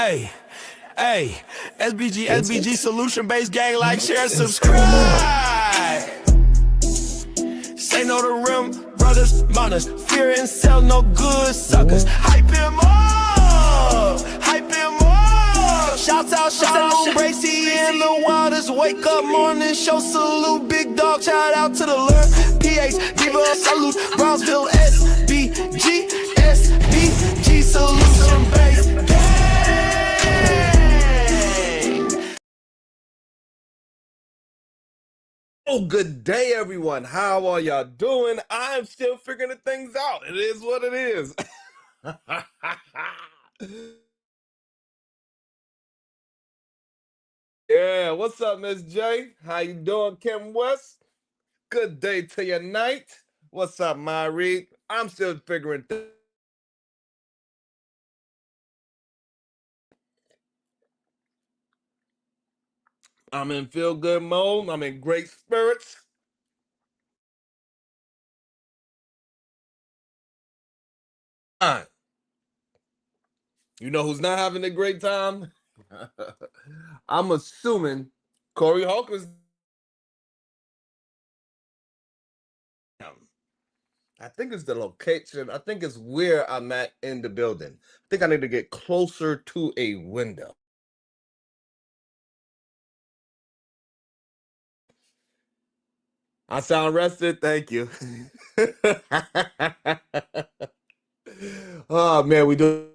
Hey, hey, SBG solution-based gang, like, share, subscribe. Say no to rim, brothers, mothers, fear and sell no good suckers. Hype him up, hype him up. Shout out, Bracy in the waters. Wake up morning, show salute, big dog. Shout out to the Lord, PH, Diva, salute, Brownsville, SBG solution-based gang. Oh, good day, everyone. How are y'all doing? I'm still figuring the things out. It is what it is. Yeah, what's up, Miss J? How you doing, Kim West? Good day to your night. What's up, my Reed? I'm still figuring things. I'm in feel good mode. I'm in great spirits. You know who's not having a great time? I'm assuming Corey Hawkins. I think it's the location. I think it's where I'm at in the building. I think I need to get closer to a window. I sound rested. Thank you. Oh man, we do.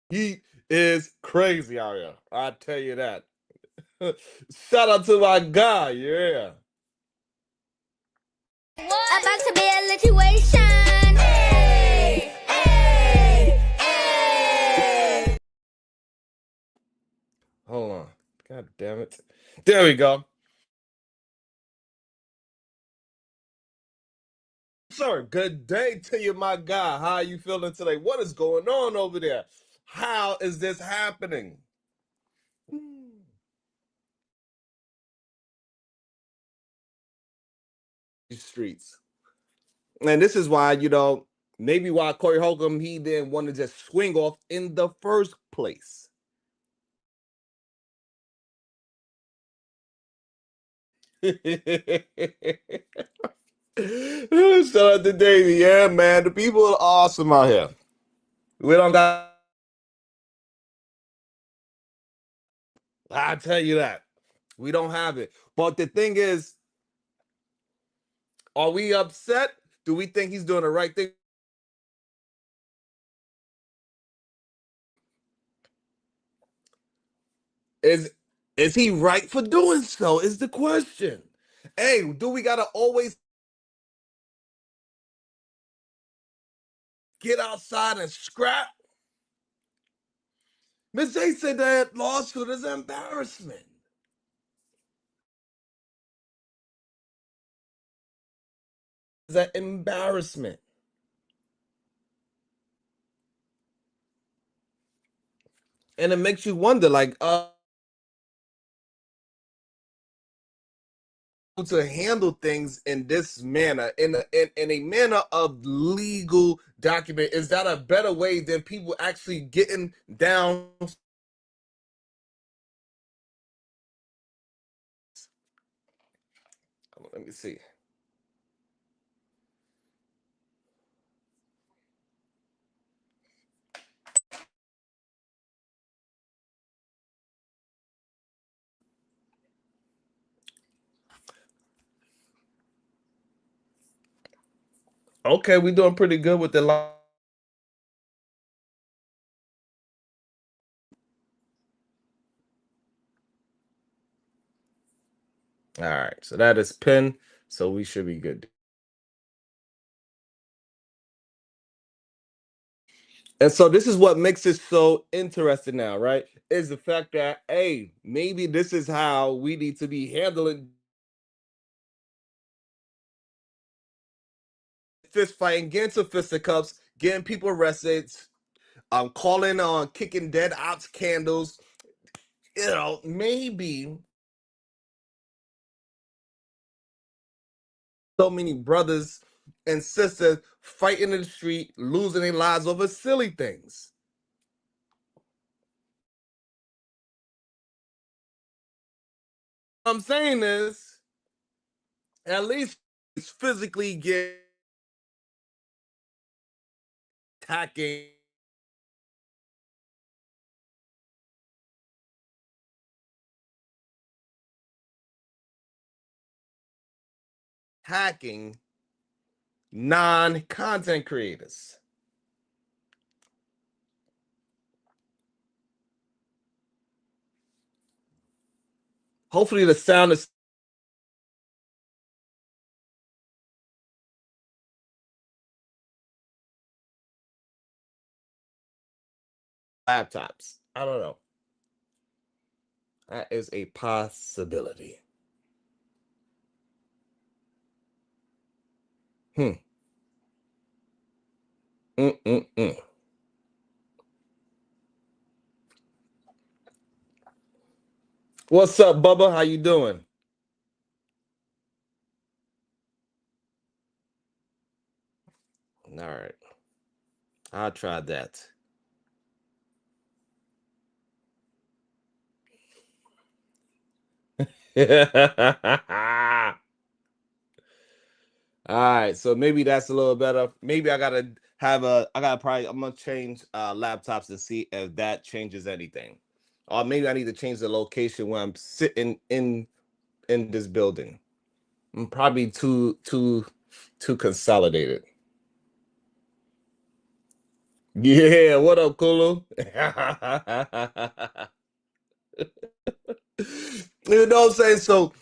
He is crazy out here. I tell you that. Shout out to my guy. Yeah. About to be a situation. Hey, hey, hey. Hold on. God damn it. There we go. Sir, good day to you, my guy. How are you feeling today? What is going on over there? How is this happening? These streets. And this is why, maybe why Corey Holcomb, he didn't want to just swing off in the first place. Shout out to Davey. Yeah, man. The people are awesome out here. We don't got. I tell you that. We don't have it. But the thing is, are we upset? Do we think he's doing the right thing? Is he right for doing so? Is the question. Hey, do we gotta always get outside and scrap? Miss J said that lawsuit is an embarrassment. It's an embarrassment. And it makes you wonder, like, to handle things in this manner, in a manner of legal document, is that a better way than people actually getting down? Let me see. Okay, we're doing pretty good with the line. All right, so that is pin, so we should be good. And so this is what makes it so interesting now, right? Is the fact that, hey, maybe this is how we need to be handling fist fighting, getting to fisticuffs, getting people arrested, calling on kicking dead ops candles. Maybe so many brothers and sisters fighting in the street, losing their lives over silly things. What I'm saying is, at least it's physically get attacking hacking non-content creators. Hopefully the sound is laptops. I don't know. That is a possibility. Hmm. Mm-mm-mm. What's up, Bubba? How you doing? All right. I'll try that. All right, so maybe that's a little better. Maybe I gotta I'm gonna change laptops to see if that changes anything. Or maybe I need to change the location where I'm sitting in this building. I'm probably too consolidated. Yeah, what up, Kulu? You know what I'm saying? So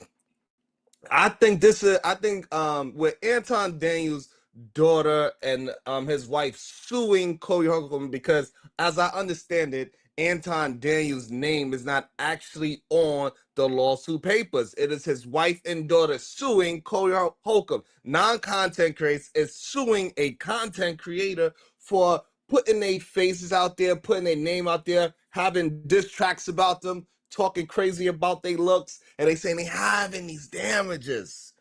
I think with Anton Daniels' daughter and his wife suing Corey Holcomb, because as I understand it, Anton Daniels' name is not actually on the lawsuit papers. It is his wife and daughter suing Corey Holcomb. Non-content creators is suing a content creator for putting their faces out there, putting their name out there, having diss tracks about them, talking crazy about their looks, and they saying they having these damages.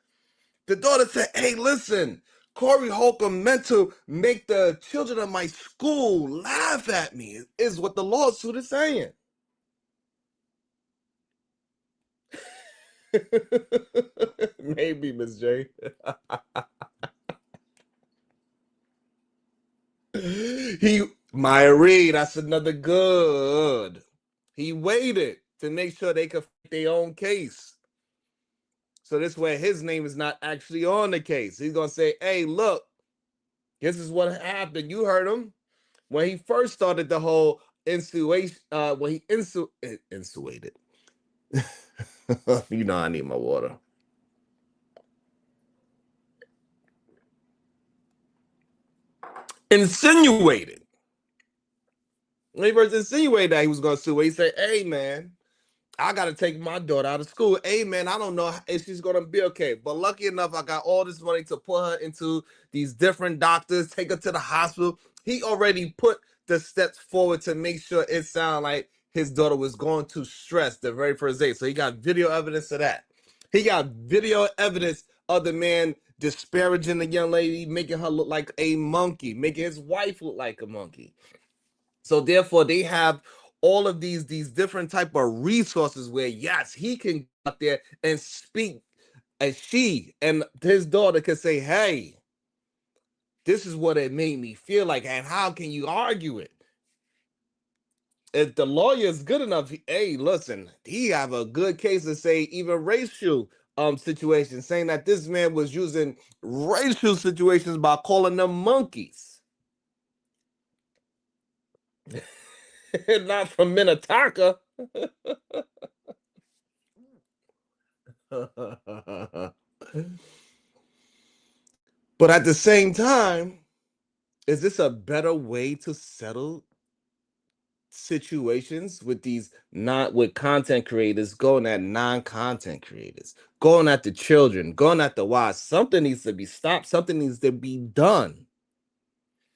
The daughter said, hey, listen, Corey Holcomb meant to make the children of my school laugh at me, is what the lawsuit is saying. Maybe, Miss J. Maya Reed, that's another good. He waited to make sure they could fight their own case. So this way his name is not actually on the case. He's gonna say, hey, look, this is what happened. You heard him. When he first started the whole insuation, when he insuated. You know I need my water. Insinuated. When he first insinuated that he was gonna sue, he said, hey man, I got to take my daughter out of school. Hey, man, I don't know if she's going to be okay. But lucky enough, I got all this money to put her into these different doctors, take her to the hospital. He already put the steps forward to make sure it sounded like his daughter was going to stress the very first day. So he got video evidence of that. He got video evidence of the man disparaging the young lady, making her look like a monkey, making his wife look like a monkey. So therefore, they have all of these different type of resources where yes, he can go out there and speak, and she and his daughter can say, hey, this is what it made me feel like, and how can you argue it? If the lawyer is good enough, hey, listen, he have a good case to say even racial situations, saying that this man was using racial situations by calling them monkeys. Not from Minnetonka. But at the same time, is this a better way to settle situations with these not with content creators going at non-content creators, going at the children, going at the wives? Something needs to be stopped, something needs to be done.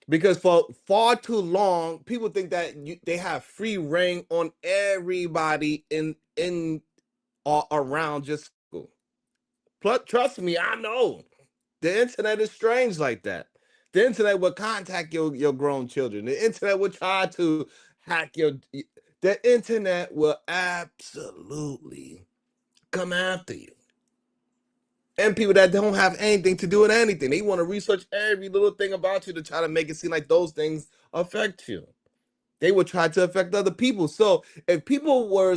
Because for far too long, people think that they have free reign on everybody in or around just school. Plus, trust me, I know. The internet is strange like that. The internet will contact your grown children. The internet will try to hack your. The internet will absolutely come after you. And people that don't have anything to do with anything, they want to research every little thing about you to try to make it seem like those things affect you. They will try to affect other people. So if people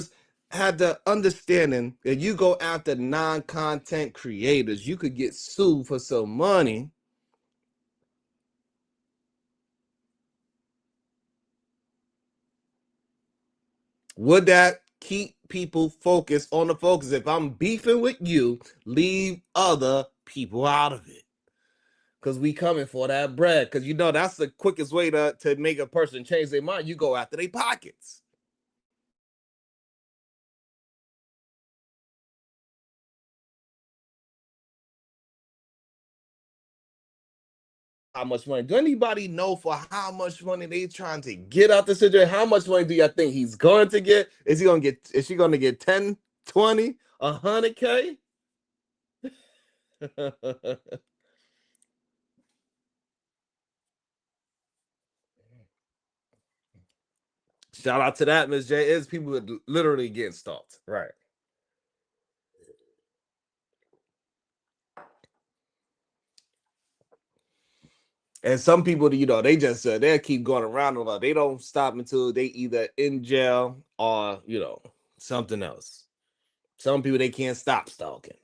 had the understanding that you go after non-content creators, you could get sued for some money. Would that keep people focused on the focus? If I'm beefing with you, leave other people out of it. Because we coming for that bread. Because that's the quickest way to make a person change their mind. You go after their pockets. How much money? Do anybody know for how much money they trying to get out the situation? How much money do you think he's going to get? Is she going to get 10, 20, 100K? Shout out to that, Miss J. Is people literally getting stalked. Right. And some people, they just they'll keep going around and they don't stop until they either in jail or something else. Some people, they can't stop stalking.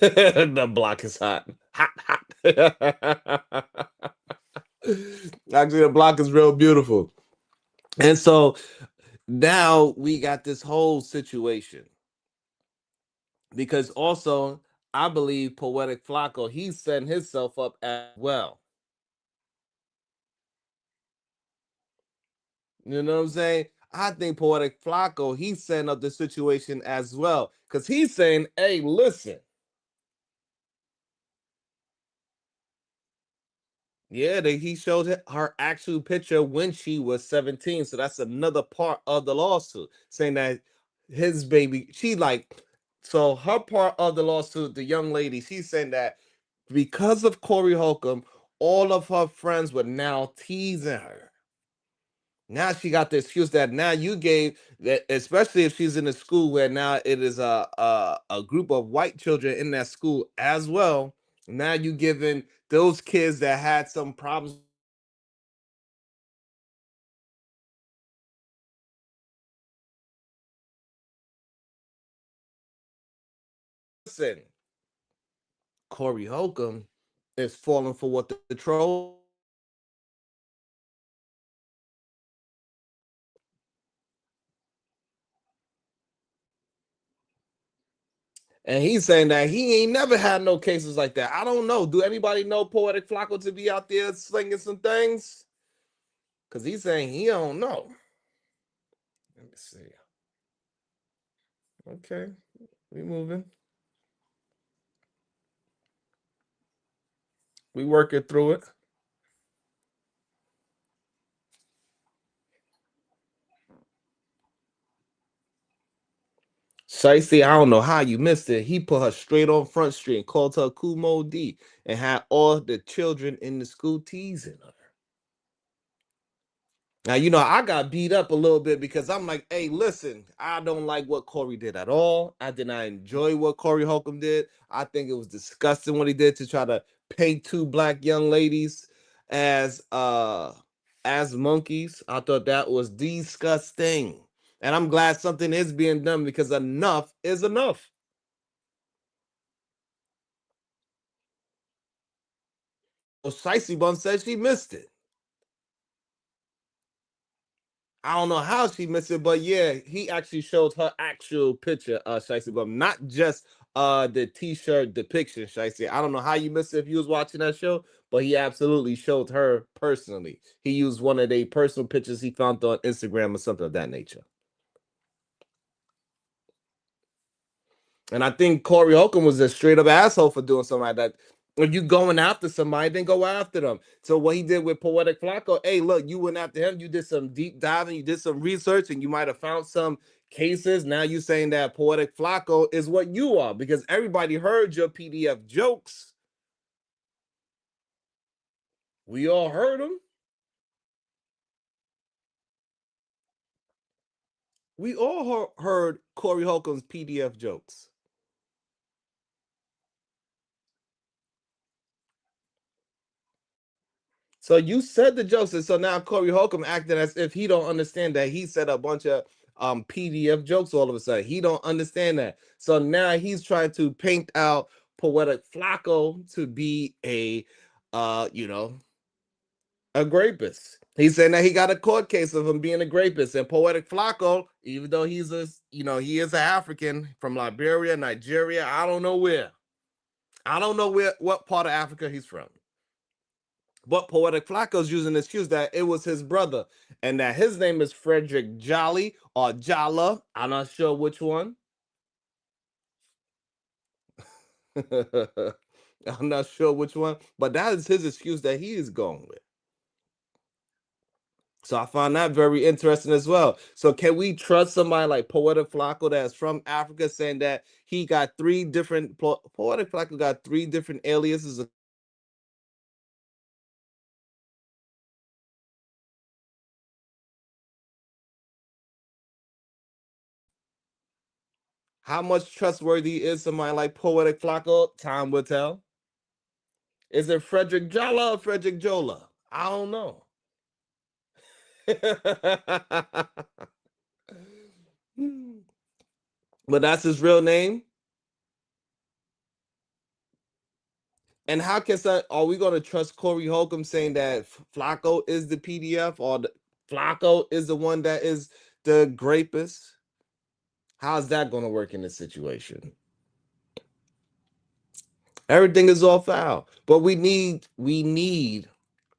The block is hot. Hot. Actually, the block is real beautiful. And so now we got this whole situation. Because also, I believe Poetic Flaco, he's setting himself up as well. You know what I'm saying? I think Poetic Flaco, he's setting up the situation as well. Because he's saying, hey, listen. Yeah, he showed her actual picture when she was 17. So that's another part of the lawsuit, saying that his baby, so her part of the lawsuit, the young lady, she's saying that because of Corey Holcomb, all of her friends were now teasing her. Now she got the excuse that now you gave that, especially if she's in a school where now it is a group of white children in that school as well. Now you giving those kids that had some problems. Listen, Corey Holcomb is falling for what the troll. And he's saying that he ain't never had no cases like that. I don't know. Do anybody know Poetic Flaco to be out there slinging some things? Because he's saying he don't know. Let me see. Okay, we moving. We working through it. Shicey, I don't know how you missed it. He put her straight on Front Street and called her Kumo D and had all the children in the school teasing her. Now, I got beat up a little bit because I'm like, hey, listen, I don't like what Corey did at all. I did not enjoy what Corey Holcomb did. I think it was disgusting what he did to try to paint two black young ladies as monkeys. I thought that was disgusting. And I'm glad something is being done because enough is enough. Well, Shicey Bum said she missed it. I don't know how she missed it, but yeah, he actually showed her actual picture, Shicey Bum, not just the t-shirt depiction, Shicey. I don't know how you missed it if you was watching that show, but he absolutely showed her personally. He used one of the personal pictures he found on Instagram or something of that nature. And I think Corey Holcomb was a straight up asshole for doing something like that. If you going after somebody, then go after them. So what he did with Poetic Flaco, hey, look, you went after him, you did some deep diving, you did some research, and you might have found some cases. Now you saying that Poetic Flaco is what you are because everybody heard your PDF jokes. We all heard them. We all heard Corey Holcomb's PDF jokes. So you said the jokes, and so now Corey Holcomb acting as if he don't understand that he said a bunch of PDF jokes all of a sudden. He don't understand that. So now he's trying to paint out Poetic Flaco to be a a rapist. He's saying that he got a court case of him being a rapist. And Poetic Flaco, even though he's he is an African from Liberia, Nigeria, I don't know where. I don't know what part of Africa he's from. But Poetic Flaco's using the excuse that it was his brother and that his name is Frederick Jolly or Jala. I'm not sure which one. I'm not sure which one, but that is his excuse that he is going with. So I find that very interesting as well. So can we trust somebody like Poetic Flaco that's from Africa saying that he got three different Poetic Flaco got three different aliases? How much trustworthy is somebody like Poetic Flaco? Time will tell. Is it Frederick Jala or Frederick Jola? I don't know. But that's his real name. And how can are we going to trust Corey Holcomb saying that Flacco is the PDF or Flacco is the one that is the rapist? How's that going to work in this situation? Everything is all foul, but we need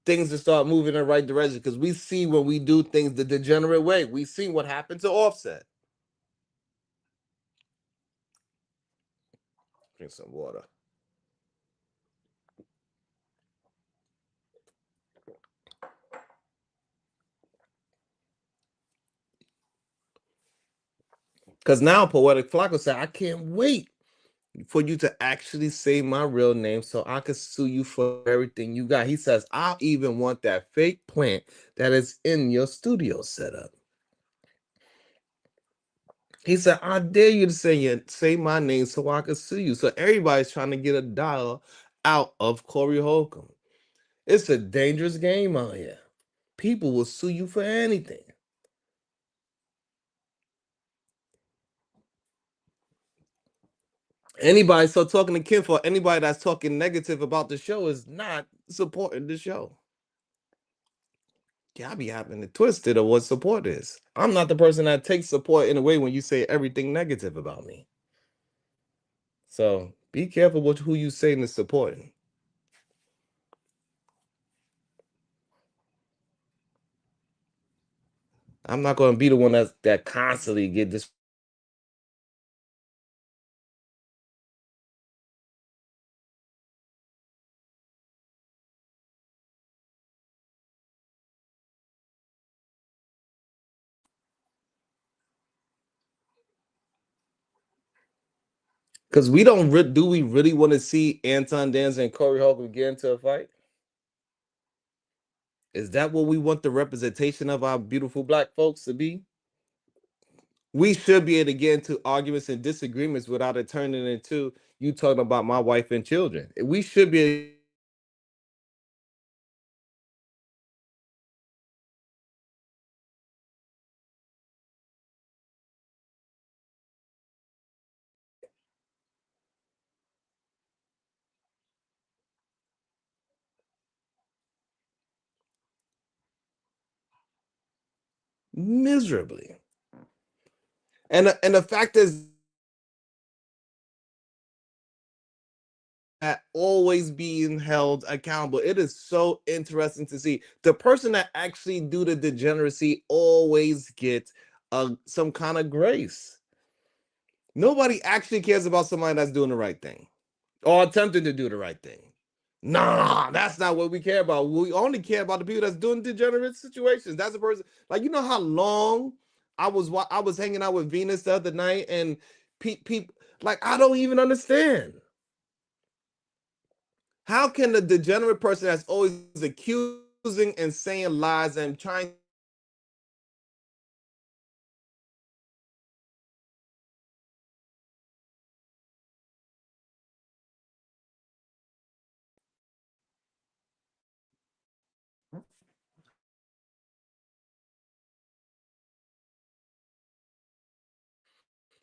things to start moving in the right direction because we see when we do things the degenerate way. We see what happened to Offset. Drink some water. Because now Poetic Flaco said, I can't wait for you to actually say my real name so I can sue you for everything you got. He says, I even want that fake plant that is in your studio setup. He said, I dare you to say my name so I can sue you. So everybody's trying to get a dollar out of Corey Holcomb. It's a dangerous game out here. People will sue you for anything. Anybody so talking to Kim for anybody that's talking negative about the show is not supporting the show. Yeah, I be having it twisted of what support is. I'm not the person that takes support in a way when you say everything negative about me. So be careful with who you saying is supporting. I'm not going to be the one that constantly get this. Because we don't do we really want to see Anton Danza and Corey Holcomb get into a fight? Is that what we want the representation of our beautiful black folks to be? We should be able to get into arguments and disagreements without it turning into you talking about my wife and children. We should be. Miserably. And the fact is that always being held accountable. It is so interesting to see the person that actually do the degeneracy always get some kind of grace. Nobody actually cares about somebody that's doing the right thing or attempting to do the right thing. Nah, that's not what we care about. We only care about the people that's doing degenerate situations. That's a person. Like, you know how long I was hanging out with Venus the other night, and people like, I don't even understand. How can the degenerate person that's always accusing and saying lies and trying,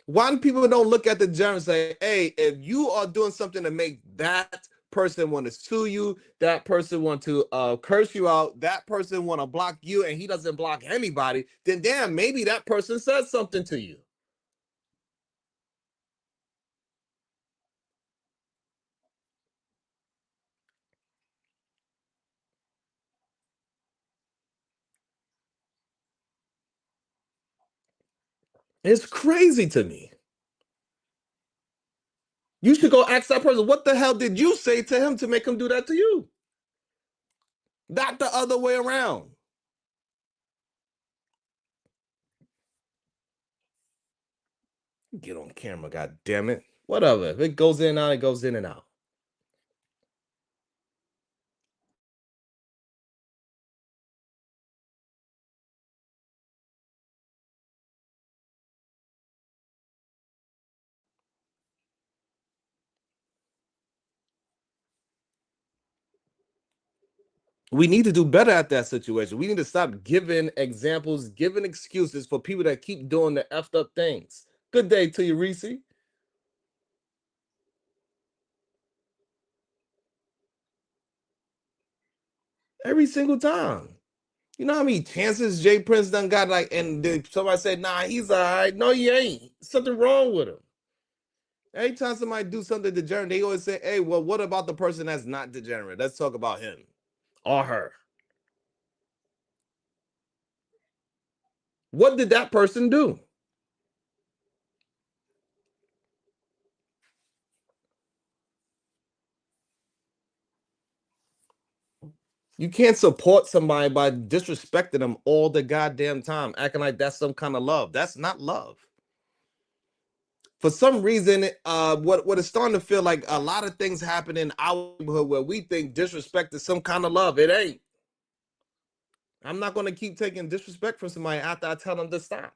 why do people don't look at the germ and say, hey, if you are doing something to make that person want to sue you, that person want to curse you out, that person want to block you, and he doesn't block anybody, then damn, maybe that person says something to you. It's crazy to me. You should go ask that person, what the hell did you say to him to make him do that to you? Not the other way around. Get on camera, god damn it. Whatever. If it goes in and out, it goes in and out. We need to do better at that situation. We need to stop giving examples, giving excuses for people that keep doing the effed up things. Good day to you, Reese. Every single time. You know how many chances Jay Prince done got, like, and then somebody said, nah, he's all right. No, he ain't. Something wrong with him. Every time somebody do something degenerate, they always say, hey, well, what about the person that's not degenerate? Let's talk about him or her. What did that person do? You can't support somebody by disrespecting them all the goddamn time, acting like that's some kind of love. That's not love. For some reason, what is starting to feel like a lot of things happen in our neighborhood where we think disrespect is some kind of love. It ain't. I'm not going to keep taking disrespect from somebody after I tell them to stop.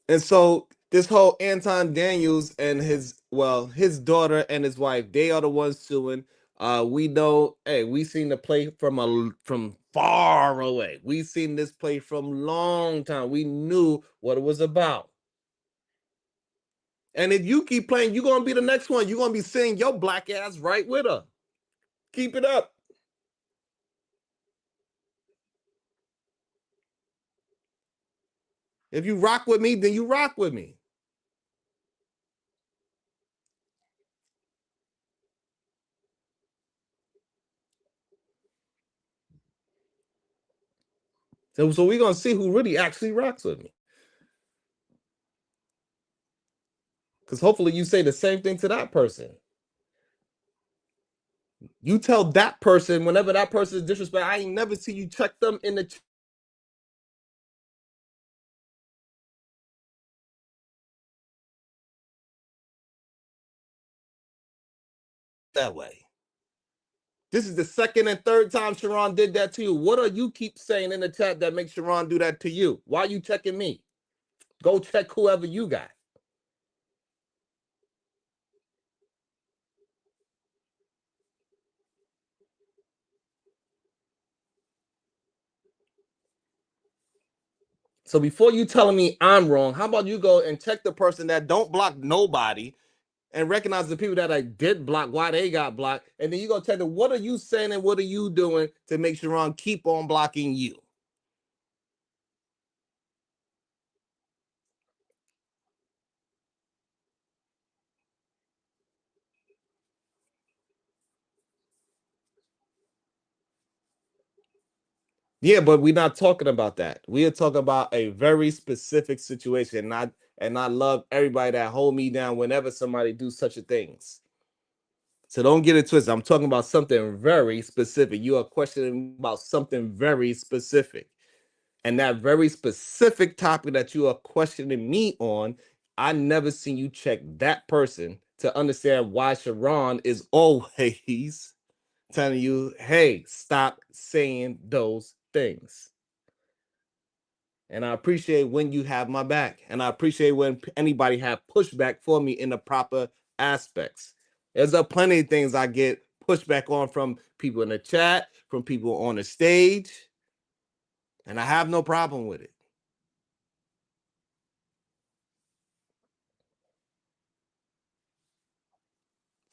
And so this whole Anton Daniels and his daughter and his wife, they are the ones suing. We know, hey, we seen the play from far away. We seen this play from long time. We knew what it was about. And if you keep playing, you're gonna be the next one. You're gonna be seeing your black ass right with her. Keep it up. If you rock with me, then you rock with me. So we're gonna see who really actually rocks with me. Because hopefully you say the same thing to that person. You tell that person whenever that person is disrespect, I ain't never see you check them in the that way. This is the second and third time Sharon did that to you. What do you keep saying in the chat that makes Sharon do that to you? Why are you checking me? Go check whoever you got. So before you telling me I'm wrong, how about you go and check the person that don't block nobody and recognize the people that I did block, why they got blocked, and then you go tell them what are you saying and what are you doing to make Sharon keep on blocking you? Yeah, but we're not talking about that. We are talking about a very specific situation. And I love everybody that hold me down whenever somebody do such a things. So don't get it twisted. I'm talking about something very specific. You are questioning about something very specific. And that very specific topic that you are questioning me on, I never seen you check that person to understand why Sharon is always telling you, hey, stop saying those things. And I appreciate when you have my back. And I appreciate when anybody have pushback for me in the proper aspects. There's a plenty of things I get pushback on from people in the chat, from people on the stage, and I have no problem with it.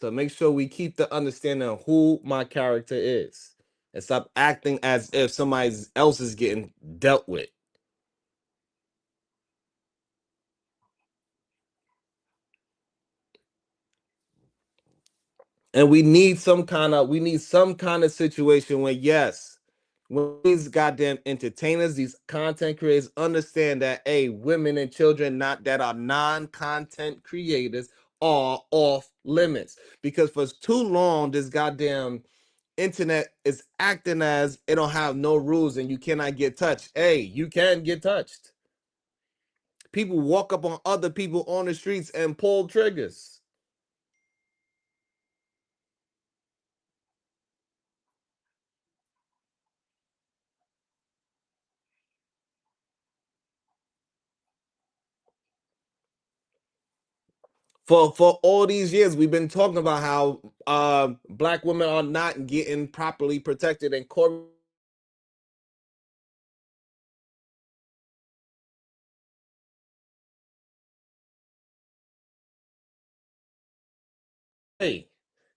So make sure we keep the understanding of who my character is and stop acting as if somebody else is getting dealt with. And we need some kind of situation where, yes, when these goddamn entertainers, these content creators understand that, hey, women and children not that are non-content creators are off limits. Because for too long, this goddamn internet is acting as it don't have no rules and you cannot get touched. Hey, you can get touched. People walk up on other people on the streets and pull triggers. For all these years, we've been talking about how black women are not getting properly protected and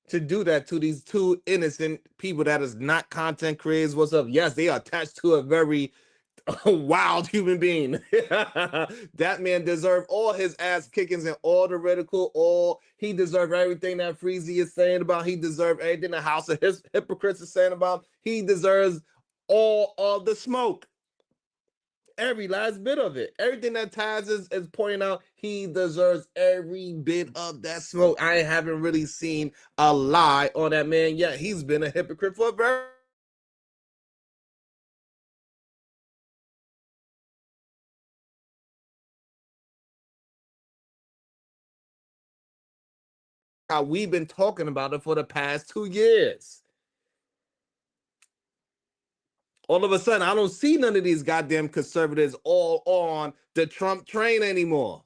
to do that to these two innocent people that is not content creators. What's up? Yes, they are attached to a very wild human being. That man deserved all his ass kickings and all the ridicule. All he deserved everything that Freezy is saying about. He deserved everything the House of his Hypocrites is saying about. He deserves all of the smoke. Every last bit of it. Everything that Taz is pointing out, he deserves every bit of that smoke. I haven't really seen a lie on that man yet. He's been a hypocrite for a very how we've been talking about it for the past 2 years. All of a sudden, I don't see none of these goddamn conservatives all on the Trump train anymore.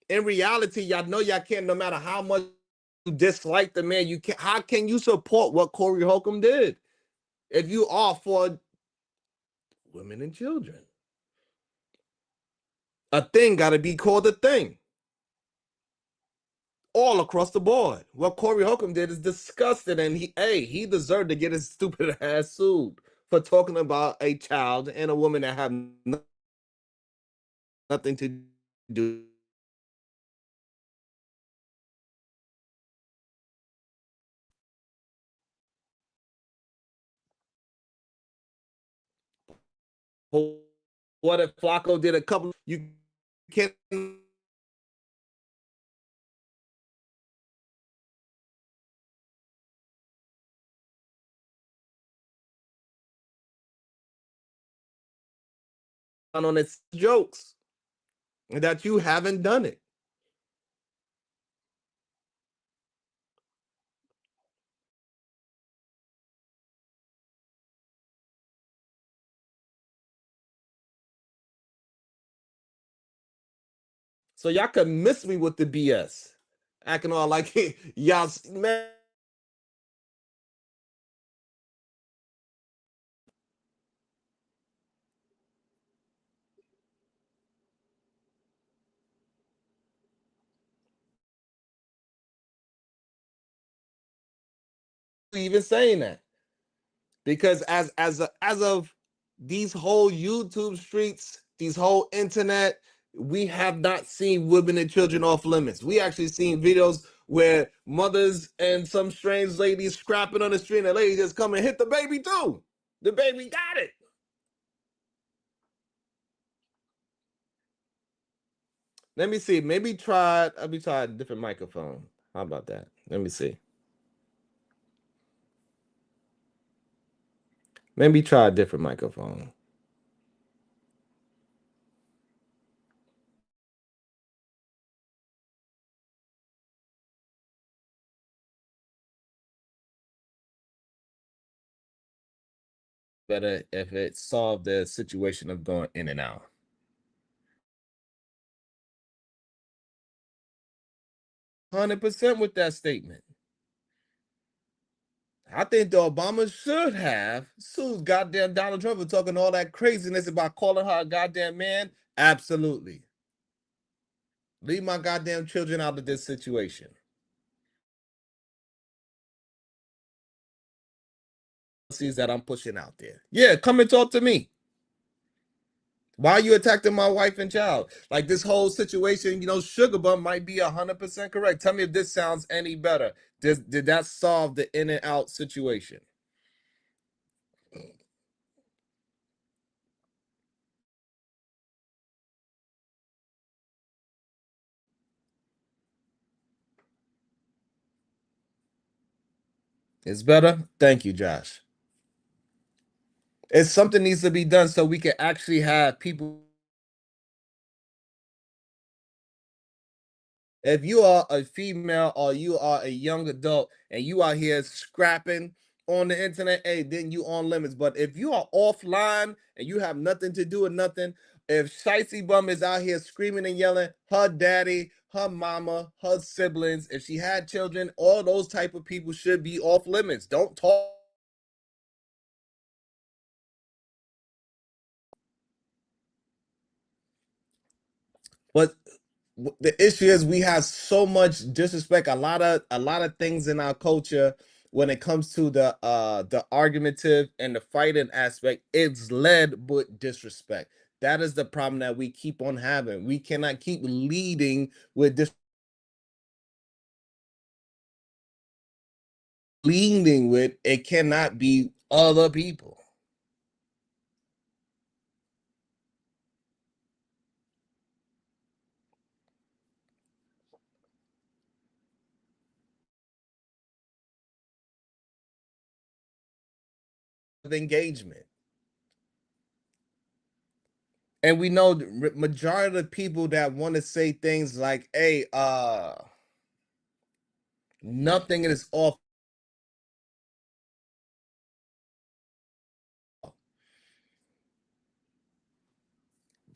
In reality, y'all know y'all can't, no matter how much you dislike the man, you can't. How can you support what Corey Holcomb did if you are for women and children? A thing got to be called a thing. All across the board. What Corey Holcomb did is disgusting, and he deserved to get his stupid ass sued for talking about a child and a woman that have nothing to do. What if Flaco did a couple? You can't on its jokes that you haven't done it. So y'all can miss me with the BS, acting all like y'all man. Even saying that, because as of these whole YouTube streets, these whole internet, we have not seen women and children off limits. We actually seen videos where mothers and some strange ladies scrapping on the street, and the lady just come and hit the baby too. The baby got it. Let me see. Let me try a different microphone. How about that? Let me see. Maybe try a different microphone. Better if it solved the situation of going in and out. 100% with that statement. I think the Obama should have sued goddamn Donald Trump for talking all that craziness about calling her a goddamn man. Absolutely. Leave my goddamn children out of this situation. That I'm pushing out there. Yeah, come and talk to me. Why are you attacking my wife and child? Like this whole situation, Sugar Bum might be 100% correct. Tell me if this sounds any better. Did that solve the in and out situation? It's better? Thank you, Josh. It's something needs to be done so we can actually have people. If you are a female or you are a young adult and you are here scrapping on the internet, hey, then you on limits. But if you are offline and you have nothing to do with nothing, if Shicey Bum is out here screaming and yelling, her daddy, her mama, her siblings, if she had children, all those type of people should be off limits. Don't talk. But the issue is we have so much disrespect. A lot of things in our culture when it comes to the argumentative and the fighting aspect, it's led with disrespect. That is the problem that we keep on having. We cannot keep leading with this. Leading with it cannot be other people. Engagement. And we know the majority of the people that want to say things like, hey, nothing is off.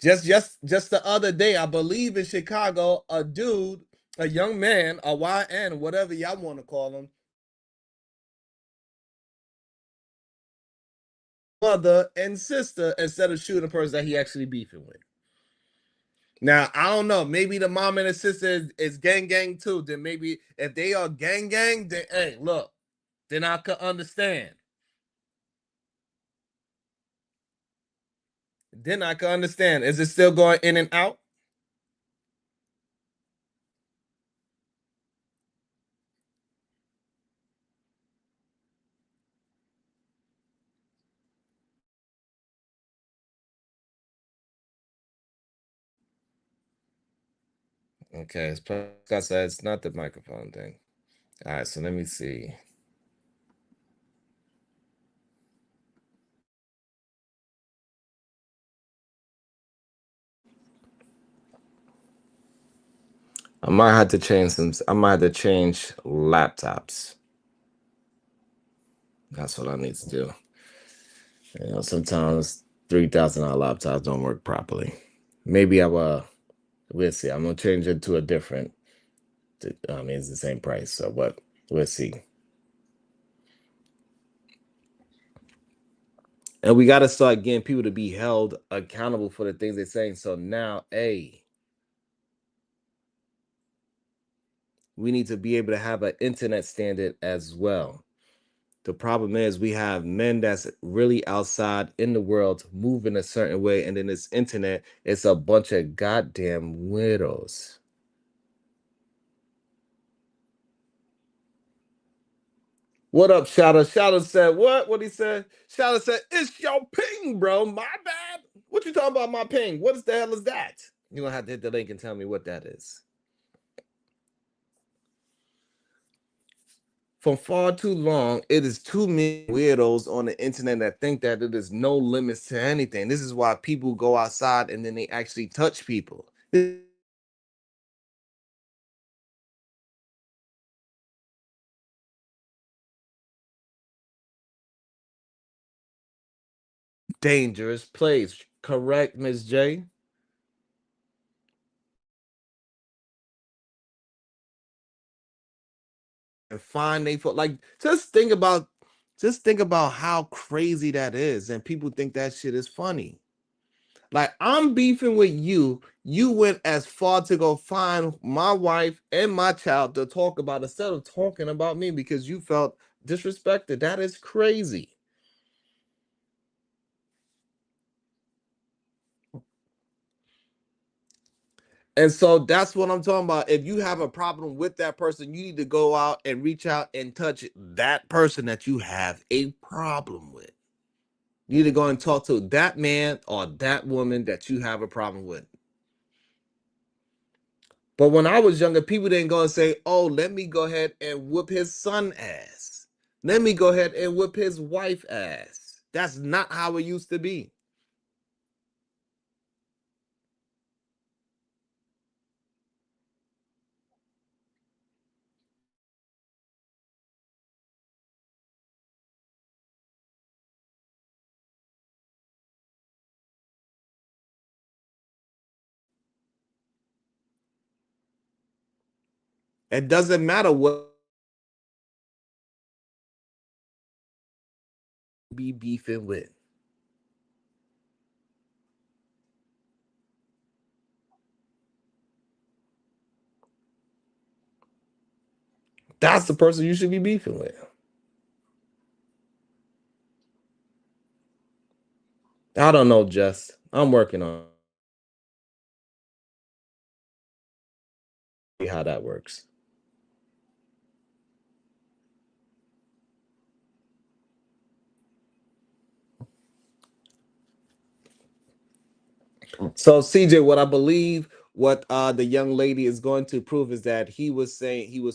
Just the other day, I believe in Chicago, a dude, a young man, a YN, whatever y'all want to call him, mother and sister instead of shooting a person that he actually beefing with. Now, I don't know. Maybe the mom and the sister is gang too. Then maybe if they are gang, then hey, look, then I could understand. Then I could understand. Is it still going in and out? Okay, it's like I said, it's not the microphone thing. All right, so let me see. I might have to change laptops. That's what I need to do. Sometimes $3,000 laptops don't work properly. Maybe I will. We'll see. I'm gonna change it to a different. I mean, it's the same price, so but we'll see. And we got to start getting people to be held accountable for the things they're saying. So now, we need to be able to have an internet standard as well. The problem is we have men that's really outside in the world moving a certain way, and then this internet, it's a bunch of goddamn widows. What up, Shadow? Shadow said, what? What he said? Shadow said, it's your ping, bro. My bad. What you talking about my ping? What the hell is that? You're going to have to hit the link and tell me what that is. For far too long, it is too many weirdos on the internet that think that it is no limits to anything. This is why people go outside and then they actually touch people. Dangerous place. Correct, Miss J. And find they foot. Like, just think about how crazy that is. And people think that shit is funny. Like, I'm beefing with you. You went as far to go find my wife and my child to talk about instead of talking about me because you felt disrespected. That is crazy. And so that's what I'm talking about. If you have a problem with that person, you need to go out and reach out and touch that person that you have a problem with. You need to go and talk to that man or that woman that you have a problem with. But when I was younger, people didn't go and say, oh, let me go ahead and whoop his son ass. Let me go ahead and whip his wife ass. That's not how it used to be. It doesn't matter what you be beefing with. That's the person you should be beefing with. I don't know, Jess. I'm working on how that works. So CJ, what I believe what the young lady is going to prove is that he was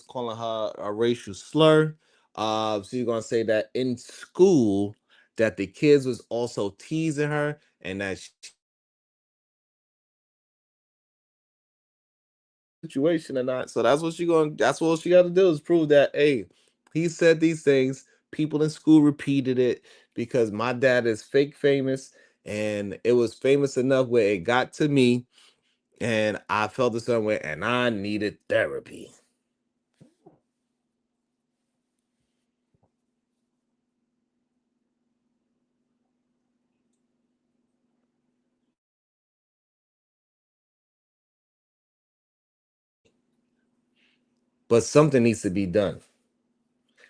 calling her a racial slur. So you're gonna say that in school that the kids was also teasing her and that situation or not. So that's what she got to do is prove that hey, he said these things. People in school repeated it because my dad is fake famous and it was famous enough where it got to me and I felt a certain way and I needed therapy. But something needs to be done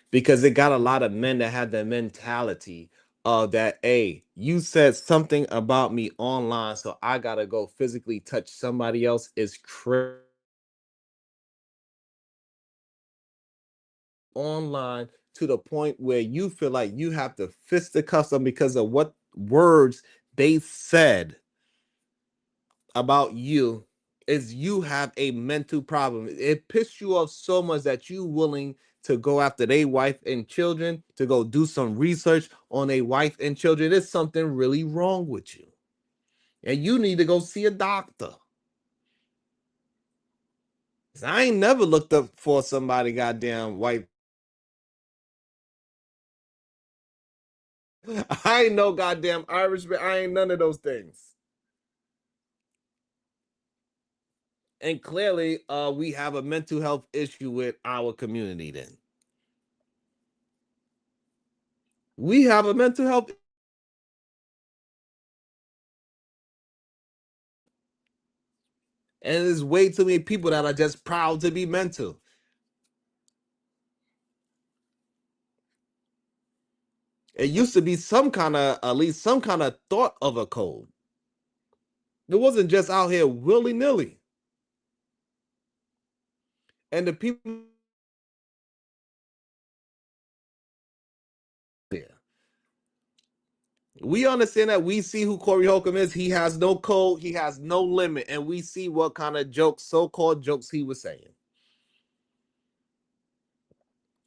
because it got a lot of men that had the mentality of that, hey, you said something about me online, so I gotta go physically touch somebody else is crazy. Online to the point where you feel like you have to fisticuff them because of what words they said about you is you have a mental problem. It pissed you off so much that you willing to go after their wife and children to go do some research on a wife and children. There's something really wrong with you. And you need to go see a doctor. I ain't never looked up for somebody goddamn white. I ain't no goddamn Irishman. I ain't none of those things. And clearly, we have a mental health issue with our community then. We have a mental health and there's way too many people that are just proud to be mental. It used to be some kind of, at least some kind of thought of a code. It wasn't just out here willy nilly. And the people We understand that. We see who Corey Holcomb is. He has no code. He has no limit. And we see what kind of jokes, so-called jokes, he was saying.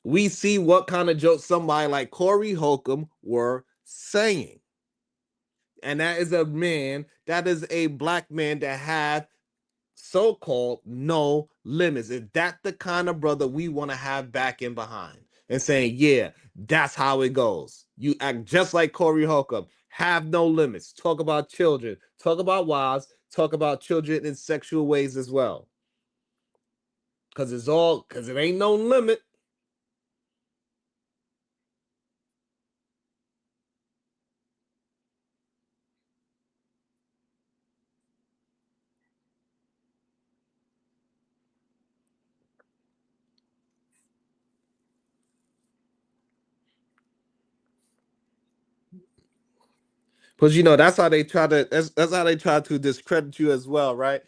We see what kind of jokes somebody like Corey Holcomb were saying. And that is a man, that is a black man that had so-called no limits. Is that the kind of brother we want to have back in behind and saying, yeah, that's how it goes? You act just like Corey Holcomb. Have no limits. Talk about children. Talk about wives. Talk about children in sexual ways as well. Because it ain't no limit. Because that's how they try to that's how they try to discredit you as well, right?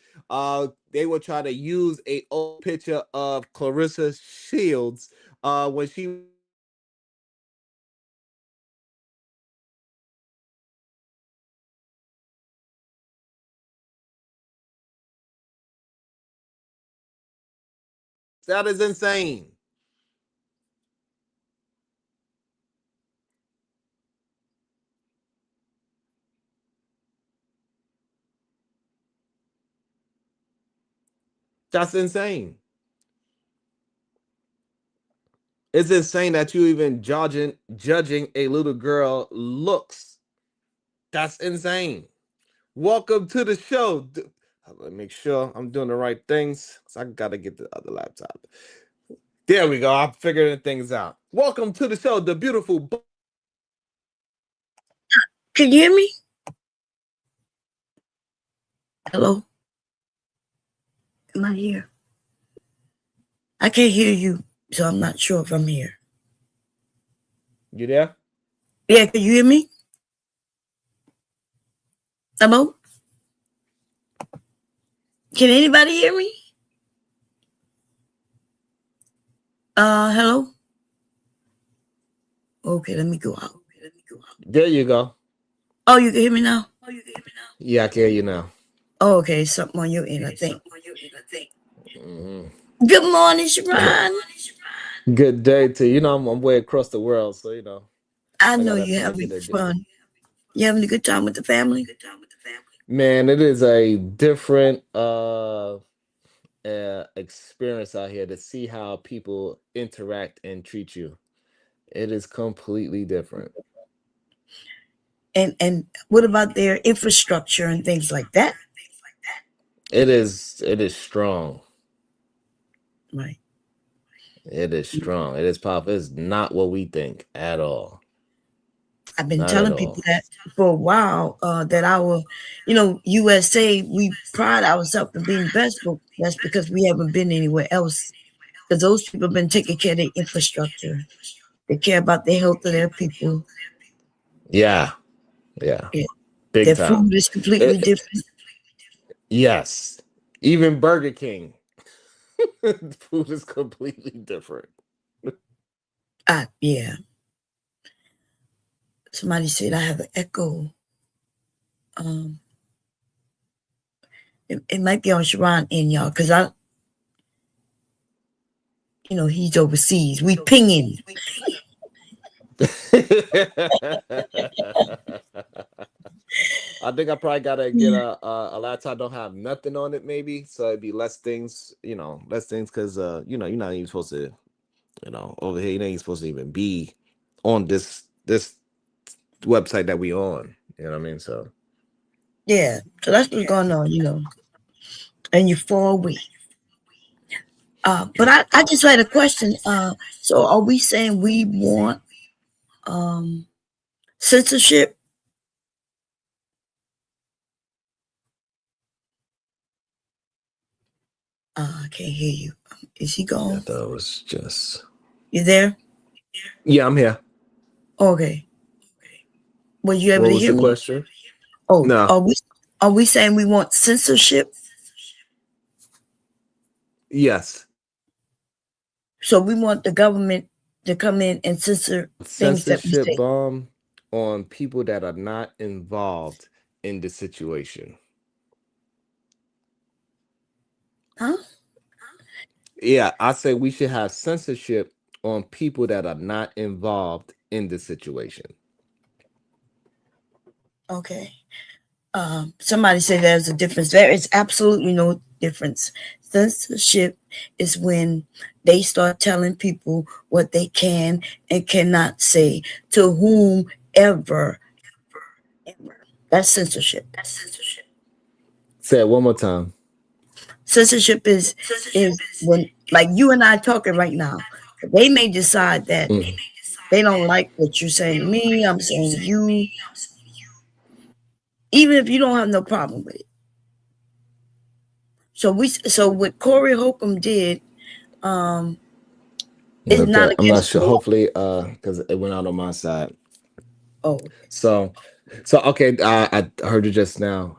They will try to use a old picture of Clarissa Shields when she that is insane. That's insane. It's insane that you even judging a little girl looks. That's insane. Welcome to the show. Let me make sure I'm doing the right things. So I gotta get the other laptop. There we go. I'm figuring things out. Welcome to the show, the beautiful. Can you hear me? Hello? Am I here? I can't hear you, so I'm not sure if I'm here. You there? Yeah, can you hear me? Hello? Can anybody hear me? Hello? Okay, let me go out. There you go. Oh, you can hear me now? Yeah, I can hear you now. Oh, okay, something on your end, I think. Mhm. Good morning, Sharon. Good day to you. I'm way across the world, so I I know gotta you're try to having get it. fun. You having a good time with the family? Man, it is a different experience out here to see how people interact and treat you. It is completely different. And what about their infrastructure and things like that? It is strong. Right. It is strong. It is powerful. It's not what we think at all. I've been Not at telling all. people that for a while, that our, USA, we pride ourselves in being best, but that's because we haven't been anywhere else. Because those people have been taking care of their infrastructure. They care about the health of their people. Yeah. Yeah. Yeah. Big Their time. food is completely different. Yes. Even Burger King. Food is completely different. Yeah. Somebody said I have an echo. It might be on Sharon and y'all, because he's overseas. We pinging. I think I probably gotta get a laptop don't have nothing on it, maybe, so it'd be less things, because you're not even supposed to, over here, you're not even supposed to even be on this website that we on. You know what I mean? So Yeah. So that's what's going on, and you're far away. But I just had a question. So are we saying we want censorship? I can't hear you. Is he yeah, gone? that was just. You there? Yeah, I'm here. Okay. Were you able What to was hear the me? question? Oh, No. are we saying we want censorship? Yes. So we want the government to come in and censor things that we Censorship say. bomb. on people that are not involved in the situation. Huh? Yeah, I say we should have censorship on people that are not involved in the situation. Okay. Somebody said there's a difference. There is absolutely no difference. Censorship is when they start telling people what they can and cannot say to whomever. That's censorship. Say it one more time. Censorship is when, like you and I talking right now, they may decide that Mm. they don't like what you're saying to me. I'm saying to you, even if you don't have no problem with it. So what Corey Holcomb did, is not Okay, I'm not against the sure. law. Hopefully, because it went out on my side. Oh, So, okay, I heard you just now,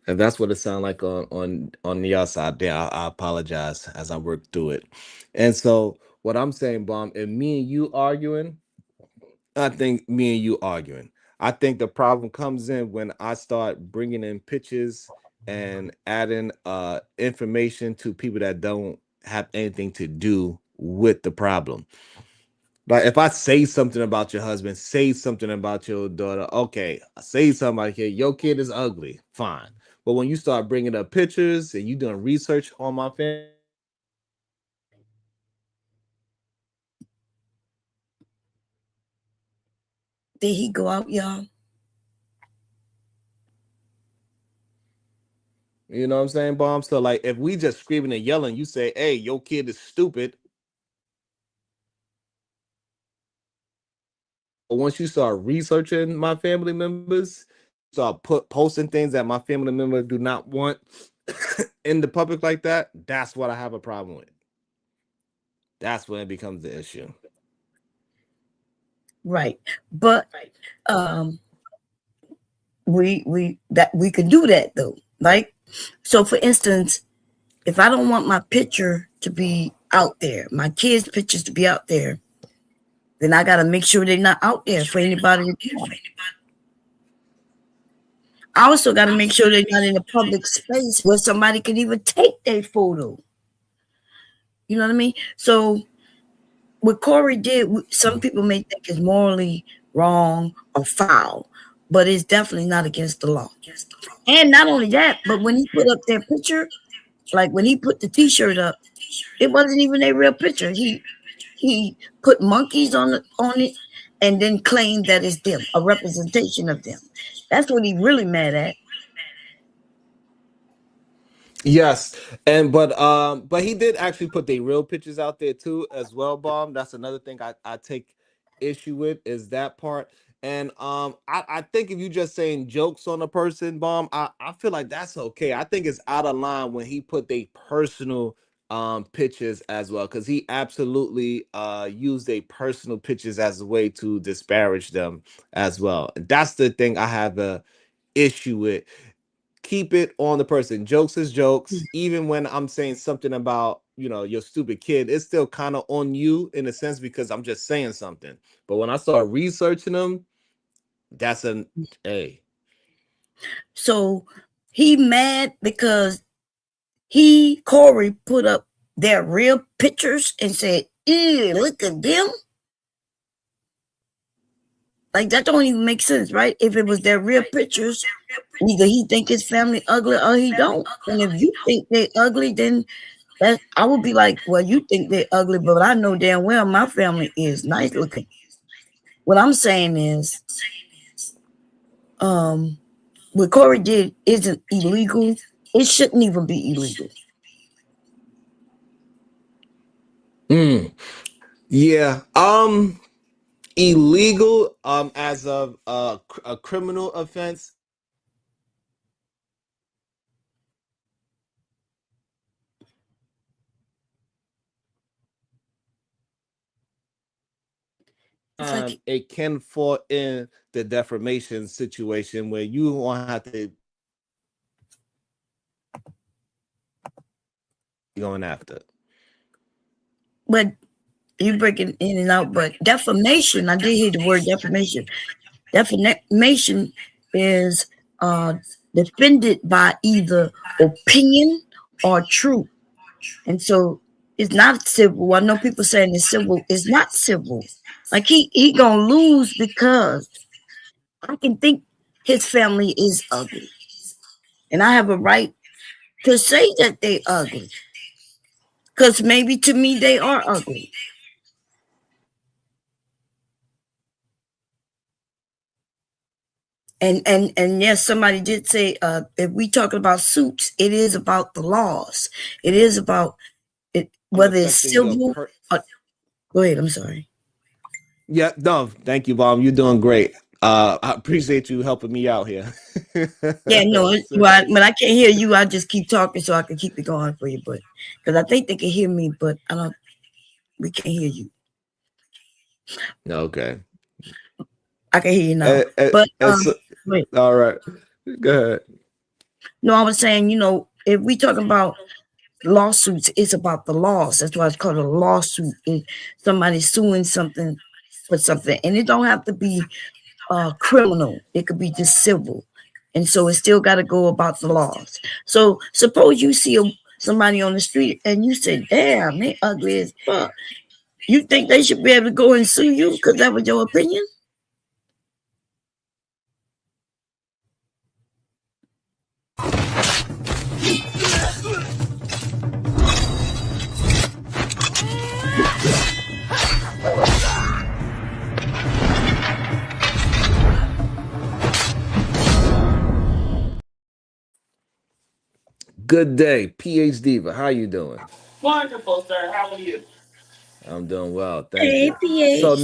and that's what it sounded like on the other side. There, I apologize as I work through it. And so, what I'm saying, Bomb, if me and you arguing, I think me and you arguing. I think the problem comes in when I start bringing in pictures and adding information to people that don't have anything to do with the problem. Like if I say something about your husband, say something about your daughter, okay, I say something like, "Hey, your kid is ugly," fine. But when you start bringing up pictures and you doing research on my family, did he go out, y'all? you know what I'm saying, Bomb? So like if we just screaming and yelling, you say, "Hey, your kid is stupid." But once you start researching my family members, start posting things that my family members do not want in the public like that, that's what I have a problem with. That's when it becomes the issue. Right. But um we could do that though. Like, so for instance, if I don't want my picture to be out there, my kids' pictures to be out there, then I gotta make sure they're not out there for anybody to see. I also gotta make sure they're not in a public space where somebody can even take their photo. You know what I mean? So what Corey did, some people may think is morally wrong or foul, but it's definitely not against the law. And not only that, but when he put up their picture, like when he put the T-shirt up, it wasn't even a real picture. He put monkeys on it, and then claimed that it's them, a representation of them. That's what he really mad at. Yes, but he did actually put the real pictures out there too as well, Bomb. That's another thing I take issue with is that part. And I think if you just saying jokes on a person, Bomb, I feel like that's okay. I think it's out of line when he put the personal pictures as well, because he absolutely used a personal pictures as a way to disparage them as well. That's the thing I have a issue with. Keep it on the person. Jokes is jokes. Even when I'm saying something about, your stupid kid, it's still kind of on you in a sense because I'm just saying something. But when I start researching them, that's an a. So he mad because Corey put up their real pictures and said, "Ew, look at them." Like that don't even make sense, right? If it was their real pictures, either he think his family ugly or he don't. And if you think they ugly, then that I would be like, well, you think they're ugly, but I know damn well my family is nice looking. What I'm saying is, what Corey did isn't illegal. It shouldn't even be illegal. Mm, yeah. Illegal as of a criminal offense. It's like, It can fall in the defamation situation where you won't have to going after. but you breaking in and out. But defamation, I did hear the word defamation. Defamation is defended by either opinion or truth. And so it's not civil. I know people saying it's civil. It's not civil. Like he gonna lose because I can think his family is ugly. And I have a right to say that they ugly. Because maybe to me they are ugly. And yes, somebody did say if we talking about suits, it is about the laws. It is about it, whether it's civil. Go ahead. I'm sorry. Yeah, no, thank you, Mom. You're doing great. I appreciate you helping me out here. Yeah, no. When I can't hear you, I just keep talking so I can keep it going for you. But because I think they can hear me, but I don't. We can't hear you. Okay. I can hear you now. But wait. All right. Go ahead. No, I was saying, if we talking about lawsuits, it's about the laws. That's why it's called a lawsuit. Somebody's suing something for something, and it don't have to be criminal. It could be just civil, and so it still got to go about the laws. So suppose you see somebody on the street and you say, "Damn, they ugly as fuck." You think they should be able to go and sue you because that was your opinion? Good day, PhD. But how you doing? Wonderful, sir. How are you? I'm doing well, thank you. So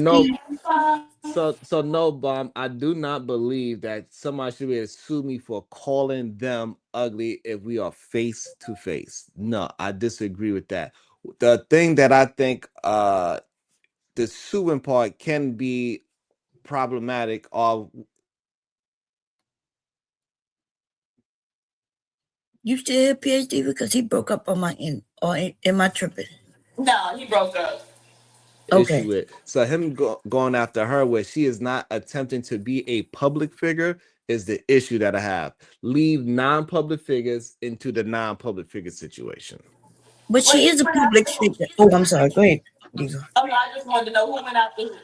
no, Bomb. I do not believe that somebody should be able to sue me for calling them ugly if we are face to face. No, I disagree with that. The thing that I think the suing part can be problematic or You still hear PhD because he broke up on my end or in my tripping? No, he broke up. Okay. issue with. So him going after her where she is not attempting to be a public figure is the issue that I have. Leave non-public figures into the non-public figure situation. But she is a public figure. Oh, I'm sorry. Go ahead. I just wanted to know who went after who.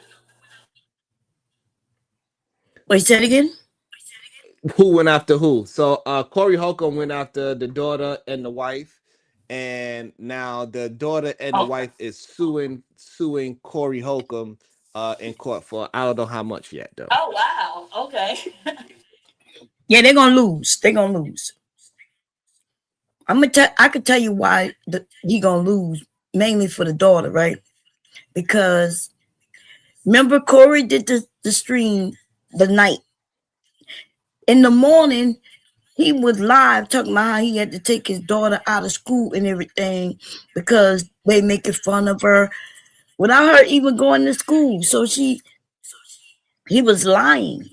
Wait, say it again? Who went after who? So Corey Holcomb went after the daughter and the wife, and now the daughter and the wife is suing Corey Holcomb in court for I don't know how much yet though. Oh wow. Okay. Yeah, they're gonna lose. They're gonna lose. I could tell you why he gonna lose, mainly for the daughter, right? Because remember Corey did the stream the night. In the morning, he was live talking about how he had to take his daughter out of school and everything because they making fun of her without her even going to school. So he was lying.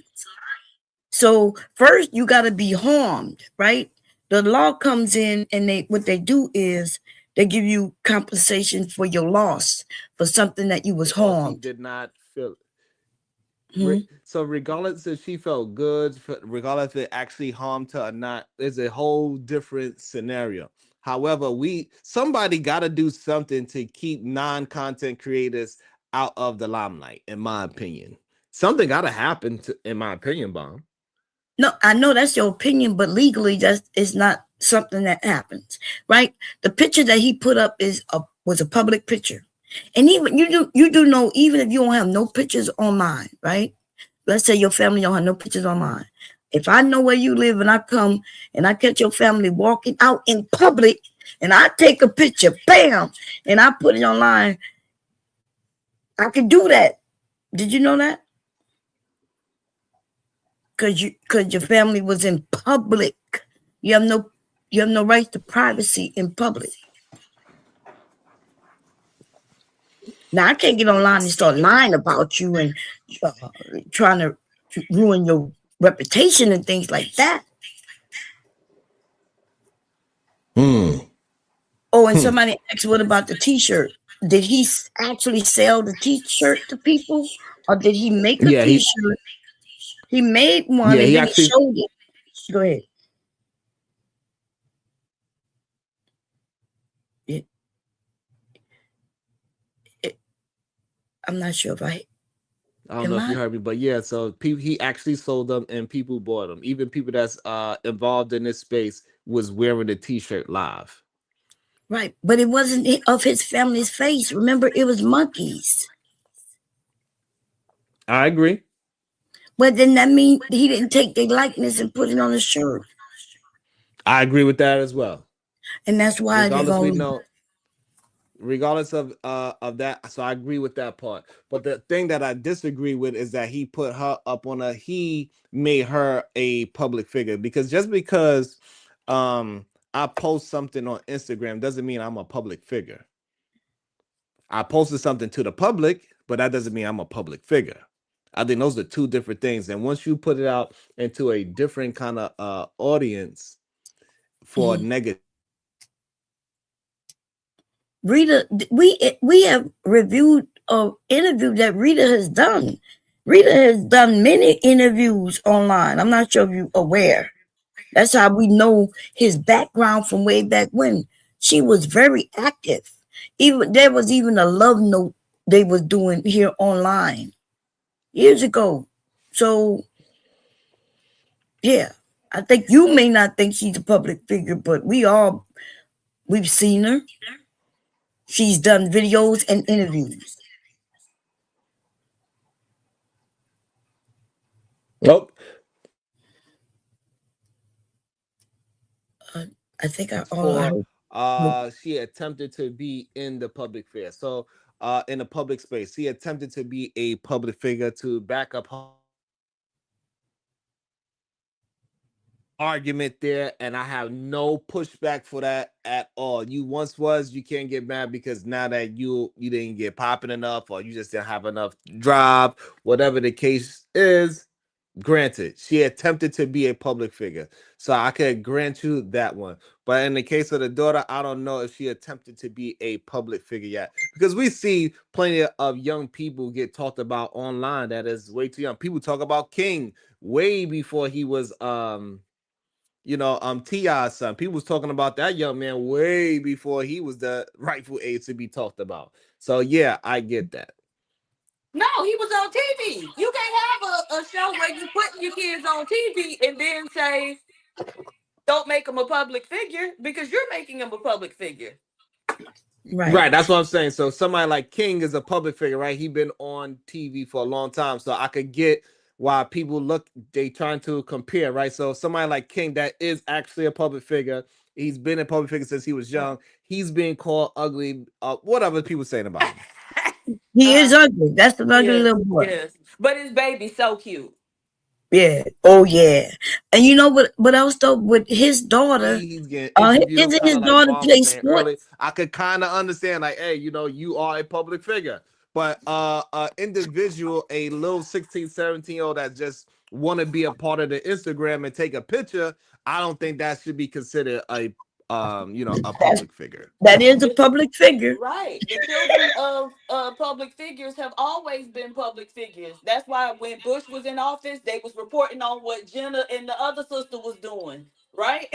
So first you got to be harmed, right? The law comes in and what they do is they give you compensation for your loss for something that you was harmed. Did not feel. Mm-hmm. So regardless if she felt good, regardless if it actually harmed her or not, is a whole different scenario. However, somebody got to do something to keep non-content creators out of the limelight, in my opinion. Something got to happen, in my opinion, Bomb. No, I know that's your opinion, but legally that is not something that happens, right? The picture that he put up was a public picture. And even you do know, even if you don't have no pictures online, right? Let's say your family don't have no pictures online. If I know where you live and I come and I catch your family walking out in public and I take a picture, bam, and I put it online, I can do that. Did you know that? Because your family was in public. You have no right to privacy in public. Now I can't get online and start lying about you and trying to ruin your reputation and things like that. Oh, and somebody asked, what about the T-shirt? Did he actually sell the T-shirt to people, or did he make a T-shirt? He made one Yeah, and he then he actually. showed it. Go ahead. It, it, I'm not sure if I don't know am if you I heard me, but yeah, so he actually sold them and people bought them. Even people that's involved in this space was wearing the T-shirt live. right, but it wasn't of his family's face. Remember, it was monkeys. I agree. But then that mean he didn't take their likeness and put it on the shirt, I agree with that as well. and that's why they're Regardless, we going. know, regardless of that, so I agree with that part. But the thing that I disagree with is that he put her up on a. He made her a public figure because just because I post something on Instagram doesn't mean I'm a public figure. I posted something to the public, but that doesn't mean I'm a public figure. I think those are two different things. And once you put it out into a different kind of audience for Mhm. negative, Rita, we have reviewed an interview that Rita has done. Rita has done many interviews online. I'm not sure if you're aware. That's how we know his background from way back when. She was very active. Even there was even a love note they was doing here online years ago. So yeah, I think you may not think she's a public figure, but we've seen her. She's done videos and interviews. nope. Uh, I think all I For heard. Well, she attempted to be in the public sphere. So in the public space, she attempted to be a public figure to back up her argument there, and I have no pushback for that at all. You once was, you can't get mad because now that you didn't get popping enough or you just didn't have enough drive, whatever the case is. Granted, she attempted to be a public figure, so I could grant you that one. But in the case of the daughter, I don't know if she attempted to be a public figure yet, because we see plenty of young people get talked about online that is way too young. People talk about King way before he was T.I.'s son. People was talking about that young man way before he was the rightful age to be talked about. So yeah, I get that. No, he was on TV. You can't have a show where you putting your kids on TV and then say don't make them a public figure because you're making them a public figure. right. Right, that's what I'm saying. So somebody like King is a public figure, right? He been on TV for a long time, so I could get why people look they trying to compare, right? So somebody like King that is actually a public figure. He's been a public figure since he was young. He's being called ugly. Whatever people saying about him. He is Uh, ugly. That's an ugly yes, little boy. yes. But his baby's so cute. Yeah. Oh yeah. And you know what else though? With his daughter, He's getting interviewed, isn't kind his of like daughter Juan play was saying earlier. sports? I could kind of understand, like, hey, you are a public figure, but individual, a little 16, 17-year-old that just want to be a part of the Instagram and take a picture, I don't think that should be considered a That's public figure. that is a The, public figure. right. The children of public figures have always been public figures. That's why when Bush was in office, they was reporting on what Jenna and the other sister was doing. Right.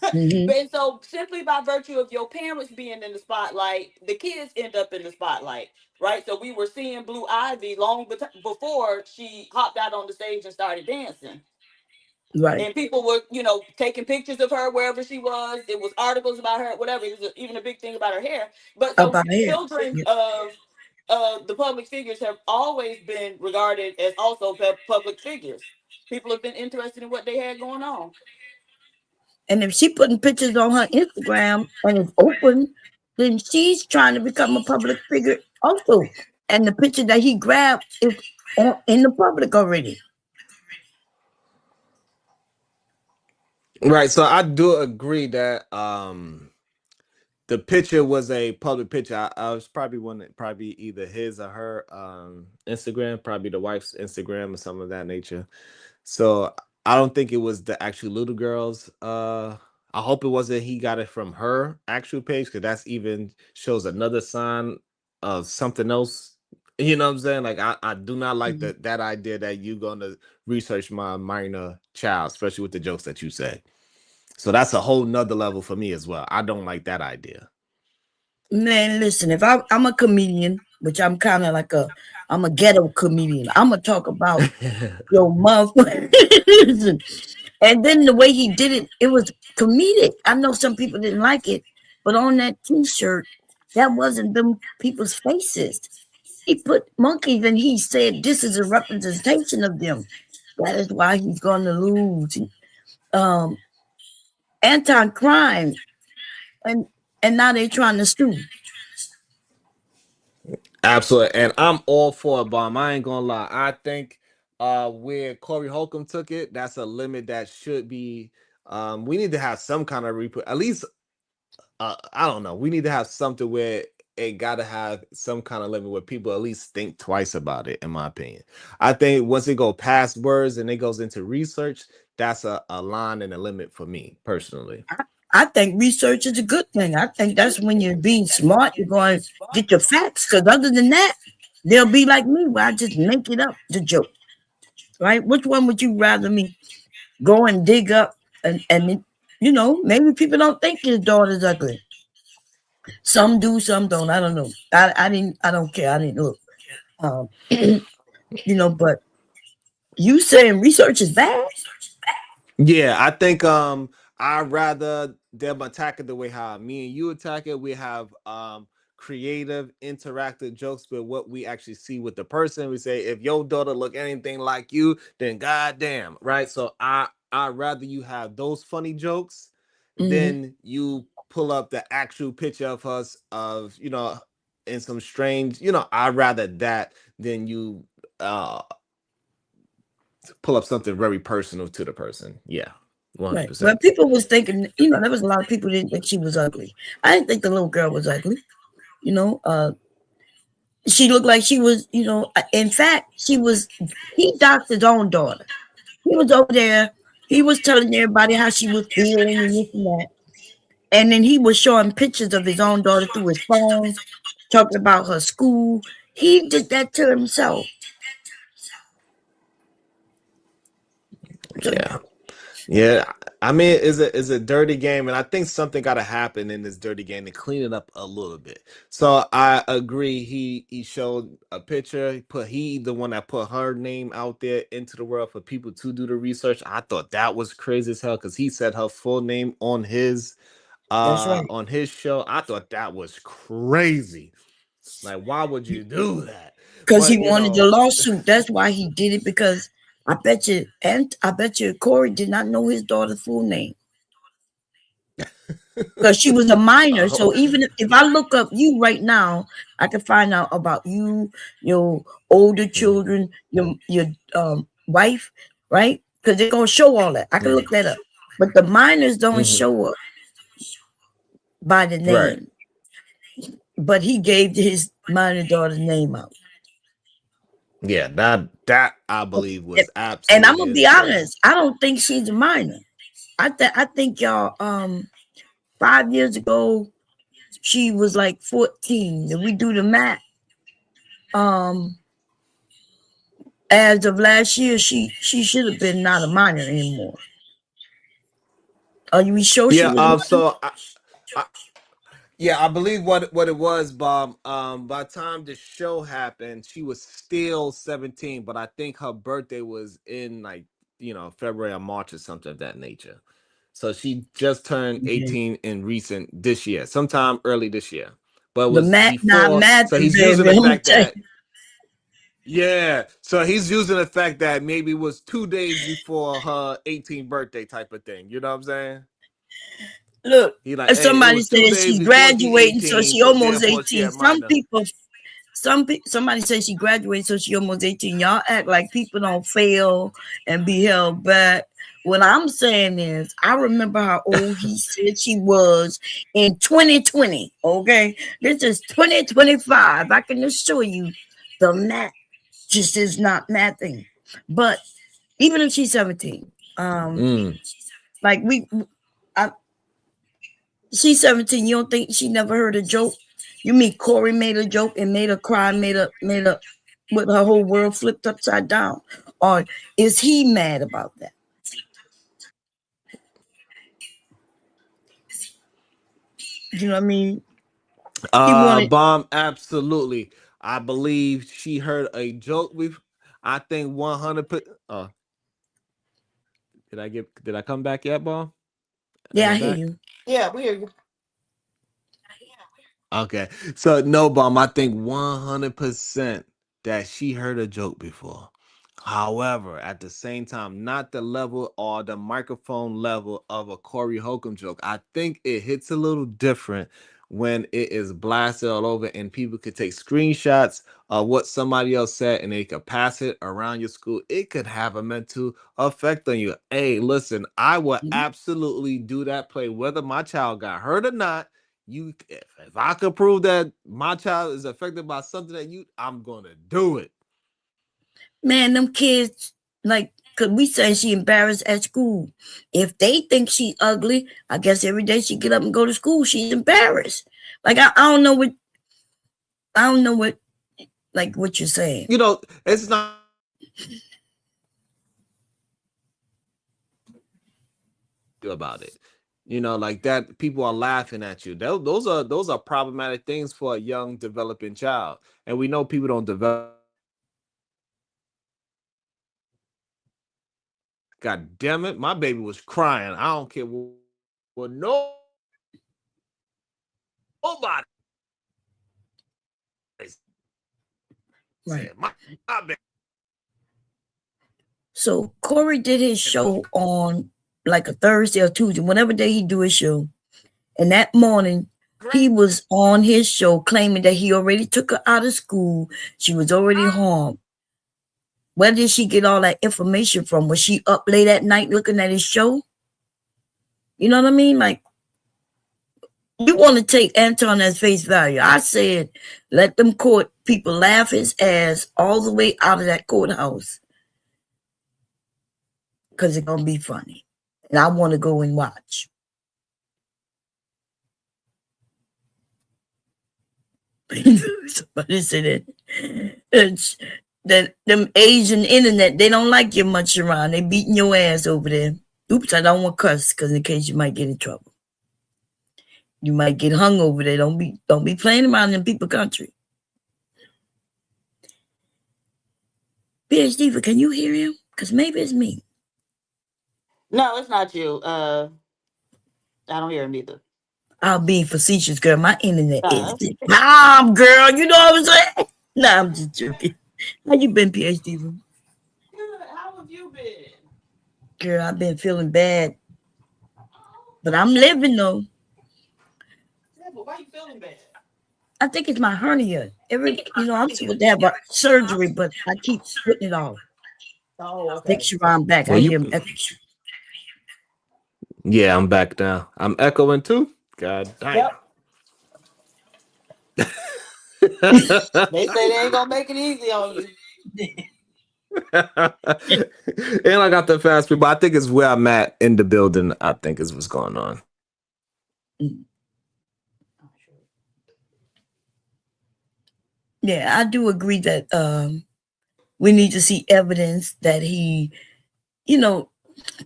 Hmm. And so simply by virtue of your parents being in the spotlight, the kids end up in the spotlight. Right. So we were seeing Blue Ivy before she hopped out on the stage and started dancing. Right. And people were, taking pictures of her wherever she was. It was articles about her, whatever. It was even a big thing about her hair. But so About here. children Yeah. of the public figures have always been regarded as also public figures. People have been interested in what they had going on. And if she putting pictures on her Instagram and it's open, then she's trying to become a public figure also. And the picture that he grabbed is in the public already. Right. So I do agree that the picture was a public picture. I was probably probably either his or her Instagram, probably the wife's Instagram or something of that nature. So I don't think it was the actual little girl's. I hope it wasn't he got it from her actual page because that's even shows another sign of something else. You know what I'm saying? Like I do not like that idea that you're gonna research my minor child, especially with the jokes that you say. So that's a whole nother level for me as well. I don't like that idea. Man, listen, if I'm a comedian, which I'm kind of like I'm a ghetto comedian. I'm gonna talk about your mother. And then the way he did it, it was comedic. I know some people didn't like it, but on that T-shirt, that wasn't them people's faces. He put monkeys and he said this is a representation of them. That is why he's going to lose. Anti-crime, and now they're trying to sue. Absolutely. And I'm all for it, Bomb. I ain't gonna lie. I think where Corey Holcomb took it, that's a limit that should be we need to have some kind of at least I don't know. We need to have something where it gotta have some kind of limit where people at least think twice about it, in my opinion. I think once it go past words and it goes into research, that's a line and a limit for me personally. I think research is a good thing. I think that's when you're being smart, you're going to get your facts. Because other than that, they'll be like me, where I just make it up, the joke. Right? Which one would you rather me go and dig up and you know, maybe people don't think his daughter's ugly. Some do, some don't. I don't know. I don't care. I didn't look. You know, but you saying research is bad? Yeah, I think I'd rather them attack it the way how me and you attack it. We have creative, interactive jokes with what we actually see with the person. We say if your daughter look anything like you, then goddamn, right? So I'd rather you have those funny jokes than you pull up the actual picture of us of in some strange, I'd rather that than you pull up something very personal to the person. Yeah. 100%. Right. Well, people was thinking, you know, there was a lot of people who didn't think she was ugly. I didn't think the little girl was ugly. You know, she looked like she was, you know, in fact, he doxed his own daughter. He was over there. He was telling everybody how she was feeling and this and that. And then he was showing pictures of his own daughter through his phone, talking about her school. He did that to himself. Yeah. Yeah, I mean, it's a dirty game, and I think something got to happen in this dirty game to clean it up a little bit. So I agree. He showed a picture. He the one that put her name out there into the world for people to do the research. I thought that was crazy as hell because he said her full name on his That's right. show. I thought that was crazy. Like, why would you do that? Because he But wanted the lawsuit. That's why he did it. Because I bet you Corey did not know his daughter's full name. Because she was a minor. So even if I look up you right now, I can find out about you, your older children, your wife, right? Because they're gonna show all that. I can look that up. But the minors don't show up by the name. Right. But he gave his minor daughter's name out. Yeah, that I believe was absolutely. And I'm gonna be honest, I don't think she's a minor. I think y'all 5 years ago she was like 14. If we do the math, as of last year, she should have been not a minor anymore. Are you sure? Yeah. So I believe what it was, Bob. By the time the show happened, she was still 17, but I think her birthday was in like February or March or something of that nature. So she just turned 18 in this year, sometime early this year. But it was before. So he's using the fact that. Yeah, so he's using the fact that maybe it was 2 days before her 18th birthday type of thing. You know what I'm saying? Look, somebody says she's graduating, so she almost 18. Somebody says she graduated, so she almost 18. Y'all act like people don't fail and be held back. What I'm saying is, I remember how old he said she was in 2020. Okay, this is 2025. I can assure you, the math just is not mathing. But even if she's 17, like she's 17. You don't think she never heard a joke? You mean Corey made a joke and made a crime, made a with her whole world flipped upside down? Or is he mad about that? You know what I mean? He wanted, Bomb, absolutely. I believe she heard a joke with. I think 100. Did I come back yet, Bomb? Am yeah, I I hear back? you. Yeah, we hear you. Okay. So no, Bomb. I think 100% that she heard a joke before. However, at the same time, not the level or the microphone level of a Corey Holcomb joke. I think it hits a little different when it is blasted all over and people could take screenshots of what somebody else said and they could pass it around your school. It could have a mental effect on you. Hey, listen, I would Mhm. absolutely do that play, whether my child got hurt or not. If I could prove that my child is affected by something that I'm gonna do it. Man, them kids, like, cause we say she embarrassed at school. If they think she ugly, I guess every day she get up and go to school, she's embarrassed. Like I don't know what like what you're saying. It's not about it. Like that, people are laughing at you. Those are problematic things for a young developing child. And we know people don't develop. God damn it, my baby was crying. I don't care what nobody Right. said. My baby. So Corey did his show on like a Thursday or Tuesday, whatever day he do his show. And that morning, he was on his show claiming that he already took her out of school. She was already home. Where did she get all that information from? Was she up late at night looking at his show? You know what I mean? Like, you want to take Anton as face value. I said, let them court people laugh his ass all the way out of that courthouse. Because it's going to be funny. And I want to go and watch. Somebody said that them Asian internet, they don't like you much around. They beating your ass over there. Oops, I don't want to cuss because in case you might get in trouble. You might get hung over there. Don't be playing around in people country. PhD, but can you hear him? Because maybe it's me. No, it's not you. I don't hear him either. I'll be facetious, girl. My internet is Uh, bomb, girl. You know what I'm saying? Nah, I'm just joking. How you been, PhD? Good. How have you been? Girl, I've been feeling bad. But I'm living though. Yeah, but why you feeling bad? I think it's my hernia. I'm supposed to have a surgery, but I keep putting it off. Oh, okay. Make sure I'm back. Well, I you. hear him. Yeah, I'm back now. I'm echoing too. God damn. Yep. They say they ain't gonna make it easy on you. And I got the fast people. I think it's where I'm at in the building. I think is what's going on. Yeah, I do agree that we need to see evidence that he,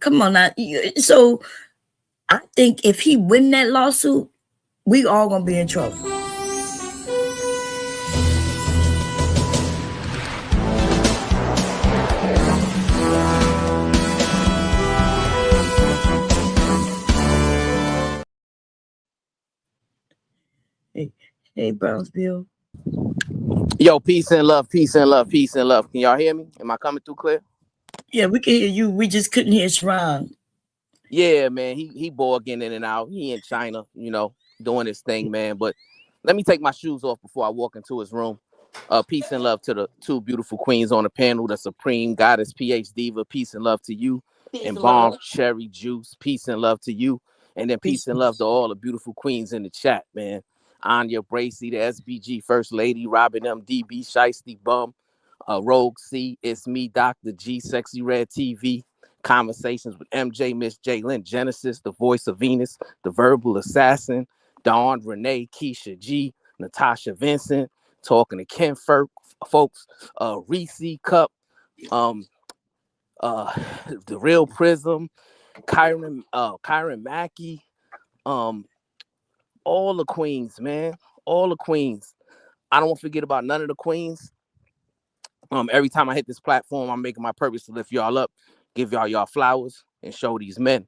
come on now. So I think if he win that lawsuit, we all gonna be in trouble. Hey, Brownsville. Yo, peace and love, peace and love, peace and love. Can y'all hear me? Am I coming through clear? Yeah, we can hear you. We just couldn't hear Sharon. Yeah, man. He bored getting in and out. He in China, doing his thing, man. But let me take my shoes off before I walk into his room. Peace and love to the two beautiful queens on the panel, the Supreme Goddess PH Diva. Peace and love to you. Peace And and Bomb love. Cherry Juice. Peace and love to you. And then peace and love to all the beautiful queens in the chat, man. Anya Bracy, the SBG First Lady, Robin M. DB, Shiesty Bum, Rogue C, it's me, Dr. G, Sexy Red TV, Conversations with MJ, Miss J. Lynn, Genesis, the voice of Venus, the verbal assassin, Dawn, Renee, Keisha G, Natasha Vincent, talking to Ken folks, Reese Cup, um, the Real Prism, Kyron Mackey, all the queens, man, all the queens. I don't want to forget about none of the queens. Every time I hit this platform, I'm making my purpose to lift y'all up, give y'all flowers, and show these men,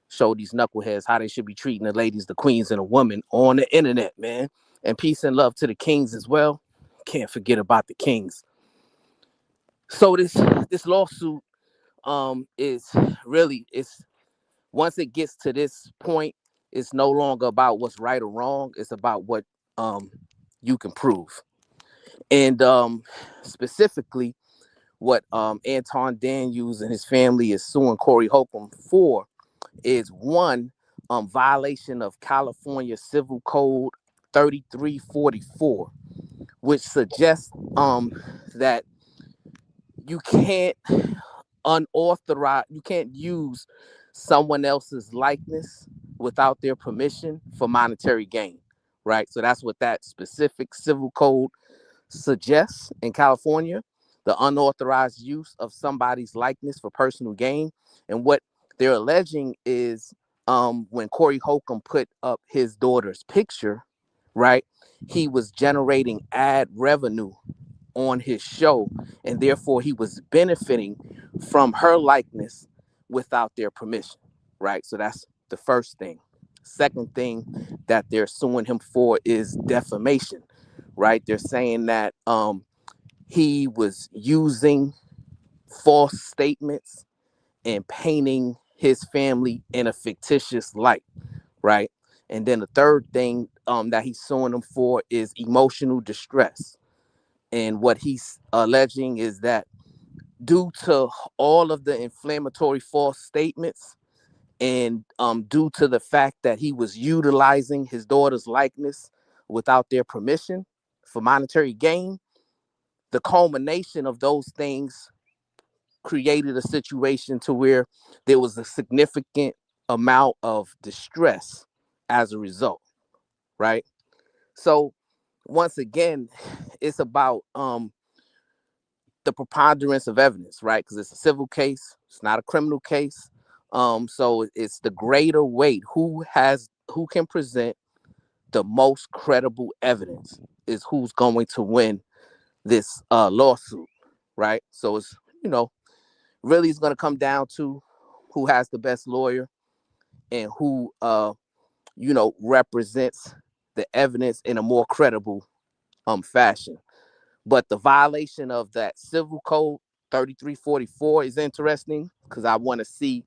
show these knuckleheads how they should be treating the ladies, the queens, and the women on the internet, man. And peace and love to the kings as well. Can't forget about the kings. So this lawsuit is really, it's once it gets to this point, it's no longer about what's right or wrong. It's about what you can prove. And specifically, what Anton Daniels and his family is suing Corey Holcomb for is one, violation of California Civil Code 3344, which suggests that you can't you can't use someone else's likeness without their permission for monetary gain, right? So that's what that specific civil code suggests in California, the unauthorized use of somebody's likeness for personal gain. And what they're alleging is when Corey Holcomb put up his daughter's picture, right, he was generating ad revenue on his show, and therefore he was benefiting from her likeness without their permission, right? So that's the first thing. Second thing that they're suing him for is defamation, right? They're saying that he was using false statements and painting his family in a fictitious light, right? And then the third thing that he's suing him for is emotional distress. And what he's alleging is that due to all of the inflammatory false statements and due to the fact that he was utilizing his daughter's likeness without their permission for monetary gain, the culmination of those things created a situation to where there was a significant amount of distress as a result, right? So once again, it's about the preponderance of evidence, right? Because it's a civil case, it's not a criminal case. So it's the greater weight. Who can present the most credible evidence is who's going to win this lawsuit, right? So it's, really it's going to come down to who has the best lawyer and who represents the evidence in a more credible fashion. But the violation of that civil code 3344 is interesting because I want to see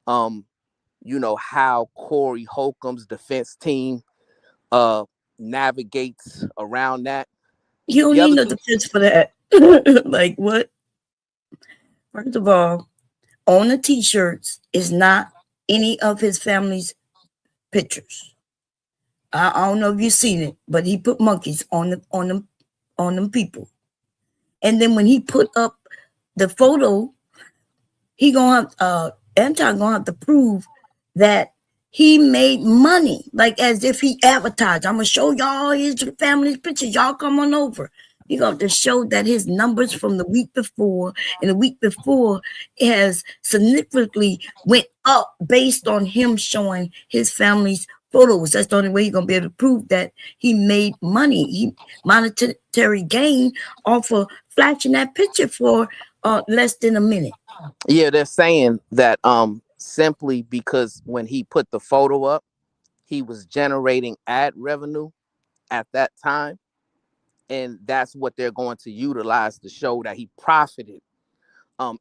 how Corey Holcomb's defense team navigates around that. You don't The need other no two, defense for that. Like what? First of all, on the t-shirts is not any of his family's pictures. I don't know if you've seen it, but he put monkeys on them people. And then when he put up the photo, he gonna have Anton gonna have to prove that he made money, like as if he advertised. I'm gonna show y'all his family's pictures. Y'all come on over. He got to show that his numbers from the week before and the week before has significantly went up based on him showing his family's photos. That's the only way he's gonna be able to prove that he made money, he monetary gain off of flashing that picture for less than a minute. Yeah, they're saying that simply because when he put the photo up, he was generating ad revenue at that time. And that's what they're going to utilize to show that he profited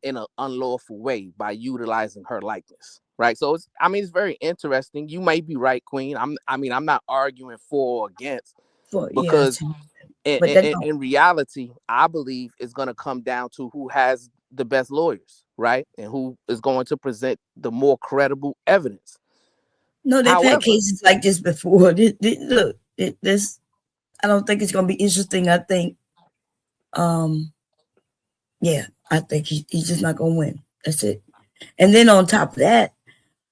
in an unlawful way by utilizing her likeness. Right. So it's very interesting. You may be right, Queen. I'm not arguing for or against, because in reality, I believe it's going to come down to who has the best lawyers, right? And who is going to present the more credible evidence. No, they've had cases like this before. This I don't think it's going to be interesting. I think, I think he's just not going to win. That's it. And then on top of that,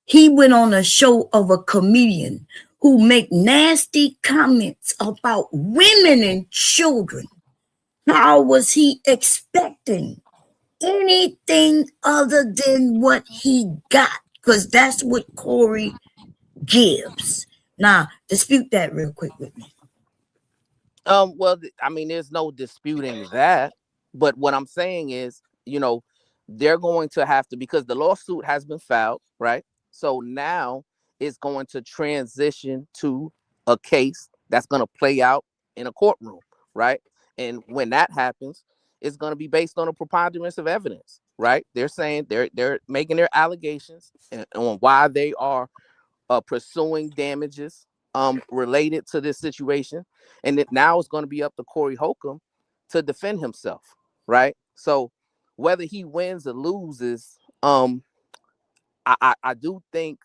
he went on a show of a comedian who make nasty comments about women and children, how was he expecting anything other than what he got? Because that's what Corey gives. Now, dispute that real quick with me. Well, I mean, there's no disputing that, but what I'm saying is, they're going to have to, because the lawsuit has been filed, right? So now it's going to transition to a case that's going to play out in a courtroom, right? And when that happens, it's going to be based on a preponderance of evidence, right? They're saying they're making their allegations on why they are pursuing damages related to this situation, and it now is going to be up to Corey Holcomb to defend himself, right? So whether he wins or loses, I do think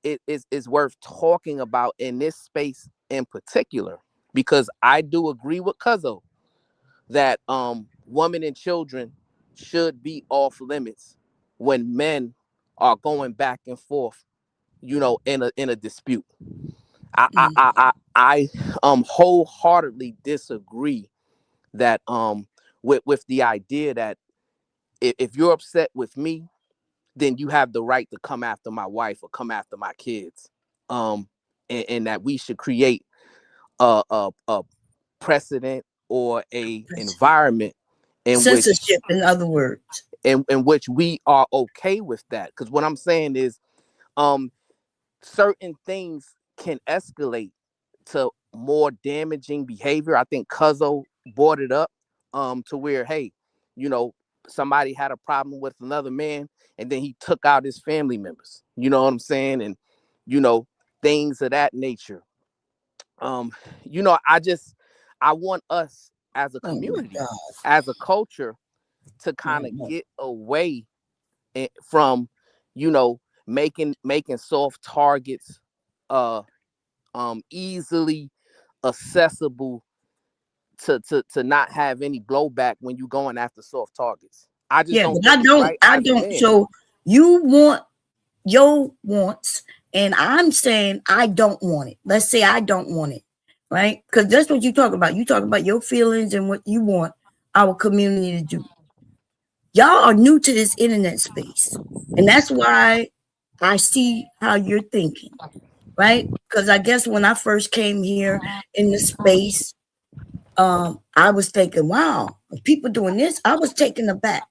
it is worth talking about in this space in particular, because I do agree with Cuzzo that women and children should be off limits when men are going back and forth, in a dispute. I wholeheartedly disagree that with the idea that if you're upset with me, then you have the right to come after my wife or come after my kids, and that we should create a precedent or a environment in which Censorship, in other words. in which we are okay with that. Because what I'm saying is, certain things can escalate to more damaging behavior. I think Cuzzo brought it up to where, hey, somebody had a problem with another man and then he took out his family members. You know what I'm saying? And things of that nature. I want us as a community, as a culture, to kind of get away from, making soft targets easily accessible to not have any blowback when you're going after soft targets. I just don't think it's right as a man. So you want your wants, and I'm saying I don't want it. Let's say I don't want it, right? Because that's what you talk about. You talk about your feelings and what you want our community to do. Y'all are new to this internet space, and that's why I see how you're thinking, right? Because I guess when I first came here in the space, I was thinking, wow, people doing this, I was taken aback,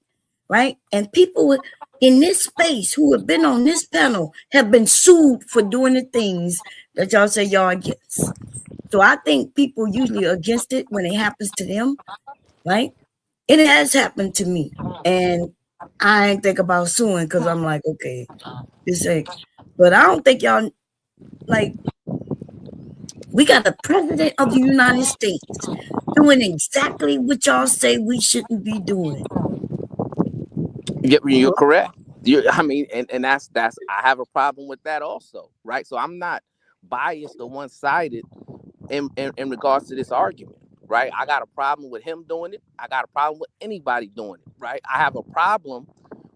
right? And people in this space who have been on this panel have been sued for doing the things that y'all say y'all against. So I think people usually are against it when it happens to them, right? It has happened to me, and I ain't think about suing because I'm like, okay, this ain't. But I don't think y'all, like, we got the president of the United States doing exactly what y'all say we shouldn't be doing. You're correct. And that's I have a problem with that also, right? So I'm not biased or one-sided in regards to this argument, right? I got a problem with him doing it. I got a problem with anybody doing it, right? I have a problem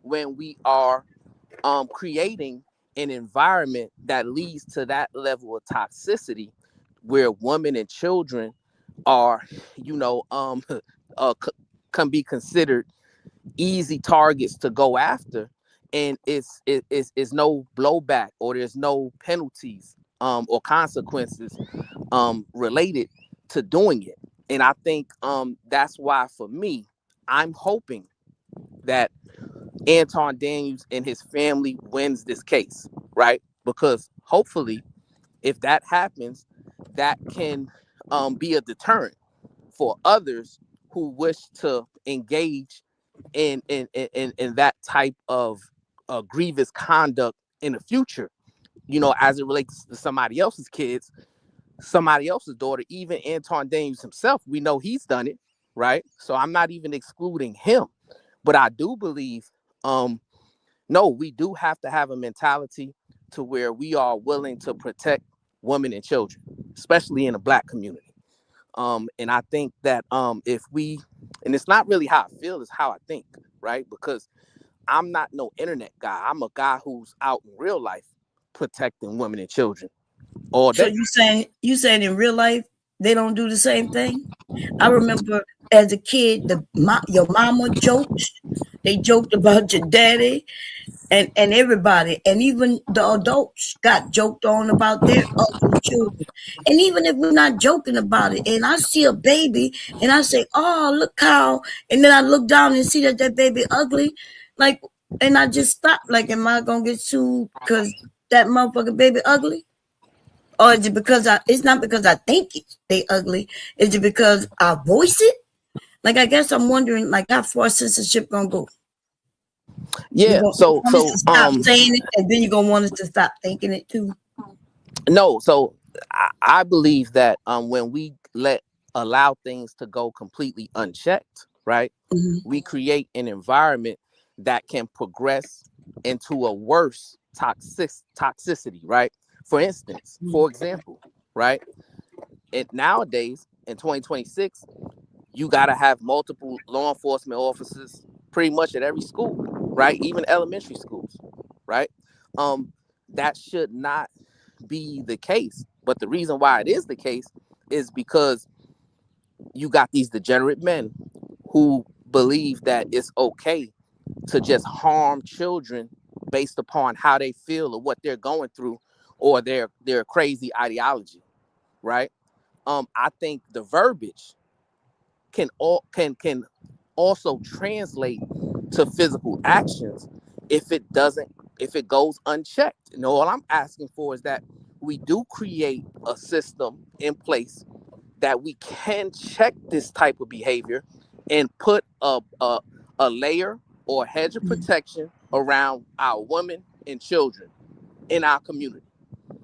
when we are creating an environment that leads to that level of toxicity where women and children are, can be considered easy targets to go after, and it's no blowback or there's no penalties or consequences related to doing it. And I think that's why, for me, I'm hoping that Anton Daniels and his family wins this case, right? Because hopefully, if that happens, that can be a deterrent for others who wish to engage in that type of grievous conduct in the future, as it relates to somebody else's kids, somebody else's daughter, even Anton Daniels himself. We know he's done it, right? So I'm not even excluding him. But I do believe, no, we do have to have a mentality to where we are willing to protect women and children, especially in the Black community. And I think that if we, and it's not really how I feel, it's how I think, right? Because I'm not no internet guy. I'm a guy who's out in real life protecting women and children. all So day. you saying in real life they don't do the same thing? I remember as a kid, your mama jokes. They joked about your daddy and everybody, and even the adults got joked on about their ugly children. And even if we're not joking about it, and I see a baby and I say, "Oh, look how," and then I look down and see that baby ugly, like, and I just stop. Like, am I gonna get sued because that motherfucking baby ugly? Or is it because it's not because I think they ugly. Is it because I voice it? Like, I guess I'm wondering, like, how far censorship gonna go? Yeah. You want us to stop saying it, and then you're gonna want us to stop thinking it too. No, so I believe that when we allow things to go completely unchecked, right, we create an environment that can progress into a worse toxicity, right? For instance, for example, right, nowadays in 2026, you got to have multiple law enforcement officers pretty much at every school, right? Even elementary schools, right? That should not be the case. But the reason why it is the case is because you got these degenerate men who believe that it's okay to just harm children based upon how they feel or what they're going through or their crazy ideology, right? I think the verbiage can also translate to physical actions if it goes unchecked. And all I'm asking for is that we do create a system in place that we can check this type of behavior and put a layer or a hedge of protection around our women and children in our community.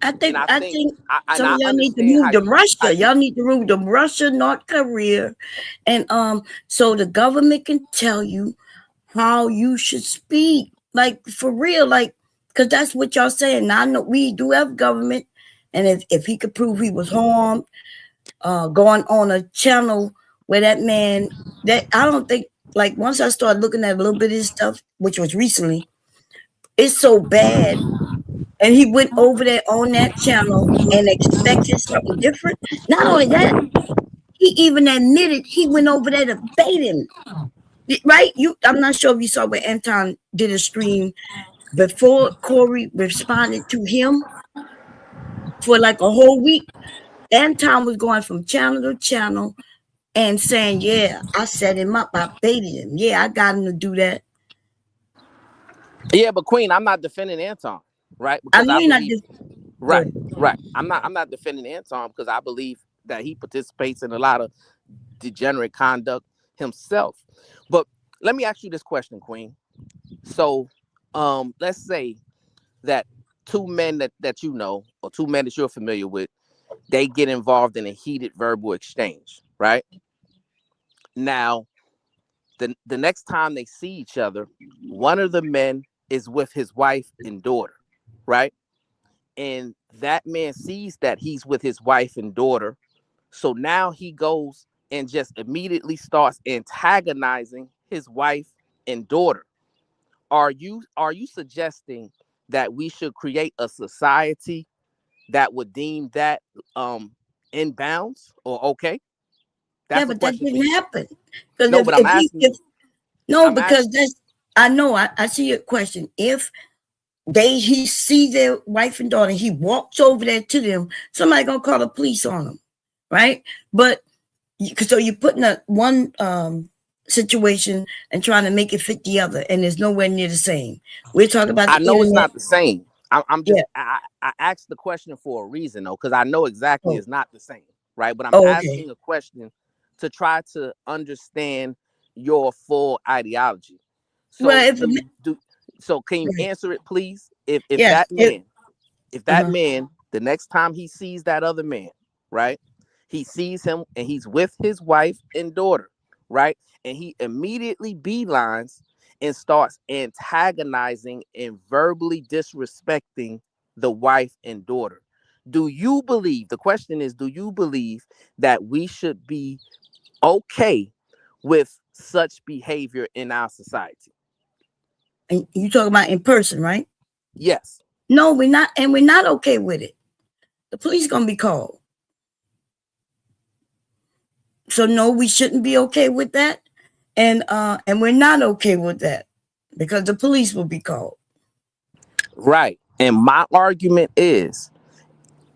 I And think I I think think and some of I y'all need to understand move to how Russia. you Y'all need to move to Russia, North Korea, and so the government can tell you how you should speak. Like, for real, like, because that's what y'all saying. Now I know we do have government, and if he could prove he was harmed, going on a channel where that man, that I don't think, like, once I started looking at a little bit of his stuff, which was recently, it's so bad. And he went over there on that channel and expected something different. Not only that, he even admitted he went over there to bait him. Right? I'm not sure if you saw where Anton did a stream before Corey responded to him for like a whole week. Anton was going from channel to channel and saying, "Yeah, I set him up. I baited him. Yeah, I got him to do that." Yeah, but Queen, I'm not defending Anton, right? I Because know I you're not believe just right, good. right. I'm not defending Anton because I believe that he participates in a lot of degenerate conduct himself. But let me ask you this question, Queen. So let's say that two men that you know, or two men that you're familiar with, they get involved in a heated verbal exchange, right? Now, the next time they see each other, one of the men is with his wife and daughter, right? And that man sees that he's with his wife and daughter. So now he goes and just immediately starts antagonizing his wife and daughter. Are you suggesting that we should create a society that would deem that in bounds or okay? Yeah, That's a but that question for didn't you. happen. Because No, but I'm asking you. no, I'm because asking. that's, I know, I see your question. If he sees their wife and daughter, he walks over there to them, somebody gonna call the police on them, right? But so you're putting a one situation and trying to make it fit the other, and it's nowhere near the same. We're talking about the I know it's internet. not the same. I'm Yeah. just I asked the question for a reason though, because I know exactly Oh, it's not the same, right? But I'm oh, okay. asking a question to try to understand your full ideology. So Well, if so can you right. answer it, please? If Yes, that man, if that uh-huh. man, the next time he sees that other man, right? He sees him and he's with his wife and daughter, right? And he immediately beelines and starts antagonizing and verbally disrespecting the wife and daughter. Do you believe, the question is, do you believe that we should be okay with such behavior in our society? And you talking about in person, right? Yes. No, we're not, and we're not okay with it. the police gonna be called. So no, we shouldn't be okay with that, and we're not okay with that because the police will be called. Right. And my argument is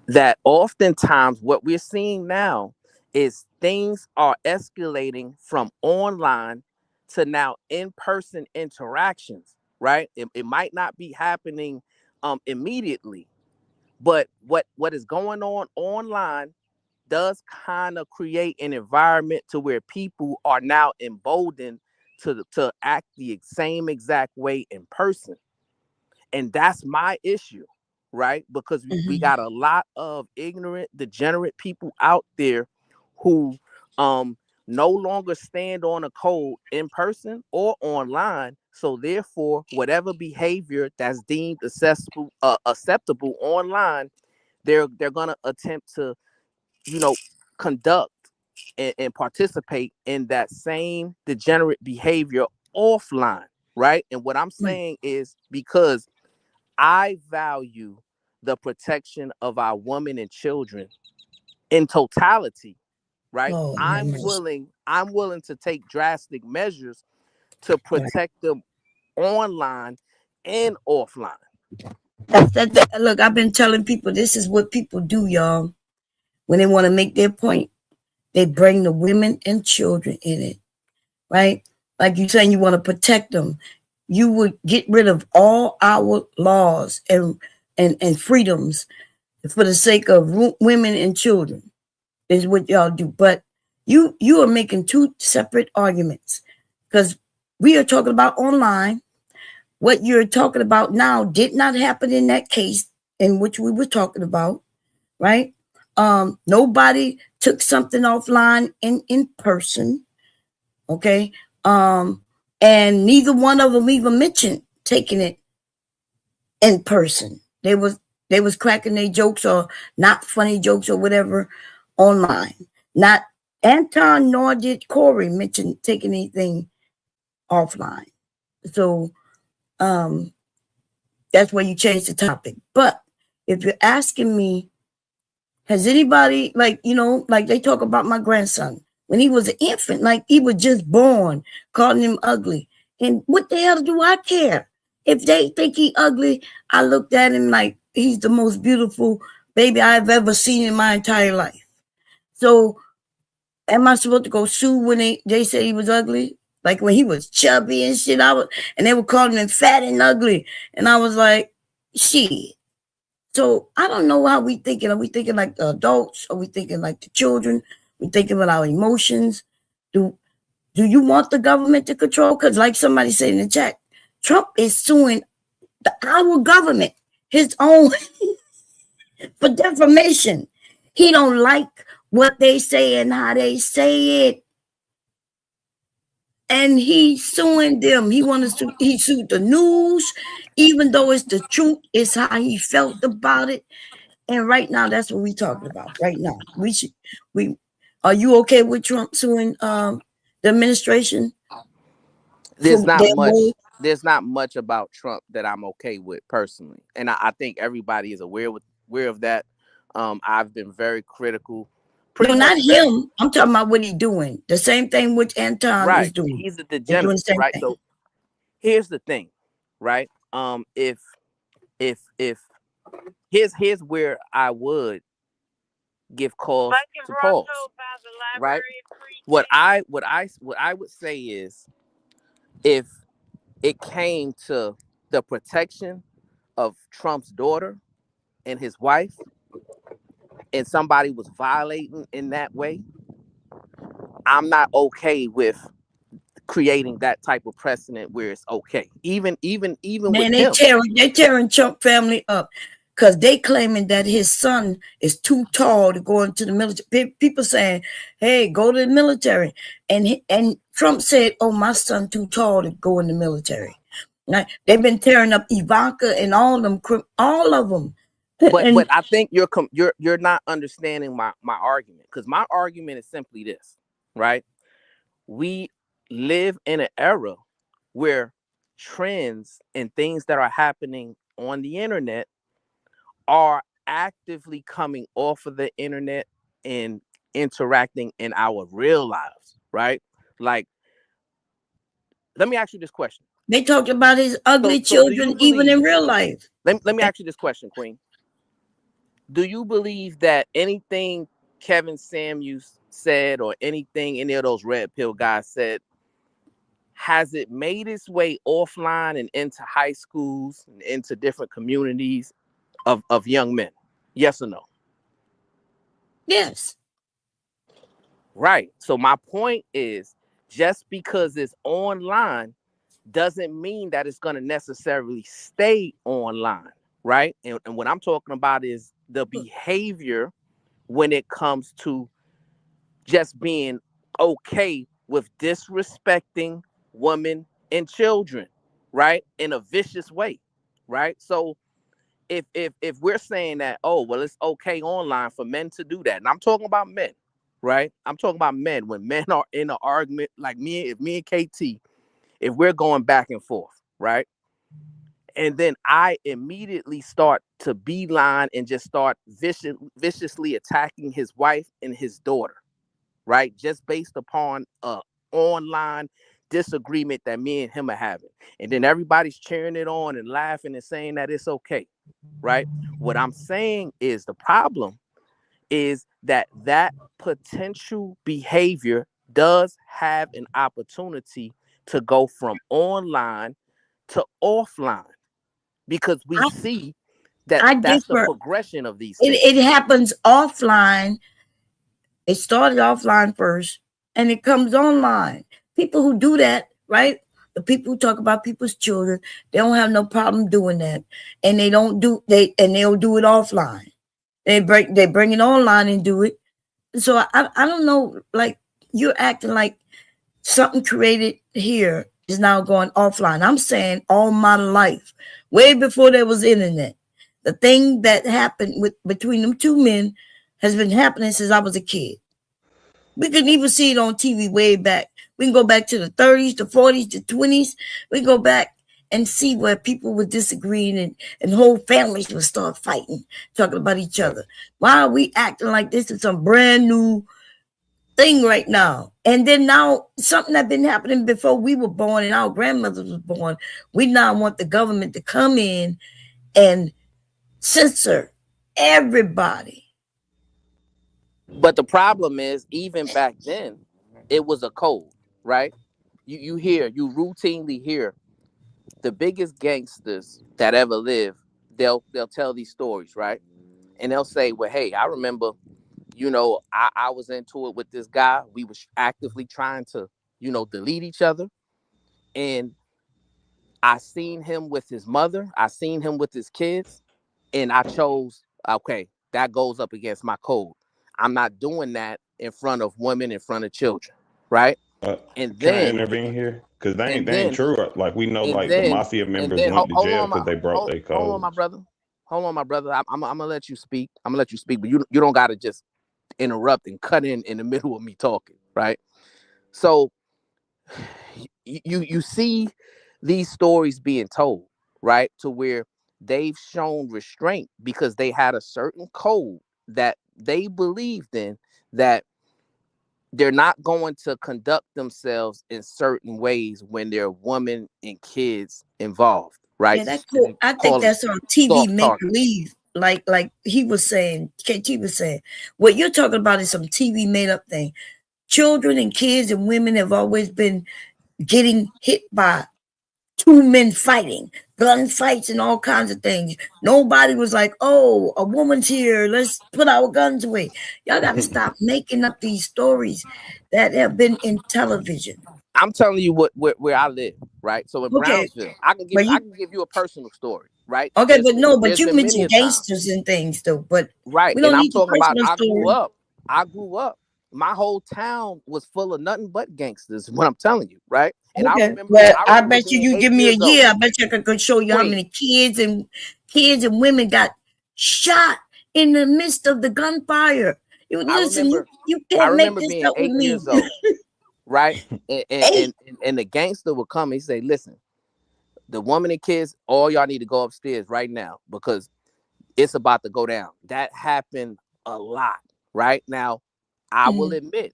that oftentimes what we're seeing now is things are escalating from online to now in-person interactions, right? It might not be happening immediately, but what is going on online does kind of create an environment to where people are now emboldened to act the same exact way in person. And that's my issue, right? Because we got a lot of ignorant, degenerate people out there who no longer stand on a code in person or online. So therefore, whatever behavior that's deemed acceptable online, they're gonna attempt to, conduct and participate in that same degenerate behavior offline, right? And what I'm Right. saying is, because I value the protection of our women and children in totality, right? Lord have I'm mercy. willing to take drastic measures to Right. protect them online and offline. Look, I've been telling people this is what people do, y'all. When they want to make their point, they bring the women and children in it, right? Like you saying, you want to protect them. You would get rid of all our laws and freedoms for the sake of women and children. Is what y'all do. But you are making two separate arguments, because we are talking about online. What you're talking about now did not happen in that case in which we were talking about, right? Nobody took something offline in person, okay? And neither one of them even mentioned taking it in person. They was cracking their jokes or not funny jokes or whatever online. Not Anton nor did Corey mention taking anything offline. So that's where you change the topic. But if you're asking me, has anybody, like they talk about my grandson when he was an infant, like he was just born, calling him ugly. And what the hell do I care? If they think he ugly, I looked at him like he's the most beautiful baby I've ever seen in my entire life. So am I supposed to go sue when they say he was ugly? Like when he was chubby and shit, and they were calling him fat and ugly. And I was like, shit. So I don't know how we thinking. Are we thinking like the adults? Are we thinking like the children? We thinking about our emotions? Do you want the government to control? Because like somebody said in the chat, Trump is suing our government, his own, for defamation. He don't like what they say and how they say it. And he's suing them. He sued the news, even though it's the truth, it's how he felt about it. And right now, that's what we're talking about. Right now, are you okay with Trump suing the administration There's for not their much. move? There's not much about Trump that I'm okay with personally, and I think everybody is aware of that. I've been very critical, No, pretty much. not him. I'm talking about what he's doing. The same thing which Anton is Right, doing. he's a They're doing degenerate, the same right? thing. So here's the thing, right? If here's where I would give cause to pause, right? What I would say is, if it came to the protection of Trump's daughter and his wife, and somebody was violating in that way, I'm not okay with creating that type of precedent where it's okay. Even with Man, pimp. they tearing Trump family up because they claiming that his son is too tall to go into the military. People saying, "Hey, go to the military," and Trump said, "Oh, my son too tall to go in the military." Now, they've been tearing up Ivanka and all of them. But And I think you're not understanding my argument, because my argument is simply this, right? We live in an era where trends and things that are happening on the internet are actively coming off of the internet and interacting in our real lives, right? Like, let me ask you this question. They talked about his ugly So do children you even in believe, real life. let me ask you this question, Queen. Do you believe that anything Kevin Samuels said or anything any of those red pill guys said, has it made its way offline and into high schools and into different communities of young men? Yes or no? Yes. Right. So my point is, just because it's online doesn't mean that it's going to necessarily stay online, right? And what I'm talking about is the behavior when it comes to just being okay with disrespecting women and children, right? In a vicious way, right? So if we're saying that, oh, well, it's okay online for men to do that, and I'm talking about men, right? I'm talking about men. When men are in an argument, like if me and KT, if we're going back and forth, right? And then I immediately start to beeline and just start viciously attacking his wife and his daughter, right? Just based upon a online disagreement that me and him are having. And then everybody's cheering it on and laughing and saying that it's okay, right? What I'm saying is the problem is that potential behavior does have an opportunity to go from online to offline, because we see that I that's the differ. progression of these things. It happens offline. It started offline first and it comes online. People who do that, right? The people who talk about people's children, they don't have no problem doing that. And they'll do it offline. They bring it online and do it. So I don't know, like, you're acting like something created here is now going offline. I'm saying all my life, way before there was internet, the thing that happened between them two men has been happening since I was a kid. We can even see it on TV way back. We can go back to the 30s, the 40s, the 20s. We can go back and see where people were disagreeing and whole families would start fighting, talking about each other. Why are we acting like this is some brand new thing right now? And then now something that been happening before we were born and our grandmothers was born. We now want the government to come in and censor everybody. But the problem is, even back then, it was a code, right? You routinely hear the biggest gangsters that ever lived. They'll tell these stories, right? And they'll say, well, hey, I remember, I was into it with this guy. We was actively trying to, delete each other. And I seen him with his mother. I seen him with his kids. And I chose, okay, that goes up against my code. I'm not doing that in front of women, in front of children, right? And Can I then, intervene here? Because and they ain't then, true. Like, we know, and like, the then, mafia and members then, went to hold jail on, because they broke their hold on, codes. my brother. Hold on, my brother. I'm gonna let you speak. I'm gonna let you speak, but you don't gotta just interrupt and cut in the middle of me talking, right? So you see these stories being told, right, to where they've shown restraint because they had a certain code that they believed in, that they're not going to conduct themselves in certain ways when there are women and kids involved, right? Yeah, that's And cool. they I call think them that's on TV soft make targets. believe. Like he was saying, KT was saying, what you're talking about is some TV made up thing. Children and kids and women have always been getting hit by two men fighting, gunfights and all kinds of things. Nobody was like, oh, a woman's here, let's put our guns away. Y'all got to stop making up these stories that have been in television. I'm telling you where I live, right? So in Okay, Brownsville, I can but give you a personal story, right? okay, but no, but There's you been many mentioned a time, gangsters and things though, but right? we And don't I'm need the talking about personal story. I grew up. My whole town was full of nothing but gangsters. What I'm telling you, right? And Okay, well, I I remember bet being you eight give me a years old. year. I bet you I could show you how Queen, many kids and women got shot in the midst of the gunfire. You I listen, remember you I can't make remember this being up with 8 years me. old, right? And Hey, the gangster would come and say, listen, the woman and kids, all y'all need to go upstairs right now, because it's about to go down. That happened a lot. Right now, I will admit,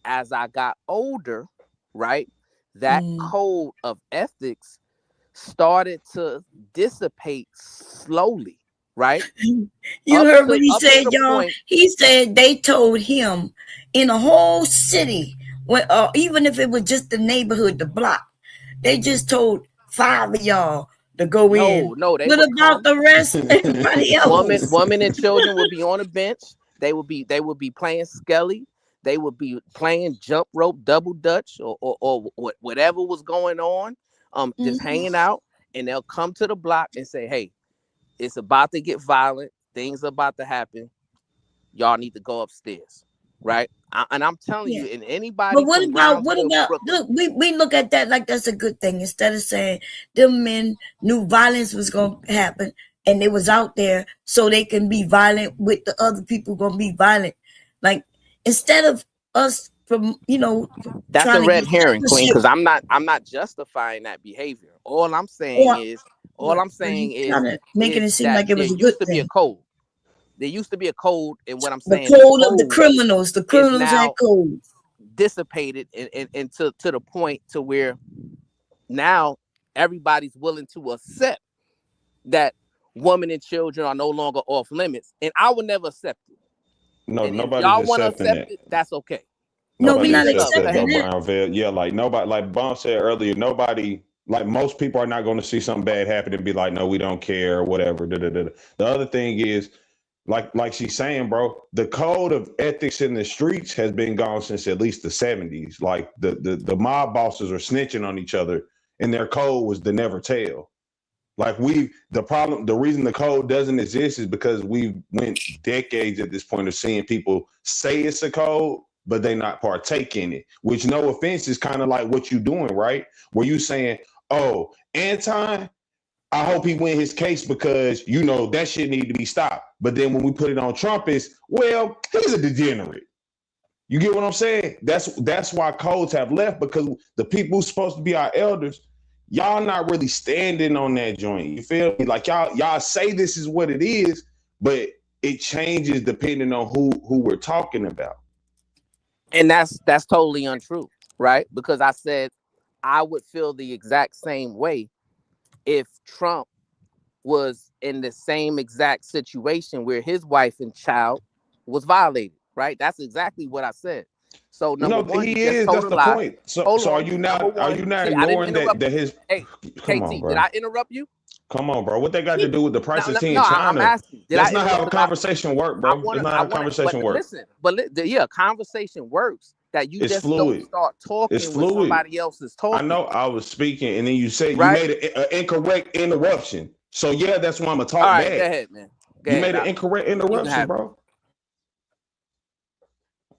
as I got older, right, that code of ethics started to dissipate slowly, right? You heard what he up to said, the y'all? point. He said they told him in a whole city, when, even if it was just the neighborhood, the block, they just told 5 of y'all to go in. No, they What would about come. the rest? Everybody else. Women and children would be on a bench. They would be playing Skelly. They would be playing jump rope, double dutch, or whatever was going on. Just hanging out, and they'll come to the block and say, "Hey, it's about to get violent. Things are about to happen. Y'all need to go upstairs." Right? And I'm telling you, and anybody But what from about Brownsville, look, we look at that like that's a good thing, instead of saying them men knew violence was gonna happen and they was out there so they can be violent with the other people gonna be violent. Like, instead of us from that's trying a to red get herring, Queen, because censorship, I'm not justifying that behavior. All I'm saying is trying to making it seem that like it there was a used good to be a thing. code. There used to be a code, and what I'm The saying, the code of the code criminals. The is criminals had now codes. dissipated and to the point to where now everybody's willing to accept that women and children are no longer off limits, and I would never accept it. No, And if nobody's y'all want to accepting accept that. it, that's okay. No, we're Nobody not Peace and love. accepts Go that though, ahead. accepting it. Brownville. Yeah, like nobody, like Bum said earlier, nobody, like most people are not going to see something bad happen and be like, no, we don't care or whatever. Da, da, da. The other thing is, like she's saying, bro, the code of ethics in the streets has been gone since at least the 70s. Like the mob bosses are snitching on each other, and their code was to never tell. Like the reason the code doesn't exist is because we went decades at this point of seeing people say it's a code, but they not partake in it, which, no offense, is kind of like what you doing, right? Where you saying, oh, Anton, I hope he win his case because, that shit need to be stopped. But then when we put it on Trump, it's, well, he's a degenerate. You get what I'm saying? That's why codes have left, because the people who's supposed to be our elders, y'all not really standing on that joint. You feel me? Like y'all say this is what it is, but it changes depending on who we're talking about. And that's totally untrue, right? Because I said I would feel the exact same way if Trump was in the same exact situation where his wife and child was violated, right? That's exactly what I said. So number one, he he just is. told That's a the lie. point. So Hold are on. you Number not one, see, I didn't ignoring interrupt that you. his? Hey, Come KT, on, bro. did I interrupt you? Come on, bro. What they got to do with the price of tea in No, I'm China? asking. Did That's I not how a interrupt? conversation work, bro. That's not how a conversation But work. listen, conversation works. That you It's just don't fluid. start It's talking when fluid. somebody else is I talking. know I was speaking, and then you said you Right? made an incorrect interruption. So yeah, that's why I'm gonna talk All right, back. go ahead, man. You made an incorrect interruption, bro.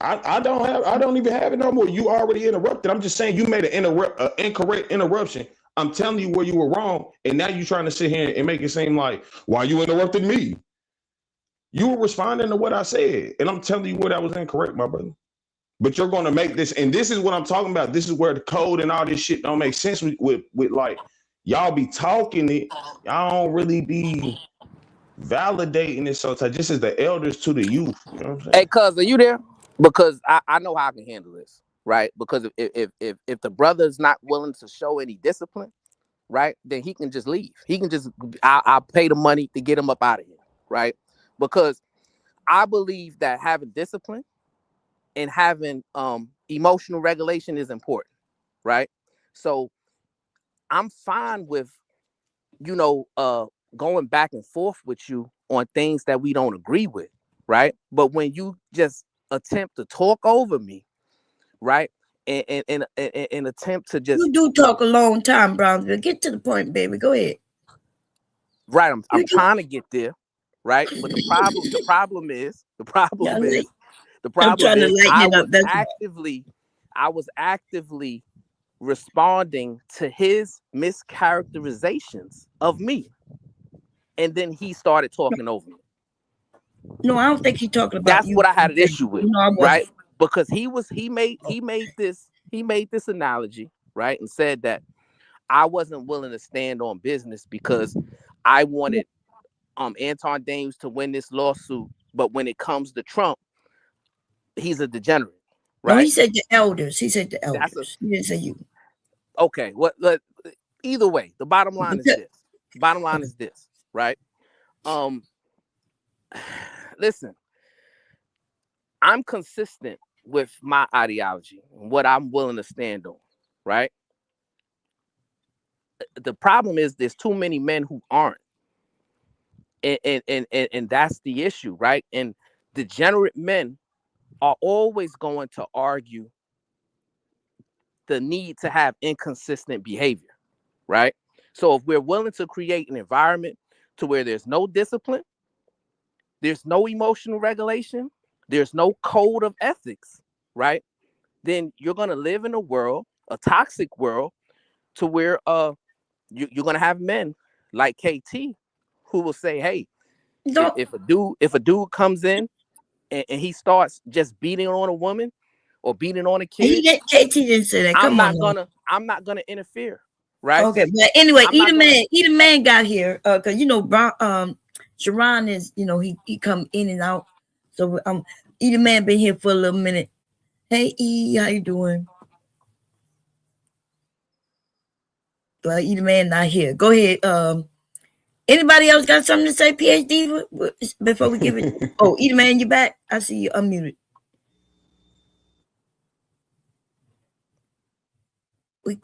I don't even have it no more. You already interrupted. I'm just saying you made an incorrect interruption. I'm telling you where you were wrong, and now you're trying to sit here and make it seem like, why you interrupted me? You were responding to what I said, and I'm telling you where that was incorrect, my brother. But you're going to make this, and this is what I'm talking about. This is where the code and all this shit don't make sense with like, y'all be talking it, y'all don't really be validating it. So this is the elders to the youth. You know what I'm saying? Hey, cuz, are you there? Because I know how I can handle this, right? Because if the brother's not willing to show any discipline, right, then he can just leave. He can just, I'll pay the money to get him up out of here, right? Because I believe that having discipline and having emotional regulation is important, right? So I'm fine with, going back and forth with you on things that we don't agree with, right? But when you just attempt to talk over me, right, and attempt to just, You do talk a long time, Brownsville. Get to the point, baby. Go ahead. right, I'm trying to get there, right? But the problem is I'm trying to lighten it up. I was actively responding to his mischaracterizations of me, and then he started talking over me. No, I don't think he's talking about That's you. what I had an issue with, No, right? Because he made this analogy, right, and said that I wasn't willing to stand on business because I wanted Anton Dames to win this lawsuit, but when it comes to Trump, he's a degenerate, No, he right? said the elders. He said the That's a elders. He didn't say you. okay. Either way, the bottom line is Okay. this. Bottom line is this, right? Listen, I'm consistent with my ideology and what I'm willing to stand on, right? The problem is there's too many men who aren't. And that's the issue, right? And degenerate men are always going to argue the need to have inconsistent behavior, right? So if we're willing to create an environment to where there's no discipline, there's no emotional regulation, there's no code of ethics, right? Then you're going to live in a world, a toxic world, to where you're going to have men like KT who will say, hey, No, if a dude comes in and he starts just beating on a woman or beating on a he kid, didn't. KT didn't say that. Come on, now. I'm not gonna interfere, right? Okay, but anyway, I'm not gonna, Either man got here. Cause Sharon is, he come in and out. So Either man been here for a little minute. Hey E, how you doing? Well, Either man not here. Go ahead. Anybody else got something to say? PhD before we give it. Oh, Either man, you back? I see you unmuted.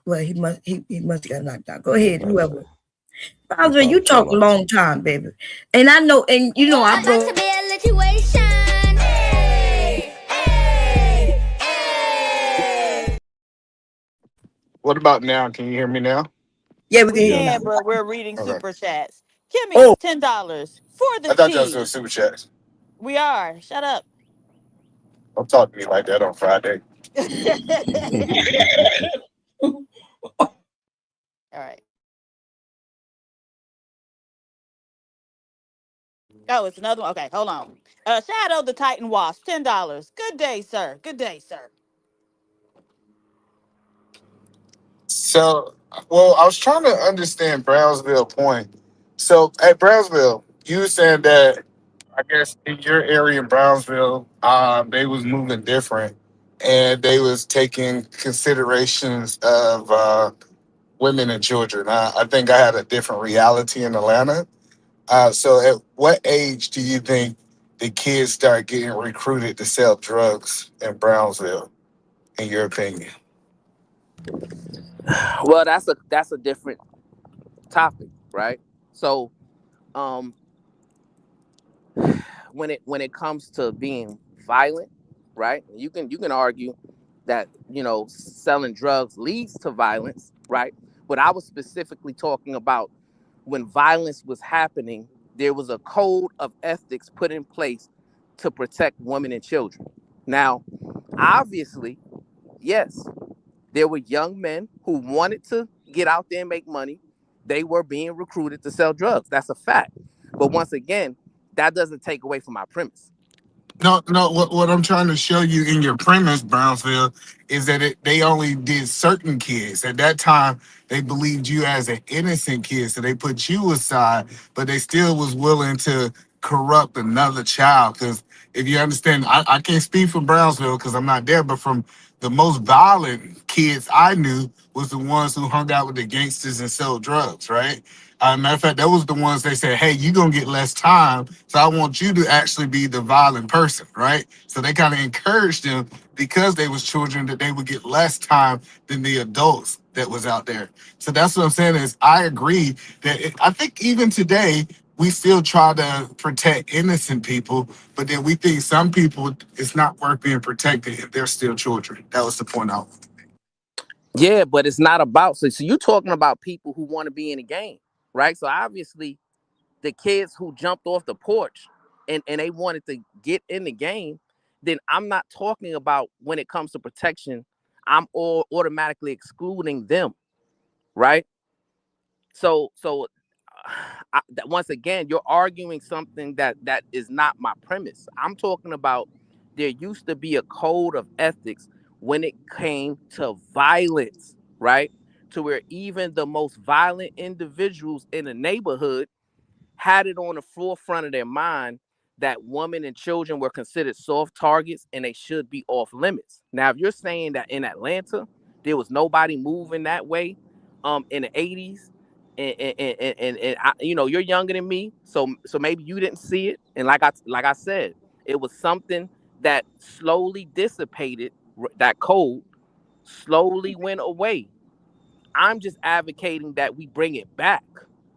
Well, he must have got knocked out. Go ahead, whoever. Bowser, you talk a long time, baby. And I know, and I About to be a situation. Hey, hey, hey. What about now? Can you hear me now? Yeah, we can We hear you can, now. but we're reading Okay. super chats. Kimmy, Oh, $10 for the I thought y'all was doing tea. super chats. We are. Shut up. Don't talk to me like that on Friday. All right. Oh, it's another one. Okay, hold on. Shadow the Titan Wasp, $10. Good day, sir. Good day, sir. So, well, I was trying to understand Brownsville point. So at Brownsville, you were saying that I guess in your area in Brownsville, they was moving different, and they was taking considerations of women and children. I think I had a different reality in Atlanta. So at what age do you think the kids start getting recruited to sell drugs in Brownsville, in your opinion? well, that's a different topic, right? So, um, when it comes to being violent, right? You can argue that selling drugs leads to violence, right? But I was specifically talking about when violence was happening, there was a code of ethics put in place to protect women and children. Now, obviously, yes, there were young men who wanted to get out there and make money. They were being recruited to sell drugs. That's a fact. But once again, that doesn't take away from my premise. No, no. What I'm trying to show you in your premise, Brownsville, is that they only did certain kids. At that time, they believed you as an innocent kid, so they put you aside, but they still was willing to corrupt another child. Because if you understand, I can't speak for Brownsville because I'm not there, but from the most violent kids I knew was the ones who hung out with the gangsters and sold drugs, right? Matter of fact, that was the ones they said, hey, you're going to get less time. So I want you to actually be the violent person, right? So they kind of encouraged them because they was children that they would get less time than the adults that was out there. So that's what I'm saying is I agree that I think even today, we still try to protect innocent people, but then we think some people, it's not worth being protected if they're still children. That was the point out. Yeah, but it's not about so you're talking about people who want to be in a game, right? So obviously the kids who jumped off the porch and they wanted to get in the game, then I'm not talking about when it comes to protection, I'm all automatically excluding them, right? So once again, you're arguing something that is not my premise. I'm talking about there used to be a code of ethics when it came to violence, right? To where even the most violent individuals in a neighborhood had it on the forefront of their mind that women and children were considered soft targets and they should be off limits. Now, if you're saying that in Atlanta there was nobody moving that way in the 80s, and I, you're younger than me, so maybe you didn't see it. And like I said, it was something that slowly dissipated. That code slowly went away. I'm just advocating that we bring it back,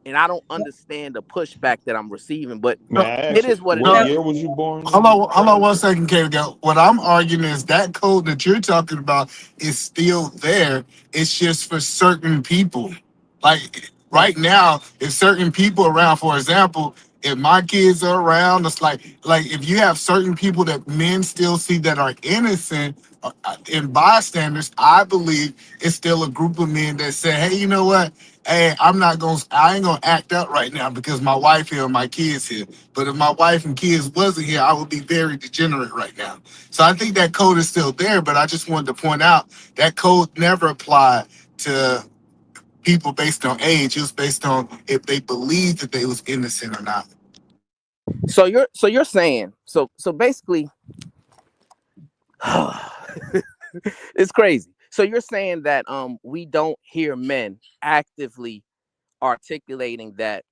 and I don't understand the pushback that I'm receiving, but May I it ask is what it what is. year was you born Hold in? on 1 second, Kevin. What I'm arguing is that code that you're talking about is still there. It's just for certain people. Like right now, if certain people around, for example, if my kids are around, it's like if you have certain people that men still see that are innocent in bystanders, I believe it's still a group of men that say, hey, you know what? Hey, I ain't gonna act out right now because my wife here and my kids here. But if my wife and kids wasn't here, I would be very degenerate right now. So I think that code is still there, but I just wanted to point out that code never applied to people based on age. It was based on if they believed that they was innocent or not. So you're saying basically it's crazy. So you're saying that we don't hear men actively articulating that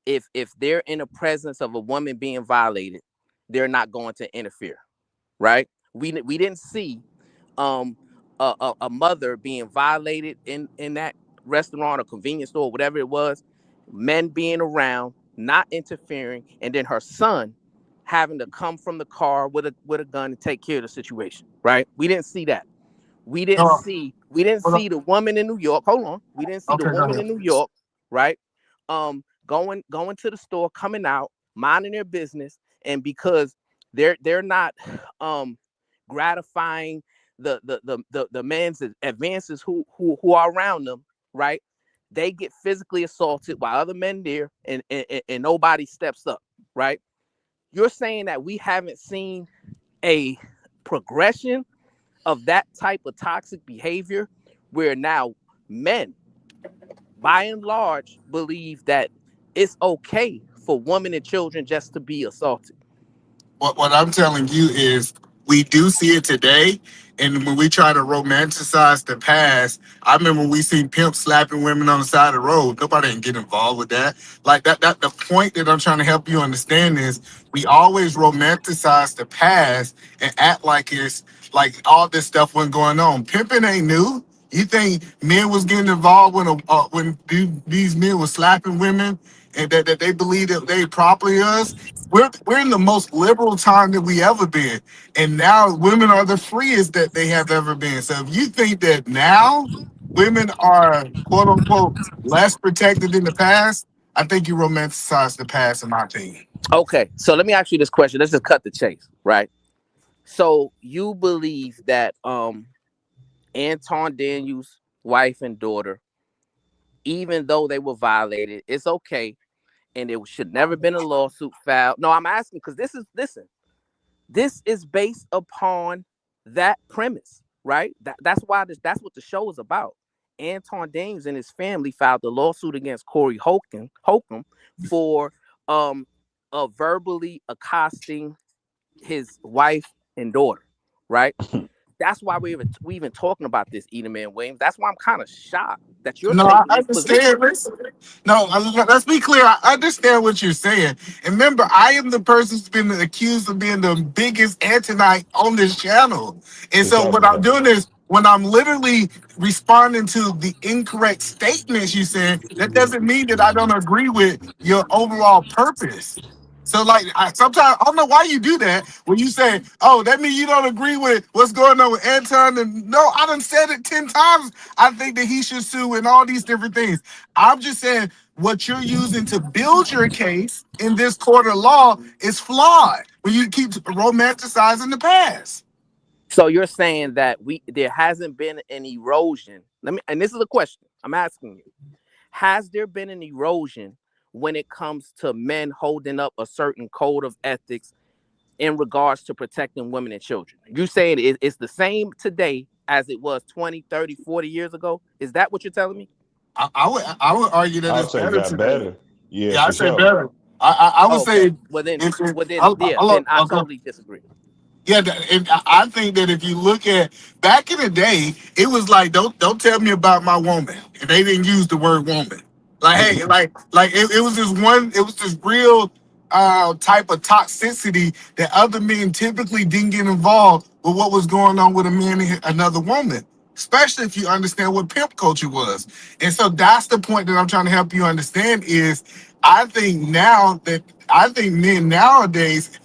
if they're in the presence of a woman being violated, they're not going to interfere, right? We didn't see a mother being violated in that restaurant or convenience store, whatever it was, men being around, not interfering, and then her son having to come from the car with a gun to take care of the situation, right? We didn't see that. We didn't Oh, see hold on. the woman in New York. Hold on. We didn't see the Okay, go woman ahead. in New York, right? Going to the store, coming out, minding their business, and because they're not gratifying the man's advances who are around them, right? They get physically assaulted while other men there, and nobody steps up, right? You're saying that we haven't seen a progression of that type of toxic behavior where now men, by and large, believe that it's okay for women and children just to be assaulted. What I'm telling you is we do see it today. And when we try to romanticize the past, I remember we seen pimps slapping women on the side of the road. Nobody didn't get involved with that. Like that the point that I'm trying to help you understand is we always romanticize the past and act like it's like all this stuff wasn't going on. Pimping ain't new. You think men was getting involved when these men were slapping women and that they believe that they properly us? We're in the most liberal time that we ever been, and now women are the freest that they have ever been. So if you think that now women are quote unquote less protected in the past, I think you romanticize the past, in my opinion. Okay, so let me ask you this question. Let's just cut the chase, right? So you believe that Anton Daniels' wife and daughter, even though they were violated, it's okay, and there should never been a lawsuit filed. No, I'm asking because this is based upon that premise, right? That's what the show is about. Anton Daniels and his family filed a lawsuit against Corey Holcomb for verbally accosting his wife and daughter, right? That's why we even talking about this, Edelman Williams. That's why I'm kind of shocked that you're No, I taking this position. understand. No, let's be clear. I understand what you're saying. And remember, I am the person who's been accused of being the biggest anti on this channel. And What's so up, what I'm bro? doing is when I'm literally responding to the incorrect statements you said, that doesn't mean that I don't agree with your overall purpose. So like sometimes I don't know why you do that when you say, "Oh, that means you don't agree with what's going on with Anton." And no, I done said it 10 times. I think that he should sue and all these different things. I'm just saying what you're using to build your case in this court of law is flawed when you keep romanticizing the past. So you're saying that there hasn't been an erosion. And this is a question I'm asking you. Has there been an erosion when it comes to men holding up a certain code of ethics in regards to protecting women and children? You saying it's the same today as it was 20, 30, 40 years ago? Is that what you're telling me? I would argue that I it's would say it better got today. better. Yeah, Yeah, I for say sure. better. I would Okay. say Well then, if it, well then, yeah, then I totally disagree. yeah, and I think that if you look at back in the day, it was like don't tell me about my woman, and they didn't use the word woman. Like hey, like it was this real type of toxicity that other men typically didn't get involved with what was going on with a man and another woman, especially if you understand what pimp culture was. And so that's the point that I'm trying to help you understand is I think men nowadays,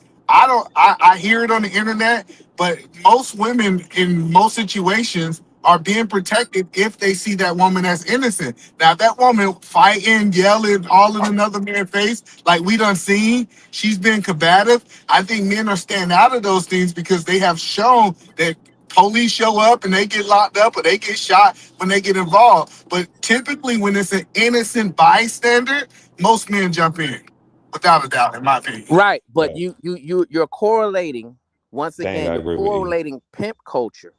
I hear it on the internet, but most women in most situations are being protected if they see that woman as innocent. Now, if that woman fighting, yelling, all in another man's face, like we done seen, she's been combative. I think men are staying out of those things because they have shown that police show up and they get locked up or they get shot when they get involved. But typically, when it's an innocent bystander, most men jump in, without a doubt, in my opinion. Right, but Right. you're correlating once Dang, again. I You're agree with you. correlating pimp culture,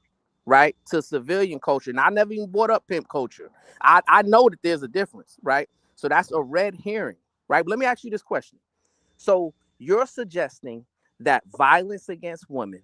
right, to civilian culture. And I never even brought up pimp culture. I know that there's a difference, right? So that's a red herring, right? But let me ask you this question. So you're suggesting that violence against women,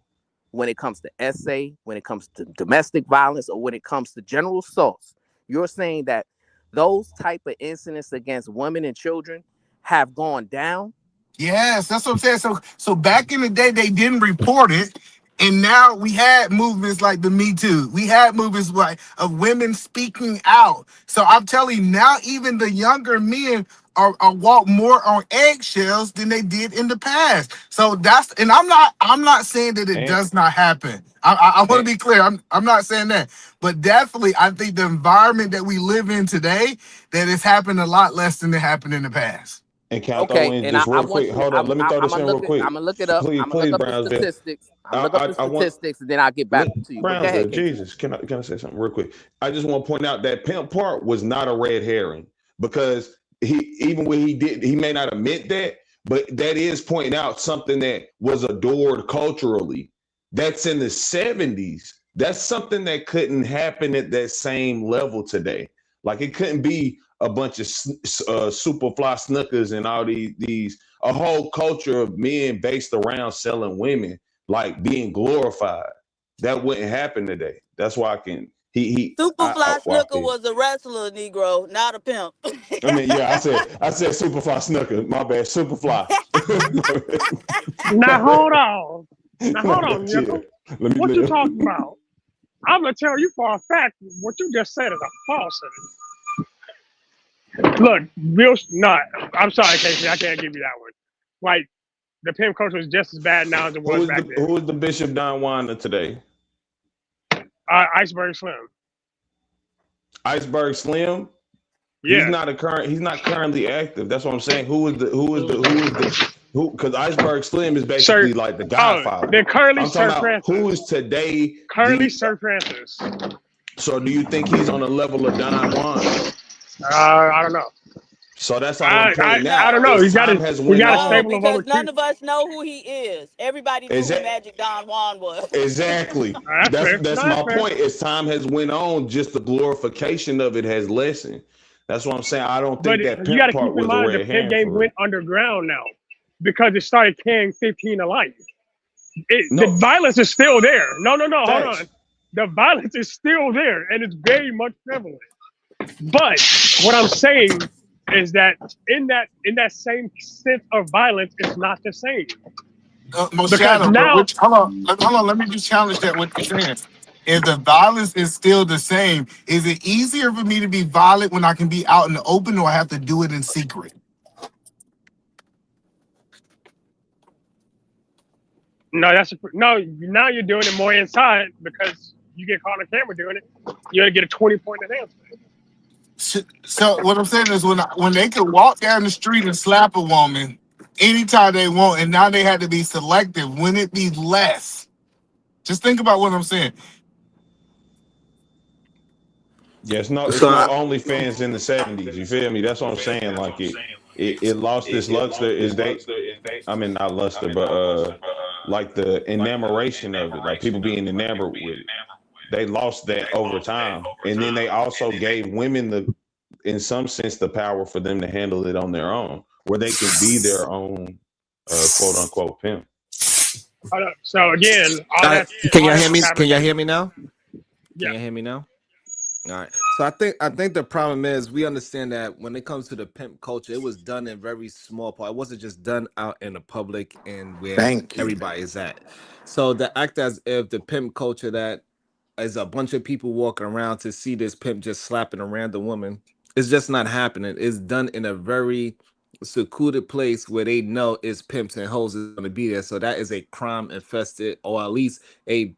when it comes to SA, when it comes to domestic violence, or when it comes to general assaults, you're saying that those type of incidents against women and children have gone down? Yes, that's what I'm saying. So back in the day, they didn't report it, and now we had movements like the Me Too. We had movements like of women speaking out. So I'm telling you, now even the younger men are walk more on eggshells than they did in the past. So that's, and I'm not saying that it And does not happen. I want and, to be clear. I'm not saying that, but definitely I think the environment that we live in today, that it's happened a lot less than it happened in the past. and can I throw Okay, in and just I real want quick? you. Hold up. Let me throw I'm this gonna in real look it. I'm quick. gonna look it up. Please, I'm gonna look please, up the Brownsville. statistics. I'm gonna look up the I want statistics, and then I'll get back to you. But go ahead, Brownsville. Casey. Jesus, can I say something real quick? I just want to point out that pimp part was not a red herring because even when he may not admit that, but that is pointing out something that was adored culturally. That's in the 70s. That's something that couldn't happen at that same level today. Like it couldn't be a bunch of super fly snookers and all these a whole culture of men based around selling women, like being glorified. That wouldn't happen today. That's why I can Superfly well, I Snooker feel. was a wrestler, Negro, not a pimp. I mean, yeah, I said Superfly Snooker. My bad, Superfly. Now my hold bad. on. Now My hold bad. on, Chill. Nickel. Let me What you live. talking about? I'm gonna tell you for a fact what you just said is a falsity. Look, real not. I'm sorry, Casey. I can't give you that one. Like the pimp culture is just as bad now as it was back then. Who is the Bishop Don Juan today? Iceberg Slim. Iceberg Slim. He's Yeah. not currently active. That's what I'm saying. Who is the because Iceberg Slim is basically Sir. like the Oh, Godfather. then currently I'm talking Sir about Francis. who is today. Currently Sir Francis. So do you think he's on the level of Don Juan? I don't know. So that's all I'm pointing I out. don't know. As He got time a has went a on, stable of over Because two. none of us know who he is. Everybody knew Is who that- Magic Don Juan was. exactly. That's fair. That's No, my that's fair. point. As time has went on, just the glorification of it has lessened. That's what I'm saying. I don't But think that you got to pimp part keep in was a mind the red pimp herring game for real. went underground now because it started carrying 15 alike. The No. violence is still there. No, hold Facts. on. The violence is still there and it's very much prevalent. But what I'm saying is that in that same sense of violence, it's not the same. Shadow, now- hold on. Let me just challenge that. What you're saying. If the violence is still the same, is it easier for me to be violent when I can be out in the open, or I have to do it in secret? No, now you're doing it more inside because you get caught on camera doing it. You gotta get a 20-point enhancement. So what I'm saying is when they could walk down the street and slap a woman anytime they want, and now they had to be selective, wouldn't it be less? Just think about what I'm saying. Yeah, it's no OnlyFans in the 70s. You feel me? That's what I'm saying. Like it lost its luster. Not luster, but like the enamoration of it, like people being enamored with it. They lost that over time, and then they also gave women in some sense, the power for them to handle it on their own, where they can be their own quote unquote pimp. So again, all Can that's y'all hear me? Can y'all fabricated. hear me now? Yeah. Can you hear me now? All right. So I think the problem is we understand that when it comes to the pimp culture, it was done in very small part. It wasn't just done out in the public and where Thank you. everybody is at. So the act as if the pimp culture that is a bunch of people walking around to see this pimp just slapping a random woman, it's just not happening. It's done in a very secluded place where they know it's pimps and hoes is going to be there. So that is a crime infested, or at least a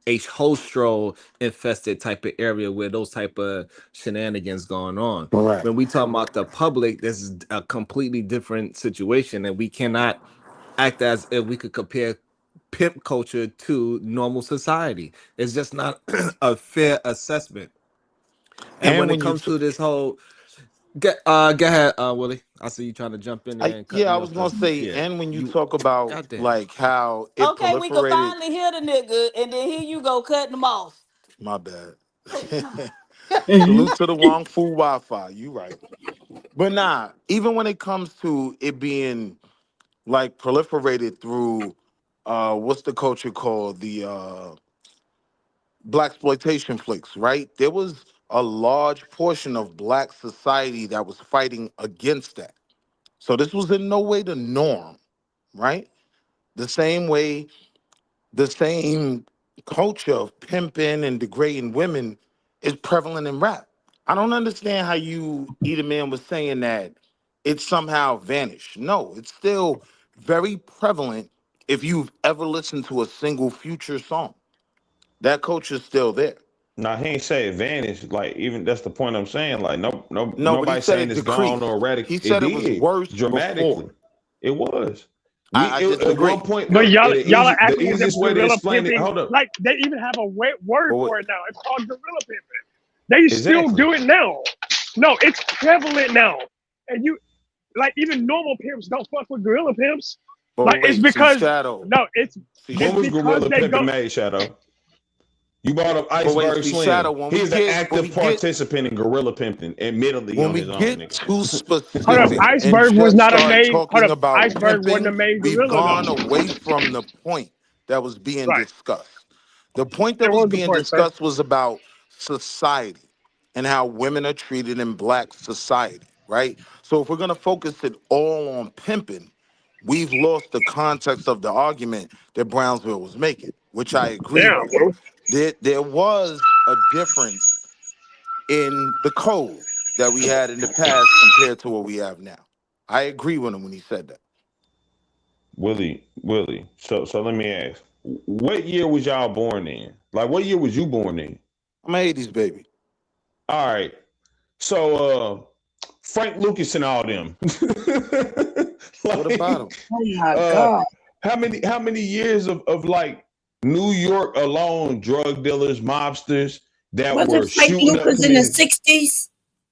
a hostro infested type of area where those type of shenanigans going on. Correct. When we talk about the public, this is a completely different situation, and we cannot act as if we could compare pimp culture to normal society. It's just not a fair assessment. And And when it when you, comes to this whole, go ahead, Willie. I see you trying to jump in there and cut yeah, I me was off. gonna Cause say, yeah, and when you you, talk about goddamn. like how it Okay, we could proliferated, finally hear the nigga, and then here you go cutting them off. my bad. Mhm. Salute to the Wong Fu Wi-Fi. You right. But nah, even when it comes to it being like proliferated through what's the culture called? The black exploitation flicks, right? There was a large portion of black society that was fighting against that. So this was in no way the norm, right? The same way, the same culture of pimping and degrading women is prevalent in rap. I don't understand how you, Either Man, was saying that it somehow vanished. No, it's still very prevalent if you've ever listened to a single Future song. That culture's still there. Now he ain't say advantage. Like even that's the point I'm saying. Like No, but he nobody said saying it it's gone or decreased. erratic. He It said it was did worse before. dramatically. It was. I At one disagree. point But though, y'all are the acting as if easiest way to gorilla explain it. pimping, Hold up. like they even have a But word what, for it now. It's called gorilla pimping. They still Exactly. do it now. No, it's prevalent now. And you, like, even normal pimps don't fuck with gorilla pimps. but Like, it's wait, see, because, Shadow. no, it's See, When was because Gorilla they Pimpin' go, made, Shadow? You brought up but wait, Iceberg see, Shadow. Slim. He's an When we active get participant in Gorilla Pimping, admittedly when on we his own, get nigga. too hold up, specific and Iceberg was just not a start main, hold talking up, about Iceberg wasn't pimping, a main we've gorilla, gone though. away from the point that was being Right. discussed. The point that There was was the being point, sir. discussed was about society and how women are treated in black society, right? So if we're gonna focus it all on pimping, we've lost the context of the argument that Brownsville was making, which I agree Damn, with. bro. There was a difference in the code that we had in the past compared to what we have now. I agree with him when he said that. Willie. So let me ask, what year was y'all born in? Like, what year was you born in? I'm an 80s baby. All right. So Frank Lucas and all them. What about him? Like, Oh my uh, God. how many years of like New York alone, drug dealers, mobsters that Was it were Frank shooting up Lucas in the communities? 60s?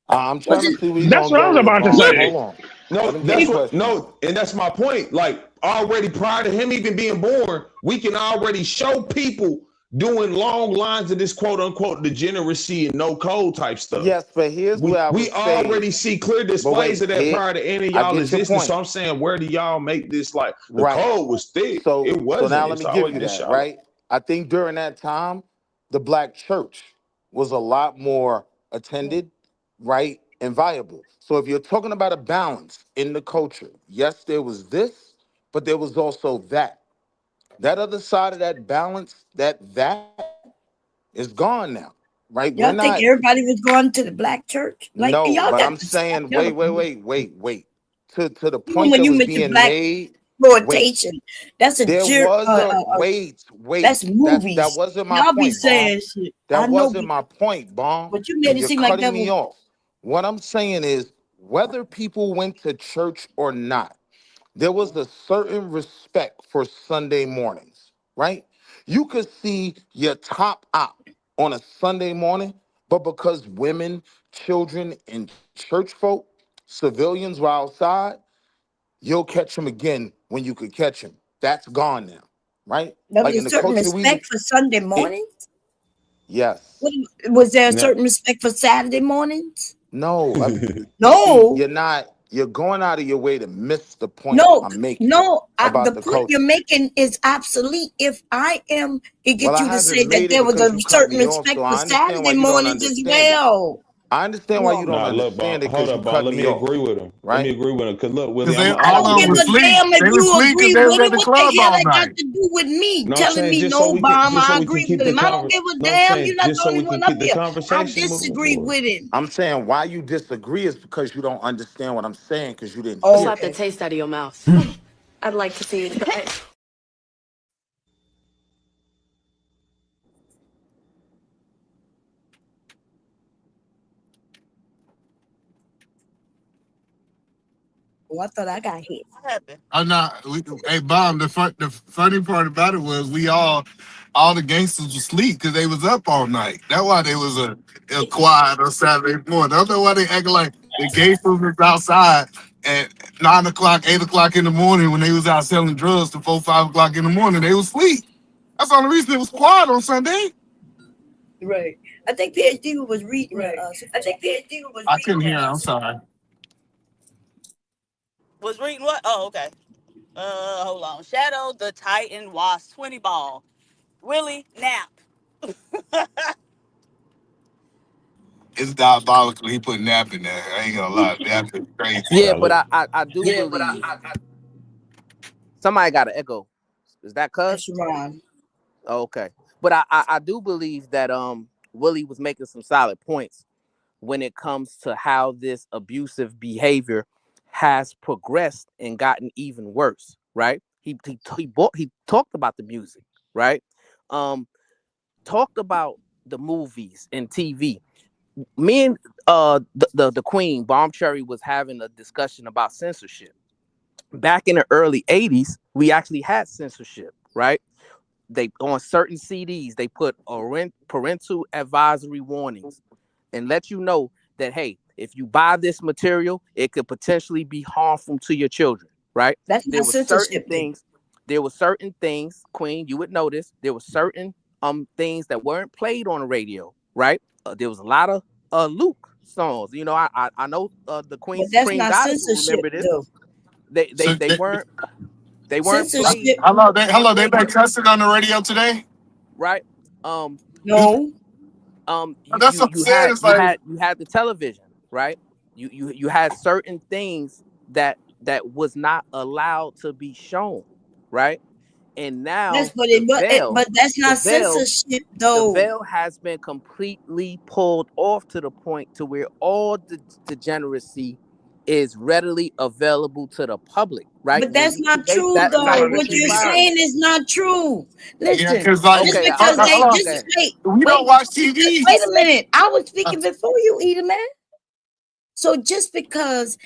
I'm Was trying to it? see where he's That's gonna what I go was with it, about to Vaughn. say. Hold on. No, Let him get that's his what question out. no, and that's my point. Like already prior to him even being born, we can already show people doing long lines of this quote unquote degeneracy and no code type stuff. Yes, but here's what I We would say. already see clear But displays wait, of that here prior to any of I y'all get your existence. So point. I'm saying, where do y'all make this like the Right. code was thick? It So now wasn't. let me It's give always you been that, shallow. right? I think during that time, the black church was a lot more attended, right? And viable. So if you're talking about a balance in the culture, yes, there was this, but there was also that. That other side of that balance, that is gone now, right? We're Y'all think not, everybody was going to the black church? Like, no, y'all but got I'm to stop. saying, Y'all, wait. To the even point when that you was mention being black made, wait. exploitation, that's a There was a wait. that's That movies. wasn't my Y'all be point, Bomb. saying shit. I That know, wasn't my point, Bomb. but you made And it you're seem like cutting that me was. off. What I'm saying is, whether people went to church or not, there was a certain respect for Sunday mornings, right? You could see your top op on a Sunday morning, but because women, children, and church folk, civilians were outside, you'll catch them again when you could catch them. That's gone now, right? There was Like a in the certain culture that we, respect for Sunday it, mornings. yes. Was there a Now, certain respect for Saturday mornings? No, see, No, you're going out of your way to miss the point no, I'm making no. about The the point you're culture. making is obsolete. If I am to Well, get I you to say haven't that made it there was because a you cut certain me off, respect so for I understand why Saturday you don't mornings as understand it. well. I understand Come why you on. don't Nah, look, understand it hold because you up, Bond. cut Let me me off, agree with him. Let me right? agree with him. Cause look, Willie, Because I'm they a, I I'm a, all don't of give them I'm was a, a asleep. damn if They was you asleep because agree they with was at it. the What the club hell all that got night. to do with me? no, I'm Telling saying me just so no, we can, bomb. just so I we can agree keep with the him. I don't give a no, I'm damn. saying You're not just the so only we can one up keep the here. I conversation moving disagree forward. with him. I'm saying why you disagree is because you don't understand what I'm saying because you didn't hear Slap me. the Okay. taste out of your mouth. I'd like to see you try it. Oh, I thought I got hit. What happened? I'm not. Hey, Bomb. The funny part about it was all the gangsters was asleep because they was up all night. That's why they was a quiet on Saturday morning. I don't know why they acting like the gangsters was outside at 9 o'clock, 8 o'clock in the morning when they was out selling drugs to 4, 5 o'clock in the morning. They was asleep. That's the only reason it was quiet on Sunday. Right. I think PhD was reading I think PhD was I couldn't reading hear. I'm sorry. Was reading what? Oh, okay. Hold on. Shadow the Titan Wasp 20 ball. Willie nap. It's diabolical. He put nap in there. I ain't gonna lie. Nap is crazy. Yeah, Nah, but look, I do believe somebody got an echo. Is that cuz? That's Ron. Oh, okay. But I do believe that Willie was making some solid points when it comes to how this abusive behavior has progressed and gotten even worse, right? He talked about the music, right? Um, talked about the movies and TV. Me and the Queen Bomb Cherry was having a discussion about censorship. Back in the early 80s, we actually had censorship, right? They on certain CDs they put parental advisory warnings and let you know that hey, if you buy this material, it could potentially be harmful to your children, right? That's There not were certain censorship, though. things, Queen, you would notice there were certain things that weren't played on the radio, right? There was a lot of Luke songs. You know, I know the Queen But that's Supreme not Goddess will censorship, remember this. though. They they So they weren't they weren't played Censorship, hello. They been cussing on the radio today. right. Um, no. That's what I'm saying. It's like you had the television, right? You had certain things that was not allowed to be shown, right? And That's now but it, but that's the not veil censorship, the though. veil has been completely pulled off to the point to where all the degeneracy is readily available to the public, right? But When that's you not create true, that though. type of What you're environment. saying is not true. yeah, Listen, because like just Okay, because they hold on. just okay. We don't wait, watch TV. wait a minute. I was speaking before you, Eda man. So just because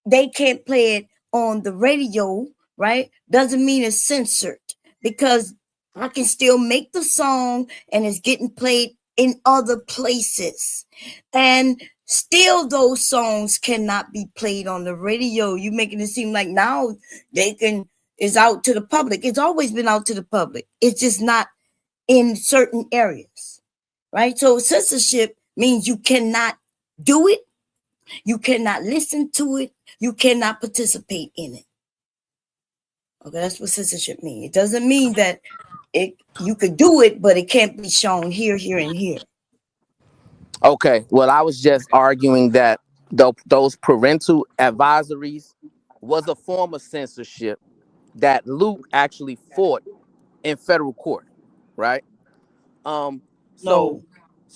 they can't play it on the radio, right? Doesn't mean it's censored because I can still make the song and it's getting played in other places. And still those songs cannot be played on the radio. You making it seem like now they can is out to the public. It's always been out to the public. It's just not in certain areas. Right? So censorship means you cannot do it, you cannot listen to it, you cannot participate in it. Okay, that's what censorship means. It doesn't mean that you could do it, but it can't be shown here, here, and here. Okay, well, I was just arguing that those parental advisories was a form of censorship that Luke actually fought in federal court, right? Um, so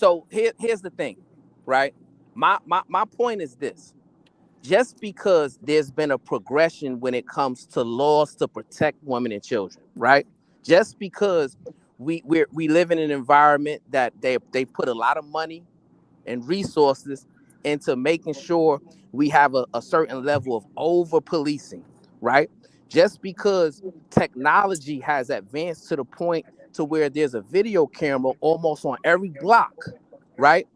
No, here's the thing, right? My point is this: just because there's been a progression when it comes to laws to protect women and children, right? Just because we live in an environment that they put a lot of money and resources into making sure we have a certain level of over policing, right? Just because technology has advanced to the point to where there's a video camera almost on every block, right?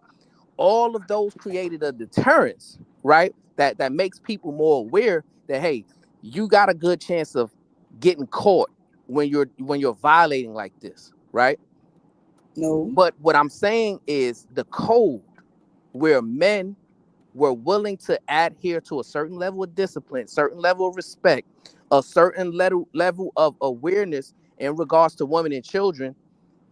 All of those created a deterrence, right? That makes people more aware that hey, you got a good chance of getting caught when you're violating like this, right? no, But what I'm saying is the code where men were willing to adhere to a certain level of discipline, certain level of respect, a certain level of awareness in regards to women and children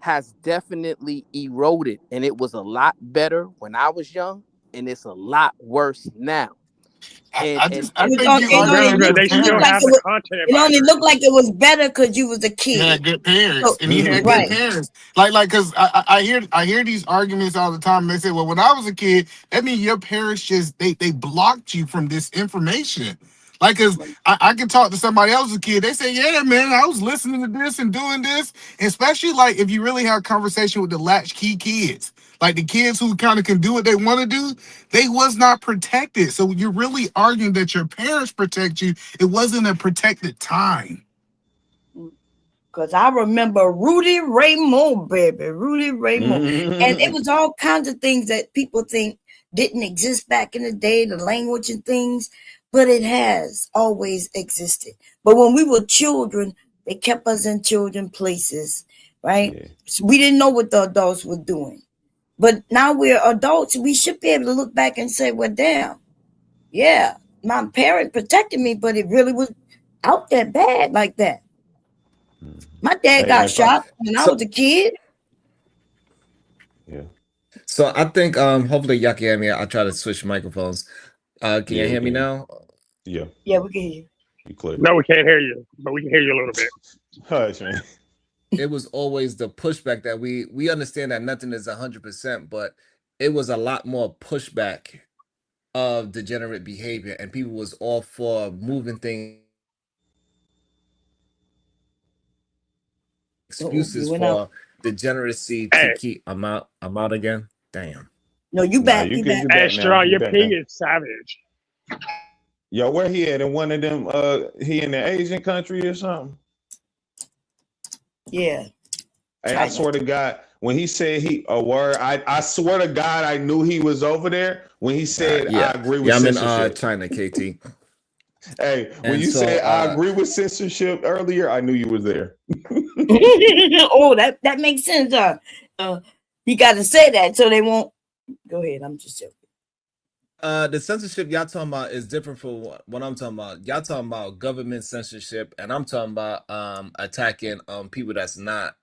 has definitely eroded. And it was a lot better when I was young, and it's a lot worse now. And I It, think on, you it Well, only underestimate no, the looked, they it looked still like have parents. it the was. content It only advisor. looked like it was better because you was a He had kid. good parents, So and he had good right. parents. Like, cause I hear these arguments all the time. They say, well, when I was a kid, that means your parents just they blocked you from this information. Like, cause I can talk to somebody else's kid. They say, yeah, man, I was listening to this and doing this. Especially like if you really have a conversation with the latchkey kids, like the kids who kind of can do what they want to do, they was not protected. So you're really arguing that your parents protect you. It wasn't a protected time. Because I remember Rudy Ray Moore, baby, Rudy Ray Moore. And it was all kinds of things that people think didn't exist back in the day, the language and things, but it has always existed. But when we were children, they kept us in children places, right? Yeah. So we didn't know what the adults were doing. But now we're adults, we should be able to look back and say, well, damn, yeah, my parent protected me, but it really was out that bad like that. My dad Hey, got if I shot when I was So a kid. yeah. so I think hopefully y'all can hear me. I'll try to switch microphones. Can you Yeah, we hear me can. now? Yeah, Yeah, we can hear you. you clear. No, we can't hear you, but we can hear you a little bit. Hush, man. It was always the pushback that we understand that nothing is 100%, but it was a lot more pushback of degenerate behavior, and people was all for moving things, Oh, you excuses went out. for degeneracy to Hey, keep. I'm out again. Damn. No, you Nah, back. you You good? back. You hey, back now? Strong, You your back ping now? is savage. Yo, where he at? In one of them? He in the Asian country or something? Yeah, Hey, I China. swear to God, when he said a word, I swear to God, I knew he was over there when he said I Yeah. agree with Yeah, I'm in censorship. China, KT. Hey, when And you so said I agree with censorship earlier, I knew you was there. Oh, that makes sense. You got to say that so they won't. Go ahead. I'm just joking. the censorship y'all talking about is different from what I'm talking about. Y'all talking about government censorship, and I'm talking about attacking people that's not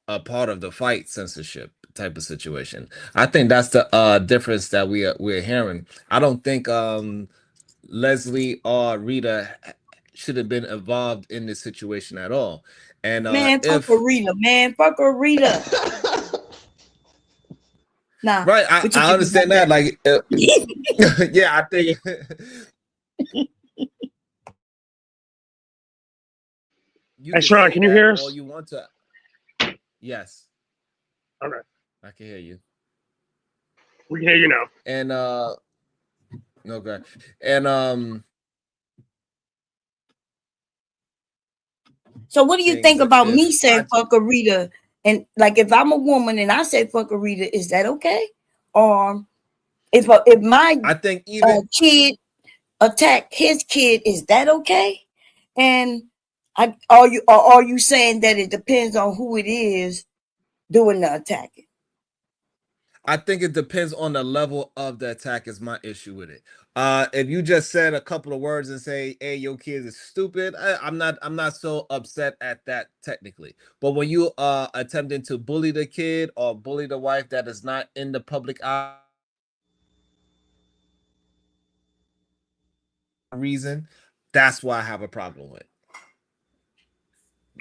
a part of the fight censorship type of situation. I think that's the difference that we're hearing. I don't think Leslie or Rita should have been involved in this situation at all. And Man, fuck a if Rita. Man, fuck a Rita. Nah, right, what you I think about understand that. that? Like, yeah, I think you Hey, can Strong, say can you that hear all us? you want to. Yes, Okay, I can hear you. we can hear you now. And okay, and So what do you things think about me if saying fuck a Rita? And like if I'm a woman and I say fuck a Rita, is that okay? Or if my I think even kid attack his kid, is that okay? And are you saying that it depends on who it is doing the attacking? I think it depends on the level of the attack is my issue with it. If you just said a couple of words and say, "Hey, your kid is stupid," I'm not so upset at that technically. But when you attempting to bully the kid or bully the wife that is not in the public eye reason, that's why I have a problem with.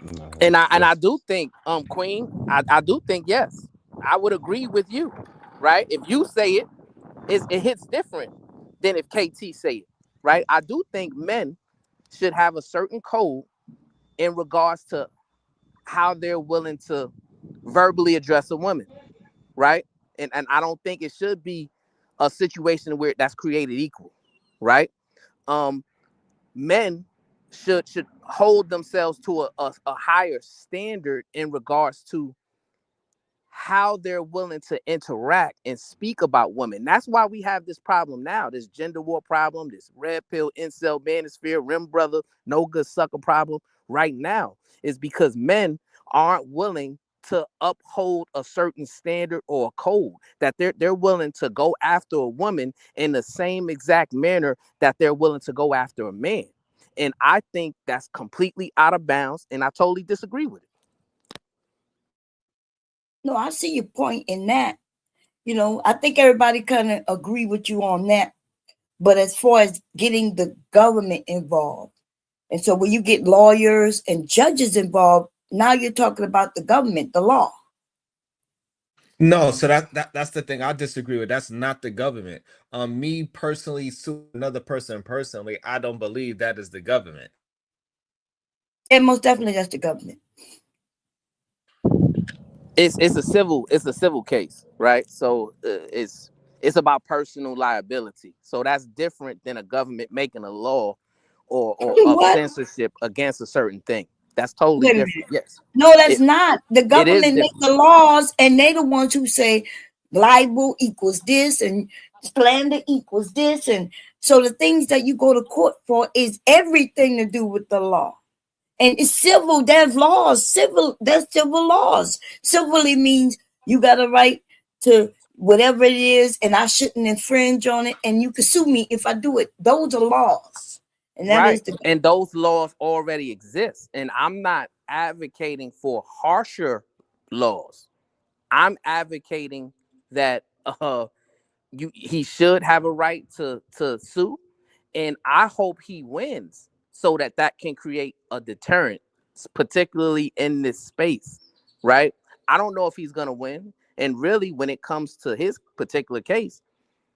No, And I that's do think, Queen, I do think yes, I would agree with you, right? If you say it, it hits different than if KT say it, right? I do think men should have a certain code in regards to how they're willing to verbally address a woman, right? And I don't think it should be a situation where that's created equal, right? Um, Men should hold themselves to a higher standard in regards to how they're willing to interact and speak about women. That's why we have this problem now, this gender war problem, this red pill incel manosphere, rim brother, no good sucker problem right now, is because men aren't willing to uphold a certain standard or a code, that they're willing to go after a woman in the same exact manner that they're willing to go after a man. And I think that's completely out of bounds, and I totally disagree with it. No, I see your point in that. You know, I think everybody kind of agree with you on that. But as far as getting the government involved, and so when you get lawyers and judges involved, now you're talking about the government, the law. No, so that's the thing I disagree with. That's not the government. Me personally suing another person personally, I don't believe that is the government. And most definitely that's the government. It's a civil case, right? So it's about personal liability. So that's different than a government making a law or of What? censorship against a certain thing. That's totally Wait a different. minute. Yes. No, that's not. The It is government make different. the laws, and they the ones who say libel equals this and slander equals this. And so the things that you go to court for is everything to do with the law. And it's civil, there's laws, there's civil laws. Civilly means you got a right to whatever it is, and I shouldn't infringe on it, and you can sue me if I do it. Those are laws. And that is Right. And those laws already exist. And I'm not advocating for harsher laws. I'm advocating that he should have a right to sue, and I hope he wins so that can create a deterrent, particularly in this space, right? I don't know if he's gonna win, and really, when it comes to his particular case,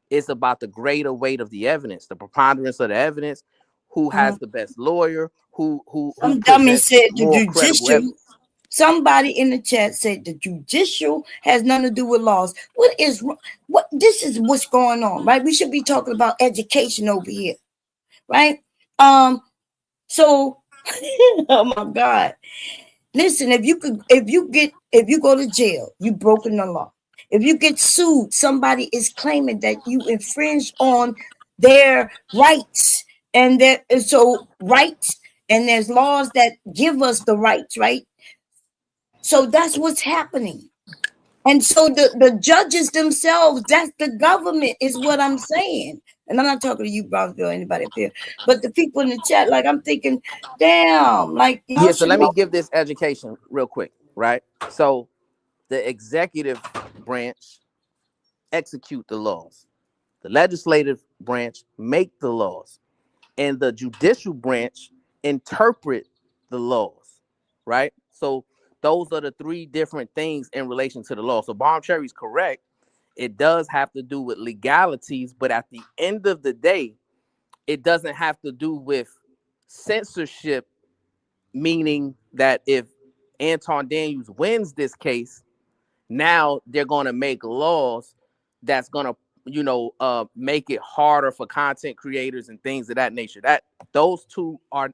it's about the greater weight of the evidence, the preponderance of the evidence, who has the best lawyer, who some dummy presents said the more credible judicial. evidence. Somebody in the chat said the judicial has nothing to do with laws. What this is what's going on, right? We should be talking about education over here, right? So oh my God. Listen, if you go to jail, you've broken the law. If you get sued, somebody is claiming that you infringe on their rights, and rights, and there's laws that give us the rights, right? So that's what's happening. And so the judges themselves, that's the government, is what I'm saying. And I'm not talking to you, Brownsville, or anybody up here, but the people in the chat, like, I'm thinking, damn, like, Yeah, so let me give this education real quick, right? So the executive branch execute the laws. The legislative branch make the laws. And the judicial branch interpret the laws, right? So those are the three different things in relation to the law. So Bomb Cherry's correct. It does have to do with legalities, but at the end of the day, it doesn't have to do with censorship, meaning that if Anton Daniels wins this case, now they're going to make laws that's going to make it harder for content creators and things of that nature. That those two are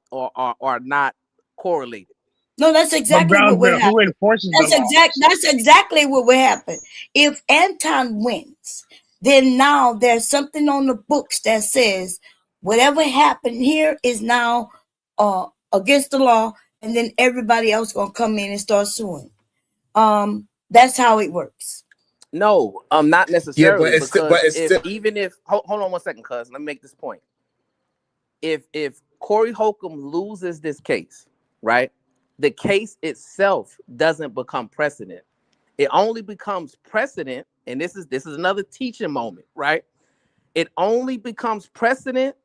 not correlated. No, that's exactly what would happen. Who enforces the law? That's exactly what would happen. If Anton wins, then now there's something on the books that says whatever happened here is now against the law, and then everybody else gonna come in and start suing. That's how it works. No, not necessarily. Yeah, but it's still, even if hold on one second, cuz let me make this point. If Corey Holcomb loses this case, right? The case itself doesn't become precedent. It only becomes precedent, and this is another teaching moment, right? It only becomes precedent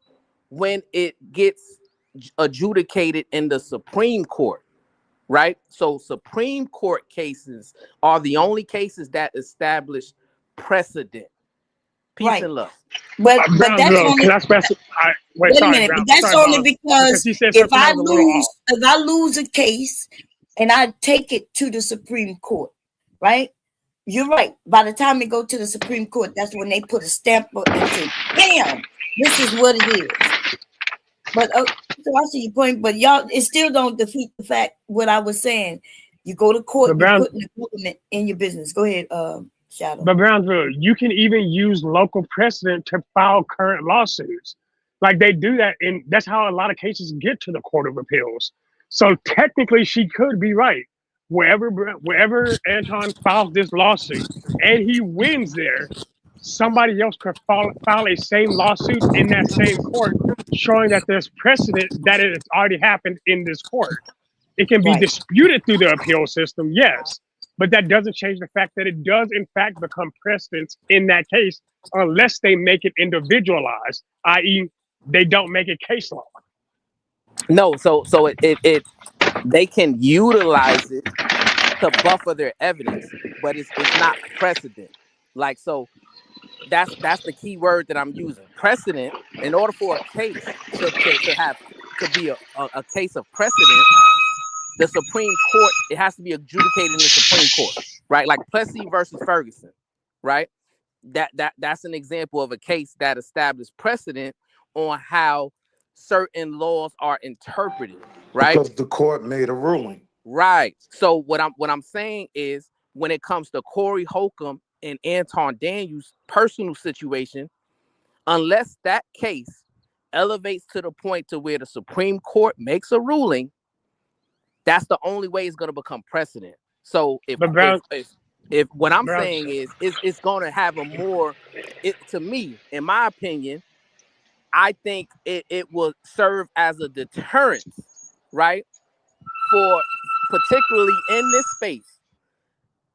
when it gets adjudicated in the Supreme Court, right? So Supreme Court cases are the only cases that establish precedent. Peace and love. But that's only. Can I specify? Wait a minute, but that's only because if I lose a case and I take it to the Supreme Court, right? You're right. By the time it go to the Supreme Court, that's when they put a stamp and say, "Bam, this is what it is." But so I see your point, but y'all, it still don't defeat the fact what I was saying. You go to court, you're putting the government in your business. Go ahead, Shadow. But Brownsville, you can even use local precedent to file current lawsuits. Like they do that, and that's how a lot of cases get to the Court of Appeals. So technically, she could be right. wherever Anton files this lawsuit and he wins there, somebody else could file a same lawsuit in that same court, showing that there's precedent that it has already happened in this court. It can be Right. disputed through the appeal system, yes, but that doesn't change the fact that it does in fact become precedent in that case, unless they make it individualized, i.e., they don't make it case law. No, so they can utilize it to buffer their evidence, but it's not precedent. Like, so that's the key word that I'm using. Precedent. In order for a case to be a case of precedent, the Supreme Court, it has to be adjudicated in the Supreme Court, right? Like Plessy versus Ferguson, right? That's an example of a case that established precedent on how certain laws are interpreted, right? Because the court made a ruling. Right. So what I'm saying is, when it comes to Corey Holcomb and Anton Daniels' personal situation, unless that case elevates to the point to where the Supreme Court makes a ruling, that's the only way it's going to become precedent. So if what I'm saying is it's going to have a more, to me, in my opinion, I think it will serve as a deterrence, right? For particularly in this space,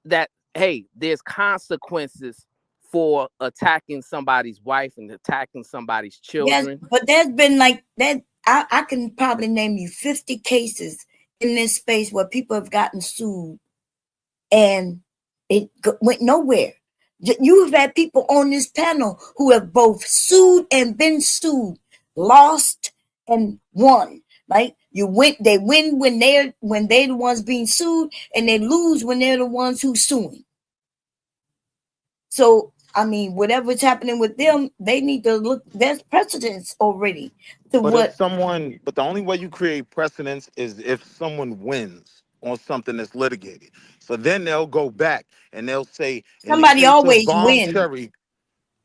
that, hey, there's consequences for attacking somebody's wife and attacking somebody's children. Yes, but there's been like that. I can probably name you 50 cases in this space where people have gotten sued and it went nowhere. You've had people on this panel who have both sued and been sued, lost and won. Right? They win when they're the ones being sued, and they lose when they're the ones who's suing. So I mean, whatever's happening with them, they need to look. There's precedence already to But the only way you create precedence is if someone wins on something that's litigated. So then they'll go back and they'll say, somebody always wins. Cherry,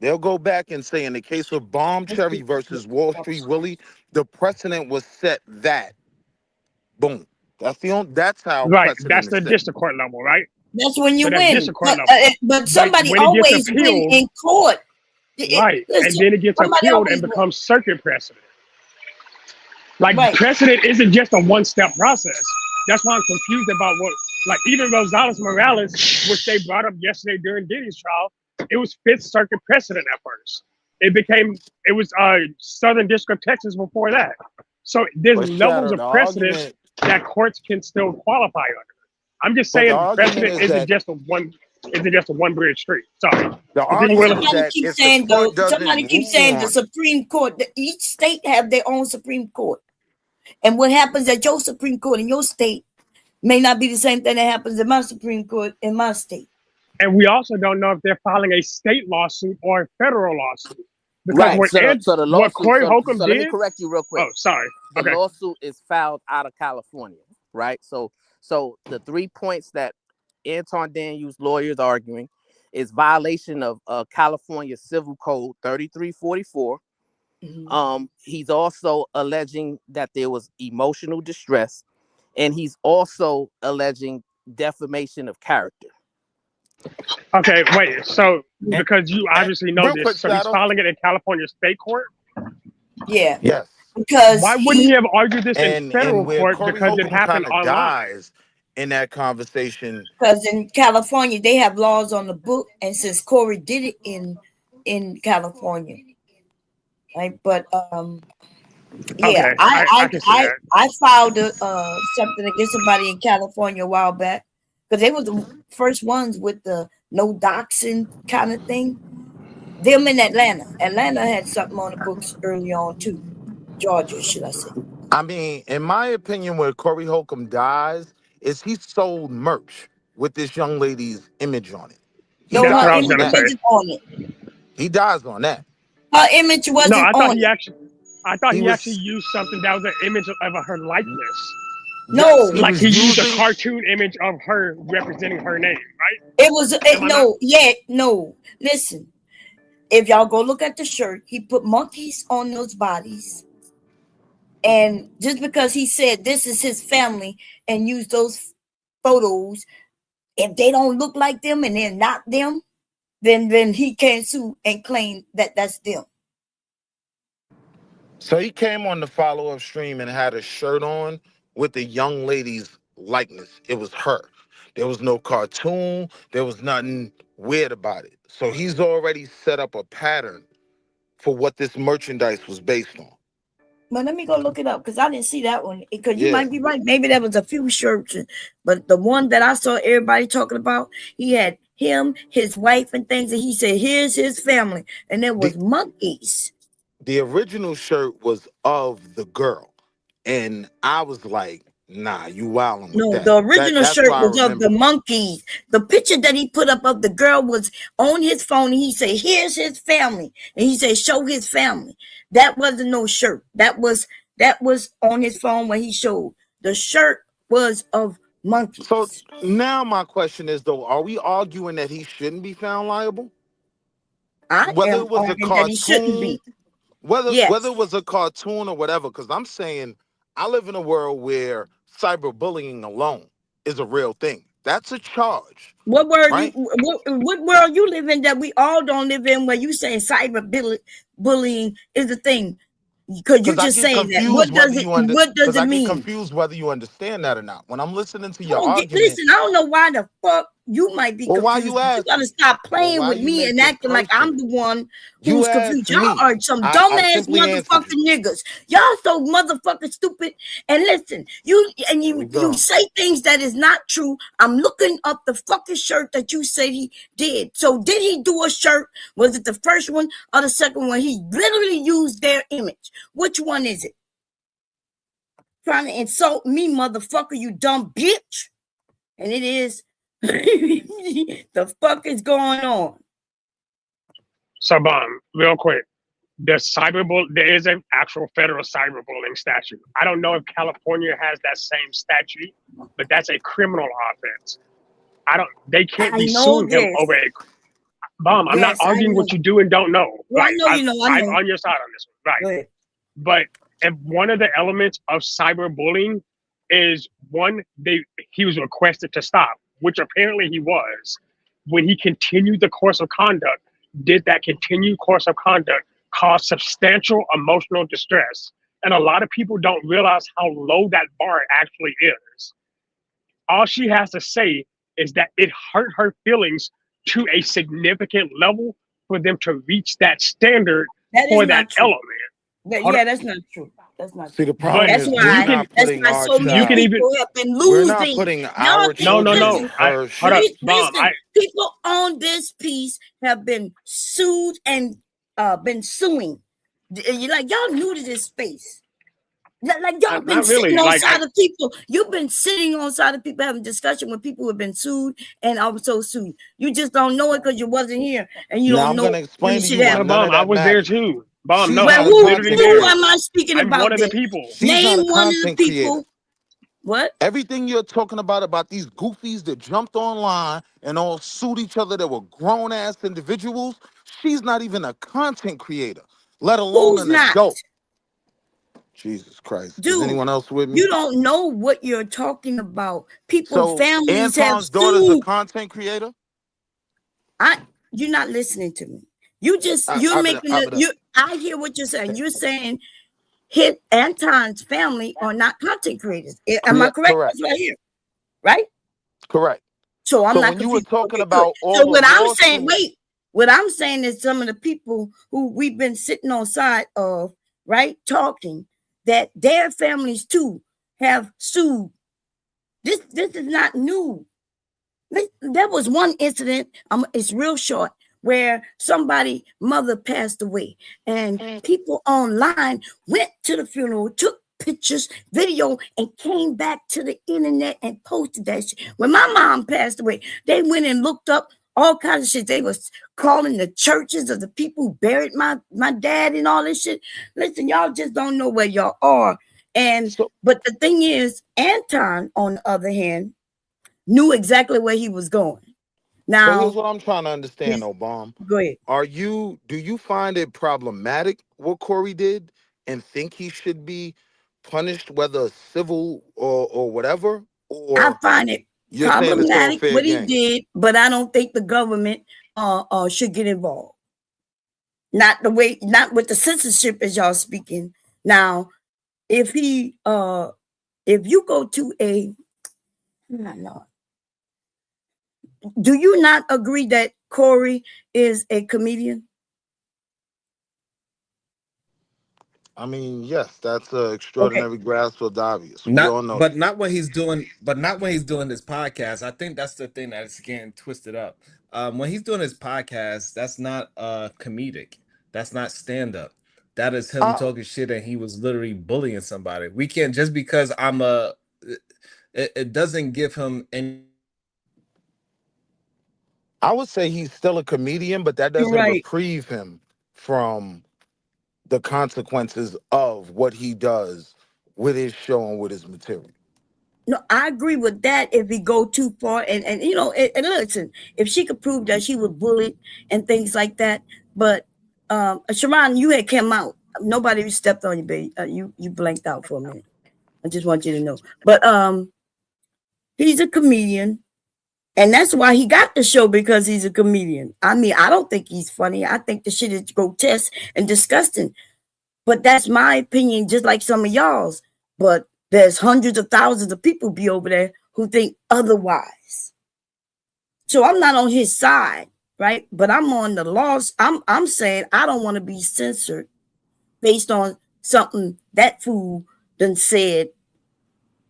they'll go back and say, in the case of Bomb Cherry versus Wall Street Willie, the precedent was set that. Boom. That's how. Right. That's the district court level, right? That's when you win. But somebody when always wins in court. Right. Listen, and then it gets appealed and becomes circuit precedent. Like, precedent isn't just a one-step process. That's why I'm confused about like, even Rosales Morales, which they brought up yesterday during Diddy's trial, it was Fifth Circuit precedent at first. It was Southern District of Texas before that. So there's levels of precedent that courts can still qualify under. I'm just saying precedent isn't just a one-bridge street. Sorry. Somebody keeps saying the Supreme Court, each state have their own Supreme Court. And what happens at your Supreme Court in your state may not be the same thing that happens at my Supreme Court in my state. And we also don't know if they're filing a state lawsuit or a federal lawsuit. Because so the lawsuit, what Corey Holcomb did. Let me correct you real quick. Oh, sorry. The lawsuit is filed out of California, right? So the 3 points that Anton Daniels' lawyers arguing is violation of California Civil Code 3344. Mm-hmm. He's also alleging that there was emotional distress, and he's also alleging defamation of character. Okay, wait. So because you obviously know this, so he's filing it in California state court? Yeah. Yes. Because why wouldn't he have argued this in federal court? Because it happened online. Dies in that conversation. Because in California, they have laws on the book, and since Corey did it in California, right? But yeah, okay. I filed something against somebody in California a while back because they were the first ones with the no doxing kind of thing. Them in Atlanta had something on the books early on too. Georgia, should I say? I mean, in my opinion, where Corey Holcomb dies is he sold merch with this young lady's image on it. No, her image wasn't on it. He dies on that. Her image wasn't on it. I thought he actually used something that was an image of her likeness. No, yes, like he used a cartoon image of her representing her name, right? It was no. Listen, if y'all go look at the shirt, he put monkeys on those bodies. And just because he said this is his family and used those photos, if they don't look like them and they're not them, then he can't sue and claim that that's them. So he came on the follow-up stream and had a shirt on with the young lady's likeness. It was her. There was no cartoon. There was nothing weird about it. So he's already set up a pattern for what this merchandise was based on. But let me go look it up because I didn't see that one. Because you Yeah. might be right. Maybe there was a few shirts, but the one that I saw everybody talking about, he had him, his wife, and things, and he said, "Here's his family," and there was monkeys. The original shirt was of the girl, and I was like, "Nah, you wildin' with No, that." the original That's shirt why I was of the remember. monkeys. The picture that he put up of the girl was on his phone, and he said, "Here's his family," and he said, "Show his family." That wasn't no shirt. That was on his phone when he showed. The shirt was of monkeys. So now my question is, though, are we arguing that he shouldn't be found liable? I Whether am it was a arguing that he shouldn't cartoon, be. whether Yes. it was a cartoon or whatever, because I'm saying I live in a world where cyberbullying alone is a real thing. That's a charge, What world right? what world you live in that we all don't live in where you saying bullying is a thing? Because you Because I just get saying that. confused whether What does because it I get mean? confused whether you understand that or not. When I'm listening to I your don't get, argument, listen, I don't know why the fuck you might be well, why confused, you but you ask gotta me? stop Well, playing why with you me and make it acting like I'm personal? the one You who's asked confused. Y'all me. are some I dumbass simply answered you. motherfucking niggas. Y'all so motherfucking stupid. And listen, you Here we you go. say things that is not true. I'm looking up the fucking shirt that you said he did. So did he do a shirt? Was it the first one or the second one? He literally used their image. Which one is it? Trying to insult me, motherfucker, you dumb bitch. And it is the fuck is going on? So, real quick, there is an actual federal cyberbullying statute. I don't know if California has that same statute, but that's a criminal offense. They can't I be know suing him this. over a I'm not Yes, I arguing know. what you do and don't know. Well, I Like know you know. I I'm know. on your side on this one. Right. Go ahead. But if one of the elements of cyberbullying is he was requested to stop, which apparently he was. When he continued the course of conduct, did that continued course of conduct cause substantial emotional distress? And a lot of people don't realize how low that bar actually is. All she has to say is that it hurt her feelings to a significant level for them to reach that standard That is for that not true. element. Yeah, that's not true. That's not See, true. the But problem That's is we're why. not That's putting why our so many you can child. even people have been We're not losing. putting Y'all our think, no. children listen, or I her hold up, shit. listen. People on this piece have been sued and been suing. You like y'all new to this space. Like y'all been not sitting really. on Like side of people. You've been sitting on side of people having discussion with people who have been sued and also sued. You just don't know it because you wasn't here and you Now don't I'm know gonna when the explain to shit you why no, happened. none of I that was there matters. too. She's No, Well, I not a was who literally content there. am creator. I speaking I'm one about of the then? people. She's not a Name one of the content creator. people. What? Everything you're talking about these goofies that jumped online and all sued each other that were grown ass individuals, she's not even a content creator, let alone Who's an not? adult. Jesus Christ. Is Dude, anyone else with me? you don't know what you're talking about. People, So families have Anton's daughter's a sued. content creator? You're not listening to me. You're making I've been I hear what you're saying. You're saying hit Anton's family are not content creators. Am I correct? correct. That's what I hear, right? Correct. So I'm So not when you were confused. talking Okay, good. about all So the what I'm saying, lawsuits, what I'm saying is some of the people who we've been sitting on side of, right, talking, that their families too have sued. This is not new. There was one incident, it's real short, where somebody mother passed away and people online went to the funeral, took pictures, video, and came back to the internet and posted that shit. When my mom passed away, they went and looked up all kinds of shit. They was calling the churches of the people who buried my dad and all this shit. Listen, y'all just don't know where y'all are. But the thing is, Anton, on the other hand, knew exactly where he was going. so here's Now, what I'm trying to understand, Obama. go ahead. Do you find it problematic what Corey did and think he should be punished, whether civil or whatever? I Or find it You're saying it's all Problematic fair what he game. did, but I don't think the government should get involved. Not the way, not with the censorship as y'all speaking. Now, if he if you go to a no, do you not agree that Corey is a comedian? I mean, yes, that's an Okay. extraordinary grasp of the obvious. We Not, all know that. but not when he's doing, but not when he's doing this podcast. I think that's the thing that's getting twisted up. When he's doing his podcast, that's not comedic. That's not stand up. That is him I, talking shit, and he was literally bullying somebody. We can't just because I'm a. It doesn't give him any. I would say he's still a comedian, but that doesn't Right. reprieve him from the consequences of what he does with his show and with his material. No, I agree with that if he go too far. And you know, and listen, if she could prove that she was bullied and things like that. But Sharon, you had come out. Nobody stepped on you, baby. You blanked out for a minute. I just want you to know. But he's a comedian. And that's why he got the show, because he's a comedian. I mean, I don't think he's funny. I think the shit is grotesque and disgusting. But that's my opinion, just like some of y'all's. But there's hundreds of thousands of people be over there who think otherwise. So I'm not on his side, right? But I'm on the laws. I'm saying I don't want to be censored based on something that fool done said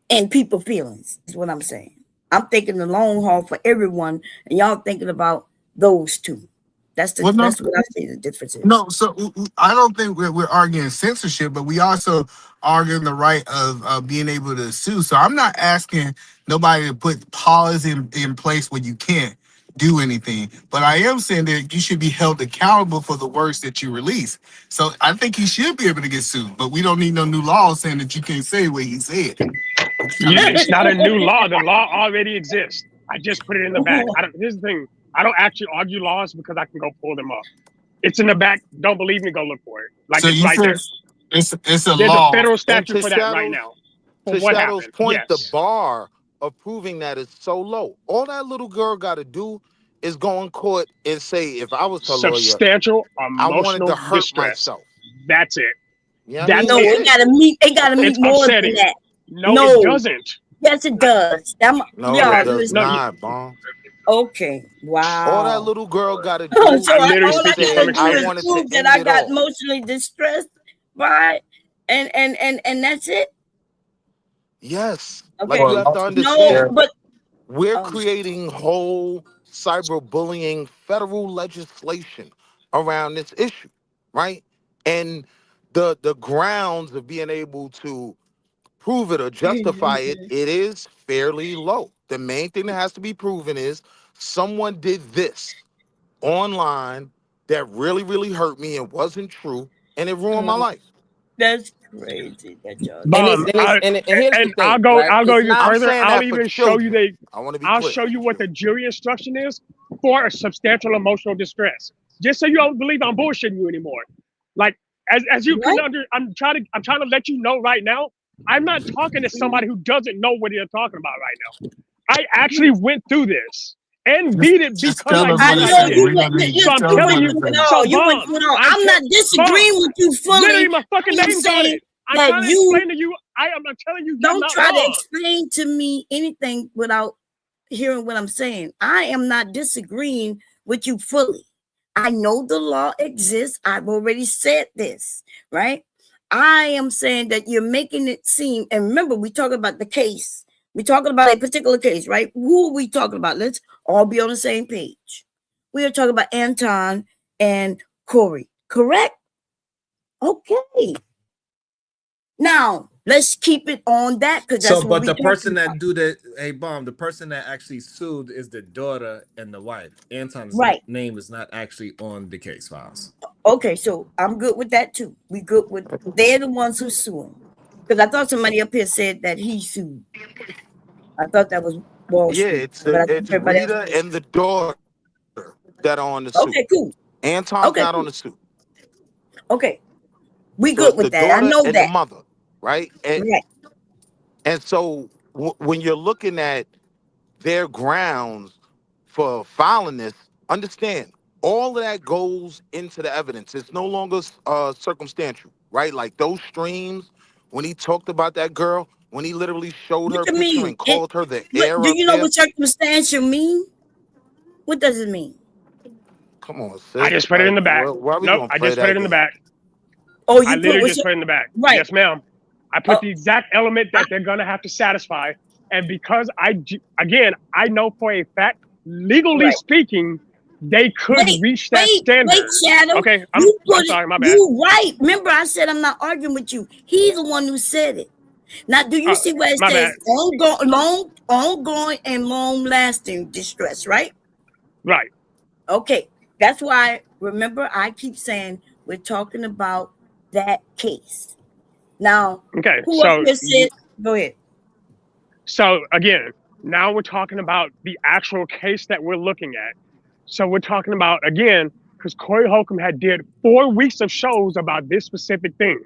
and people feelings, is what I'm saying. I'm thinking the long haul for everyone, and y'all thinking about those two. That's what I see the difference is. No, so I don't think we're arguing censorship, but we also arguing the right of being able to sue. So I'm not asking nobody to put policy in place where you can't do anything, but I am saying that you should be held accountable for the words that you release. So I think he should be able to get sued, but we don't need no new law saying that you can't say what he said. It's not a new law. The law already exists. I just put it in the back. Here's the thing. I don't actually argue laws because I can go pull them up. It's in the back. Don't believe me? Go look for it. Like, so it's you right there. it's a There's law. a federal And statute for that right now. For to what Shadow's happened? point, the Yes. bar of proving that is so low. All that little girl got to do is go in court and say, if I was her lawyer, Substantial I wanted to emotional hurt distress. myself. That's it. You know what I That's mean? No, That's it. it gotta meet. It gotta meet It's more than upsetting. that. No, it doesn't. Yes, it does. No, Okay. it does No, not, Bomb. Okay. All that Wow. little girl got to So do I'm literally is all I speaking from gotta say, do I is experience. wanted to prove that end I it got all. emotionally distressed by it, and that's it. Yes. Okay. Like, you have to No, understand, but we're um, creating whole cyberbullying federal legislation around this issue, right? And the grounds of being able to prove it or justify it, it is fairly low. The main thing that has to be proven is someone did this online that really, really hurt me and wasn't true, and it ruined my life. that's crazy that y'all And do it's Bomb. that. and here's the I'll thing, go. right? I'll go It's even not. I'm further. saying I'll that for even show you children. I want to be I'll clear. show you what the Children. jury instruction is for a substantial emotional distress. Just so you don't believe I'm bullshitting you anymore. Like, as you can What? I'm trying to let you know right now. I'm not talking to somebody who doesn't know what they're talking about right now. I actually went through this and beat it Just because tell I us I knew what it I know said. did. you We went. don't need So you I'm tell You us telling what went it you. through it said. all. So You went Bomb, through it all. I'm not disagreeing with you literally fully. my fucking I'm name's on saying it. I'm that trying to you explain to you. I'm telling you, you're don't not try to wrong. explain to me anything without hearing what I'm saying. I am not disagreeing with you fully. I know the law exists. I've already said this, right? I am saying that you're making it seem, and remember, we talking about the case. We're talking about a particular case, right? Who are we talking about? Let's all be on the same page. We are talking about Anton and Corey, correct? Okay. Now, let's keep it on that because So, that's what but we're the person talking that about. do the Bomb, the person that actually sued is the daughter and the wife. Anton's Right. name is not actually on the case files. Okay, so I'm good with that too. We good with they're the ones who suing. Because I thought somebody up here said that he sued. I thought that was Wall Yeah, Street. But I think it's everybody else. Rita and the daughter that are on the suit. Okay, cool. Anton's Okay, not on cool. the suit. Okay. We So good it's the with that. I daughter know and the that. mother, right? Right. And so when you're looking at their grounds for filing this, understand all of that goes into the evidence. It's no longer circumstantial, right? Like those streams, when he talked about that girl, when he literally showed What her you picture mean? and called her the What heir do up you know there. what circumstantial mean? What does it mean? Come on, I sis. just put it in Like, the back. why are we Nope, gonna I play just put it that in the game? back. Oh, I you put literally what's just put it in the back. right? Yes, ma'am. I put Oh, the exact element that they're gonna have to satisfy, and because again, I know for a fact, legally right. speaking, they could Wait, reach that wait, standard. Shadow. Okay, I'm You put it. sorry, my bad. You right. Remember, I said I'm not arguing with you. He's the one who said it. Now, do you see where it My bad. says ongoing and long-lasting distress? Right. Right. Okay. That's why. Remember, I keep saying we're talking about that case. Now, Okay. who up here said? Go ahead. So again, now we're talking about the actual case that we're looking at. So we're talking about again, because Corey Holcomb had did 4 weeks of shows about this specific thing.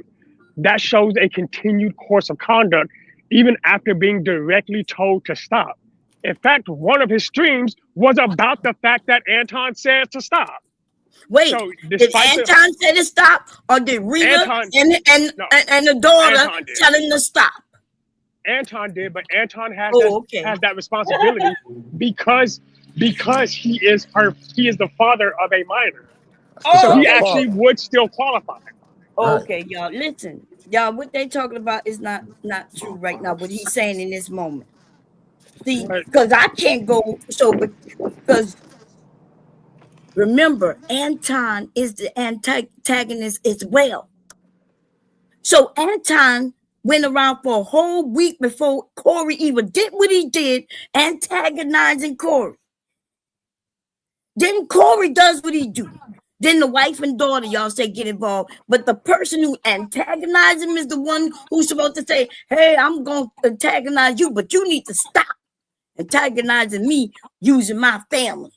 That shows a continued course of conduct, even after being directly told to stop. In fact, one of his streams was about the fact that Anton said to stop. Wait, So did despite the Anton say to stop, or did Rita Anton, no, and the daughter Anton did. tell him to stop? Anton did, but Anton has Oh, okay. that responsibility because he is the father of a minor. Oh, So he okay. actually would still qualify. Oh, okay, y'all. Listen, y'all. What they talking about is not true right now. What he's saying in this moment. See, But because I can't go. So, because remember, Anton is the antagonist as well. So Anton went around for a whole week before Corey even did what he did, antagonizing Corey. Then Corey does what he do. Then the wife and daughter, y'all say, get involved. But the person who antagonized him is the one who's supposed to say, hey, I'm going to antagonize you, but you need to stop antagonizing me using my family.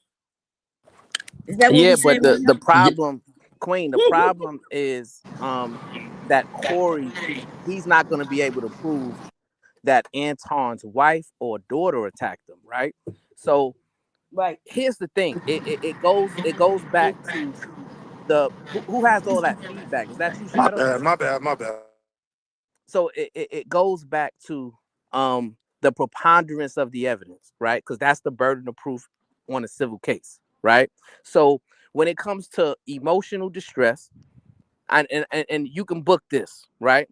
Is that what Yeah, we but saying right the now? problem, Queen, the problem is that Corey, he's not going to be able to prove that Anton's wife or daughter attacked him, right? So Right. here's the thing. It goes back to the who has all that feedback. Is that you, My Shadow? bad, my bad, my bad. So it goes back to the preponderance of the evidence, right? Because that's the burden of proof on a civil case, right? So when it comes to emotional distress, and you can book this, right?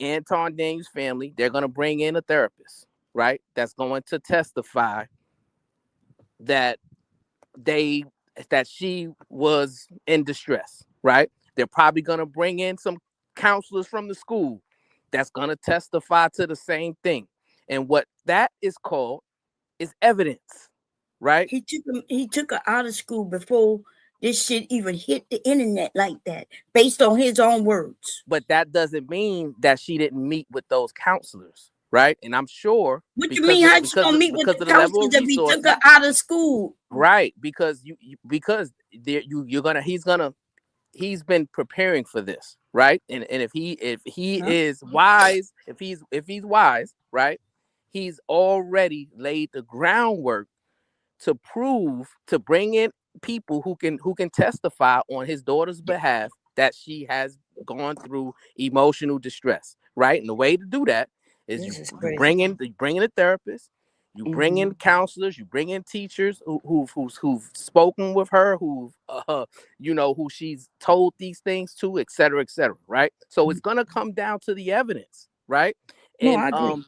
Anton Daniels' family, they're going to bring in a therapist, right? That's going to testify that she was in distress, right? They're probably going to bring in some counselors from the school that's going to testify to the same thing. And what that is called is evidence, right? He took her out of school before this shit even hit the internet like that, based on his own words. But that doesn't mean that she didn't meet with those counselors, right? And I'm sure What you mean? How she gonna meet with the of the level counselors of if he took resources, her out of school? right? Because he's been preparing for this, right? And if he is wise, if he's wise, right? He's already laid the groundwork to bring in people who can testify on his daughter's behalf that she has gone through emotional distress, right? And the way to do that is you bring in a therapist, you bring in counselors, you bring in teachers who've spoken with her, who she's told these things to, et cetera, right? So it's gonna come down to the evidence, right? No, And I agree.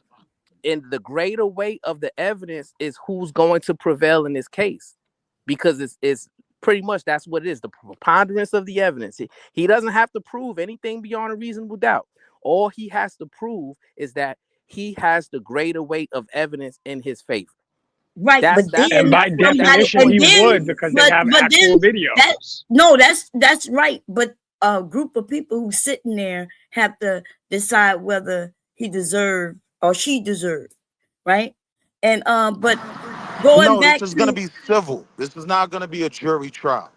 And the greater weight of the evidence is who's going to prevail in this case, because it's pretty much that's what it is, the preponderance of the evidence. He doesn't have to prove anything beyond a reasonable doubt. All he has to prove is that he has the greater weight of evidence in his favor. Right, but then and by somebody, definition, he would, because they have actual videos. That's right. But a group of people who sitting there have to decide whether he deserved or she deserved, right? And but going back this is to, gonna be civil. This is not gonna be a jury trial.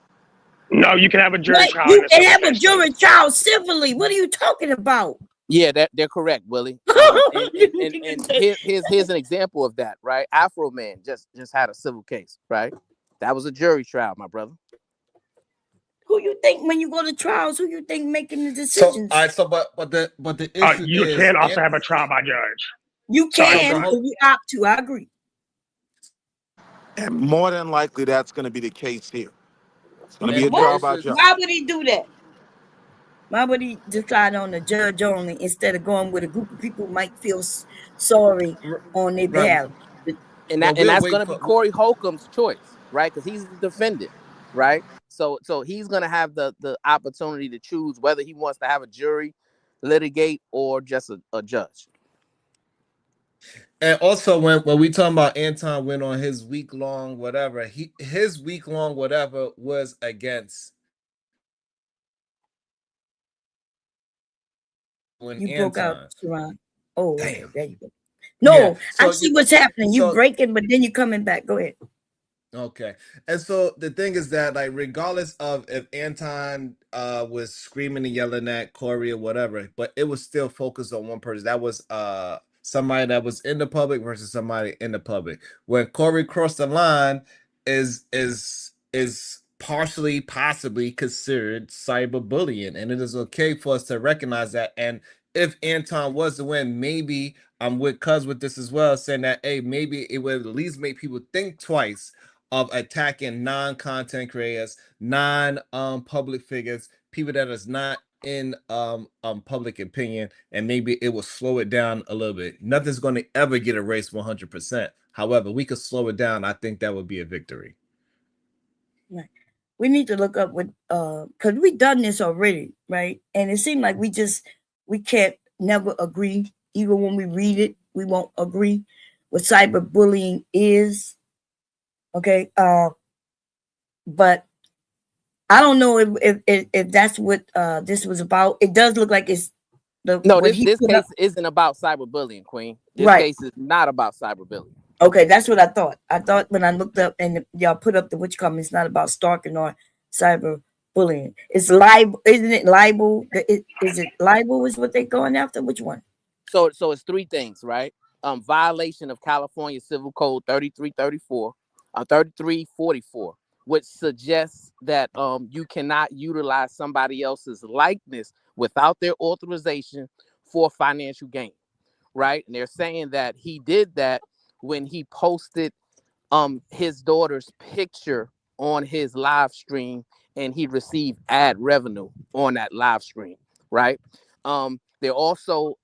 No, you can have a jury right, trial. you can have a jury trial civilly. What are you talking about? Yeah, they're correct, Willie. And here's an example of that, right? Afro Man just had a civil case, right? That was a jury trial, my brother. Who you think when you go to trials? Who you think making the So, decisions? all right. So, but the issue You is, can also have a trial by judge. You Sorry, can go if you opt to. I agree. And more than likely, that's going to be the case here. It's going to be and a the trial What? by issue is, judge. Why would he do that? Why would he decide on a judge only instead of going with a group of people who might feel sorry on their right. behalf? And Well, we'll that's wait gonna be for. Corey Holcomb's choice, right? Because he's the defendant, right? So he's gonna have the opportunity to choose whether he wants to have a jury litigate or just a judge. And also, when we talking about Anton went on his week-long whatever, his week-long whatever was against when You broke out, Anton. Sharon. Oh, okay. Damn. There you go. Yeah. No, I So see what's happening. You so breaking, but then you coming back. Go ahead. Okay. And so the thing is that, like, regardless of if Anton was screaming and yelling at Corey or whatever, but it was still focused on one person. That was somebody that was in the public versus somebody in the public. When Corey crossed the line is partially possibly considered cyberbullying. And it is okay for us to recognize that. And if Anton was to win, maybe I'm with Cuz with this as well, saying that, hey, maybe it would at least make people think twice of attacking non-content creators, non-public figures, people that is not in public opinion, and maybe it will slow it down a little bit. Nothing's going to ever get erased 100%. However, we could slow it down. I think that would be a victory. Right. We need to look up what because we've done this already, right? And it seemed like we can't never agree. Even when we read it, we won't agree what cyberbullying is. Okay. But I don't know if that's what this was about. It does look like it's No, what this he this put case up. isn't about cyberbullying, Queen. This Right. case is not about cyberbullying. Okay, that's what I thought. I thought when I looked up and y'all put up the which comment, it's not about stalking or cyberbullying. It's libel, isn't it? Libel? Is it libel? Is what they're going after? Which one? So it's three things, right? Violation of California Civil Code 3334, 3344, which suggests that you cannot utilize somebody else's likeness without their authorization for financial gain, right? And they're saying that he did that when he posted his daughter's picture on his live stream and he received ad revenue on that live stream, right? They're also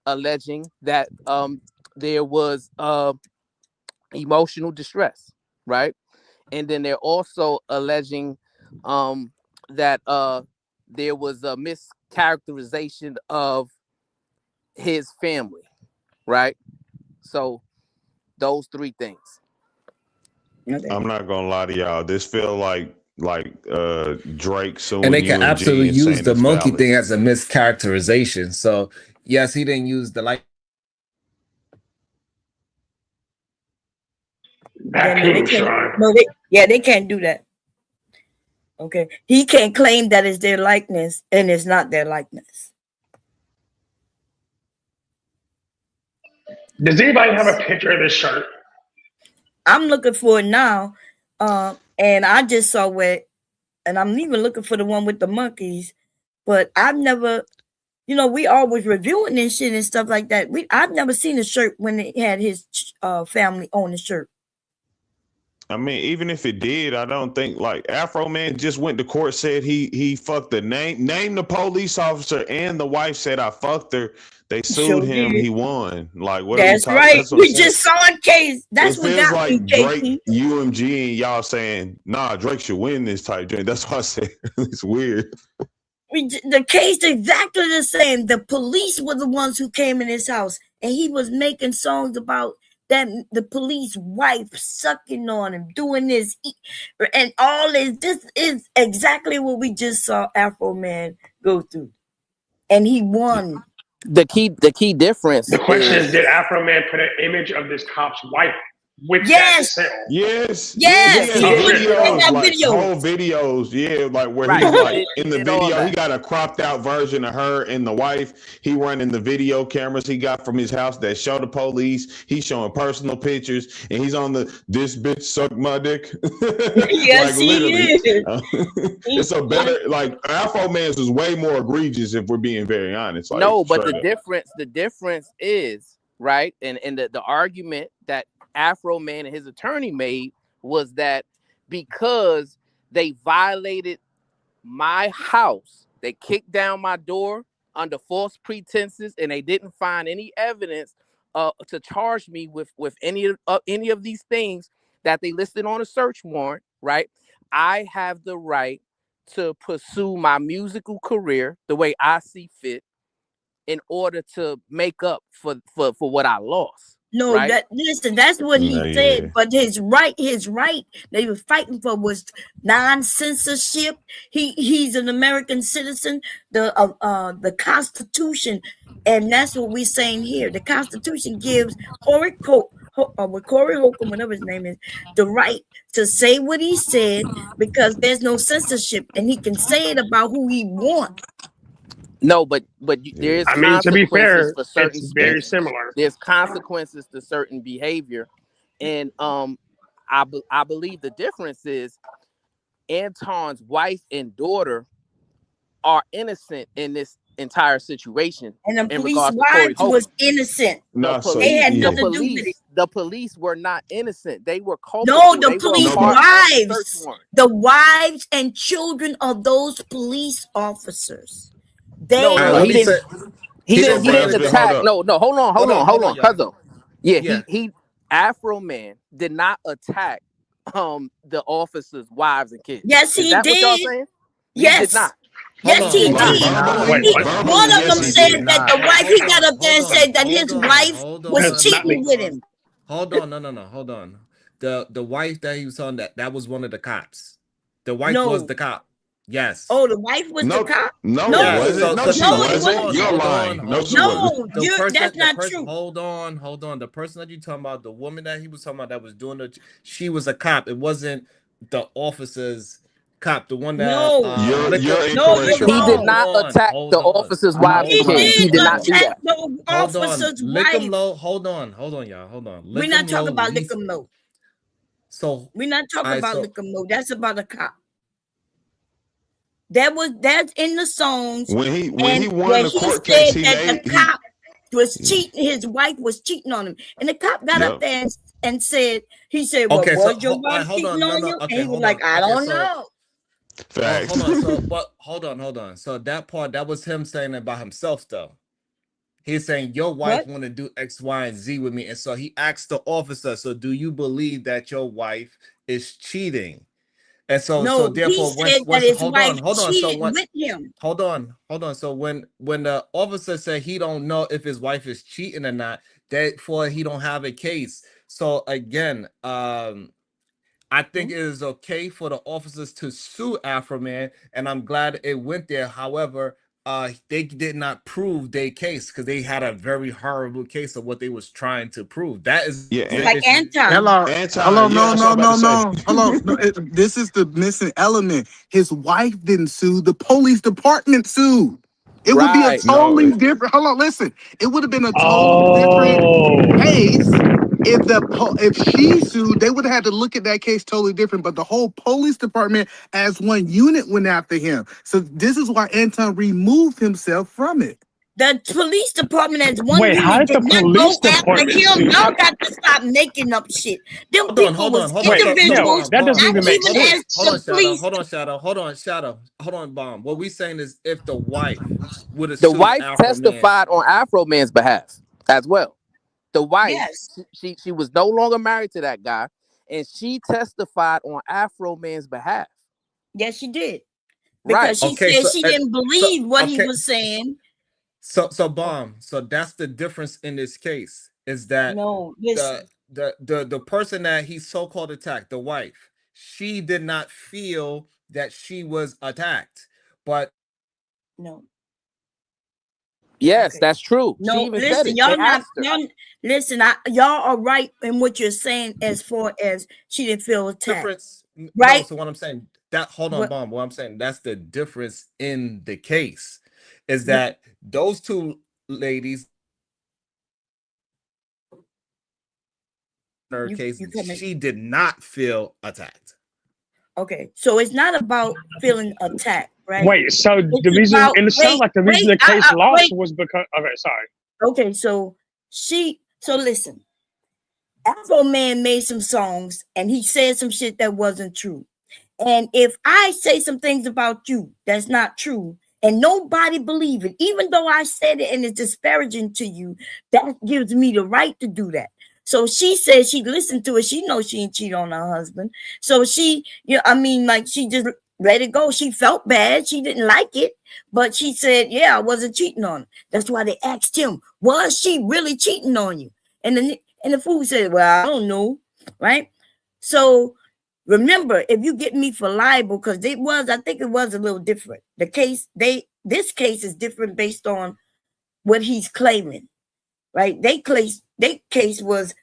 alleging that there was emotional distress, right? And then they're also alleging that there was a mischaracterization of his family, right? So those three things. Okay. I'm not gonna lie to y'all. This feel like Drake suing And they can UMG absolutely and use saying the it's monkey valid. thing as a mischaracterization. So, yes, he didn't use the like. That Yeah, no, they ping, can't. Sean. No, they can't do that. Okay, he can't claim that it's their likeness and it's not their likeness. Does anybody have a picture of this shirt? I'm looking for it now, and I just saw it, and I'm even looking for the one with the monkeys, but I've never, we always reviewing this shit and stuff like that. I've never seen a shirt when it had his family on the shirt. I mean, even if it did, I don't think like Afro Man just went to court, said he fucked the named the police officer and the wife said I fucked her. They sued him. Did. He won. Like what That's are we talking? right. That's what We just saw a case. That's it what feels got me, like Drake, KP. UMG, and y'all saying, nah, Drake should win this type joint. That's why I say it's weird. The case exactly the same. The police were the ones who came in his house, and he was making songs about that the police wife sucking on him, doing this, and all this. This is exactly what we just saw Afro Man go through, and he won. The key difference The question is, is did Afro Man put an image of this cop's wife with that Yes, cell. Yes, yes, he yes. has He Oh, did. really? They videos, got like whole videos. videos, yeah, like where Right. he's like He in the did all video, he that. got a cropped out version of her and the wife. He running the video cameras he got from his house that show the police. He's showing personal pictures, and he's on the "this bitch suck my dick," like Yes, literally. he is. It's a Yes. better like Afro Man's is way more egregious if we're being very honest, like No, but straight up. the difference is right, and the argument that Afro Man and his attorney made was that because they violated my house, they kicked down my door under false pretenses, and they didn't find any evidence to charge me with any of these things that they listed on a search warrant. Right, I have the right to pursue my musical career the way I see fit in order to make up for what I lost. No, Right? that listen, that's what No, he yeah. said. But his right they were fighting for was non-censorship. He's an American citizen. The Constitution, and that's what we're saying here. The Constitution gives Corey Holcomb, whatever his name is, the right to say what he said because there's no censorship, and he can say it about who he wants. No, but there is I mean, to be consequences fair, for it's certain very speech. similar. There's consequences to certain behavior, and I believe the difference is Anton's wife and daughter are innocent in this entire situation And the in police regards to Corey wives was Holcomb. innocent. No, so They had yeah. nothing to do with it. The police were not innocent. They were No, culpable. the They were a police No, but part of the search wives, warrant. the wives and children of those police officers. No, All right, They let he me didn't. say. He so didn't. He didn't Brownsville, hold attack. up. No, hold on, Hold on, y'all. cousin. Yeah, Yeah. he Afro Man did not attack the officers' wives and kids. yes, Is he that what y'all did. saying? He did Yes, not. Hold yes, on, He he did hold Like not. on. did. Wait, verbally, what? One verbally, of yes, them he said did. that the wife, he got up there and said that his wife was cheating with him. Hold on, no, hold on. The wife that he was on, that was one of the cops. The wife was No. the cop. Yes. Oh, the wife was the No, cop? no, it Yes. No. wasn't. So No, she No, it wasn't. wasn't. You're lying. No, she wasn't. No, that's the not person, true. hold on. The person that you talking about, the woman that he was talking about that was doing she was a cop. It wasn't the officer's cop. The one that No. You're No, incorrect, you're He did Shabar. wrong. not attack the officers' wives and He kids. He did did not do attack that. the Hold on. officer's Lick 'em wife. low. Hold on, y'all. Hold on. We're not talking about least. Lickum Low. So We're not talking about so Lickum Low. That's about a cop. That's in the songs. When he And won where the he court said case, that the cop was cheating, his wife was cheating on him. And the cop got up there and said, he said, well, okay, so was your wife hold cheating on. on No. you? Okay, And he was hold like, on. I Okay, don't so know. Facts. hold on. So, but hold on. So that part, that was him saying about himself, though. He's saying your wife want to do X, Y, and Z with me, and so he asked the officer, "So do you believe that your wife is cheating?" And so, No, therefore, he said that his hold wife on. So cheated with him. hold on. So when the officer said he don't know if his wife is cheating or not, therefore he don't have a case. So again, I think it is okay for the officers to sue Afro Man, and I'm glad it went there. However, they did not prove their case because they had a very horrible case of what they was trying to prove. That is Like Anton. Hello, Anton, yeah, no, that's what I'm about to say. hello. No, this is the missing element. His wife didn't sue. The police department sued. It would be a Right. totally No, different. Hold on, listen. It would have been a totally different Oh, case if she sued. They would have had to look at that case totally different. But the whole police department, as one unit, went after him. So this is why Anton removed himself from it. The police department as one wait, how unit did did the not police go after department him. sue? Y'all got to stop making up shit. Them people hold was on. Wait, individuals, yo, that doesn't not even make even as sense. the police. Hold on, Bomb. What we saying is if the wife would have The sued wife Afro Man. testified on Afro Man's behalf as well. The wife, Yes. she was no longer married to that guy, and she testified on Afro Man's behalf. Yes, she did. Right. Because she Okay, said so she didn't believe what he okay. was saying. So Bomb. So that's the difference in this case is that No, listen. the person that he so-called attacked, the wife, she did not feel that she was attacked, but No. Yes, Okay. that's true. She No, even said listen, it. They y'all not asked her. y'all listen. Y'all are right in what you're saying as far as she didn't feel attacked, Difference. No, right? so what I'm saying that hold on, But bomb. What I'm saying that's the difference in the case is no, that those two ladies in her case, you coming? she did not feel attacked. Okay, so it's not about feeling attacked, right? Wait, so the It's reason, about and it sounds like the reason wait, the case lost wait. was because. Okay, sorry. Okay, so listen. Afro Man made some songs and he said some shit that wasn't true. And if I say some things about you that's not true and nobody believe it, even though I said it and it's disparaging to you, that gives me the right to do that. So she said she listened to it. She knows she ain't cheat on her husband. So she, like she just let it go. She felt bad. She didn't like it, but she said, yeah, I wasn't cheating on her. That's why they asked him, was she really cheating on you? And the fool said, well, I don't know. Right. So remember, if you get me for libel, because I think it was a little different. This case is different based on what he's claiming, right? They case was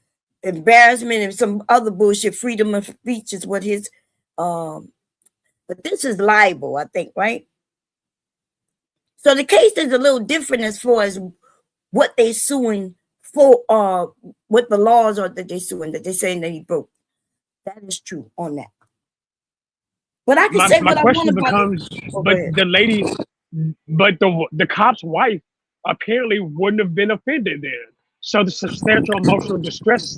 embarrassment and some other bullshit. Freedom of speech is what his, but this is libel, I think, right? So the case is a little different as far as what they suing for, what the laws are that they suing, that they're saying that he broke. That is true on that. But I can say My what I want question about it. becomes, Oh, go but ahead. the lady, but the cop's wife apparently wouldn't have been offended then. So the substantial emotional distress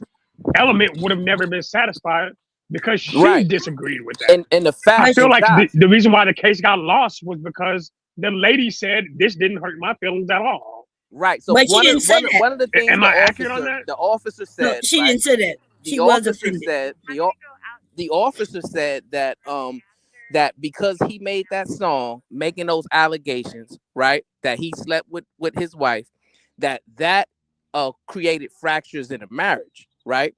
element would have never been satisfied because she Right. disagreed with that. And the I fact, feel and like Josh, the reason why the case got lost was because the lady said this didn't hurt my feelings at all. right. So But she didn't say that. one of the things Am I accurate on that? the officer No, said, she right? didn't say that. She The was officer offended. said the officer said that that because he made that song making those allegations, right, that he slept with his wife, that created fractures in a marriage, right?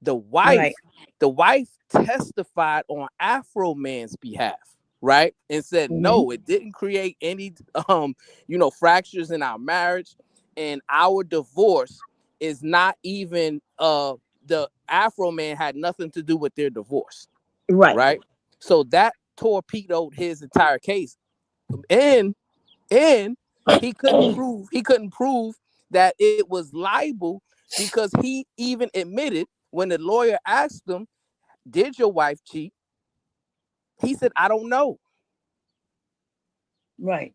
the wife Right. the wife testified on Afro Man's behalf, right, and said Mm-hmm. no, it didn't create any fractures in our marriage, and our divorce is not even the Afro Man had nothing to do with their divorce, Right. right? So that torpedoed his entire case, and he couldn't prove that it was libel, because he even admitted when the lawyer asked him, did your wife cheat? He said, I don't know. Right.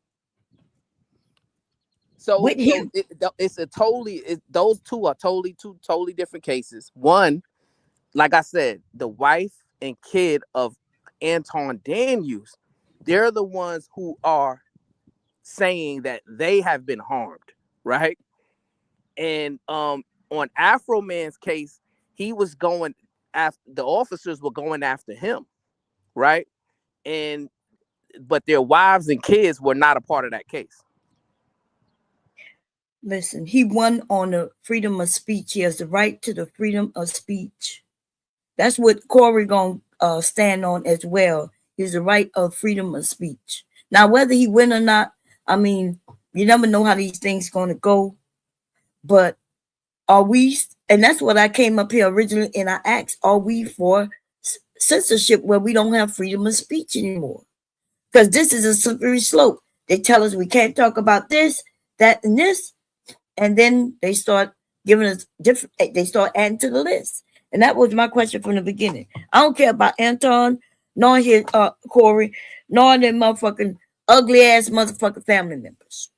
So With him. those two are two totally different cases. One, like I said, the wife and kid of Anton Daniels, they're the ones who are saying that they have been harmed, right? And on Afro Man's case, he was going after, the officers were going after him, right? And but their wives and kids were not a part of that case. Listen, he won on the freedom of speech. He has the right to the freedom of speech. That's what Corey gonna stand on as well. Is the right of freedom of speech. Now, whether he win or not, I mean, you never know how these things gonna go. But are we? And that's what I came up here originally, and I asked: are we for censorship where we don't have freedom of speech anymore? Because this is a slippery slope. They tell us we can't talk about this, that, and this, and then they start giving us different. They start adding to the list, and that was my question from the beginning. I don't care about Anton, nor his Corey, nor their motherfucking ugly ass motherfucking family members.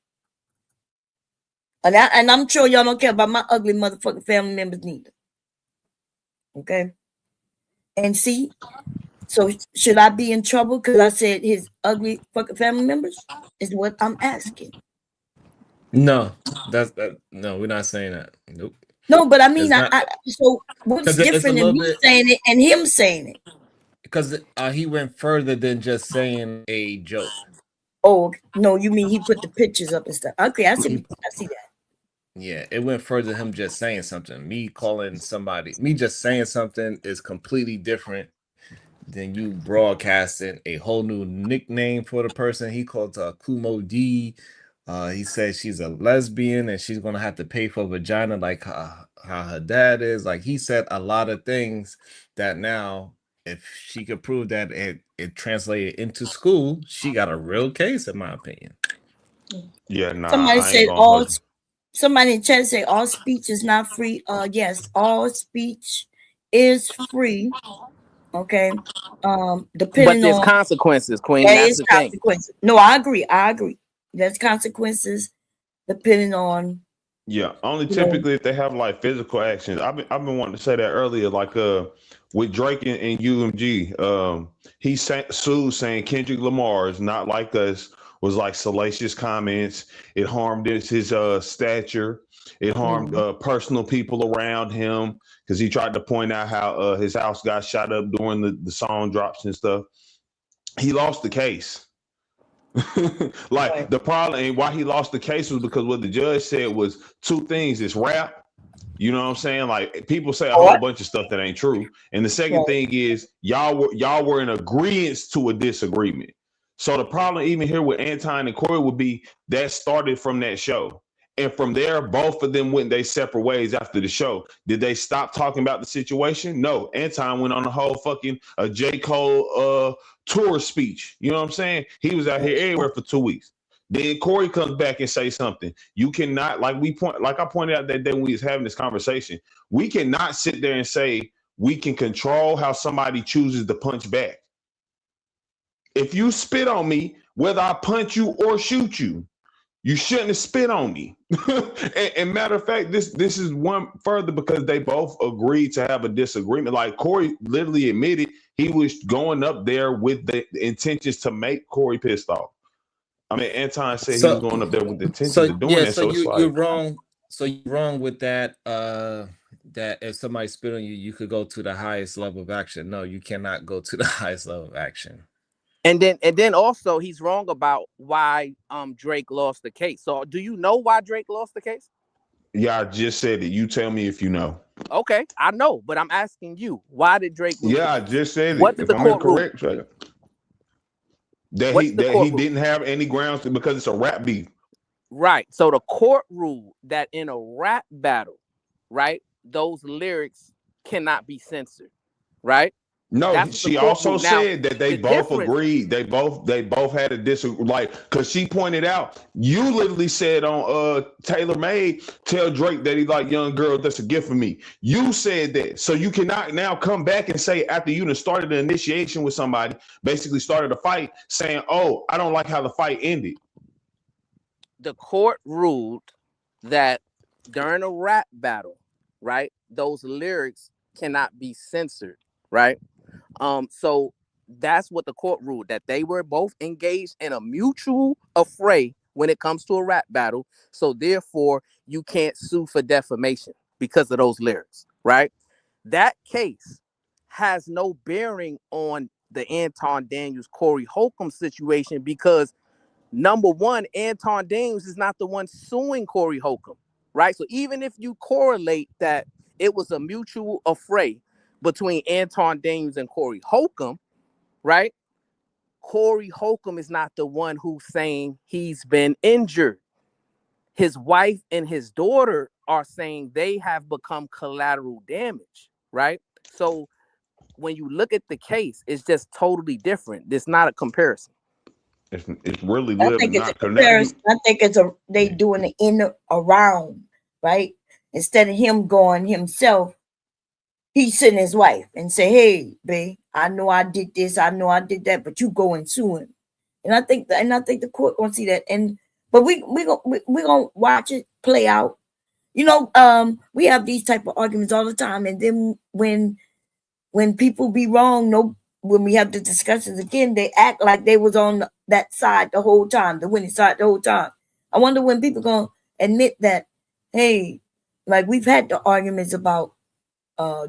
And I'm sure y'all don't care about my ugly motherfucking family members neither. Okay. And see, so should I be in trouble because I said his ugly fucking family members? Is what I'm asking. No, no, we're not saying that. Nope. No, but I mean, It's not so what's because it's a different in little me bit saying it and him saying it? because he went further than just saying a joke. Oh no, you mean he put the pictures up and stuff? Okay, I see that. Yeah, it went further than him just saying something. Me just saying something is completely different than you broadcasting a whole new nickname for the person. He called Kumo D, He said she's a lesbian and she's gonna have to pay for vagina like how her dad is. Like he said a lot of things that now, if she could prove that it translated into school, she got a real case, in my opinion. Yeah, nah, Somebody I ain't said gonna hold you. somebody in chat say all speech is not free. Yes, all speech is free. Okay. But Depending there's on consequences, Queen. there That's is the thing. consequences. No, I agree. There's consequences depending on, Yeah, only you know, typically if they have like physical actions. I've been wanting to say that earlier, like with Drake and UMG, he sued saying Kendrick Lamar is not like us, was like salacious comments. It harmed his stature. It harmed mhm, personal people around him because he tried to point out how his house got shot up during the song drops and stuff. He lost the case. Like right. the problem and why he lost the case was because what the judge said was two things: it's rap. You know what I'm saying? Like people say a whole Or bunch of stuff that ain't true. And the second right. thing is y'all were in agreement to a disagreement. So the problem even here with Anton and Corey would be that started from that show. And from there, both of them went their separate ways after the show. Did they stop talking about the situation? No. Anton went on a whole fucking J. Cole tour speech. You know what I'm saying? He was out here everywhere for 2 weeks. Then Corey comes back and say something. You cannot, like I pointed out that day when we was having this conversation, we cannot sit there and say we can control how somebody chooses to punch back. If you spit on me, whether I punch you or shoot you, you shouldn't have spit on me. and matter of fact, this is one further because they both agreed to have a disagreement. Like Corey literally admitted he was going up there with the intentions to make Corey pissed off. I mean, Anton said he was So going up there with the intentions so of doing yeah, that. so So it's you're like, wrong. So you're wrong with that. That if somebody spit on you, you could go to the highest level of action. No, you cannot go to the highest level of action. And then also he's wrong about why Drake lost the case. So do you know why Drake lost the case? yeah, I just said it. You tell me if you know. Okay, I know, but I'm asking you, why did Drake lose the Yeah, I case? just said What it. did If the I'm court rule? incorrect, that What's the court he rule? didn't have any grounds to, because it's a rap beef. Right. So the court ruled that in a rap battle, right, those lyrics cannot be censored, right? No, That's what the she court also ruled. Now, said that they the both difference, agreed. They both had a disagree. Like, because she pointed out, you literally said on Taylor Made, tell Drake that he like young girl. That's a gift for me. You said that, so you cannot now come back and say after you done started an initiation with somebody, basically started a fight, saying, "Oh, I don't like how the fight ended." the court ruled that during a rap battle, right, those lyrics cannot be censored, right? So that's what the court ruled, that they were both engaged in a mutual affray when it comes to a rap battle. So therefore, you can't sue for defamation because of those lyrics, right? That case has no bearing on the Anton Daniels Corey Holcomb situation because number one, Anton Daniels is not the one suing Corey Holcomb, right? So even if you correlate that it was a mutual affray between Anton Daniels and Corey Holcomb, right? Corey Holcomb is not the one who's saying he's been injured. His wife and his daughter are saying they have become collateral damage, right? So when you look at the case, it's just totally different. It's not a comparison. It's really I little think it's a not because now you. comparison. I think they doing it in the around, right? Instead of him going himself, he's sitting his wife and say, "Hey, babe, I know I did this, I know I did that, but you go and sue him." And I think the court gonna see that. But we gonna watch it play out. You know, we have these type of arguments all the time, and then when people be wrong, when we have the discussions again, they act like they was on that side the whole time, the winning side the whole time. I wonder when people gonna admit that, hey, like we've had the arguments about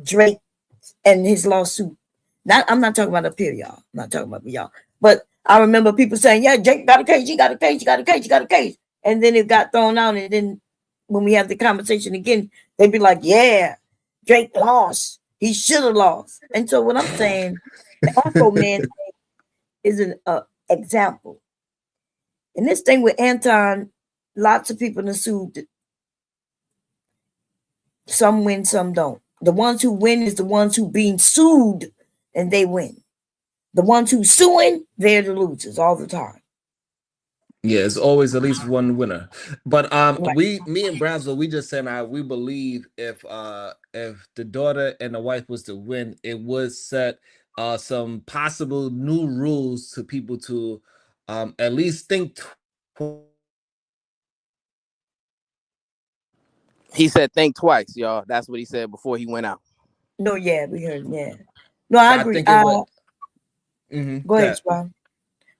Drake and his lawsuit. I'm not talking about up here, y'all. I'm not talking about y'all. But I remember people saying, yeah, Drake got a case, he got a case, he got a case, he got a case. And then it got thrown out. And then when we have the conversation again, they'd be like, yeah, Drake lost. He should have lost. And so what I'm saying, the Afro Man is an example. And this thing with Anton, lots of people that sued. Some win, some don't. The ones who win is the ones who being sued, and they win. The ones who suing, they're the losers all the time. Yeah, it's always at least one winner. But Right. me and Brownsville, we just saying we believe if the daughter and the wife was to win, it would set some possible new rules to people to at least think. He said think twice, y'all. That's what he said before he went out. No, yeah, we heard, yeah. No, I So I agree. think it would. Go ahead, Spawn.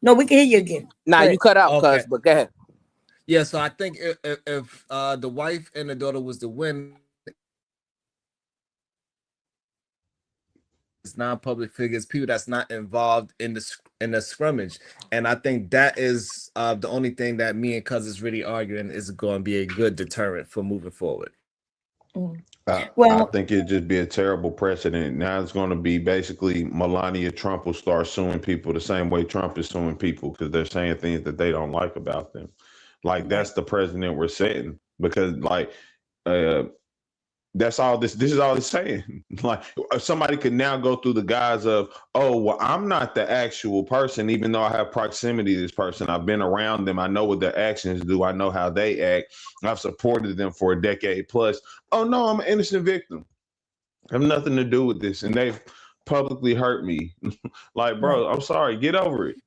No, we can hear you again. Nah, you cut out, Okay. cuz, but go ahead. Yeah, so I think if the wife and the daughter was to win, it's non-public figures, people that's not involved in the scrimmage, and I think that is the only thing that me and Cuz is really arguing is going to be a good deterrent for moving forward. I Well, think it'd just be a terrible precedent. Now it's going to be basically Melania Trump will start suing people the same way Trump is suing people because they're saying things that they don't like about them. Like that's the precedent we're setting because like that's all this is all it's saying. Like somebody could now go through the guise of, oh, well, I'm not the actual person, even though I have proximity to this person. I've been around them. I know what their actions do. I know how they act. I've supported them for a decade plus. Oh no, I'm an innocent victim. I have nothing to do with this. And they've publicly hurt me. Like, bro, I'm sorry. Get over it.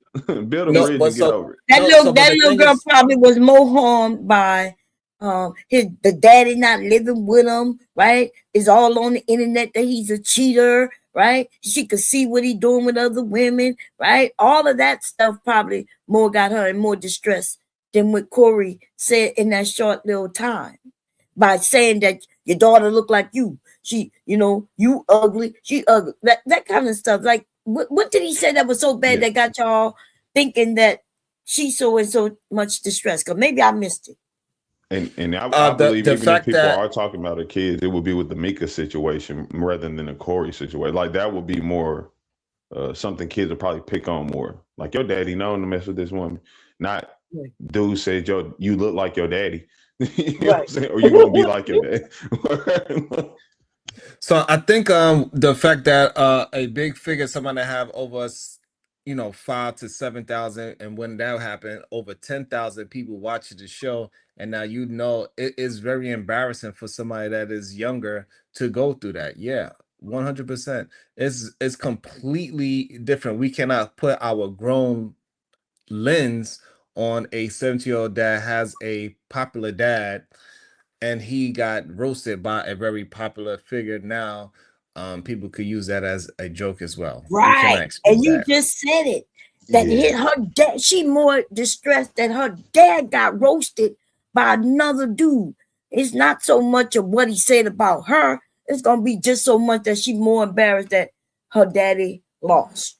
Build a No, bridge but and get over it. that but little girl probably was more harmed by the daddy not living with him, right? It's all on the internet that he's a cheater, right? She could see what he doing with other women, right? All of that stuff probably more got her in more distress than what Corey said in that short little time by saying that your daughter look like you. She, you ugly, she ugly. That kind of stuff. Like, what did he say that was so bad that got y'all thinking that she's so in so much distress? Because maybe I missed it. And I believe the even if fact people that are talking about her kids, it would be with the Mika situation rather than the Corey situation. Like that would be more something kids would probably pick on more. Like your daddy known to mess with this woman. Not dude said, yo, you look like your daddy. You know what I'm saying? Or you gonna be like your dad. So I think the fact that a big figure, someone that have over 5 to 7,000, and when that happened, over 10,000 people watching the show, and now it is very embarrassing for somebody that is younger to go through that. Yeah, 100%. It's completely different. We cannot put our grown lens on a 70-year-old that has a popular dad and he got roasted by a very popular figure. Now people could use that as a joke as well. We cannot Right. excuse And you that. just said it. That hit her dad. She more distressed that her dad got roasted by another dude. It's not so much of what he said about her. It's gonna be just so much that she's more embarrassed that her daddy lost.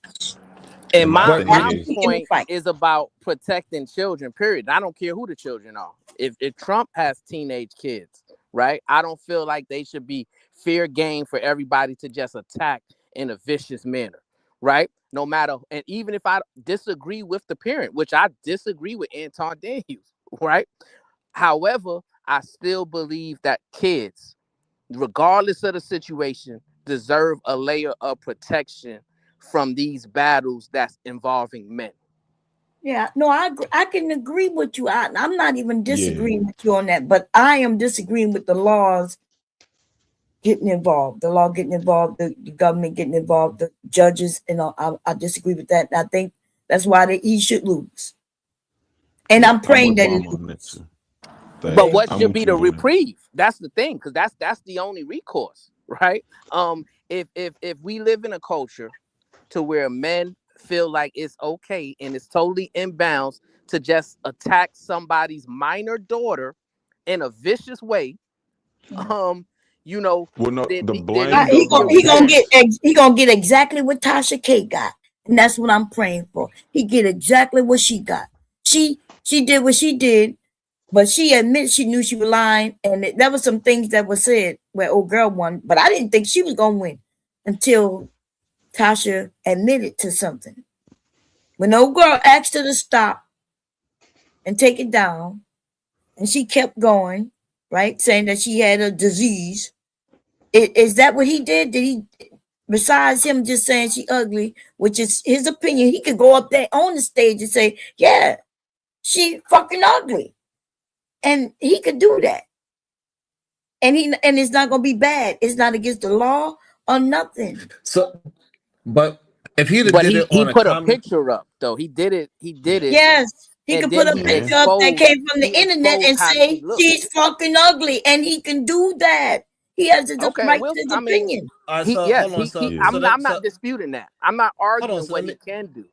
And my is, point is about protecting children, period. I don't care who the children are. If Trump has teenage kids, right, I don't feel like they should be fair game for everybody to just attack in a vicious manner, right? No matter, and even if I disagree with the parent, which I disagree with Anton Daniels, right? However, I still believe that kids, regardless of the situation, deserve a layer of protection from these battles that's involving men. Yeah, no, I agree. I can agree with you. I'm not even disagreeing with you on that, but I am disagreeing with the laws getting involved, the law getting involved, the government getting involved, the judges, and I disagree with that. And I think that's why he should lose. And I'm praying that he loses. But what should be the reprieve? That's the thing, because that's the only recourse, right? If we live in a culture to where men feel like it's okay and it's totally inbounds to just attack somebody's minor daughter in a vicious way, well, no, the blame he gonna get exactly what Tasha K got, and that's what I'm praying for. He get exactly what she got. She did what she did, but she admits she knew she was lying, and there was some things that were said where old girl won, but I didn't think she was gonna win until Tasha admitted to something. When old girl asked her to stop and take it down, and she kept going, right, saying that she had a disease. Is that what he did? Did he, besides him just saying she ugly, which is his opinion, he could go up there on the stage and say, yeah, she fucking ugly, and he could do that, and it's not gonna be bad. It's not against the law or nothing. So, but if he'd have But did it he on a put a common, picture up though. He did it. Yes, he And could put then a he picture up that exposed came from the he internet exposed and how she say looked. she's fucking ugly, and he can do that. He has the Okay, right well, to his I mean, opinion. all right. he So yes, hold on. So Yeah. so I'm that not so disputing that. I'm not hold on. arguing So let what me. he can do.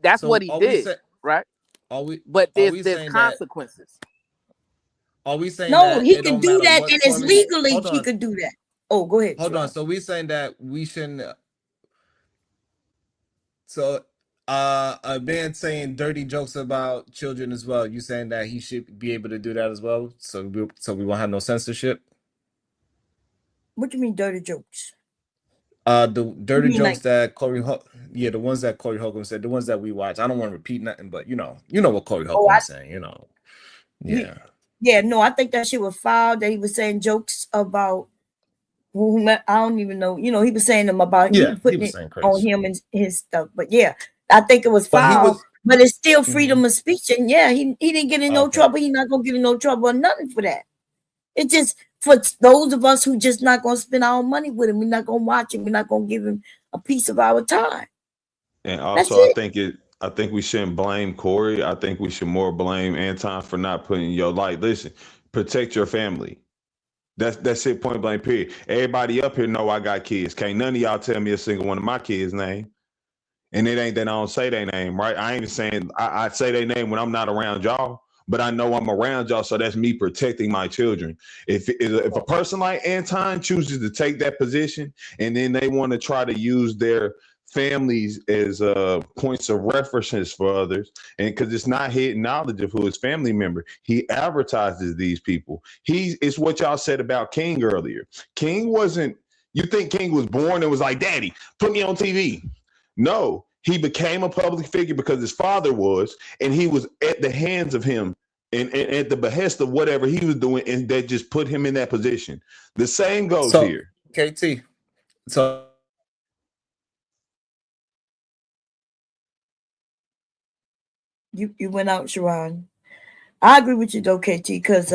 That's what So he did, right? are we But are there's we saying that consequences. are we saying No, that he it can don't do matter that, what and it's Corey? legally he could do that. Oh, go ahead, Hold on. Sharon. So we saying that we shouldn't. So a man saying dirty jokes about children as well. You saying that he should be able to do that as well? So we won't have no censorship. What do you mean dirty jokes? The You dirty mean jokes like, that the ones that Corey Holcomb said, the ones that we watch. I don't want to repeat nothing, but you know what Corey oh, Holcomb was saying. Yeah. yeah, no, I think that shit was foul. That he was saying jokes about who I don't even know. He was saying them about, he Yeah, was he putting was it saying on crazy. him and his stuff. But yeah, I think it was But he foul. was But it's still mhm. freedom of speech, and yeah, he didn't get in no Okay. trouble. He's not gonna get in no trouble or nothing for that. It's just for those of us who just not gonna spend our money with him. We're not gonna watch him. We're not gonna give him a piece of our time. And That's also, it. I think we shouldn't blame Corey. I think we should more blame Anton for not putting your like. Listen, protect your family. That's it. Point blank. Period. Everybody up here know I got kids. Can't none of y'all tell me a single one of my kids' name. And it ain't that I don't say their name, right? I ain't saying I say their name when I'm not around y'all, but I know I'm around y'all, so that's me protecting my children. If a person like Anton chooses to take that position and then they want to try to use their families as points of references for others, and because it's not hidden knowledge of who his family member, he advertises these people. It's what y'all said about King earlier. King wasn't. You think King was born and was like, "Daddy, put me on TV"? No, he became a public figure because his father was, and he was at the hands of him and at the behest of whatever he was doing, and that just put him in that position. The same goes So here. KT. So You went out, Sharon. I agree with you though, KT, because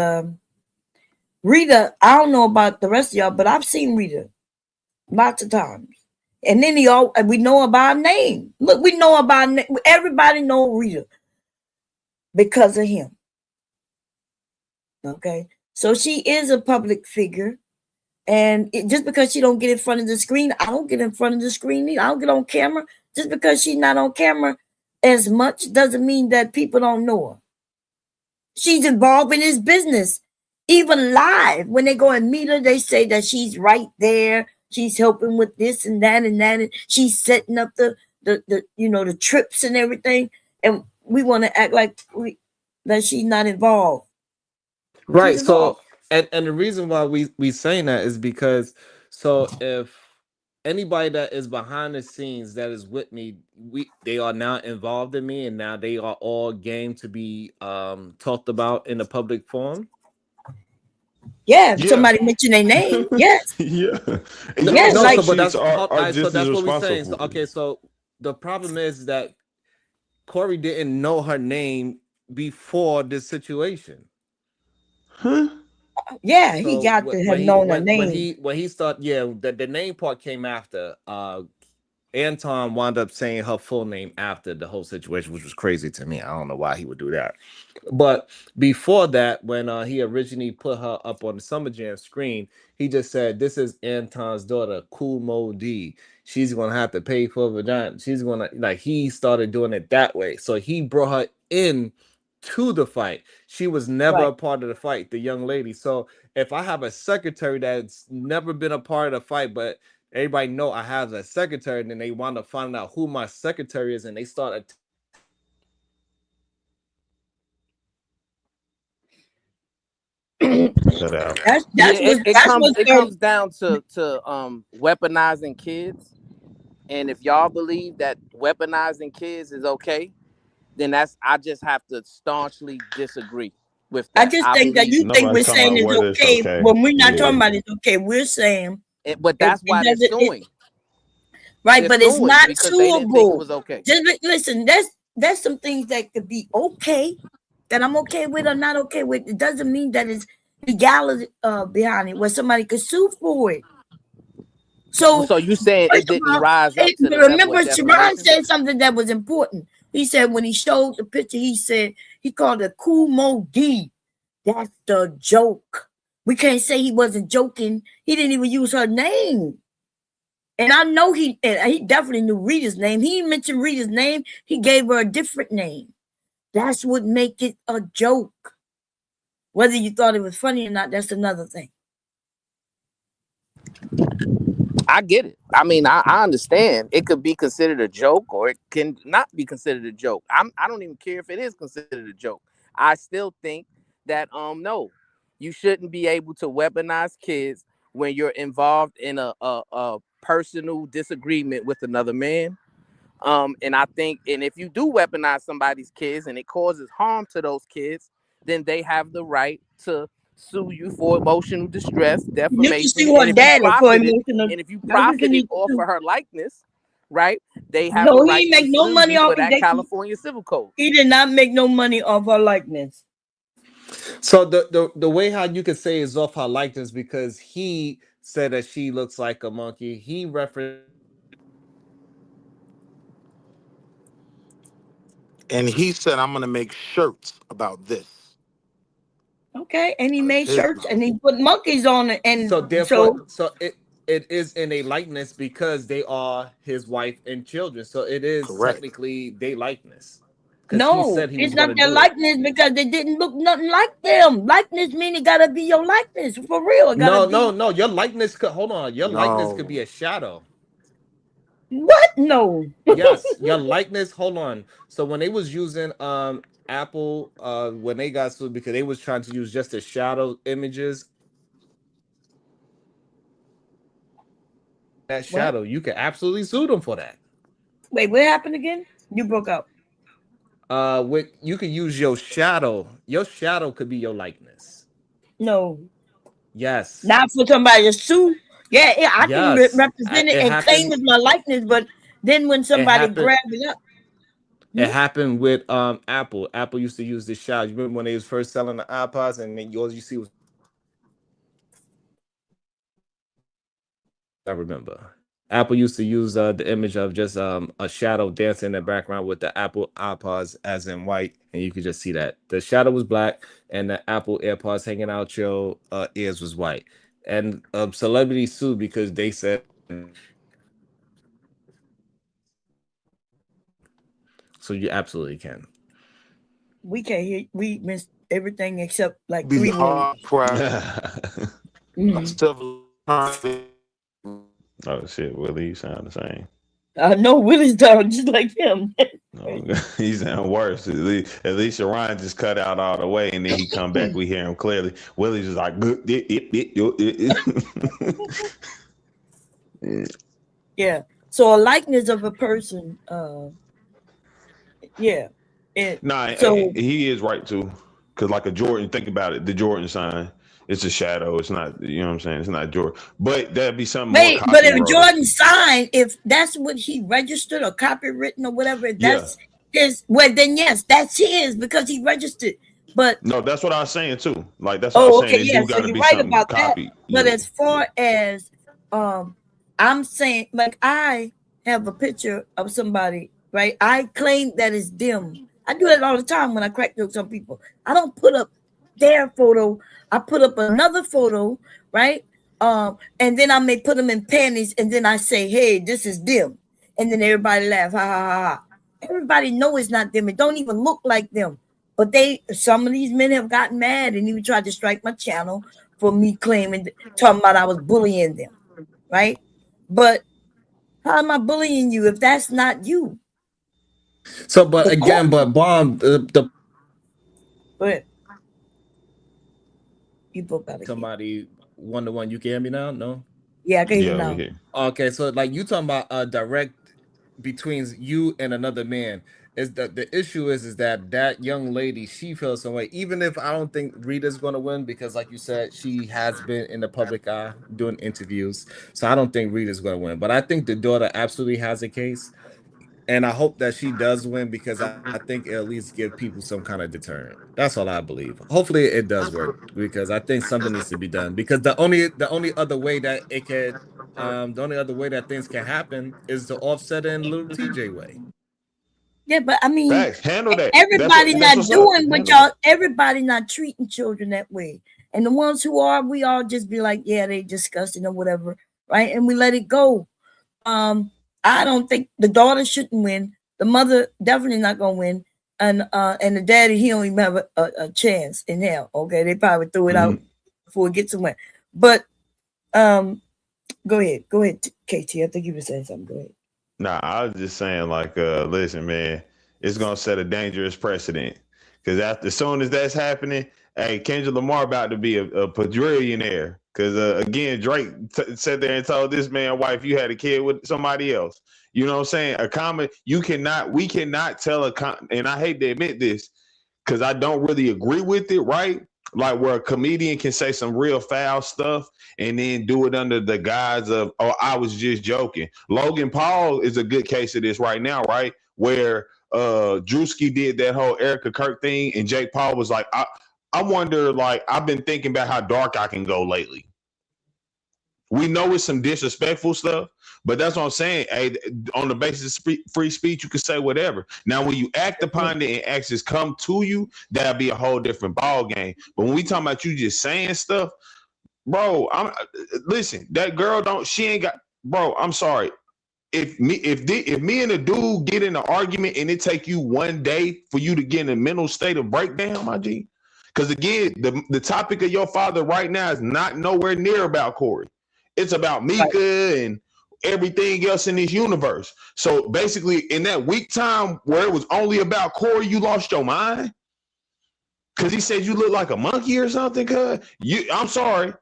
Rita, I don't know about the rest of y'all, but I've seen Rita lots of times. And then we know about her name. Look, we know about everybody know Rita because of him. Okay, so she is a public figure, and just because she don't get in front of the screen, I don't get in front of the screen either. I don't get on camera. Just because she's not on camera as much doesn't mean that people don't know her. She's involved in his business. Even live, when they go and meet her, they say that she's right there. She's helping with this and that and that, and she's setting up the the trips and everything. And we want to act like that she's not involved. She's right. involved. And the reason why we saying that is because if anybody that is behind the scenes that is with me, they are now involved in me, and now they are all game to be talked about in the public forum. Yeah, if Yeah. somebody mention their name, yes, Yeah. And No, your yes, no. like So, but associates that's are so just as that's what we're responsible saying. So, for okay. it. So the problem is that Corey didn't know her name before this situation. Huh? yeah, he So got to have known her name. when he started, yeah, the name part came after. Anton wound up saying her full name after the whole situation, which was crazy to me. I don't know why he would do that. But before that, when he originally put her up on the Summer Jam screen, he just said, "This is Anton's daughter, Cool Mo D. She's gonna have to pay for a vagina. She's gonna like." He started doing it that way, so he brought her in to the fight. She was never Right. a part of the fight, the young lady. So if I have a secretary that's never been a part of the fight, but everybody know I have a secretary, and then they want to find out who my secretary is, and they start. Cut out. Yeah, That's what's it dirty. comes down to weaponizing kids. And if y'all believe that weaponizing kids is okay, then I just have to staunchly disagree. with I that. just I think that believe, you think we're Nobody's talking saying about it's whether it's okay okay. when we're not talking Yeah. about it's okay. We're saying but that's it why they're doesn't. suing. Right, They're but it's suing not because they didn't think it suable. was okay. Just listen. That's some things that could be okay, that I'm okay with or not okay with. It doesn't mean that it's legality behind it, where somebody could sue for it. So So you saying it first of didn't all, rise up to the level remember of Sharon defamation? said something that was important. He said when he showed the picture, he said he called it Kumo D. That's the joke. We can't say he wasn't joking. He didn't even use her name. And I know he definitely knew Rita's name. He mentioned Rita's name. He gave her a different name. That's what make it a joke. Whether you thought it was funny or not, that's another thing. I get it. I mean, I understand. It could be considered a joke, or it can not be considered a joke. I don't even care if it is considered a joke. I still think that no, you shouldn't be able to weaponize kids when you're involved in a personal disagreement with another man. And I think, and if you do weaponize somebody's kids and it causes harm to those kids, then they have the right to sue you for emotional distress, You can defamation, sue her and daddy for emotional. if you That's what you profited need to off do. of her likeness, right? They have the No, he right ain't to make no sue money you off for of that that. California Civil Code. He did not make no money off her likeness. So the way how you could say is off her likeness because he said that she looks like a monkey. He referenced And he said, I'm going to make shirts about this. Okay, and he That's made his shirts mouth. and he put monkeys on it, so and therefore so it is in a likeness because they are his wife and children. So it is Correct. technically they likeness because he no, said he it's was not going to their do it. likeness because they didn't look nothing like them. Likeness mean it gotta be your likeness for real. It gotta No, be no, no. Your likeness could hold on. Your likeness could be No. a shadow. what? No. Yes, your likeness. Hold on. So when they was using Apple when they got sued because they was trying to use just the shadow images, that What? shadow, you could absolutely sue them for that. Wait, what happened again? You broke up. With you could use your shadow. Your shadow could be your likeness. No, Yes. not for somebody to sue. Yeah, yeah, I can Yes. represent it It and claim happened. it's my likeness, but then when It somebody happened. grab it up, It happened with Apple. Apple used to use this shadow. You remember when they was first selling the iPods and then yours you see was I remember. Apple used to use the image of just a shadow dancing in the background with the Apple iPods as in white, and you could just see that the shadow was black and the Apple AirPods hanging out your ears was white. And celebrities sued because they said so. You absolutely can. we can't hear. We missed everything except like Be 3 words. hard pressed. A Mhm. civil attorney. Oh shit, Willie, you sound the same. I know Willie's down just like him. No, he sound worse. At least Sharon just cut out all the way, and then he come back. We hear him clearly. Willie's just like, Yeah. So a likeness of a person. Yeah. It. nah, So he is right too. Cause like a Jordan, think about it. The Jordan sign, it's a shadow. It's not. You know what I'm saying? It's not Jordan. But that'd be something more wait, but if copyrighted. Jordan signed, if that's what he registered or copywritten or whatever, if Yeah. that's his. Well, then yes, that's his because he registered. But No, that's what I was saying too. Like that's what I was oh, saying. okay, It yeah. do So got to you're be right something about that. copied. But Yeah. as far as I'm saying, like I have a picture of somebody, right? I claim that it's them. I do that all the time when I crack jokes on people. I don't put up their photo. I put up another photo, right? And then I may put them in panties, and then I say, "Hey, this is them," and then everybody laugh, ha ha ha ha. Everybody know it's not them. It don't even look like them. But some of these men have gotten mad and even tried to strike my channel for me claiming, talking about I was bullying them, right? But how am I bullying you if that's not you? So, but The court, again, but bomb the but you broke out again. somebody 1-to-1. You can hear me now? No. Yeah, I can hear you Yeah, we now. here. Okay, so like you talking about direct between you and another man. is that the issue is that young lady, she feels some way. Even if I don't think Rita's going to win, because like you said, she has been in the public eye doing interviews, so I don't think Rita's going to win. But I think the daughter absolutely has a case, and I hope that she does win, because I think it'll at least give people some kind of deterrent. That's all I believe. Hopefully it does work, because I think something needs to be done. Because the only other way that it could the only other way that things can happen is to offset in little TJ way. Yeah, but I mean, Facts. Handle that. everybody That's not what's up. doing what Handle y'all. Everybody not treating children that way, and the ones who are, we all just be like, yeah, they disgusting or whatever, right? And we let it go. I don't think the daughter shouldn't win. The mother definitely not gonna win, and the daddy, he don't even have a chance in hell. Okay, they probably threw it out before it gets somewhere. But go ahead, KT. I think you were saying something. Go ahead. Nah, I was just saying, like, listen, man, it's gonna set a dangerous precedent. Because as soon as that's happening, hey, Kendrick Lamar about to be a quadrillionaire. Because again, Drake sat there and told this man wife, you had a kid with somebody else. You know what I'm saying? We cannot tell and I hate to admit this, because I don't really agree with it, right? Like, where a comedian can say some real foul stuff and then do it under the guise of, oh, I was just joking. Logan Paul is a good case of this right now, right? Where Drewski did that whole Erica Kirk thing, and Jake Paul was like, I wonder, like, I've been thinking about how dark I can go lately. We know it's some disrespectful stuff, but that's what I'm saying. Hey, on the basis of free speech, you can say whatever. Now, when you act upon it and actions come to you, that'll be a whole different ball game. But when we talking about you just saying stuff, bro, listen. That girl she ain't got. Bro, I'm sorry. If me and a dude get in an argument and it take you one day for you to get in a mental state of breakdown, my G. Because again, the topic of your father right now is not nowhere near about Corey. It's about Mika and everything else in this universe. So basically, in that week time where it was only about Corey, you lost your mind? Because he said you look like a monkey or something? I'm sorry.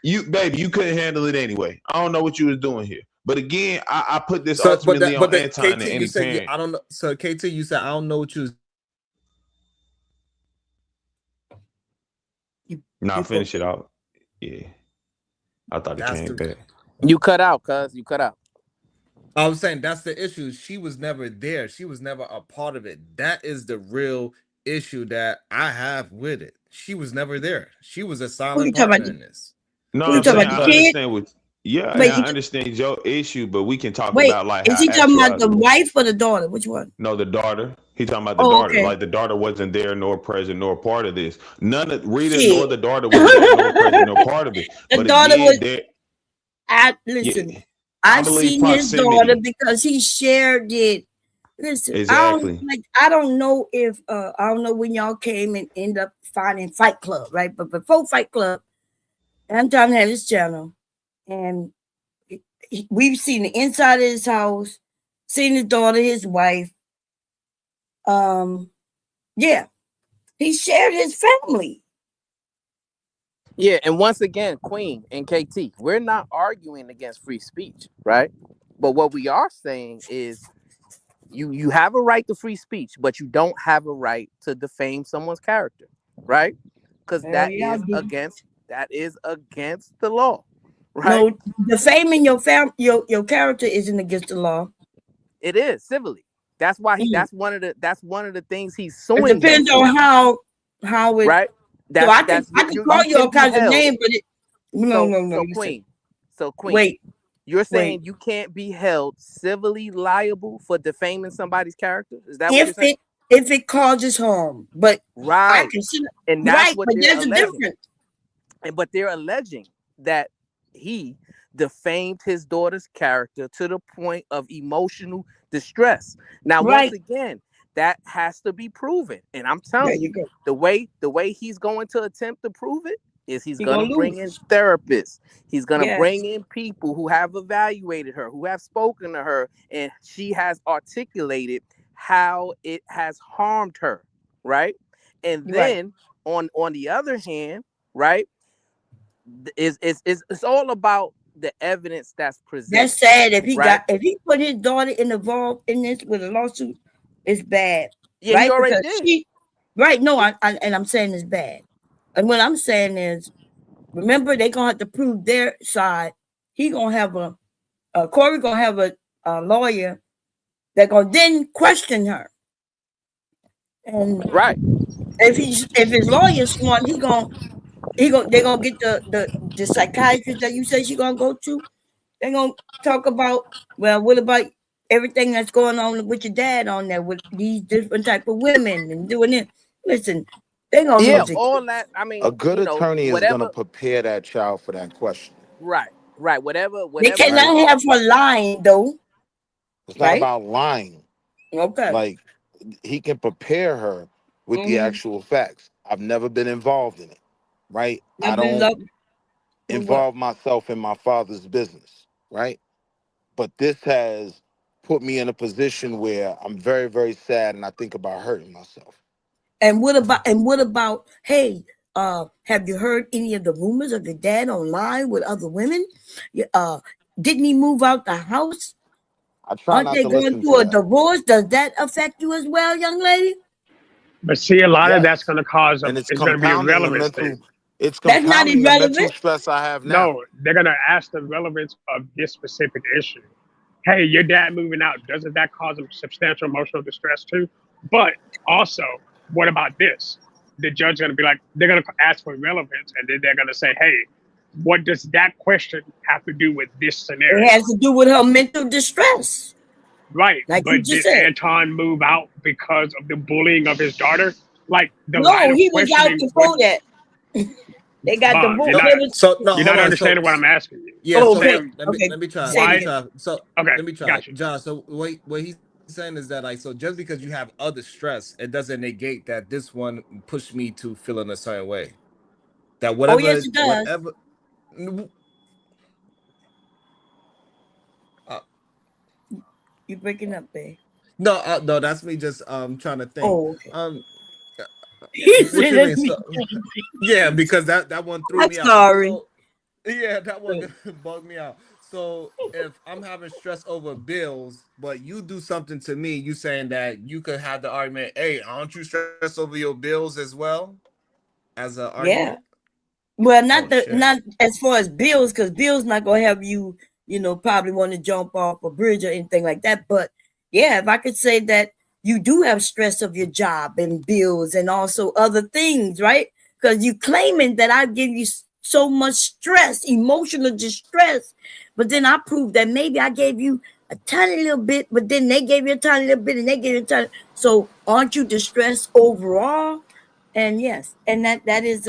You couldn't handle it anyway. I don't know what you was doing here. But again, I put this ultimately on Anton and any parent. I don't know. So KT, you said I don't know what you was. Nah, finish it out. Yeah. I thought it came back. You cut out, cuz. You cut out. I was saying that's the issue. She was never there. She was never a part of it. That is the real issue that I have with it. She was never there. She was a silent partner in this. No, I'm saying I understand I understand your issue, but we can talk about like is he talking about the wife or the daughter? Which one? No, the daughter. He talking about the daughter. Okay. Like the daughter wasn't there, nor present, nor part of this. None of Rita nor the daughter was there, nor present, nor part of it. The daughter was there. Listen, yeah, I've seen his daughter because he shared it. Listen, exactly. I don't know if I don't know when y'all came and end up finding Fight Club, right? But before Fight Club, Anton had his channel, and we've seen the inside of his house, seen his daughter, his wife. Yeah, he shared his family. Yeah, and once again, Queen and KT, we're not arguing against free speech, right? But what we are saying is you have a right to free speech, but you don't have a right to defame someone's character, right? Because that is against the law, right? No, defaming your character isn't against the law. It is civilly. That's why that's one of the things he's suing. It depends on how it right. So I can call you all kinds of names, but no. So Queen. You're saying you can't be held civilly liable for defaming somebody's character? Is that what you're saying? If it causes harm, but right, I consider, and that's what they're there's alleging. A difference. But they're alleging that he defamed his daughter's character to the point of emotional distress. Now, once again, that has to be proven, and I'm telling you, the way he's going to attempt to prove it is he's going to bring in therapists. He's going to bring in people who have evaluated her, who have spoken to her, and she has articulated how it has harmed her, right? And then on the other hand, right, it's all about the evidence that's presented. That's sad. If he put his daughter involved in this with a lawsuit, It's bad, Yeah, he right? already Because did. she, right? No, and I'm saying it's bad. And what I'm saying is, remember, they gonna have to prove their side. He gonna have Corey gonna have a lawyer that gonna then question her. And Right. if his lawyer's smart, they're gonna get the psychiatrist that you say she gonna go to. They're gonna talk about, well, what about everything that's going on with your dad on there with these different type of women and doing it. Listen, they're gonna Yeah, lose it. all that. I A mean, good attorney is going to whatever. prepare that child for that question, Right. Right. Whatever. They Whatever the right? cannot have her lying though, It's not right? about lying. Okay. Like, he can prepare her with the Mm-hmm. actual facts. I've never been involved in it, right? I I've been don't love with what? involve myself in my father's business, right? But this has put me in a position where I'm very, very sad, and I think about hurting myself. And what about, hey, have you heard any of the rumors of your dad online with other women? Didn't he move out the house? I try Aren't not they to going listen to through a that. divorce? Does that affect you as well, young lady? But see, a lot of that's Yes, going to cause and it's it's going to be a compounding the relevancy. mental. It's That's not compounding the mental irrelevant. stress I have now. No, they're going to ask the relevance of this specific issue. Hey, your dad moving out, doesn't that cause him substantial emotional distress too? But also, what about this? The judge is going to be like, they're going to ask for relevance, and then they're going to say, hey, what does that question have to do with this It scenario? has to do with her mental distress, Right. like you But just did said. Anton move out because of the bullying of his daughter? Like, the line No, of he was out questioning would, before that. They got Bob, divorced. No, They was, so no, you're hold not on. So understanding what I'm asking you. yeah, oh, I'm so okay, look, saying, let me okay. let me try. Say Let it me why? again. try. So Okay, let me try. got you. John, so what he's saying is that like so just because you have other stress, it doesn't negate that this one pushed me to feel in a certain way. That Oh, yes, it does. whatever uh, You breaking up, babe. no, no, that's me just trying to think. Oh, okay. Um He what said you that's mean? me. So yeah, because that one threw I'm me out. sorry. So yeah, that one bugged me out. So if I'm having stress over bills, but you do something to me, you saying that you could have the argument, hey, aren't you stressed over your bills as well? As an Yeah. argument? Well, Oh shit. not as far as bills, because bills not gonna have you, probably want to jump off a bridge or anything like that. But yeah, if I could say that you do have stress of your job and bills and also other things, right? Because you claiming that I give you so much stress, emotional distress, but then I proved that maybe I gave you a tiny little bit, but then they gave you a tiny little bit, and they gave you a tiny. So aren't you distressed overall? And yes, and that is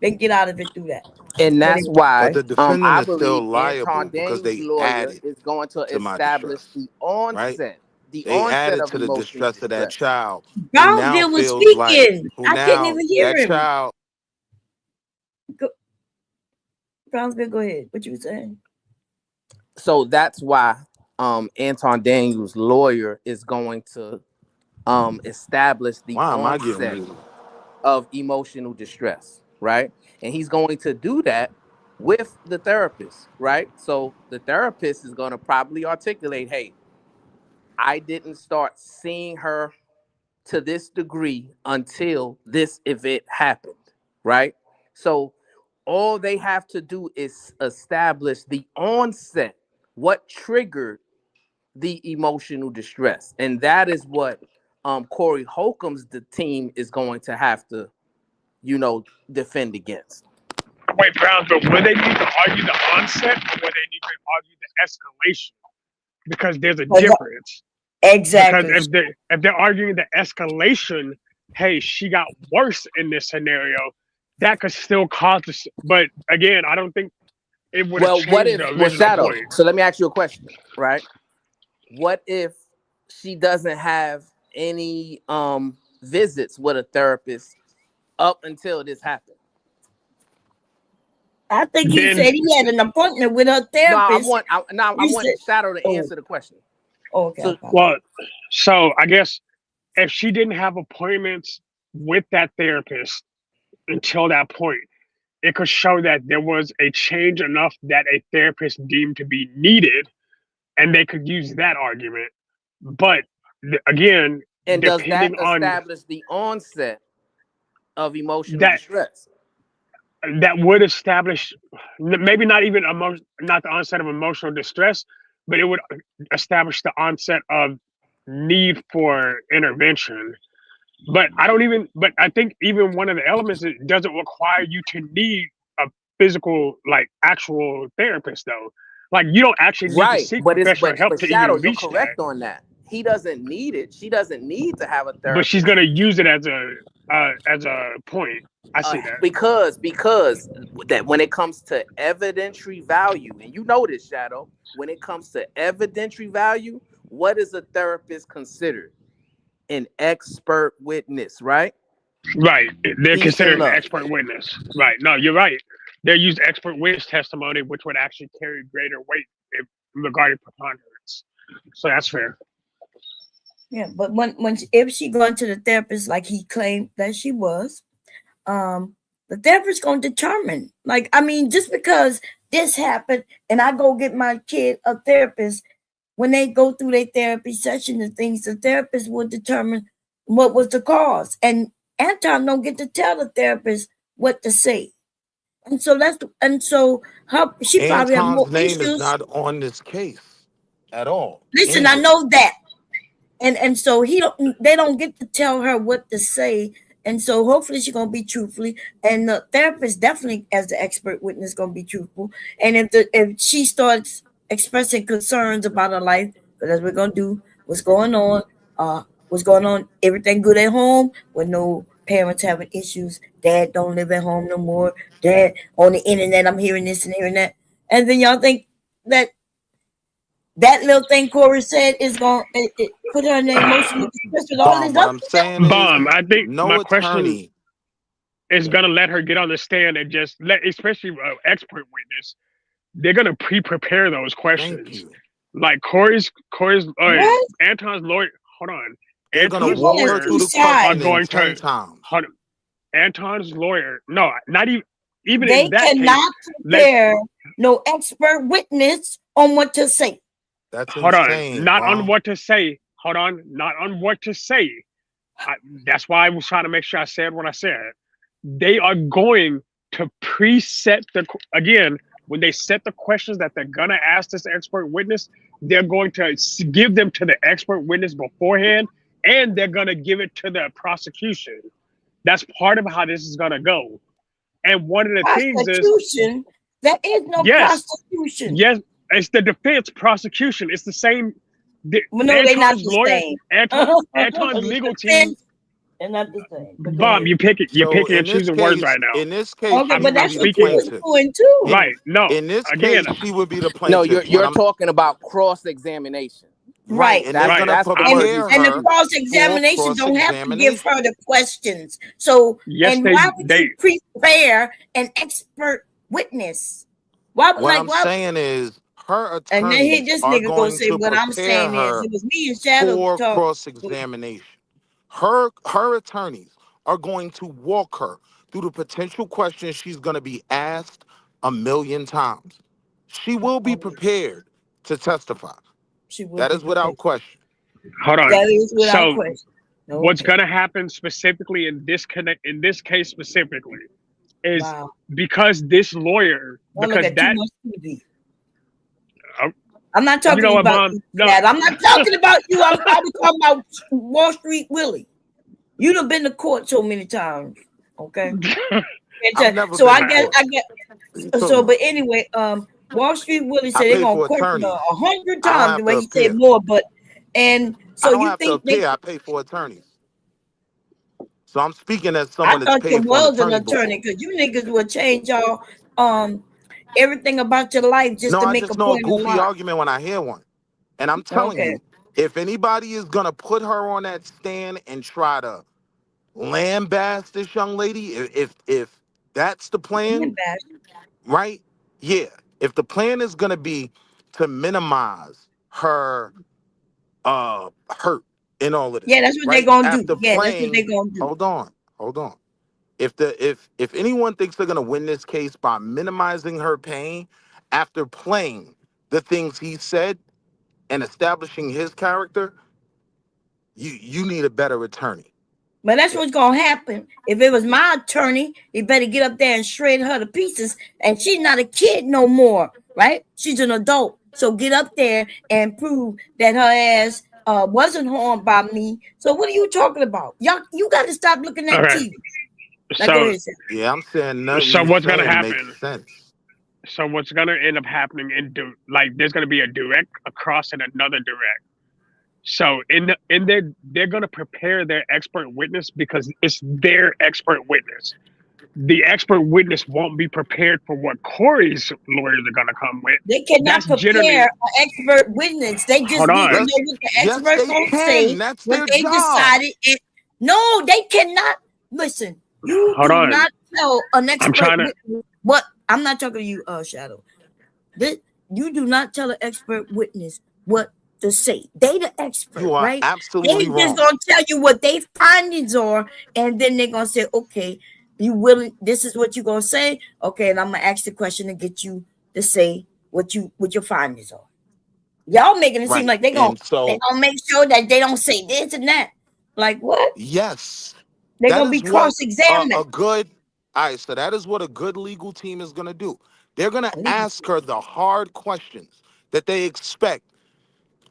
they get out of it through that. And But that's it, But why the defendant I is still believe Anton liable because Daniels' they lawyer added is going to to my establish distress, the right? onset, the They onset added of to the emotional distress of that distress. child who now Brownsville was feels like, speaking. who I couldn't now even hear that him. child. Go, Brownsville, go ahead. What you were saying? So that's why Anton Daniels' lawyer is going to establish the Why am I getting onset muted? of emotional distress, right? And he's going to do that with the therapist, right? So the therapist is going to probably articulate, hey, I didn't start seeing her to this degree until this event happened, right? So all they have to do is establish the onset, what triggered the emotional distress. And that is what Corey Holcomb's the team is going to have to, defend against. Wait, Brownsville, will they need to argue the onset or will they need to argue the escalation? Because there's a difference. Because Exactly. if they're arguing the escalation, hey, she got worse in this scenario, that could still cause this. But again, I don't think it would have Well, what changed if, the well, original Shadow, point. so let me ask you a question, right? What if she doesn't have any visits with a therapist up until this happened? I think he Then said he had an appointment with her No, I therapist. want I You want said, Shadow to oh, answer the question. okay, I So apologize. well, so I guess if she didn't have appointments with that therapist until that point, it could show that there was a change enough that a therapist deemed to be needed, and they could use that argument. But again, And does that depending on establish the onset of emotional that, distress? that would establish maybe not even not the onset of emotional distress, but it would establish the onset of need for intervention. But I think even one of the elements, it doesn't require you to need a physical, like actual therapist though. Like you don't actually need to Right. seek But professional help but to Shadow, even you're reach that. correct on that. He doesn't need it. She doesn't need to have a But she's therapist. gonna use it as a point. I see that. Because that when it comes to evidentiary value, and you know this, Shadow, when it comes to evidentiary value, what is a therapist considered? An expert witness, right? Right. They're Peace and considered an love. expert witness. Right. No, you're right. They use expert witness testimony, which would actually carry greater weight if regarding preponderance. So that's fair. Yeah, but if she going to the therapist like he claimed that she was, the therapist gonna determine. Like, I mean, just because this happened and I go get my kid a therapist, when they go through their therapy session and things, the therapist will determine what was the cause. And Anton don't get to tell the therapist what to say. And so she probably have more Anton's name is issues. not on this case at all. Listen, I Anywhere. know that. And so they don't get to tell her what to say. And so hopefully she's gonna be truthfully. And the therapist definitely, as the expert witness, gonna be truthful. And if she starts expressing concerns about her life, that's what we're gonna do, what's going on, everything good at home, with no parents having issues, dad don't live at home no more, dad on the internet, I'm hearing this and hearing that. And then y'all think that little thing Corey said is going to put her in the emotional distress with all this Bomb. What other I'm stuff. saying is, Bomb. I think no my question attorney. is gonna let her get on the stand and just let, especially expert witness. They're gonna pre-prepare those Thank questions. you. Like Corey's What? Anton's lawyer. Hold on, They're gonna Anton's People walk on her lawyer through two the are sides. questioning going 10 to. times. Hold on, Anton's lawyer. No, not even They in that case. cannot Let prepare no expert witness on what to say. That's Hold on, insane, not on bomb. what to say. Hold on, not on what to say. That's why I was trying to make sure I said what I said. They are going to preset again, when they set the questions that they're gonna ask this expert witness, they're going to give them to the expert witness beforehand, and they're gonna give it to the prosecution. That's part of how this is gonna go. And one of the things is, Prostitution. There is no yes, prostitution. yes, it's the defense prosecution. It's the same. Well, no, they're not Anton's the lawyer, same. Anton's legal team. They're not the same. But go Bob, ahead. you're So picking and choosing words right now. Okay, she I'm but would I'm that's be the what you speaking. was plaintiff. doing too. Right. No. In this Again, case, she would be the No, plaintiff. What you're I'm talking about cross-examination. right, Right. and they're gonna right. That's the I'm word And he's prepare gonna the her use. cross for examination cross don't have to give examination. her the questions. So, yes, and they why would you prepare an expert witness? Why would What like I'm why? saying is, her And then here attorneys this are nigga gonna going say to what I'm prepare saying is her it was me and Shadow for talk. cross examination. Her attorneys are going to walk her through the potential questions she's going to be asked a million times. She will be prepared to testify. She will That be is without prepared. question. hold on. That is without So question. what's Okay. gonna happen specifically in this case specifically is Wow. because this lawyer, I look because at too that much TV. uh, I'm not you know talking what, about Mom? you, No. Chad. I'm not talking about you. I was talking about Wall Street Willie. You'd have been to court so many times. Okay. I've never So been I to guess court. What are you talking so. But about? anyway, Wall Street Willie I said they're pay gonna for question her attorneys. 100 I don't times the have to way he said appear. more. But and I so don't you have to think they? appear. I pay for attorneys. So I'm speaking as I someone that's thought you paid for an was an attorney attorney before. because you niggas will change y'all everything about your life just No, to I make a just know a point in goofy life. argument when I hear one. And I'm telling Okay. you, if anybody is gonna put her on that stand and try to lambast this young lady, if that's the plan, right? Yeah. If the plan is gonna be to minimize her hurt in all of Yeah, this, that's what they're right? gonna do. After Yeah, that's what they're playing, gonna do. hold on. If anyone thinks they're gonna win this case by minimizing her pain after playing the things he said and establishing his character, you need a better attorney. But that's what's gonna happen. If it was my attorney, he better get up there and shred her to pieces. And she's not a kid no more, right? She's an adult. So get up there and prove that her ass wasn't harmed by me. So what are you talking about? Y'all, you got to stop looking at Okay. TV. Like, go ahead, Yeah, I'm saying nothing So you what's gonna saying makes happen? sense. So what's gonna end up happening like there's gonna be a direct, a cross, and another direct. So they're gonna prepare their expert witness because it's their expert witness. The expert witness won't be prepared for what Corey's lawyers are gonna come with. They cannot That's generally. prepare an expert witness. They just Hold need to on. know what the Yes, expert they gonna can. say That's when their they job. decided it. No, they cannot. Listen, you Hold do on. not tell an expert trying to- witness what. I'm not talking to you, Shadow. You do not tell an expert witness what to say. They the expert, You are right? They absolutely just wrong. gonna tell you what their findings are, and then they're gonna say, okay, you willing, this is what you're gonna say, okay, and I'm gonna ask the question and get you to say what your findings are. Y'all making it seem Right. like they And gonna so, make sure that they don't say this and that. Like what? yes, They're that gonna be is what cross-examined. a good, all right, so that is what a good legal team is going to do. They're going to ask her the hard questions that they expect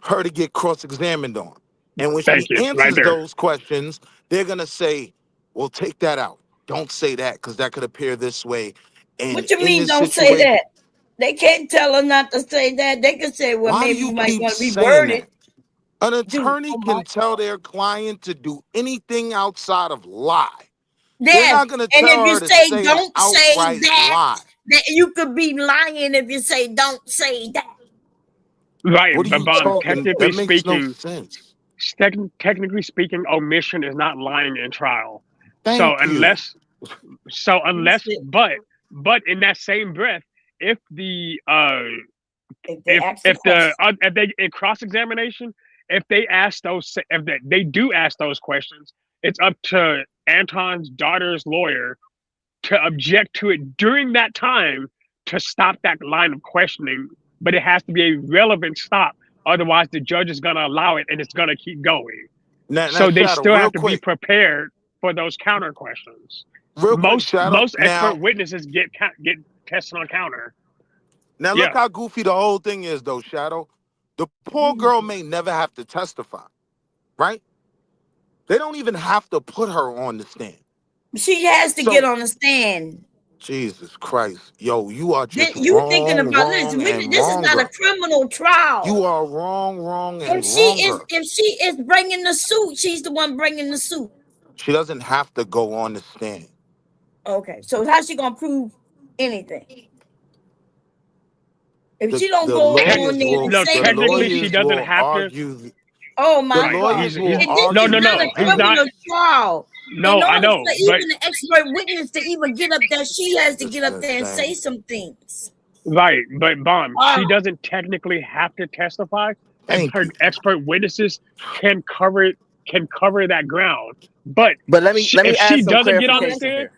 her to get cross-examined on. And when she Thank you. Right answers there. those questions, they're going to say, well, take that out. Don't say that because that could appear this way. And What you in mean this don't say situation, that? They can't tell her not to say that. They can say, well, why do maybe you you might keep want to saying reword it. that? An Dude, attorney oh my can tell God. their client to do anything outside of lie. They're Yes, not going to and if tell you her to say say an don't say outright that, lie. that you could be lying if you say don't say that. Right, What are but you Bond, talking? That makes no sense. technically speaking, omission is not lying in trial. So Thank you. but in that same breath, if the If they ask the if the question, if they in cross examination, if they ask those, if they do ask those questions, it's up to Anton's daughter's lawyer to object to it during that time to stop that line of questioning. But it has to be a relevant stop, otherwise the judge is going to allow it and it's going to keep going. Now, So they Shadow, still real have to be quick. prepared for those counter questions. Real quick, Shadow. Most expert witnesses get tested on counter. Now look Yeah, how goofy the whole thing is, though, Shadow. The poor girl may never have to testify, right? They don't even have to put her on the stand. she has to get So, on the stand. Jesus Christ. Yo, you are just You thinking wrong, about this? wrong, and This is not a wronger. criminal trial. You are wrong, wrong, and If wronger. she is bringing the suit, she's the one bringing the suit. She doesn't have to go on the stand. Okay, so how's she gonna prove anything? If she don't The go on lawyers there and will no, say the what technically they, she lawyers doesn't will have to. argue. oh The my Right, God, lawyers will this no, is argue not no, a the he's not. criminal evidence. trial. In No, I order know, for but even an expert witness to even get up there, she has to It's get up there and say insane. some things. right, but Bomb, Wow. she doesn't technically have to testify, and Thank her you. expert witnesses can cover that ground. But But let me if add she some doesn't get on the clarification stand, here.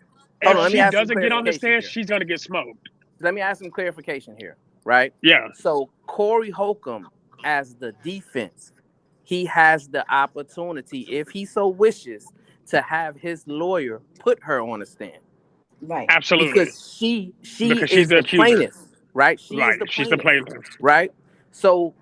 Hold on, let me add some she's gonna get smoked. let me add some clarification here, right? Yeah, So Corey Holcomb, as the defense, he has the opportunity, if he so wishes, to have his lawyer put her on the stand. Right. absolutely, Because she because she's is the the accuser. plaintiff, right? She is Right, the she's the plaintiff, plaintiff. right? So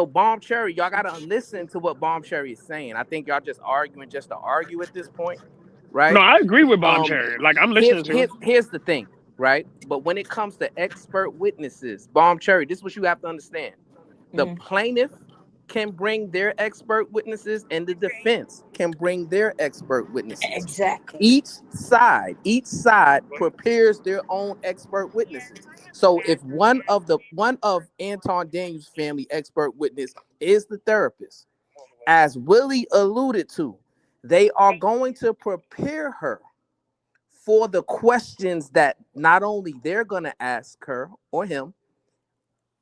Bomb Cherry, y'all gotta listen to what Bomb Cherry is saying. I think y'all just arguing just to argue at this point, No, right? I agree with Bomb Cherry. Like I'm listening to her. Here's the thing, right? But when it comes to expert witnesses, Bomb Cherry, this is what you have to understand. The plaintiff can bring their expert witnesses and the defense can bring their expert witnesses. Exactly. Each side prepares their own expert witnesses. So if one of Anton Daniels' family expert witness is the therapist, as Willie alluded to, they are going to prepare her for the questions that not only they're going to ask her or him,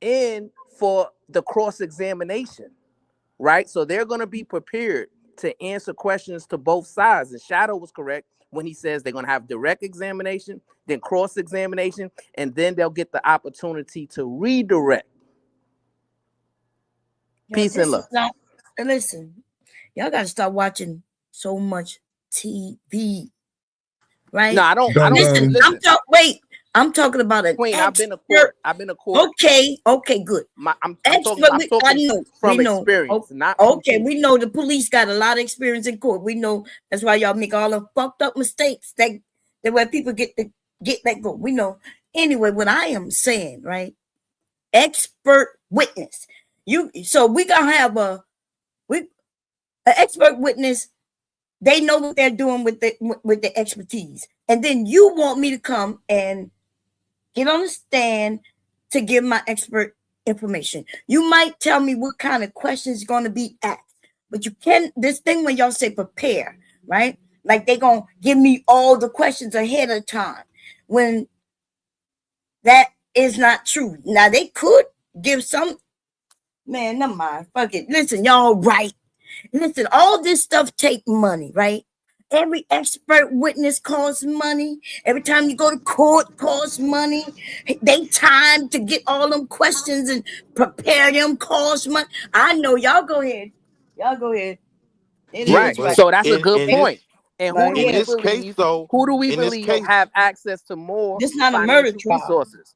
and for the cross-examination, right? So they're going to be prepared to answer questions to both sides. And Shadow was correct when he says they're going to have direct examination, then cross-examination, and then they'll get the opportunity to redirect. Peace and love. Listen, y'all got to start watching so much TV, right? No, I don't. Listen, Listen, I'm talking about an Queen. expert. I've been to court. Okay, good. I'm Expert, talking from experience, not from okay. TV. We know the police got a lot of experience in court. We know that's why y'all make all the fucked up mistakes that where people get let go. We know. Anyway, what I am saying, right? Expert witness. So we gonna have an expert witness. They know what they're doing with the expertise, and then you want me to come and get on the stand to give my expert information. You might tell me what kind of questions going to be asked, but you can't. This thing when y'all say prepare, right? Like they gonna give me all the questions ahead of time, when that is not true. Now they could give some. Man, never mind. Fuck it. Listen, y'all right. Listen, all this stuff take money, right? Every expert witness costs money. Every time you go to court costs money. They time to get all them questions and prepare them costs money. I know. Y'all go ahead. Y'all go ahead. It Yeah, is Right. right. but So that's a good in this point. And Right in here. this case though, who do we in this believe case, have access to more This not a murder financial trial. resources?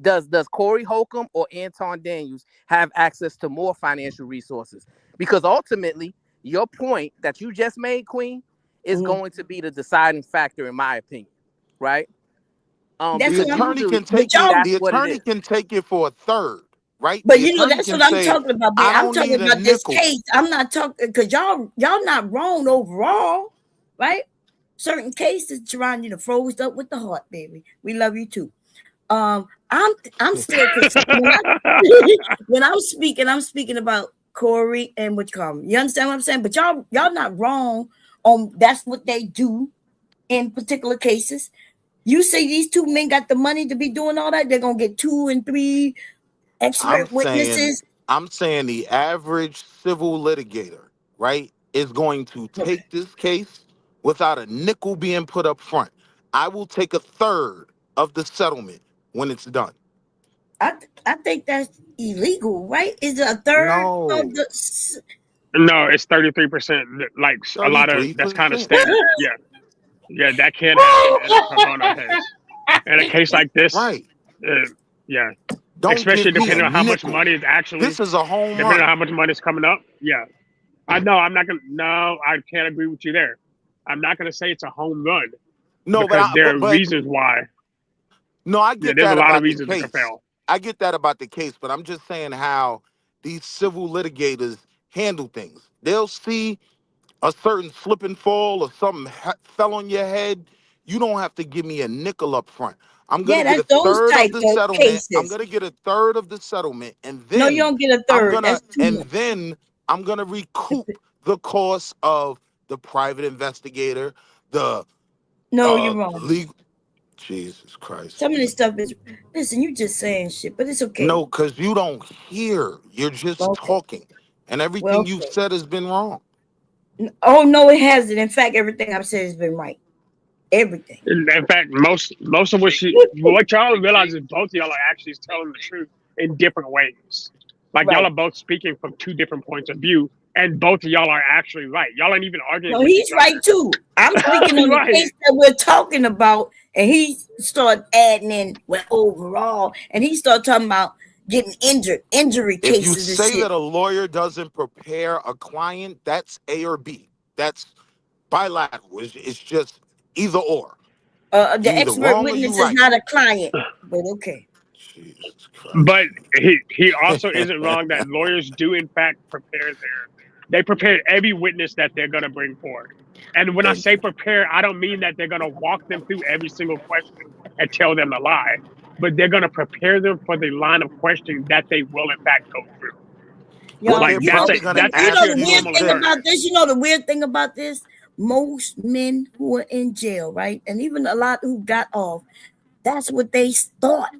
Does Corey Holcomb or Anton Daniels have access to more financial resources? Because ultimately, your point that you just made, Queen, is going to be the deciding factor, in my opinion. Right? That's the Because what I'm. attorney usually can But take it. y'all. that's The what it attorney is. can take it for a third, right? But The you know, attorney that's can what I'm say, talking about. "I I'm don't talking need a about this nickel." case. I'm not talking because y'all not wrong overall, right? Certain cases, Sharon, you know, froze up with the heart, baby. We love you too. I'm still concerned when I'm speaking. I'm speaking about Corey and what you call him. You understand what I'm saying? But y'all not wrong on that's what they do in particular cases. You say these two men got the money to be doing all that, they're gonna get 2 and 3 I'm expert saying, witnesses. I'm saying the average civil litigator, right, is going to take this case without a nickel being put up front. I will take a third of the settlement when it's done. I think that's illegal, right? Is it a third of No, the? No, it's 33%. Like a lot of that's kind of 33%. standard. Yeah, that can happen in a pro bono case. In a case like this, Right. uh, yeah, Don't especially give me a depending on how much nickel. money is actually, This is a home depending on run. how much money is coming up. Yeah, I know. I'm not gonna. No, I can't agree with you there. I'm not gonna say it's a home run No, because there are but reasons why. no, I Yeah, get there's a that lot of about the reasons it could case. fail. I get that about the case, but I'm just saying how these civil litigators handle things. They'll see a certain slip and fall or something fell on your head. You don't have to give me a nickel up front. I'm gonna Yeah, get that's a those third of type the of settlement. I'm cases. gonna get a third of the settlement, and No, you then don't get a I'm third. gonna That's too much. recoup the cost of the private investigator, the No, you're wrong. legal. Jesus Christ. Some of this stuff is. Listen, you just saying shit, but it's okay. No, because you don't hear. You're just Okay. talking. And Well, everything you've okay. said has been wrong. Oh no, it hasn't. In fact, everything I've said has been right. Everything. In fact, most of what y'all realize is both of y'all are actually telling the truth in different ways. Like y'all Right. are both speaking from two different points of view, and both of y'all are actually right. Y'all ain't even arguing No, with he's each right too. I'm speaking other. on the Right. case that we're talking about, and he started adding in well overall, and he started talking about getting injury If you cases and say shit. that a lawyer doesn't prepare a client, that's A or B. That's bilateral. It's just either or. The You either expert wrong or you witness is right. not a client, but okay. Jesus But Christ. he also isn't wrong that lawyers do in fact they prepare every witness that they're gonna bring forward. And when I Thank say you. prepare, I don't mean that they're gonna walk them through every single question and tell them to lie, but they're gonna prepare them for the line of questioning that they will in fact go through. What Y'all, Like they're you know, probably going to that's you know actually ask a the you weird is normal thing occurrence. this. about this. You know the weird thing about this. Most men who are in jail, right, and even a lot who got off, that's what they thought.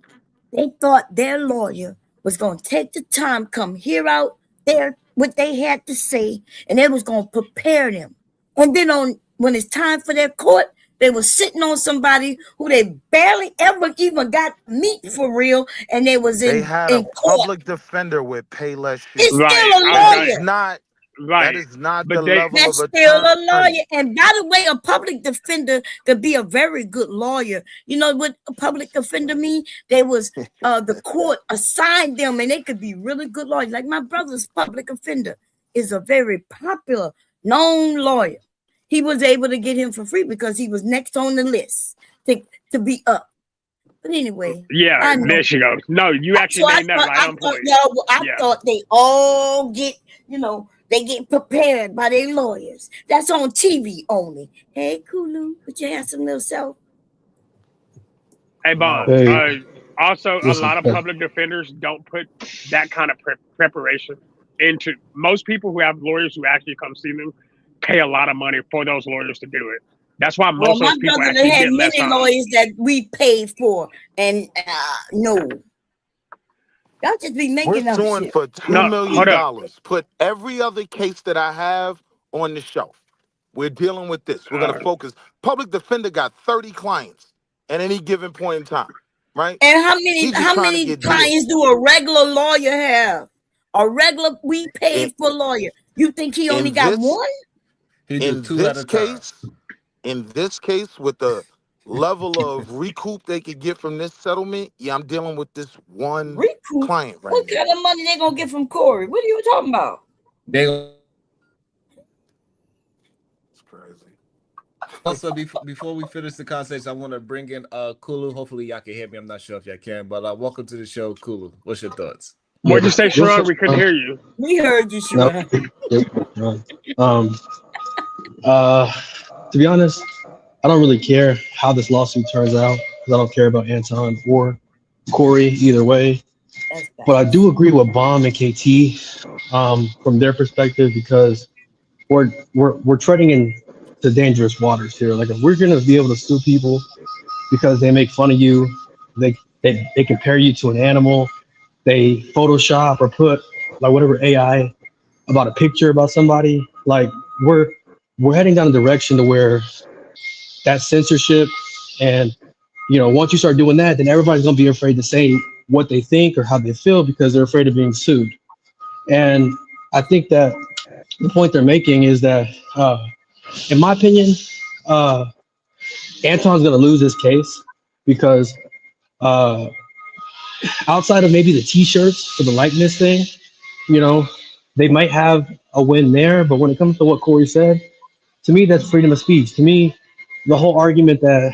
They thought their lawyer was going to take the time, come hear out their what they had to say, and they was going to prepare them. And then when it's time for their court, they were sitting on somebody who they barely ever even got to meet for real, and they was They in had a in court. public defender with Payless It's shoes. still Right. a I was That's gonna lawyer. not That Right. is not the But they level of That's still a attorney. lawyer. And by the way, a public defender could be a very good lawyer. You know what a public defender mean? They was the court assigned them and they could be really good lawyers. Like my brother's public offender is a very popular, known lawyer. He was able to get him for free because he was next on the list to be up. But anyway, yeah, I know. there she goes. No, you actually So named that right on point. I Yeah. thought they all get, they get prepared by their lawyers. That's on TV only. Hey, Kulu, put your handsome little self. Hey, Bob. Hey, Also, a listen. lot of public defenders don't put that kind of preparation into. Most people who have lawyers who actually come see them pay a lot of money for those lawyers to do it. That's why Well, most of my those people brother actually had get less many time. lawyers that we paid for, and no, y'all just be We're making up suing shit. for $2 No, hold up. million. Put every other case that I have on the shelf. We're dealing with this. We're gonna focus. Public defender got 30 clients at any given point in time, right? And He's just how trying to many get clients deals. do a regular lawyer have? We In, paid for lawyer. You think he only in got this one? He do in 2 at this a time. case, with the level of recoup they could get from this settlement, yeah, I'm dealing with this one Recruit. client right What now. kind of money they gonna get from Corey? What are you talking about? They It's crazy. also before we finish the conversation, I want to bring in Kulu. Hopefully y'all can hear me. I'm not sure if y'all can, but welcome to the show, Kulu. What's your thoughts? What'd you say, Real Sharon? quick, We couldn't hear you. We heard you, no, Sharon. to be honest, I don't really care how this lawsuit turns out because I don't care about Anton or Corey either way. That's bad. But I do agree with Bomb and KT from their perspective because we're treading into dangerous waters here. Like if we're gonna be able to sue people because they make fun of you, they compare you to an animal, they Photoshop or put like whatever AI about a picture about somebody, like we're heading down a direction to where that censorship and once you start doing that, then everybody's gonna be afraid to say what they think or how they feel because they're afraid of being sued. And I think that the point they're making is that, in my opinion, Anton's gonna lose this case because outside of maybe the T-shirts for the likeness thing, they might have a win there. But when it comes to what Corey said, to me, that's freedom of speech. To me, the whole argument that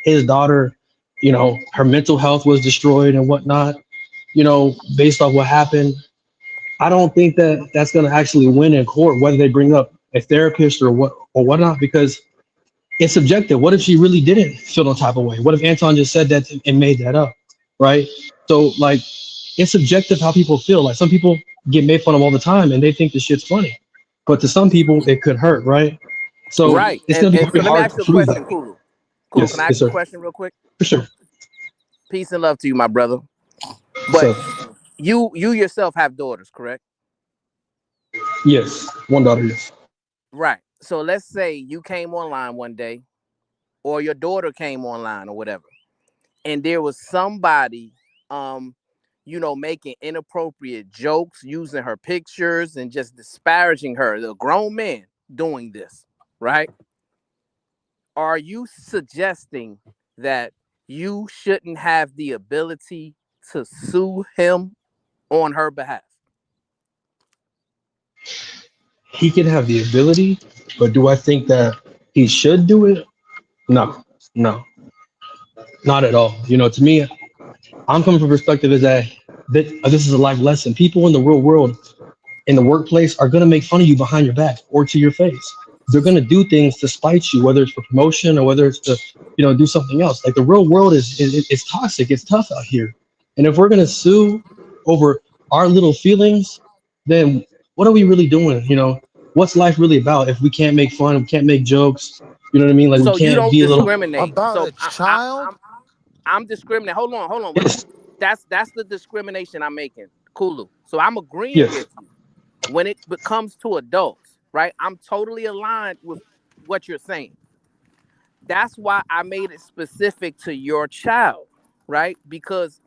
his daughter, her mental health was destroyed and whatnot, based off what happened, I don't think that that's going to actually win in court, whether they bring up a therapist or whatnot, because it's subjective. What if she really didn't feel no type of way? What if Anton just said that and made that up, right? So like, it's subjective how people feel. Like some people get made fun of all the time and they think the shit's funny, but to some people it could hurt, right? So Right. it's And, going to be and so very let me hard ask to you a prove question, that. Kulu. Kulu, can I Yes, ask you a sir, question real quick? for sure. Peace and love to you, my brother. But So you yourself have daughters, correct? yes, one daughter, yes. Right. So let's say you came online one day, or your daughter came online, or whatever, and there was somebody, making inappropriate jokes, using her pictures, and just disparaging her. The grown man doing this, right? Are you suggesting that you shouldn't have the ability to sue him on her behalf? He can have the ability, but do I think that he should do it? No, no, not at all. To me, I'm coming from a perspective is that this is a life lesson. People in the real world, in the workplace, are going to make fun of you behind your back or to your face. They're going to do things to spite you, whether it's for promotion or whether it's to, do something else. Like the real world is toxic. It's tough out here. And if we're going to sue over our little feelings, then what are we really doing? What's life really about if we can't make fun, we can't make jokes? You know what I mean? Like we So you can't don't be a little. discriminate. About So a child? I'm discriminating. Hold on. Yes, That's the discrimination I'm making, Kulu. So I'm agreeing yes. with you when it comes to adults, right? I'm totally aligned with what you're saying. That's why I made it specific to your child, right? Because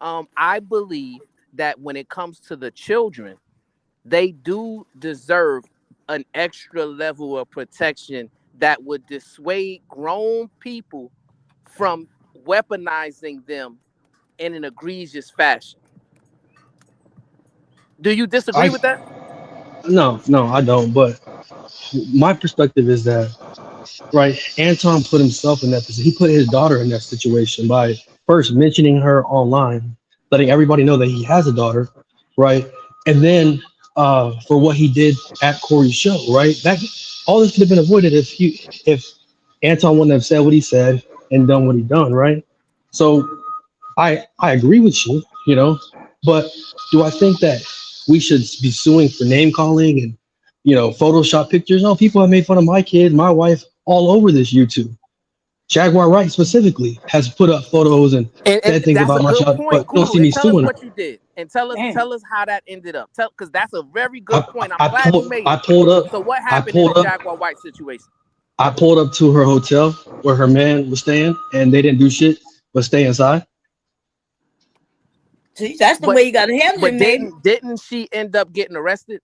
I believe that when it comes to the children, they do deserve an extra level of protection that would dissuade grown people from weaponizing them in an egregious fashion. Do you disagree I with that? no, I don't. But my perspective is that right, Anton put himself in that position. He put his daughter in that situation by first mentioning her online, letting everybody know that he has a daughter, right? And then for what he did at Corey's show, right? That all this could have been avoided if Anton wouldn't have said what he said and done what he done, right? So I agree with you, but do I think that we should be suing for name calling and Photoshop pictures? No, people have made fun of my kids, my wife, all over this YouTube. Jaguar Wright specifically has put up photos and And said things that's about a my good child, but point, you don't Kulu. see me And tell us suing her. what you did, and tell us Damn. tell us how that ended up. Because that's a very I, good point. I'm I glad you pulled made I it. pulled up So what I happened in the pulled up Jaguar White situation? I pulled up to her hotel where her man was staying, and they didn't do shit but stay inside. See, that's the But way you got to handle it, but maybe. didn't she end up getting arrested?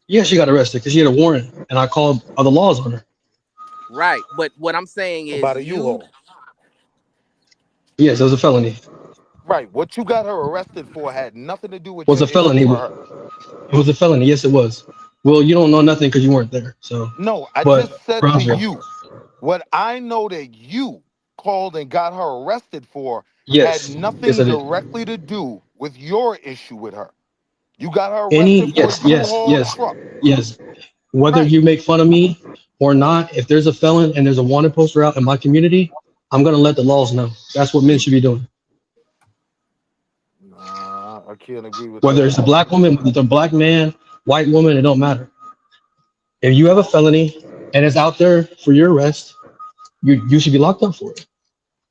Yeah, she got arrested because she had a warrant, and I called other laws on her. Right. But what I'm saying is About a you U-Haul. Yes, it was a felony. Right. What you got her arrested for had nothing to do with Was your a felony. issues with her. It was a felony. Yes, it was. Well, you don't know nothing because you weren't there. So, No, I but just said to Brownsville. you, what I know that you called and got her arrested for had Yes, yes, nothing I did. directly to do with your issue with her. You got her Any arrested for a yes, yes, U-Haul yes, truck. yes. Whether Right. you make fun of me or not, if there's a felon and there's a wanted poster out in my community, I'm gonna let the laws know. That's what men should be doing. Nah, I can't agree with Whether that. it's a black woman, whether it's a black man, white woman, it don't matter. If you have a felony and it's out there for your arrest, you should be locked up for it.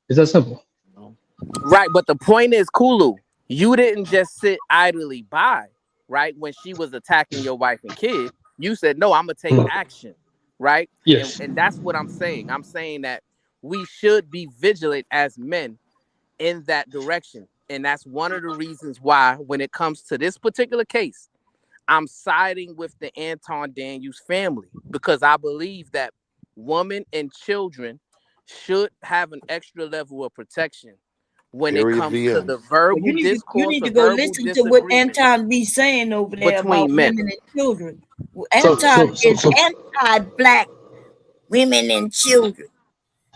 It's that simple. No. right, but the point is, Kulu, you didn't just sit idly by, right? When she was attacking your wife and kid, you said, no, I'm gonna take Mm. action, right? And Yes. and that's what I'm saying. I'm saying that we should be vigilant as men in that direction. And that's one of the reasons why, when it comes to this particular case, I'm siding with the Anton Daniels family, because I believe that women and children should have an extra level of protection when it Period. comes The to end. the Well, verbal you discourse need or to go verbal listen to what disagreements Anton be saying over there about between men. women and children. Well, So Anton so so is so anti-black women and children.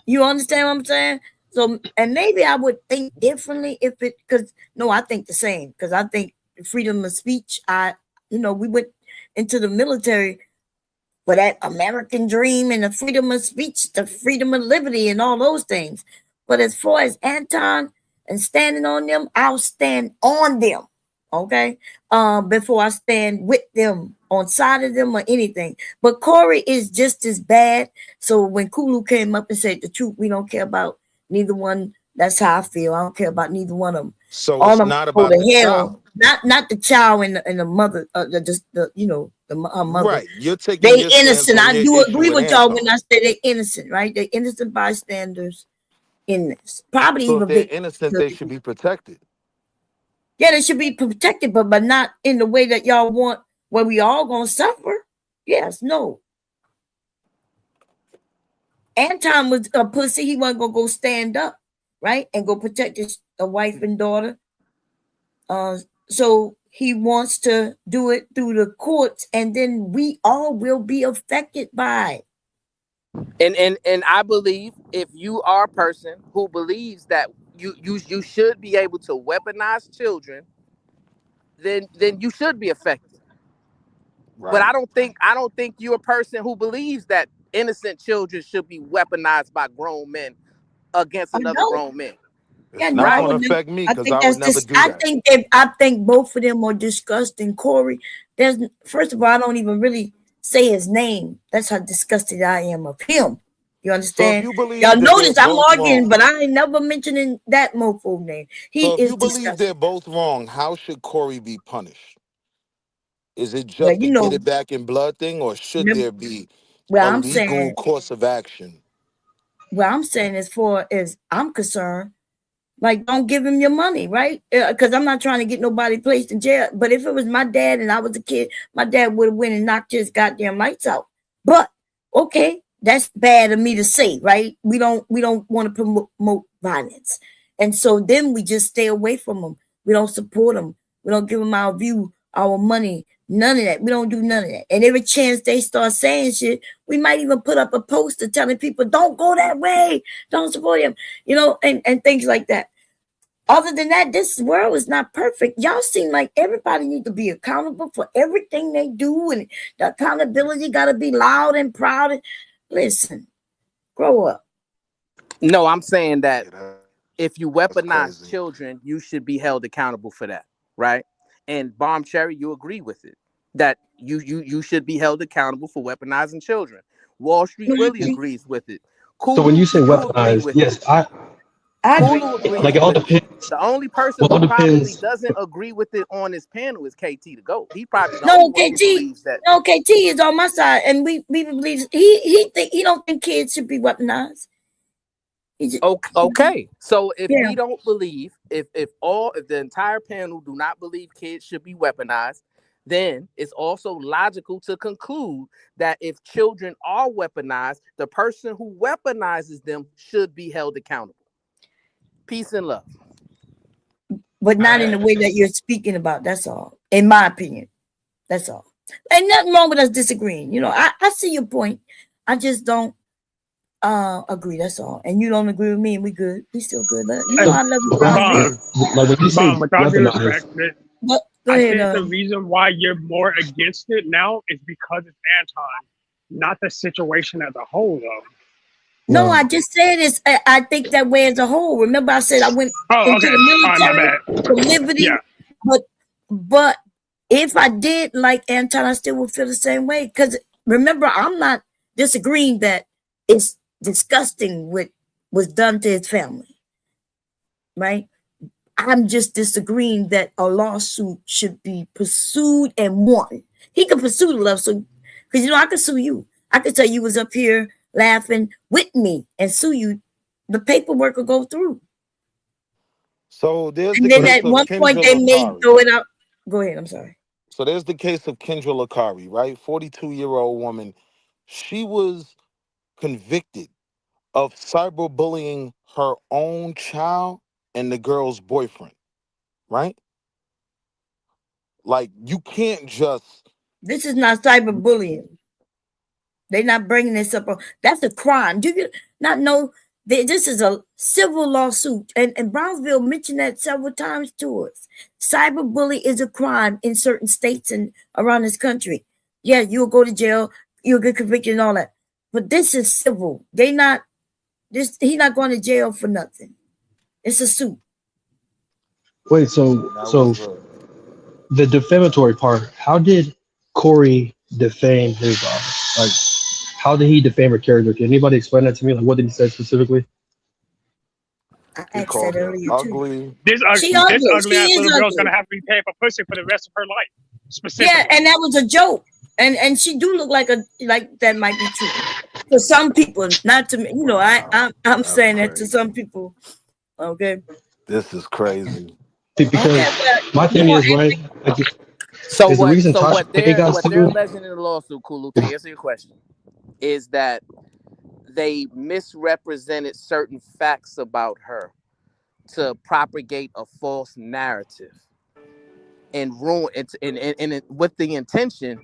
You understand what I'm saying? So, and maybe I would think differently if it, because no, I think the same. Because I think freedom of speech. We went into the military for that American dream and the freedom of speech, the freedom of liberty, and all those things. But as far as Anton and standing on them, I'll stand on them. Okay. Before I stand with them, on side of them or anything. But Corey is just as bad. So when Kulu came up and said the truth, we don't care about neither one. That's how I feel. I don't care about neither one of them. So All of it's them not go about the to hell. child. Not the child and the mother. Her mother. Right. You're taking They your stance innocent. on I your do issue agree with with y'all when Anton. I say they're innocent, right? They're innocent bystanders in this. Probably So if even they're victims. innocent, they should be protected. Yeah, they should be protected, but not in the way that y'all want, where we all gonna suffer. Yes, no. Anton was a pussy. He wasn't gonna go stand up, right, and go protect his wife and daughter. Uh, so he wants to do it through the courts, and then we all will be affected by it. And I believe if you are a person who believes that you should be able to weaponize children, then you should be affected. But Right. I don't think you're a person who believes that innocent children should be weaponized by grown men against I another don't. grown man. Yeah, It's no, not I going Right? to wouldn't. affect me I because think I would that's never just. do that. I think both of them are disgusting. Corey, there's first of all, I don't even really say his name. That's how disgusted I am of him. You So if understand? you Y'all believe that they're notice I'm both arguing, wrong, but I ain't never mentioning that mofo name. He so if is you believe they're disgusting. both wrong, how should Corey be punished? Is it Well, just a get it back in blood thing, or should remember, there be well, a I'm legal saying, course of action? as far as I'm concerned, Like, don't give him your money, right? Because I'm not trying to get nobody placed in jail. But if it was my dad and I was a kid, my dad would have went and knocked his goddamn lights out. But okay, that's bad of me to say, right? We don't want to promote violence, and so then we just stay away from them. We don't support them. We don't give them our view, our money, none of that. We don't do none of that. And every chance they start saying shit, we might even put up a poster telling people, don't go that way, don't support him, and things like that. Other than that, this world is not perfect. Y'all seem like everybody need to be accountable for everything they do, and the accountability got to be loud and proud. Listen, grow up. No, I'm saying that Yeah, if you that's weaponize crazy. children, you should be held accountable for that, right? And Bomb Cherry, you agree with it, that you should be held accountable for weaponizing children. Wall Street really agrees with it. So when Kulu, you say you agree weaponized, with it. yes, I agree. Kulu like agrees it all with it. depends. The only person Well, it who all probably depends. doesn't agree with it on this panel is KT the GOAT. He probably the only No, one who KT. believes that. No, KT is on my side, and we believe he don't think kids should be weaponized. Okay, so if Yeah. we don't believe, if the entire panel do not believe kids should be weaponized, then it's also logical to conclude that if children are weaponized, the person who weaponizes them should be held accountable. Peace and love. But not in the way that you're speaking about. That's all, in my opinion. That's all. Ain't nothing wrong with us disagreeing. I see your point. I just don't agree. That's all. And you don't agree with me, and we good. We still good. I love you, Brownsville. Like when you say Bomb, with all due weaponized, respect, But go I ahead. think the reason why you're more against it now is because it's Anton, not the situation as a whole, though. No, no. I just said it's. I think that way as a whole. Remember, I said I went Oh, into okay. the All right, my military bad. for liberty, Yeah. but if I did like Anton, I still would feel the same way. Because remember, I'm not disagreeing that it's disgusting what was done to his family, right? I'm just disagreeing that a lawsuit should be pursued and won. He could pursue the lawsuit because I could sue you. I could tell you was up here laughing with me and sue you. The paperwork will go through. So there's And the then case at of one point Kendra they may Lakari. throw it out. Go ahead. I'm sorry. So there's the case of Kendra Lakari, right? 42-year-old woman. She was convicted of cyberbullying her own child and the girl's boyfriend, right? Like, you can't just... This is not cyberbullying. They're not bringing this up. That's a crime. Do you not know that this is a civil lawsuit? And Brownsville mentioned that several times to us. Cyberbullying is a crime in certain states and around this country. Yeah, you'll go to jail, you'll get convicted and all that. But this is civil. He's not going to jail for nothing. It's a suit. Wait, so That was the defamatory part, how did Corey defame his daughter? Like, how did he defame her character? Can anybody explain that to me? Like, what did he say specifically? I he asked called that her earlier too. ugly. This She ugly She ass is little girl's ugly. gonna have to be paying for pussy for the rest of her life. Specifically. Yeah, and that was a joke. And she do look like that might be true. For some people, not to me. I'm That's saying that to crazy. some people. Okay. This is crazy. Because Okay, but my thing is, right, like, So is the reason what Tasha K got they're sued? alleging in the lawsuit, Kulu, to answer your question, is that they misrepresented certain facts about her to propagate a false narrative and ruin it, and with the intention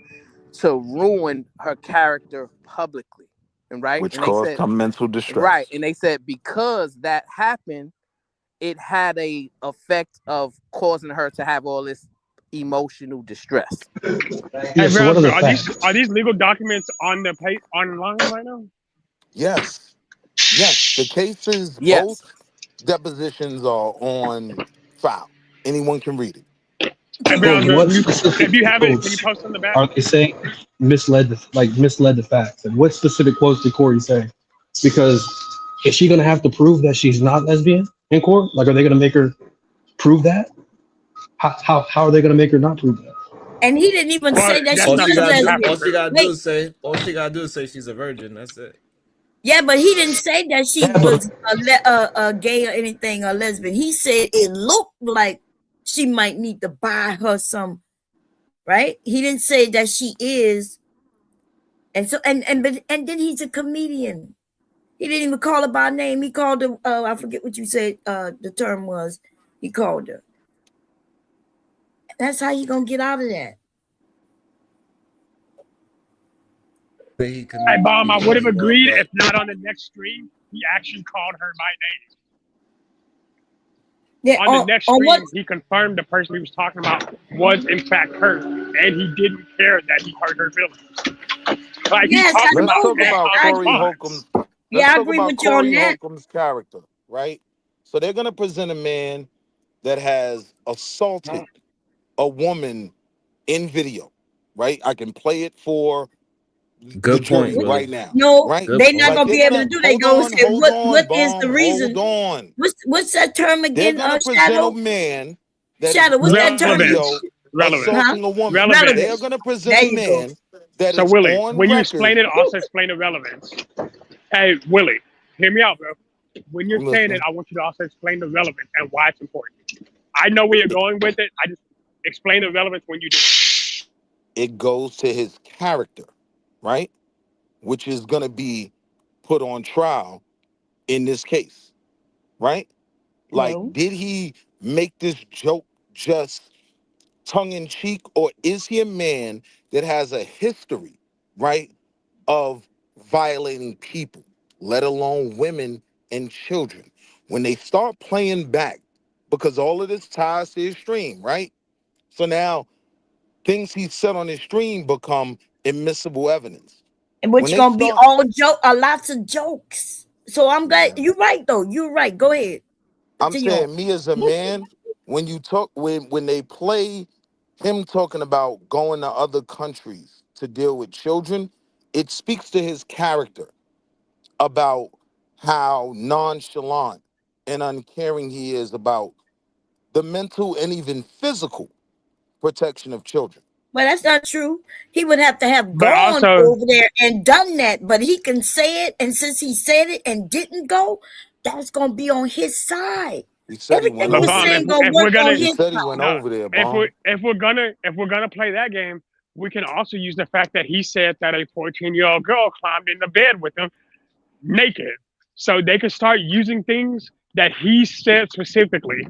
to ruin her character publicly, and right, Which and they caused said some mental distress. right, and they said because that happened, it had a effect of causing her to have all this emotional distress. Yeah, so what are the Are facts? these legal documents on the online right now? Yes. Yes. The cases, Yes. both depositions are on file. Anyone can read it. Hey, But Brownsville, what specific if you have it, can you quotes post on the back? are they saying misled the facts? And what specific quotes did Corey say? Because is she gonna have to prove that she's not lesbian in court? Like, are they gonna make her prove that? How are they gonna make her not prove that? and he didn't even say that that's she All not she is what gotta you do, have to lesbian. all she prove. gotta do Wait, is say, all she gotta do is say she's a virgin. That's it. Yeah, but he didn't say that she Yeah, but was a gay or anything or lesbian. He said it looked like she might need to buy her some, right? He didn't say that she is. And so and then he's a comedian. He didn't even call her by name. He called her, I forget what you said the term was. He called her. That's how you gonna get out of that. Hey, Bomb, I would have agreed if not on the next stream, he actually called her by name. Yeah, On the next on stream, what? he confirmed the person he was talking about was in fact her, and he didn't care that he hurt her feelings. Like he Yes, I talked Let's about know talk that that. about on Corey response. Holcomb's. Let's Yeah, I talk agree about with you on Corey that. Holcomb's character, right? So they're gonna present a man that has assaulted a woman in video, right? I can play it for the Good point, jury Willie. right now, No, right? Good they're not point. Like gonna they're be able to gonna do. They go say hold on, what is the bomb, hold reason? on. What's that term They're again? gonna present a Shadow. man that is Shadow. What's that on term? video Relevance. Relevance. Huh? assaulting a woman. They are Relevance. gonna present There a you go. man that So is Willie, on when you record. explain it, also explain the relevance. Hey, Willie, hear me out, bro. When you're I'm saying it, listening. I want you to also explain the relevance and why it's important. I know where you're going with it. I just explain the relevance when you do it. It goes to his character, right? Which is gonna be put on trial in this case, right? Like, No. did he make this joke just tongue in cheek, or is he a man that has a history, right, of violating people, let alone women and children? When they start playing back, because all of this ties to his stream, right? So now things he said on his stream become admissible evidence. And When which they gonna be start, all lots of jokes. So I'm glad you're right though. You're right. Go ahead. I'm Continue on. saying me as a man, when you talk when they play him talking about going to other countries to deal with children, it speaks to his character about how nonchalant and uncaring he is about the mental and even physical protection of children. Well, that's not true. He would have to have But gone also, over there and done that. But he can say it, and since he said it and didn't go, that's gonna be on his side. He said he went Everything but you're over Bomb, there. saying gonna if we're work on gonna He his said he went side. no, over there, bomb. if we're gonna play that game, we can also use the fact that he said that a 14-year-old girl climbed in the bed with him naked. So they can start using things that he said specifically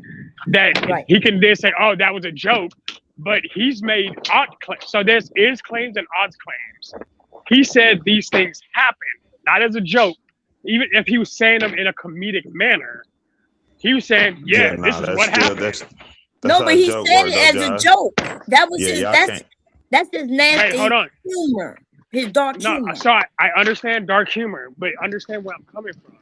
that Right. he can then say, oh, that was a joke. But he's made odd claims. So there's is claims and odds claims. He said these things happen, not as a joke. Even if he was saying them in a comedic manner, he was saying, Yeah, yeah, this nah, is that's what still happened. that's No, how but a he joke said work though, it as a Josh. joke. That was Yeah, his. y'all can't. That's his Wait, hold nasty on. humor. His dark No, humor. so I understand dark humor, but understand where I'm coming from.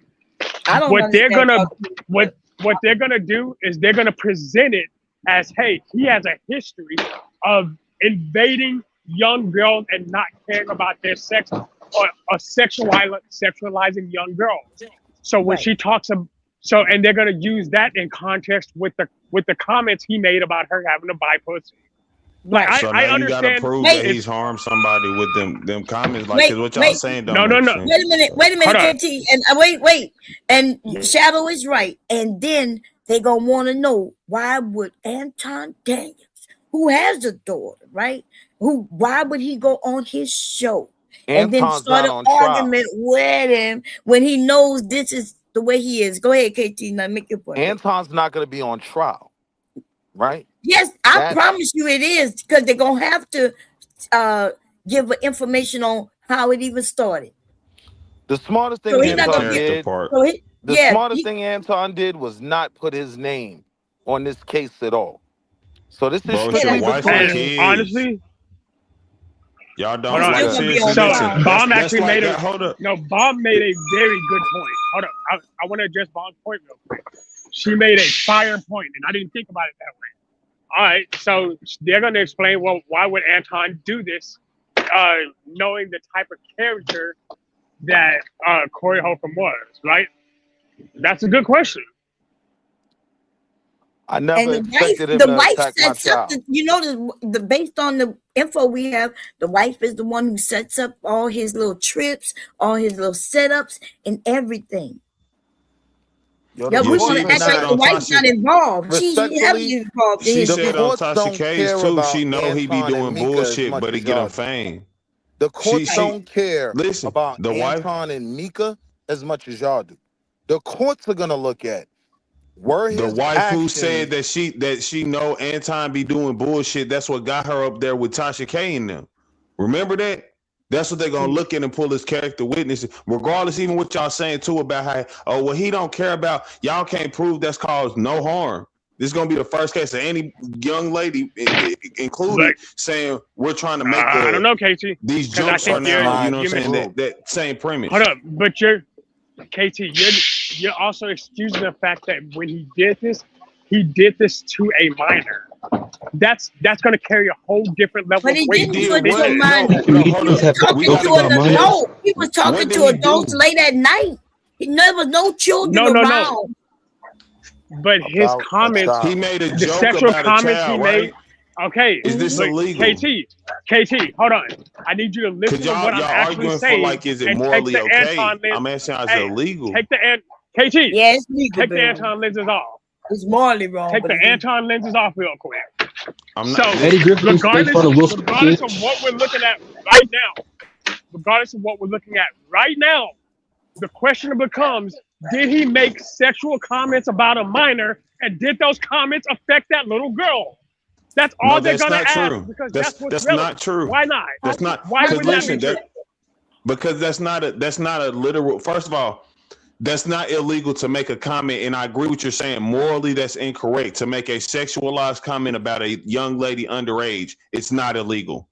I don't What they're understand gonna dark humor, what but what they're gonna do is they're gonna present it as, hey, he has a history of invading young girls and not caring about their sex or sexualizing young girls. So when right. she talks of and they're gonna use that in context with the comments he made about her having a bi pussy. Like Right. So I now you got to understand prove that Wait, if he's harmed somebody with them comments, like, wait, cause what y'all wait. saying don't no no make no sense. Wait a hold minute, on. KT. And wait. And Shadow is right. And then they gonna want to know why would Anton Daniels, who has a daughter, right? Why would he go on his show and then Anton's start not an on trial. argument with him when he knows this is the way he is? Go ahead, KT. Now make your point, baby. Anton's not going to be on trial, right? Yes, I That's promise you it is because they're gonna have to give information on how it even started. the smartest So thing he's Yeah, the not gonna Anton be. character did. part, So he, The yeah, smartest thing Anton did was not put his name on this case at all. So this is bro. It's yeah, your strictly that's wife true. and And between. kids. honestly, Y'all hold don't He's on. like still gonna be seriously. on So Listen, trial. Bomb that's actually like made that. Hold up. Bomb made a very good point. Hold up. I want to address Bomb's point real quick. She made a fire point, and I didn't think about it that way. All right, so they're going to explain, well, why would Anton do this, knowing the type of character that Corey Holcomb was, right? That's a good question. I never And expected him the to wife attack my sets up child. the based on the info we have, the wife is the one who sets up all his little trips, all his little setups, and everything. Yo, the Yeah, we courts want she to are act like said not the on wife's not Tasha. involved. She's heavily respectfully. involved in She his The said business. on courts Tasha don't K's care too. She about know he be Anton and doing Mika as bullshit, much but it as get him y'all do. fame. The courts Right. don't care Listen. about The wife, Anton and Mika as much as y'all do. The courts are gonna look at were the his wife who said actions. that she know Anton be doing bullshit. That's what got her up there with Tasha K and them. Remember that? That's what they're gonna look at and pull his character witnesses, regardless. Even what y'all saying too about how, oh well, he don't care about, y'all can't prove that's caused no harm. This is gonna be the first case of any young lady included But saying we're trying to make I don't know, Casey, these because I jumps are think That's now, you not know what I'm saying, true. that same premise. hold up, but KT, you're also excusing the fact that when he did this to a minor. That's going to carry a whole different level But of he weight He when didn't you do did it to mention a what? it. No, minor. no, You hold He guys up. was have We talking jokes gotta to about an minors. adult. He was talking what did to he adults do? late at night. There was no children No, no, no. around. But his About a comments, He child. made a the joke sexual about a comments he child, made. right? Okay, Is this but illegal? KT, hold on. I need you to Cause listen to what y'all I'm actually arguing for saying like, is it and take morally the okay? Anton lens. I'm asking, is it Hey, illegal? take the KT, Yeah, it's legal, take the baby. Anton lenses off. It's morally wrong, Take but the it's legal. Anton lenses off real quick. I'm So, not. Eddie Listen, Griffin used to make fun of Will Smith. regardless of what we're looking at right now, the question becomes, did he make sexual comments about a minor, and did those comments affect that little girl? That's no, all they're that's gonna not ask true. because that's what's That's relevant. not true. Why not? That's not. Why Cause would that be listen, true? because that's not a literal. First of all, that's not illegal to make a comment, and I agree with you're saying. Morally, that's incorrect to make a sexualized comment about a young lady underage. It's not illegal.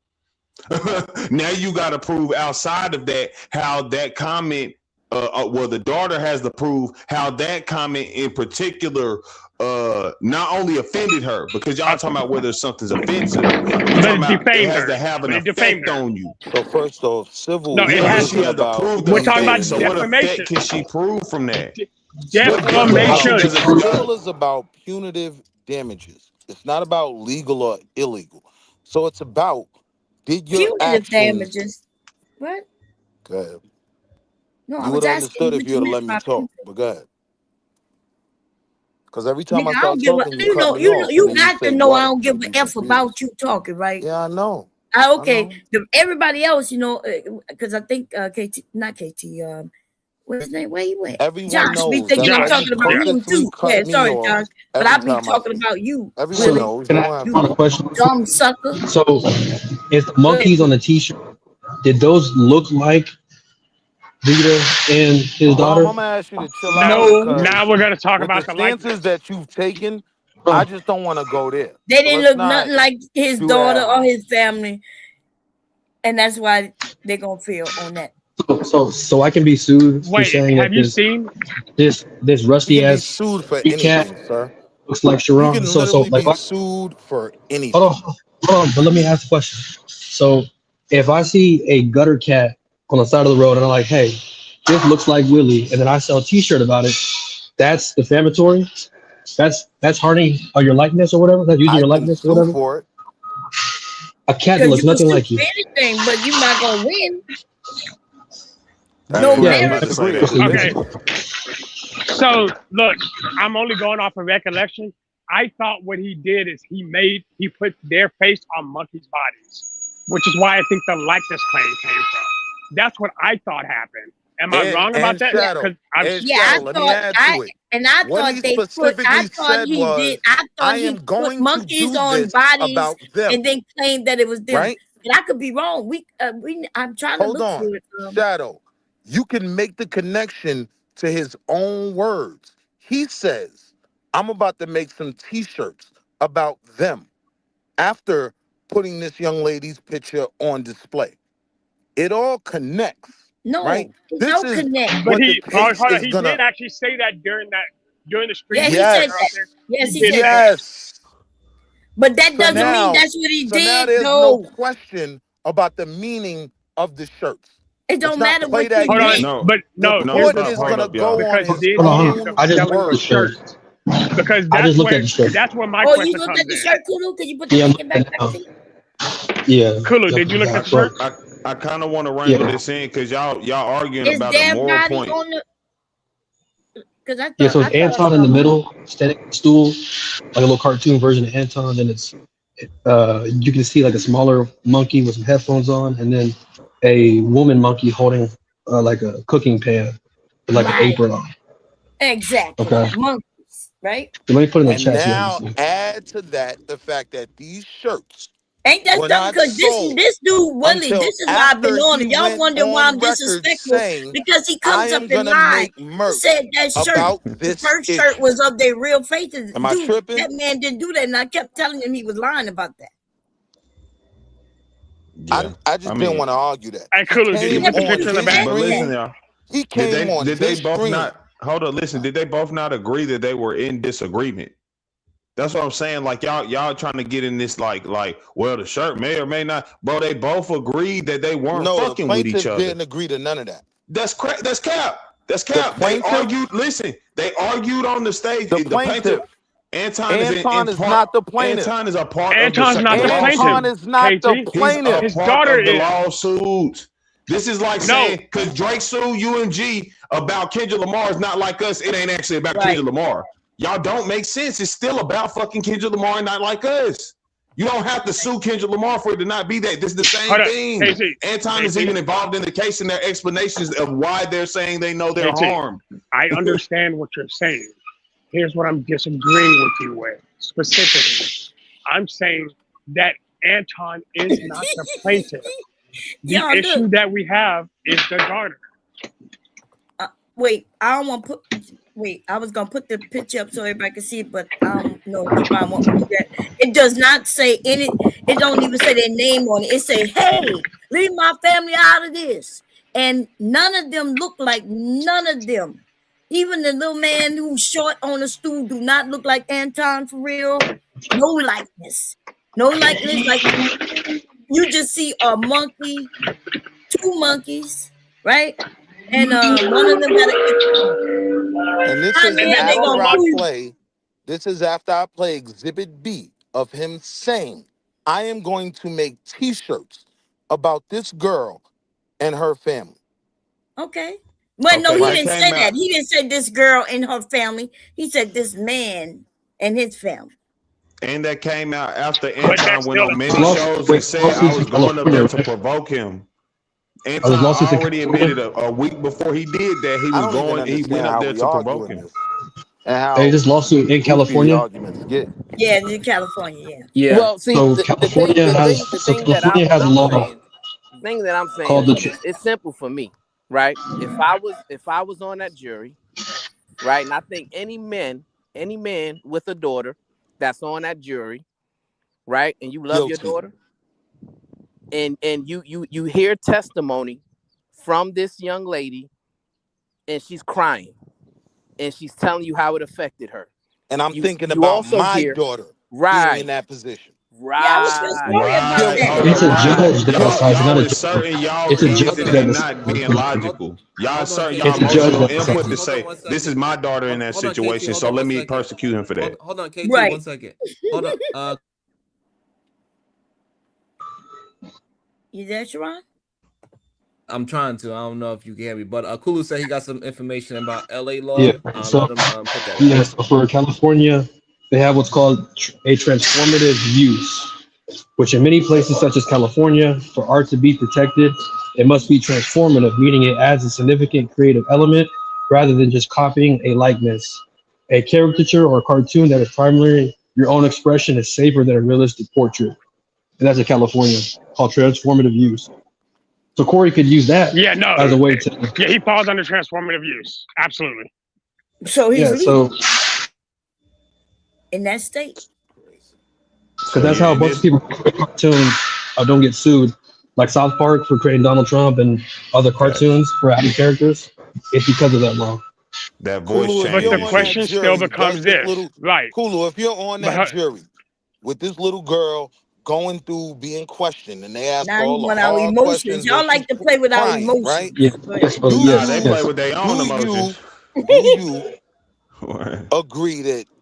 Now you got to prove outside of that how that comment. Well, the daughter has to prove how that comment in particular not only offended her, because y'all talking about whether something's offensive. We're But talking it about it defamed has her. to have an But it defamed effect her. on you. So first off, civil No, it Yeah, but has. she isn't had to about prove the We're talking effect. about So anything. what defamation. effect can she prove from that? Civil is Because about Defamation. civil is about punitive damages. It's not about legal or illegal. So it's about, did your Punitive actions. damages. What? Go ahead. No, I You was would have asking you understood if what you you would have meant let me by talk. punitive. But go ahead. Because every time Nigga, I I don't start give a talking, you cut me off, and you then you got to say know I what? don't And I give a be F confused. about you talking, right? Yeah, I know. I Okay. know. Everybody else, because I think KT, not KT, what's his name? Where he went? Everyone Josh be knows. thinking That's I'm why Josh. you talking about Yeah. him purposely too. Yeah, cut me sorry, off Josh. But I every be time I talking speak. about you, Everyone So Willie. knows. You can I don't ask have You a to. question? dumb sucker. So is the Go ahead. monkeys on the t-shirt, did those look like Vita and his Mom, daughter? I'm gonna ask you to chill out No, No, because now we're gonna talk with the about the stances likeness. that you've taken, I Oh, just don't want to go there. they So didn't let's look not nothing like his do daughter that or hard. his family. And that's why they're gonna feel on that. so I can be sued for Wait, saying have that you seen? this You rusty can be ass sued for street cat anything, sir. looks like You Sharon. can So literally like, be what? sued for Hold anything. on, but let me ask the question. So if I see a gutter cat on the side of the road and I'm like, hey, this looks like Willie, and then I sell a T-shirt about it, that's defamatory. That's harming your likeness or whatever. That's using I your can likeness or sue whatever. for it. A cat that Because you looks can nothing sue like for you. anything, but you're not gonna win. That's No Man, where I I was Yeah, about to merit. say disagree with that. the Okay, business. so look, I'm only going off of recollection. I thought what he did is he put their face on monkeys' bodies, which is why I think the likeness claim came from. That's what I thought happened. Am I wrong about And that? Yeah, Shadow, Because I'm and yeah. Shadow, let me add to it. I What thought he I specifically thought said he did. was, I thought I he am put going to monkeys do on this bodies about them, and then claimed that it was them. right? And I could be wrong. I'm trying to Hold look on. for it. Shadow, you can make the connection to his own words. He says, I'm about to make some t-shirts about them after putting this young lady's picture on display. It all connects, right? No, it This don't is connect. But what the case hold on, is he gonna. did actually say that during the street Yeah, meet he when said they were out that. Yes. there. Yes, He he did said say that. that. Yes. But that So doesn't mean now, that's what he so now did. there's no No, question about the meaning of the shirts. it Let's don't not matter play what you that Hold on, game. No, but The no, no, here's court the stop. is Hold point. gonna up, y'all. go on Because his then he Hold ended on, up own I just selling the words. because shirts. Because I just looked at the shirt. that's where my Oh, you question looked comes at the in. shirt, Kulu? Can you put the Yeah, I'm link looking back at to it you? now. Yeah. Kulu, Yep, did you look at the well, shirt? I kind of want to wrangle this in because y'all arguing Is about a their moral body point. on the? Because yeah, so I it's thought I Anton in saw. the middle, standing on a stool, like a little cartoon version of Anton. Then it's you can see like a smaller monkey with some headphones on, and then a woman monkey holding like a cooking pan with like an Right. apron on. Exactly. Okay. Monkeys, right? So let me put it in the And chat so you can now see. add to that the fact that these shirts Ain't that were something? not Because sold this dude, Willie, until this is why I've been after on he it. Y'all went wonder why I'm on record disrespectful. saying, Because he I comes up am and gonna lies. make He merch said that shirt, about the this first shirt issue. was of their real faces. Am I Dude, tripping? that man didn't do that. And I kept telling him he was lying about that. Yeah, I just didn't want to argue that. Hey, He Kulu, did you came put the on picture in the his back? but listen, stream. y'all. He came on Did they his both stream. not hold on? Listen, did they both not agree that they were in disagreement? That's what I'm saying. Like y'all trying to get in this like, well, the shirt may or may not, bro. They both agreed that they weren't No, the fucking with each plaintiff other. didn't agree to none of that. That's crap. That's cap. That's The cap. They plaintiff, argued. Listen, they argued on the stage. the The plaintiff, plaintiff, Anton is Anton in is part. not the plaintiff. Anton is a part of Anton's not the the plaintiff. Anton lawsuit. is not the KT, He's a plaintiff. his part daughter of the is. lawsuit. This is like No, saying because Drake sued UMG about Kendrick Lamar is not like us. It ain't actually about Right. Kendrick Lamar. Y'all don't make sense. It's still about fucking Kendrick Lamar and not like us. You don't have to sue Kendrick Lamar for it to not be that. This is the same hold up, thing. KT. Anton is even involved in the case and their explanations of why they're saying they know they're KT, harmed. I understand what you're saying. Here's what I'm disagreeing with you with specifically. I'm saying that Anton is not the plaintiff. The Y'all issue look. that we have is the daughter. Wait, I don't want to put. Wait, I was gonna put the picture up so everybody can see it, but I don't know if Devon want me to do that. It does not say any. It don't even say their name on it. It say, "Hey, leave my family out of this." And none of them look like none of them. Even the little man who's short on the stool do not look like Anton for real. No likeness. No likeness. Like you just see a monkey, two monkeys, right? And one of them got a. And this is after I play. This is after I play Exhibit B of him saying, "I am going to make T-shirts about this girl and her family." Okay. Well, no, Okay, he that didn't came say out. that. He didn't say this girl and her family. He said this man and his family. And that came out after But Anton that's went still on a many crime. shows Wait, and said I was going up there to provoke him. Anton lawsuits in already California? admitted a week before he did that he I was don't even going. He understand went up how there we to provoke arguing him. this and Hey, how this lawsuit in goofy the California. arguments get. Yeah, in California, yeah. Yeah. Well, see, So the California has thing that California has a I'm law saying, the thing that I'm saying called is the. this: it's simple for me, right? If I was on that jury, right, and I think any man with a daughter that's on that jury, right, and you love your Guilty. daughter, and you hear testimony from this young lady, and she's crying, and she's telling you how it affected her. And I'm thinking You about also my hear, daughter being right, in that position. Yeah, I was just right. worried about Right. that. Hold It's on. a judge that Y'all decides, not a jury. inserting y'all It's a reason judge that and decides. not being logical. Y'all inserting y'all It's a judge emotional that input to decides. say this is my daughter in that situation, so let me persecute him for that. Hold on, KT, Right. 1 second. Hold up. You there, Sharon? I'm trying to. I don't know if you can hear me, but Kulu said he got some information about LA law. Yeah. So Let him put that. yeah. So for California, they have what's called a transformative use, which in many places such as California, for art to be protected, it must be transformative, meaning it adds a significant creative element rather than just copying a likeness. A caricature or a cartoon that is primarily your own expression is safer than a realistic portrait. And that's in California, called transformative use. So Corey could use that Yeah, no. as a way to. Yeah, he falls under transformative use. Absolutely. So he's Yeah, legal so in that state. because that's how a bunch of people create cartoons don't get sued, like South Park for creating Donald Trump and other cartoons for adding characters. It's because of that law. That voice Kulu, if But change. you're the on question that still jury, becomes this. Right. Kulu, if you're on that But jury with this little girl going through being questioned and they ask Now all he the want our hard emotions. questions Y'all and she's like to play with our crying, right? Yeah, emotions. But yes, brother. Do Nah, Yes, they you play yes. with their own emotions. do you agree that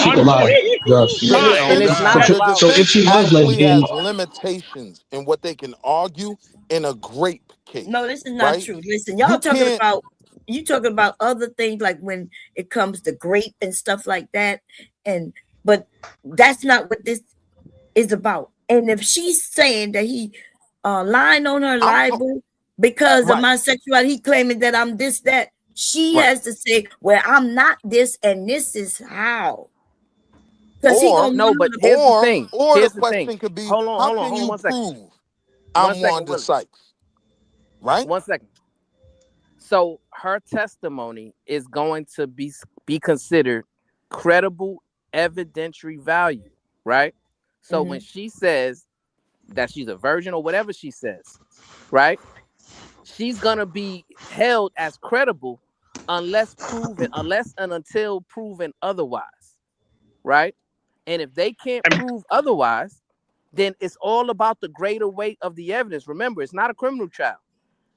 she could lie, Josh. The Fine. And it's defense, not That, the about So if defense she was actually lesbian, has limitations in what they can argue in a grape case, No, this is not right? true. Listen, You y'all talking can't. about you talking about other things like when it comes to grape and stuff like that, but that's not what this is about. And if she's saying that he lying on her libel because of right. my sexuality, he claiming that I'm this, that, she Right. has to say, well, I'm not this, and this is how. Because he gonna No, want but her to, here's the thing. Or the Here's the thing. question could be, Hold on, how hold on, can hold on you 1 second. prove 1 I'm second, Wanda Willie. Sykes? Right? 1 second. So her testimony is going to be considered credible evidentiary value, right? So when she says that she's a virgin or whatever she says, right? She's gonna be held as credible unless and until proven otherwise, right? And if they can't prove otherwise, then it's all about the greater weight of the evidence. Remember, it's not a criminal trial.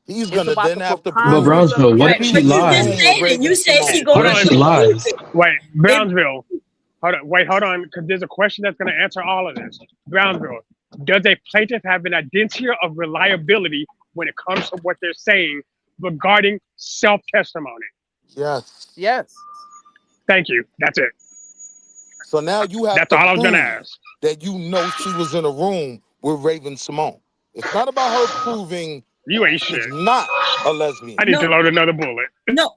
He's It's gonna about then the have to But prove preponderance of Brownsville, the what if she she but evidence. was in you the just room lies? with said it. You Raven said she Simone. gonna What have if to she prove lies? it. Wait, Brownsville. Hold on, because there's a question that's going to answer all of this. Brownsville, does a plaintiff have an identity of reliability when it comes to what they're saying regarding self-testimony? Yes. Yes. Thank you. That's it. So now you have That's to all I was gonna prove ask. that you know she was in a room with Raven Simone. It's not about her proving You ain't she's shit. not a lesbian. I need to load another bullet. No.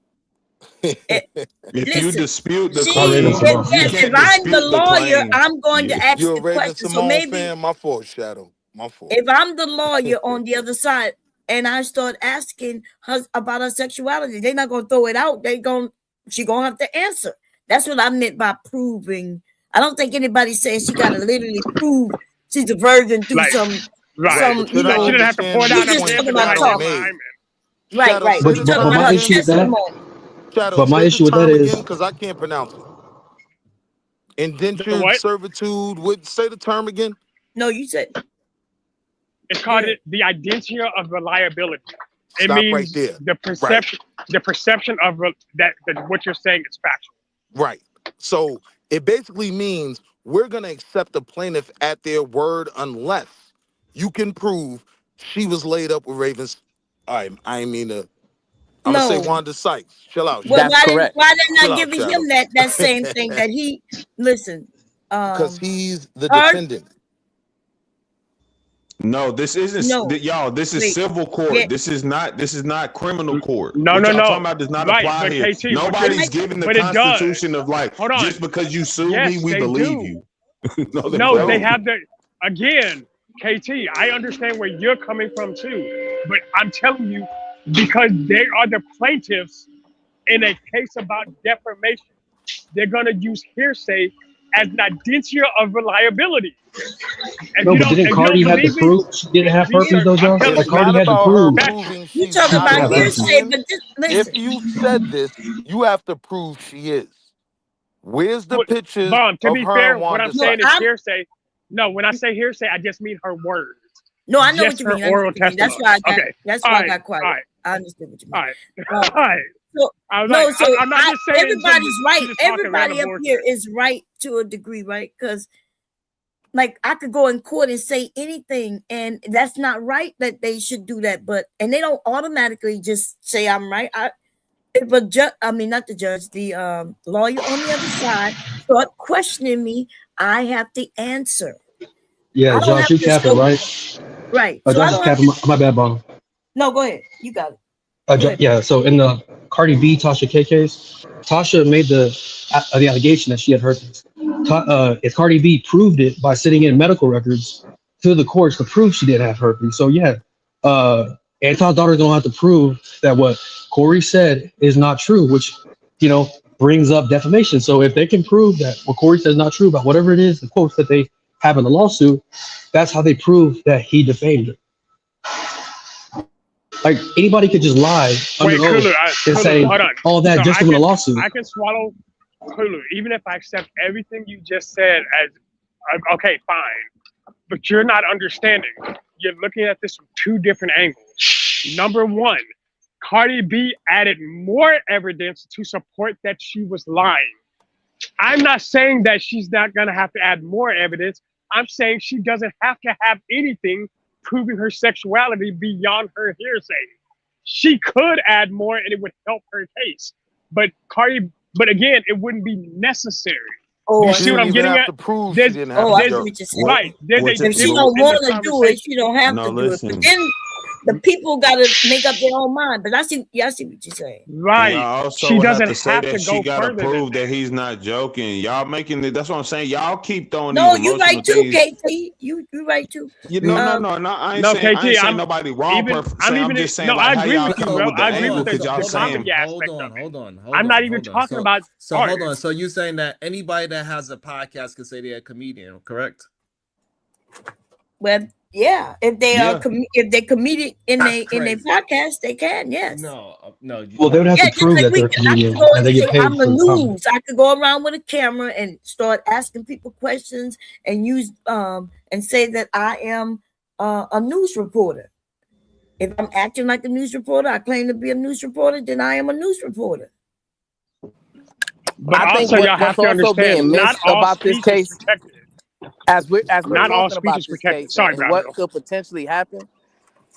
If you Listen, dispute the Not Raven claim, Simone. you yes, if can't I'm the dispute the lawyer, claim. I'm going to ask You're a the Raven question. So Simone maybe fan? My fault, Shadow. My fault. if I'm the lawyer on the other side and I start asking her about her sexuality, they're not gonna throw it out. She gonna have to answer. That's what I meant by proving. I don't think anybody saying she gotta literally prove she's a virgin through Right, but you're not you She didn't have to pour understanding the down we her just point pants talking and be about like, Shadow where's talk. my made. hymen? Right, Shadow, right. say We the But talking term my about her issue again. with that, testimony. Shadow, but my say the issue with that term again, is, because I can't pronounce it. The Indentured what? servitude. Say the term again. No, you said It's called the identity of reliability. It Stop right means there. the Right, perception of that what you're saying is factual. right. So it basically means we're gonna accept the plaintiff at their word unless you can prove she was laid up with Ravens. I ain't mean to. I'm gonna say no. Wanda Sykes. Chill out, Well, Shadow. That's correct. why they Chill not out, giving Shadow. him that same thing that he listen? Because he's the Her defendant. No, this isn't no. y'all. This is Wait. civil court. Yeah. This is not criminal court. No, What no, y'all talking no. about does not Right, apply but here. KT, Nobody's given the but it constitution does. of like Hold on. just because you sue me, Yes, we they believe do. you. No, they No, they don't. have the again, KT. I understand where you're coming from too, but I'm telling you, because they are the plaintiffs in a case about defamation, they're gonna use hearsay as an identity of reliability. no, but didn't If you don't Cardi have to believe me, prove she didn't have herpes research. though, I'm Josh? telling Like It's you, Cardi not had to about her prove factual. proving You she's talking she not could a about have herpes. hearsay, lesbian. but just If listen. you said this, you have to prove she is. Where's the What, pictures Bomb, to of be her and fair, what I'm Wanda No, saying is Sykes? hearsay. No, when I say hearsay, I just mean her words, No, I know what just you her mean. I know oral what you mean. That's testimony. why I got. Okay. That's All why I right. got quiet. All right. I understand what you All mean. right. All right. So I was no, like, so I'm not just saying it. everybody's right. You just talking random Everybody up here bullshit. is right to a degree, right? Because like I could go in court and say anything, and that's not right. That they should do that, and they don't automatically just say I'm right. If a judge, I mean not the judge, the lawyer on the other side start questioning me, I have to answer. Yeah, I don't Josh, have you to capping, show right? right. So I Josh is don't have capping. to. My bad, Bomb. No, go ahead. You got it. Go ahead. Yeah, so in the Cardi B Tasha K case, Tasha made the allegation that she had herpes. If Cardi B proved it by sitting in medical records to the courts to prove she did have herpes. So yeah, Anton's daughter's gonna have to prove that what Corey said is not true, which brings up defamation. So if they can prove that what Corey says is not true about whatever it is, the quotes that they have in the lawsuit, that's how they prove that he defamed her. Like anybody could just lie under Wait, oath Kulu, and say hold on. all that So just to win a lawsuit. I can swallow Kulu, even if I accept everything you just said as okay, fine. But you're not understanding. You're looking at this from two different angles. Number one, Cardi B added more evidence to support that she was lying. I'm not saying that she's not going to have to add more evidence. I'm saying she doesn't have to have anything proving her sexuality beyond her hearsay. she could add more and it would help her case. But again, it wouldn't be necessary. Oh, Do you I She see what didn't I'm even getting have at? to prove she There's didn't have oh, to I see there's show. what you're saying. right. There's a If she difference don't in the want to do it, conversation. she don't have No, to do it. But listen. then the people got to make up their own mind. But I see what you're saying. And Right. y'all also She would have doesn't to say have that to she go got to further than prove that. that he's not joking. Y'all making it. That's what I'm saying. Y'all keep throwing these No, you right emotional too, things. KT. You right too. No, See, no, Um, no, no. I No, KT, ain't saying I'm nobody wrong per se. I'm just saying no, like I how agree y'all with you, coming bro. with the I agree with angle the, because y'all the saying comedy aspect of it. hold I'm not on, even hold on. talking about So art. hold on. So you're saying that anybody that has a podcast can say they're a comedian, correct? well, yeah. If they are yeah. if they're comedic in That's their crazy. podcast, they can. Yes. No. Well, they would have Yeah, to just prove like that they're a I could comedian go and and they say get paid I'm the for comedy. news. I could go around with a camera and start asking people questions and use and say that I am a news reporter. If I'm acting like a news reporter, I claim to be a news reporter, then I am a news reporter. But I think also, y'all have what's to also understand, being not missed all about this speech is case, protected. as we're Not all talking speech about is this protected. case Sorry, and what Bravo. could potentially happen,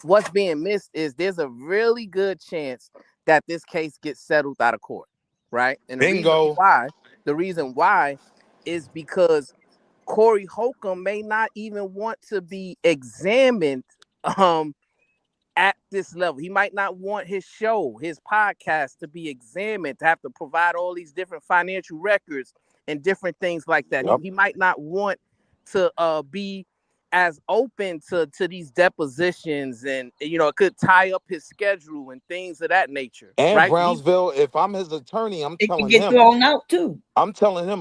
what's being missed is there's a really good chance that this case gets settled out of court, right? And bingo. the reason why is because Corey Holcomb may not even want to be examined at this level. He might not want his show, his podcast to be examined, to have to provide all these different financial records and different things like that. Yep. He might not want to be as open to these depositions, and it could tie up his schedule and things of that nature, And right? Brownsville, if I'm his attorney, I'm It could telling get him, thrown out too.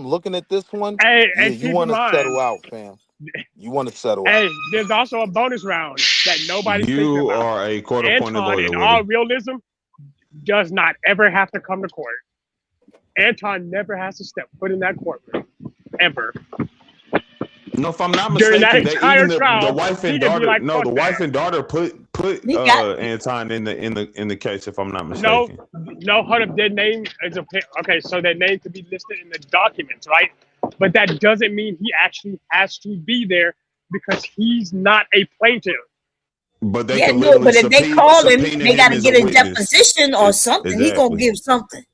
looking at this one, Hey, yeah, and you keep in want to mind, settle out, fam. You want to settle out. hey, there's also a bonus round that nobody's thinking You about. are a court appointed Anton, lawyer, in all Woody. realism, does not ever have to come to court. Anton never has to step foot in that courtroom, ever. No, if I'm not During that mistaken, that even entire the trial, wife he and could be daughter. like, No, fuck the that. wife and daughter put He got Anton in the case. If I'm not No, mistaken. hold up. Their name is okay. So their name could be listed in the documents, right? But that doesn't mean he actually has to be there because he's not a plaintiff. But they yeah, could no, literally but if they call him, subpoena they him gotta as a get a witness. deposition or something. He gonna Exactly. give something.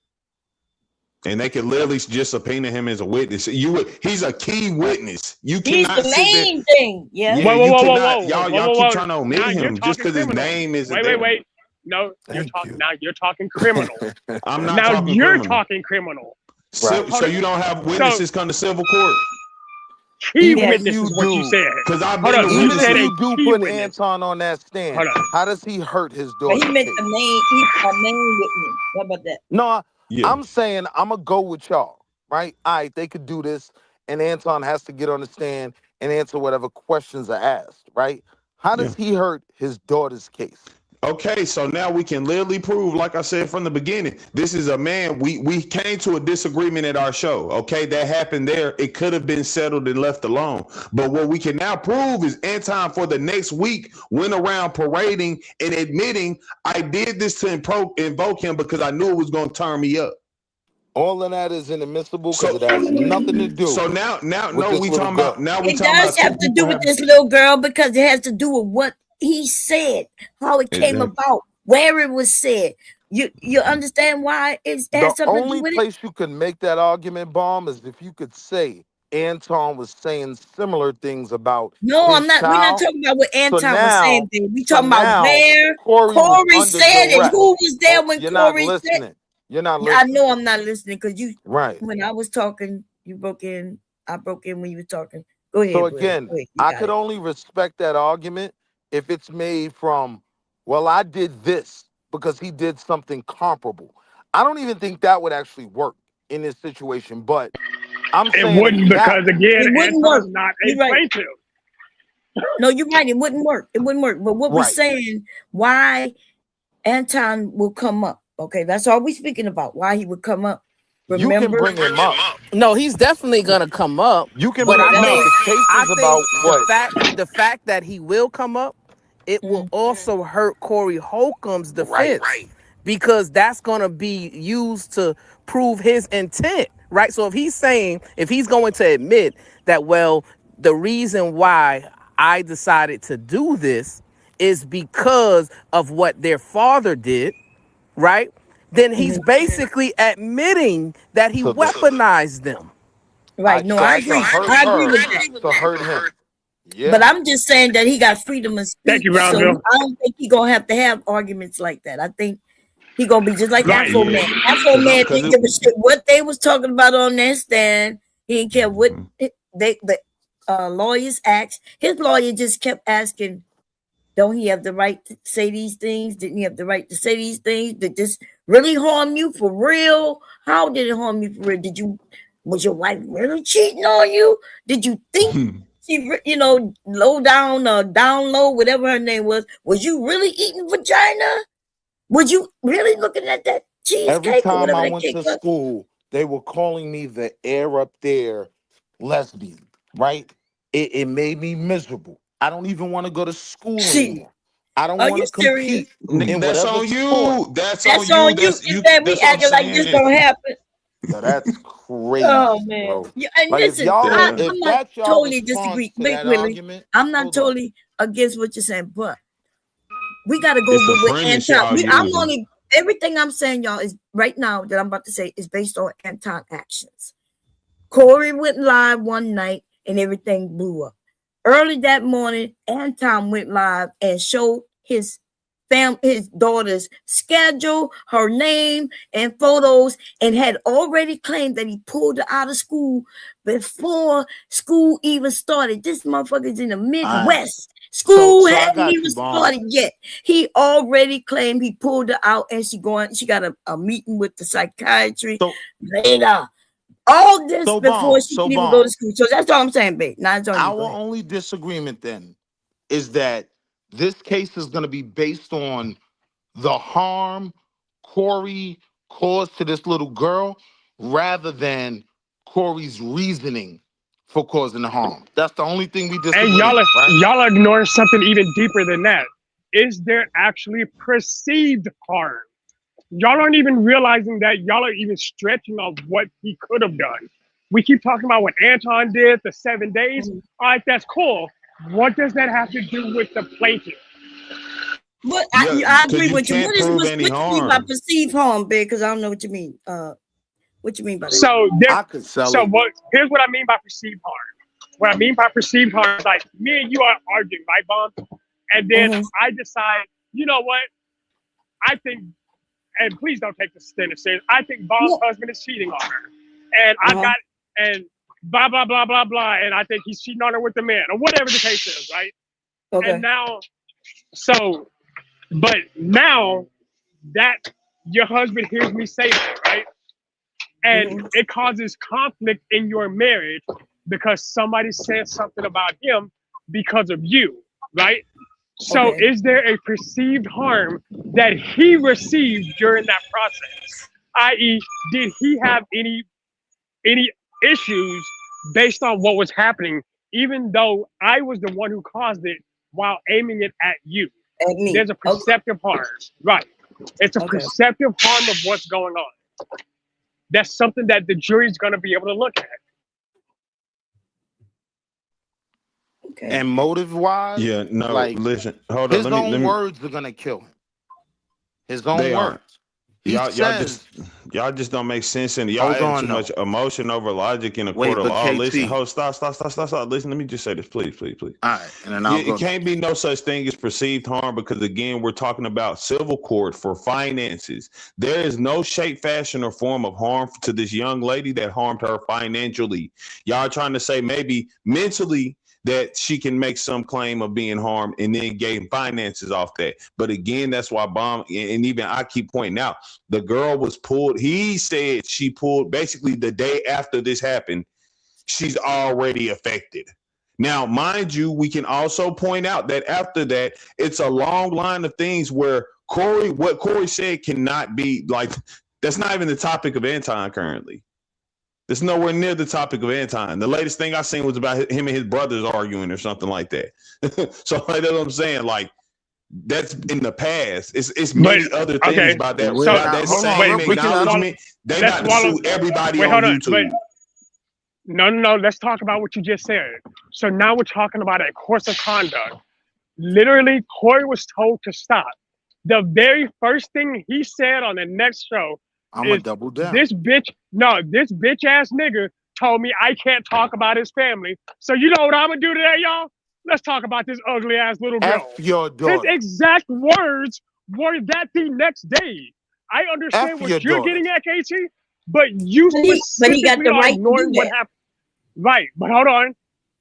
And they could literally just subpoena him as a witness. He's a key witness. You He's the cannot sit there. main thing. Yeah. Yeah, Whoa, whoa, you whoa, whoa, cannot. whoa, whoa, whoa, Y'all whoa, keep whoa. trying to Now omit you're him just talking because his criminal. name isn't Wait, there. No, Thank you. now you're talking criminal. I'm not Now talking you're criminal. talking criminal. Right. So you don't have So witnesses come to civil court? key Even if Yes. witness you is what you do, said. Because I've Hold been up, the you even if said witnesses. a you do key put witness. Anton on that stand, Hold up. how does he hurt his But he daughter's meant case? the main, a main witness. How about that? No, Yeah. I'm saying I'm gonna go with y'all, right? All right, they could do this, and Anton has to get on the stand and answer whatever questions are asked, right? How Yeah. does he hurt his daughter's case? Okay, so now we can literally prove, like I said from the beginning, this is a man. We came to a disagreement at our show. Okay, that happened there. It could have been settled and left alone. But what we can now prove is Anton for the next week went around parading and admitting I did this to invoke him because I knew it was going to turn me up. All of that is inadmissible because So it has nothing to do now with no, this we little talking about girl. now we It talking does about two have to do people with having this little girl because it has to do with what he said, how it came exactly. about, where it was said. You understand why it The has something to do only with it? place you can make that argument, Bomb, is if you could say Anton was saying similar things about No, I'm his not. We're not child. talking about what So Anton was saying. now, There. We so talking about now where Corey was Corey under said and duress. who was there Oh, when you're not Corey said. listening. You're not I listening. know I'm not listening because you. Right. When I was talking, you broke in. I broke in when you were talking. Go ahead, So Will. again, Go ahead. You I got could it. only respect that argument if it's made from, well, I did this because he did something comparable. I don't even think that would actually work in this situation, but I'm It saying wouldn't exact. because again, It wouldn't work. Anton's not a You're right. plaintiff. No, you're right. It wouldn't work. It wouldn't work. But what we're Right. saying, why Anton will come up. Okay, that's all we're speaking about. Why he would come up. You can Remember? bring him up. No, he's definitely gonna come up. You can But bring I him up. think The case I is think about what? the fact that he will come up, it will also hurt Corey Holcomb's Right. defense because that's gonna be used to prove his intent, right? So if he's going to admit that, well, the reason why I decided to do this is because of what their father did, right? Then he's basically admitting that he To the weaponized them. Right. No, I tried to agree. hurt I agree with her that. to hurt him. But Yeah. I'm just saying that he got freedom of Thank you, speech, so Brownville. I don't think he gonna have to have arguments like that. I think he gonna be just like Right. Afro Yeah, Man. Afro Man because didn't give a shit what they was talking about on that stand. He didn't care what the lawyers asked. His lawyer just kept asking, "Don't he have the right to say these things? Didn't he have the right to say these things? Did this really harm you for real? How did it harm you for real? Was your wife really cheating on you? Did you think she, low down or down low, whatever her name was you really eating vagina? Was you really looking at that Every cheesecake or time whatever I that went cake to was?" school, they were calling me the air up there lesbian, right? It made me miserable. I don't even want to go to school See, anymore. I don't are want you to serious? compete in that's whatever on sport. you. That's on That's you. on you. That's And you. then we That's what I'm acting like this saying. don't happen. Yo, that's Oh crazy, man. bro. Yeah, and Like if listen, y'all, I'm Yeah. not if that's y'all totally response disagree. to Wait, that Willie, argument, I'm not hold on. totally against what you're saying, but we gotta go It's the with what premise Anton. y'all I'm using. only everything I'm saying, y'all, is right now that I'm about to say is based on Anton actions. Corey went live one night and everything blew up. Early that morning, Anton went live and showed his daughter's schedule, her name, and photos, and had already claimed that he pulled her out of school before school even started. This motherfucker's in the All right. Midwest. So School so I hadn't got even you, Bomb. started yet. He already claimed he pulled her out, and she got a meeting with the psychiatry So later. All this so before Bomb. she So can even go to Bomb. school. So that's all I'm saying, babe. Now it's on you. Go Our ahead. only disagreement then is that this case is going to be based on the harm Corey caused to this little girl rather than Corey's reasoning for causing the harm. That's the only thing we And disagree on, right? y'all are ignoring something even deeper than that. Is there actually perceived harm? Y'all aren't even realizing that y'all are even stretching of what he could have done. We keep talking about what Anton did, the 7 days. All right, that's cool. What does that have to do with the plaintiff? But Yeah, I because agree you with you. can't prove any What you mean by harm. perceived harm, babe? Because I don't know what you mean. What you mean by that? So there. I could sell So it. what? Here's what I mean by perceived harm. What I mean by perceived harm is like me and you are arguing, right, Bomb? And then I decide, you know what? I think, and please don't take this in a sense. I think Bomb's husband is cheating on her, and and blah blah blah blah blah, and I think he's cheating on her with the man, or whatever the case is, right? Okay. And now, but now that your husband hears me say that, right? And it causes conflict in your marriage because somebody said something about him because of you, right? So is there a perceived harm that he received during that process? I.e., did he have any issues based on what was happening, even though I was the one who caused it while aiming it at you? At me. There's a perceptive harm, right? It's a perceptive harm of what's going on. That's something that the jury's going to be able to look at. Okay. And motive-wise, Yeah, no, like listen. Hold on. his Let own me words are gonna kill him. His own they words. are. He Y'all says, just don't make sense, and y'all hold adding on, too much no. emotion over logic in a Wait, court of but law. Listen, KT. stop. Listen, let me just say this, please. All right, and then I'll go. It can't be no such thing as perceived harm because again, we're talking about civil court for finances. There is no shape, fashion, or form of harm to this young lady that harmed her financially. Y'all trying to say maybe mentally that she can make some claim of being harmed and then gain finances off that. But again, that's why Bomb, and even I keep pointing out, the girl was pulled. He said she pulled basically the day after this happened. She's already affected. Now, mind you, we can also point out that after that, it's a long line of things where what Corey said cannot be like, that's not even the topic of Anton currently. It's nowhere near the topic of Anton. The latest thing I seen was about him and his brothers arguing or something like that. So like, that's what I'm saying. Like, that's in the past. It's many other things about that. Wait, About now, that hold on, same real quick, acknowledgement. They got to sue everybody on YouTube. No. Let's talk about what you just said. So now we're talking about a course of conduct. Literally, Corey was told to stop. The very first thing he said on the next show I'm a is, double down. this bitch ass nigga told me I can't talk about his family. So you know what I'm gonna do today, y'all? Let's talk about this ugly ass little girl. F your His daughter. exact words were that the next day. I understand F what your you're daughter. getting at, KT, but you But he got specifically the are right to ignoring do what that. happened. Right, but hold on.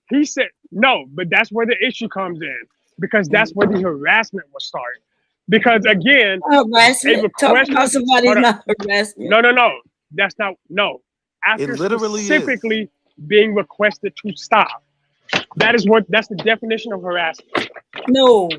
He said no, but that's where the issue comes in, because that's where the harassment will start. Because again, a Harassment? Talk request. about somebody's not harassment. No. That's not no. It After literally specifically being requested to stop. That's the definition of harassment. No.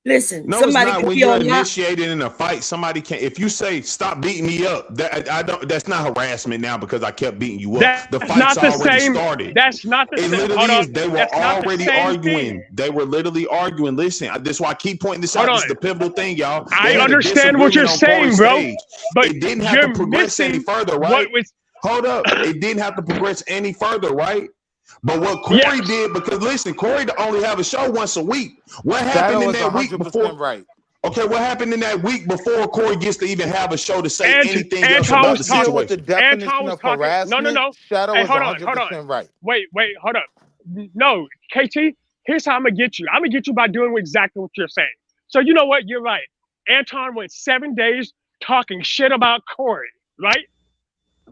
Listen, No, it's somebody not. could When be you're online. initiated in a fight, somebody can. If you say stop beating me up, I don't. That's not harassment now because I kept beating you up. The That's fight's not the already same. started. That's not the It same. literally Hold on. is. They were That's not the already same arguing. thing. They were literally arguing. Listen, this is why I keep pointing this Hold out. This is on. the pivotal thing, y'all. I They had a understand what disagreement you're on saying, Corey's bro, stage. but It didn't have you're to progress any missing further, what right? was. Hold up. It didn't have to progress any further, right? But what Corey Yes. did, because listen, Corey to only have a show once a week. What happened Shadow in is that week 100% before? right. Okay, what happened in that week before Corey gets to even have a show to say anything else Anton about was the talking. Deal with the situation? Anton definition was of talking. No. harassment. Shadow Hey, is hold on. 100% right. Wait, hold up. No, KT, here's how I'm gonna get you. I'm gonna get you by doing exactly what you're saying. So you know what? You're right. Anton went 7 days talking shit about Corey, right?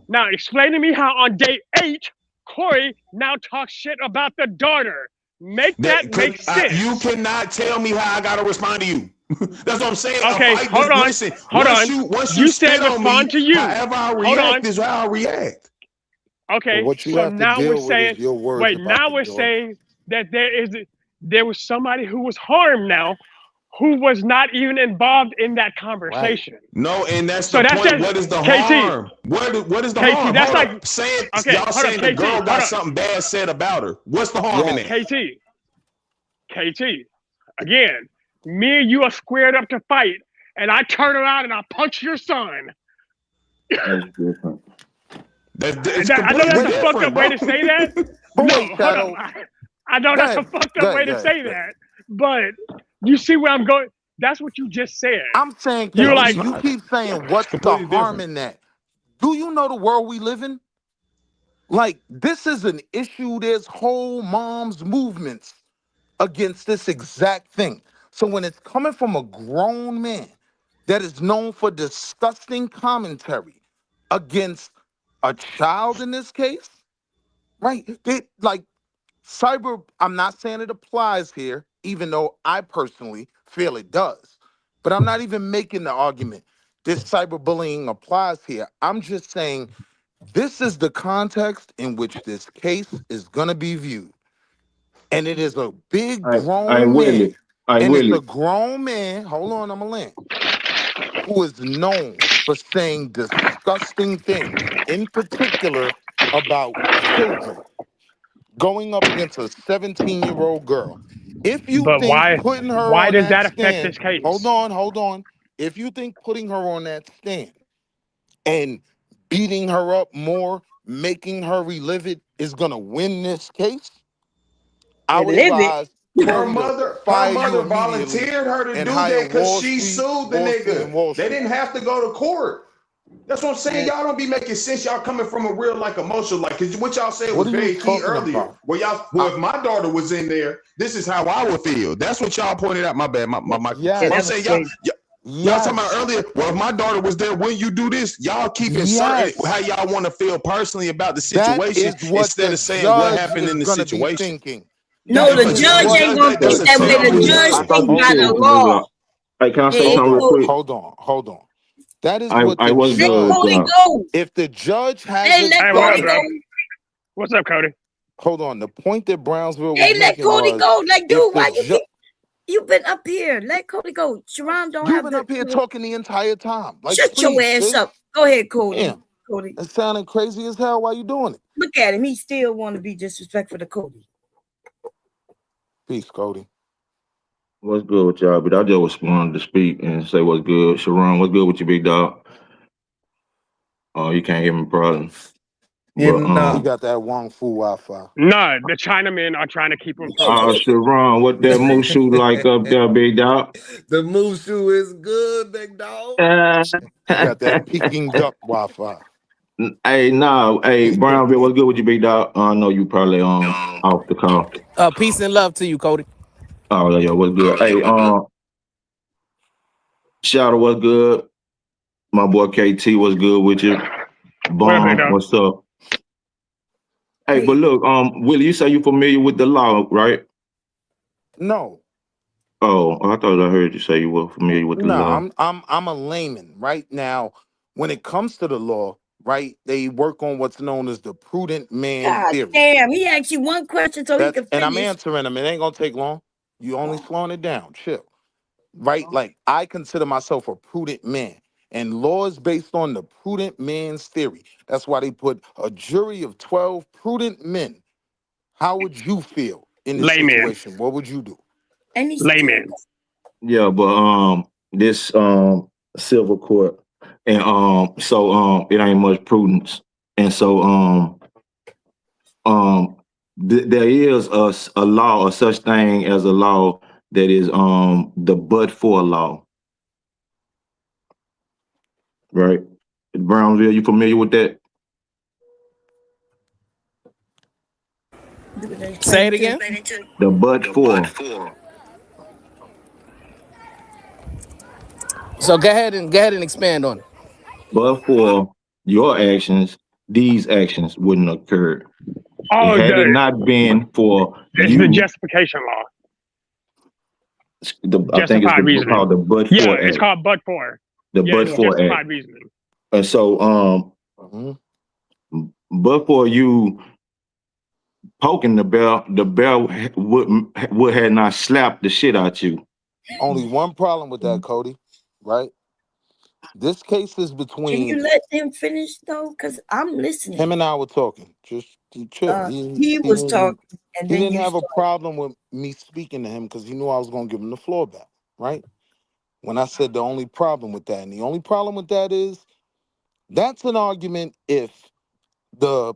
Now explain to me how on day 8, Corey now talks shit about the daughter. Make sense. You cannot tell me how I gotta respond to you. That's what I'm saying. Okay, hold on. Listen, Hold once on. you said spit on me, respond to you. however I Hold on. react is how I react. Okay, But what you so have to now we're deal with saying, is your words wait, about now the we're daughter. saying that there was somebody who was harmed now, who was not even involved in that conversation. No, and that's So the that's point. just What is the KT. harm? What is the KT, harm? that's Hold like up. Saying okay. y'all Hold saying up, the KT. girl Hold got up, something bad said about her. What's the harm in that? KT. Again, me and you are squared up to fight, and I turn around and I punch your son. That's different. It's I know completely that's a fucked up different, way bro. to say that. But No, wait, hold Shadow. up. I know Go that's a ahead. fucked Go up way ahead, to go say ahead. that, but you see where I'm going. That's what you just said. I'm saying, You're No, KT, it's like, you not. keep saying, what's the Completely harm different. in that? Do you know the world we live in? Like, this is an issue. There's whole moms movements against this exact thing. So when it's coming from a grown man that is known for disgusting commentary against a child in this case, right? Cyber, I'm not saying it applies here, even though I personally feel it does. But I'm not even making the argument this cyberbullying applies here. I'm just saying this is the context in which this case is going to be viewed. And it is a big I grown man. Willie. I And it's a Willie. grown man, hold on, I'm going to land, who is known for saying disgusting things, in particular about children, going up against a 17-year-old girl. If you but think why? putting her Why on does that that affect stand, this case? hold on. If you think putting her on that stand and beating her up more, making her relive it is gonna win this case, I would Relive it. advise Her Corey to mother fire you immediately volunteered her to and do hire that because Wall she Street, sued the Boston, and nigga. Wall They Street. didn't have to go to court. That's what I'm saying. Y'all don't be making sense. Y'all coming from a real emotional cause what y'all said What was are you very key talking earlier. about? If my daughter was in there, this is how I would feel. That's what y'all pointed out. My bad, my mic. Yeah, I'm that Yes. was saying crazy. y'all talking about Yes. earlier. Well, if my daughter was there, wouldn't you do this? Y'all keep inserting how Yes. y'all want to feel personally about the That situation is what instead the of saying what judge happened is in the gonna be situation. thinking. No, That the But is you judge don't what ain't judge gonna that. That's think a that way. The terrible judge I judgment. thought think you by said the it was law. Hey, can I say Hey, something real quick? Hold on. That is I what I the was let good. judge, Cody go. if the judge has Hey, it let Hey, what up, Cody done, bro? go. What's up, Cody? hold on. The point that Brownsville was Hey, let making Cody was go. Like, if dude, the why you judge, keep? You've been up here. Let Cody go. Sharon don't you've have been the. up here talking the entire time. Like, Shut your please, ass sis. up. Go ahead, Cody. Damn, Cody, it's sounding crazy as hell. Why you doing it? look at him. He still want to be disrespectful to Cody. Peace, Cody. What's good with y'all? But I just was wanted to speak and say what's good. Sharon, what's good with you, big dog? Oh, you can't hear me, probably. You But He know, got that Wong Fu Wi-Fi. No, the Chinamen are trying to keep him from it. Sharon, what that moose shoe like up there, big dog? the move shoe is good, big dog. He got that Peking duck Wi-Fi. Hey, nah, hey, Brownville, what's good with you, big dog? I know you probably off the call. Peace and love to you, Cody. Oh yeah, what's good? Hey, Shadow, what's good? My boy KT, what's good with you? What up, big Bomb, dog? what's up? Hey, but Hey, look, Willie, you say you familiar with the law, right? No, Oh, I thought I heard you say you were familiar with the no, law. I'm a layman. Right now, when it comes to the law, right, they work on what's known as the prudent man God theory. damn, he asked you one question so he That's can and I'm finish. answering them. It ain't gonna take long. You only Oh, slowing it down. Chill. Right? oh. Like I consider myself a prudent man. And law is based on the prudent man's theory. That's why they put a jury of 12 prudent men. How would you feel in this Layman. situation? What would you do? And he's still Layman. Yeah, but this civil court, and it ain't much prudence, and so there is a law, a such thing as a law that is the but for law, right? Brownsville, you familiar with that? do they Say explain it it to you? again. The but for, So go ahead and expand on it. but for your actions, these actions wouldn't occur. It Oh, had it not been for it's the you, justification law. I think it's Justified reasoning. called the but Yeah, for it's act, called but for. the Yeah, but it's for act, justified reasoning. and so Mhm. but for you poking the bell would had not slapped the shit out you. Only one problem with that, Cody, right? This case is Can you between let him finish though? Because I'm him listening. and I were talking. Just chill. He He was didn't talking and he then didn't you have a started. problem with me speaking to him because he knew I was gonna give him the floor back, right? When I said the only problem with that, and the only problem with that is that's an argument if the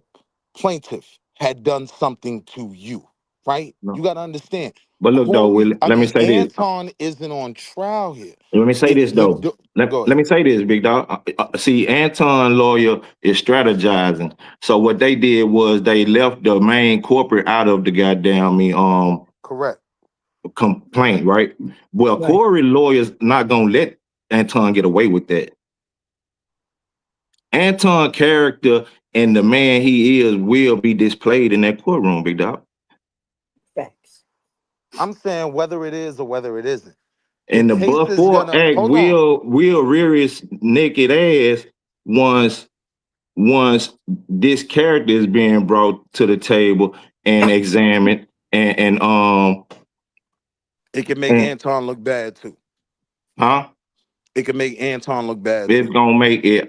plaintiff had done something to you, right? No. You got to understand. But look though, Corey, Willie, let me say this. Anton isn't on trial here. Let me say It's this the though. go Let ahead. me say this, big dog. See, Anton lawyer is strategizing. So what they did was they left the main corporate out of the goddamn Correct. complaint, right? Well, Right. Corey lawyer's not gonna let Anton get away with that. Anton character and the man he is will be displayed in that courtroom, big dog. Facts. I'm saying whether it is or whether it isn't. The And the case but is for gonna act hold on. will rear his naked ass once this character is being brought to the table and examined It can make and Anton look bad too. huh? It can make Anton look bad It's too. gonna make it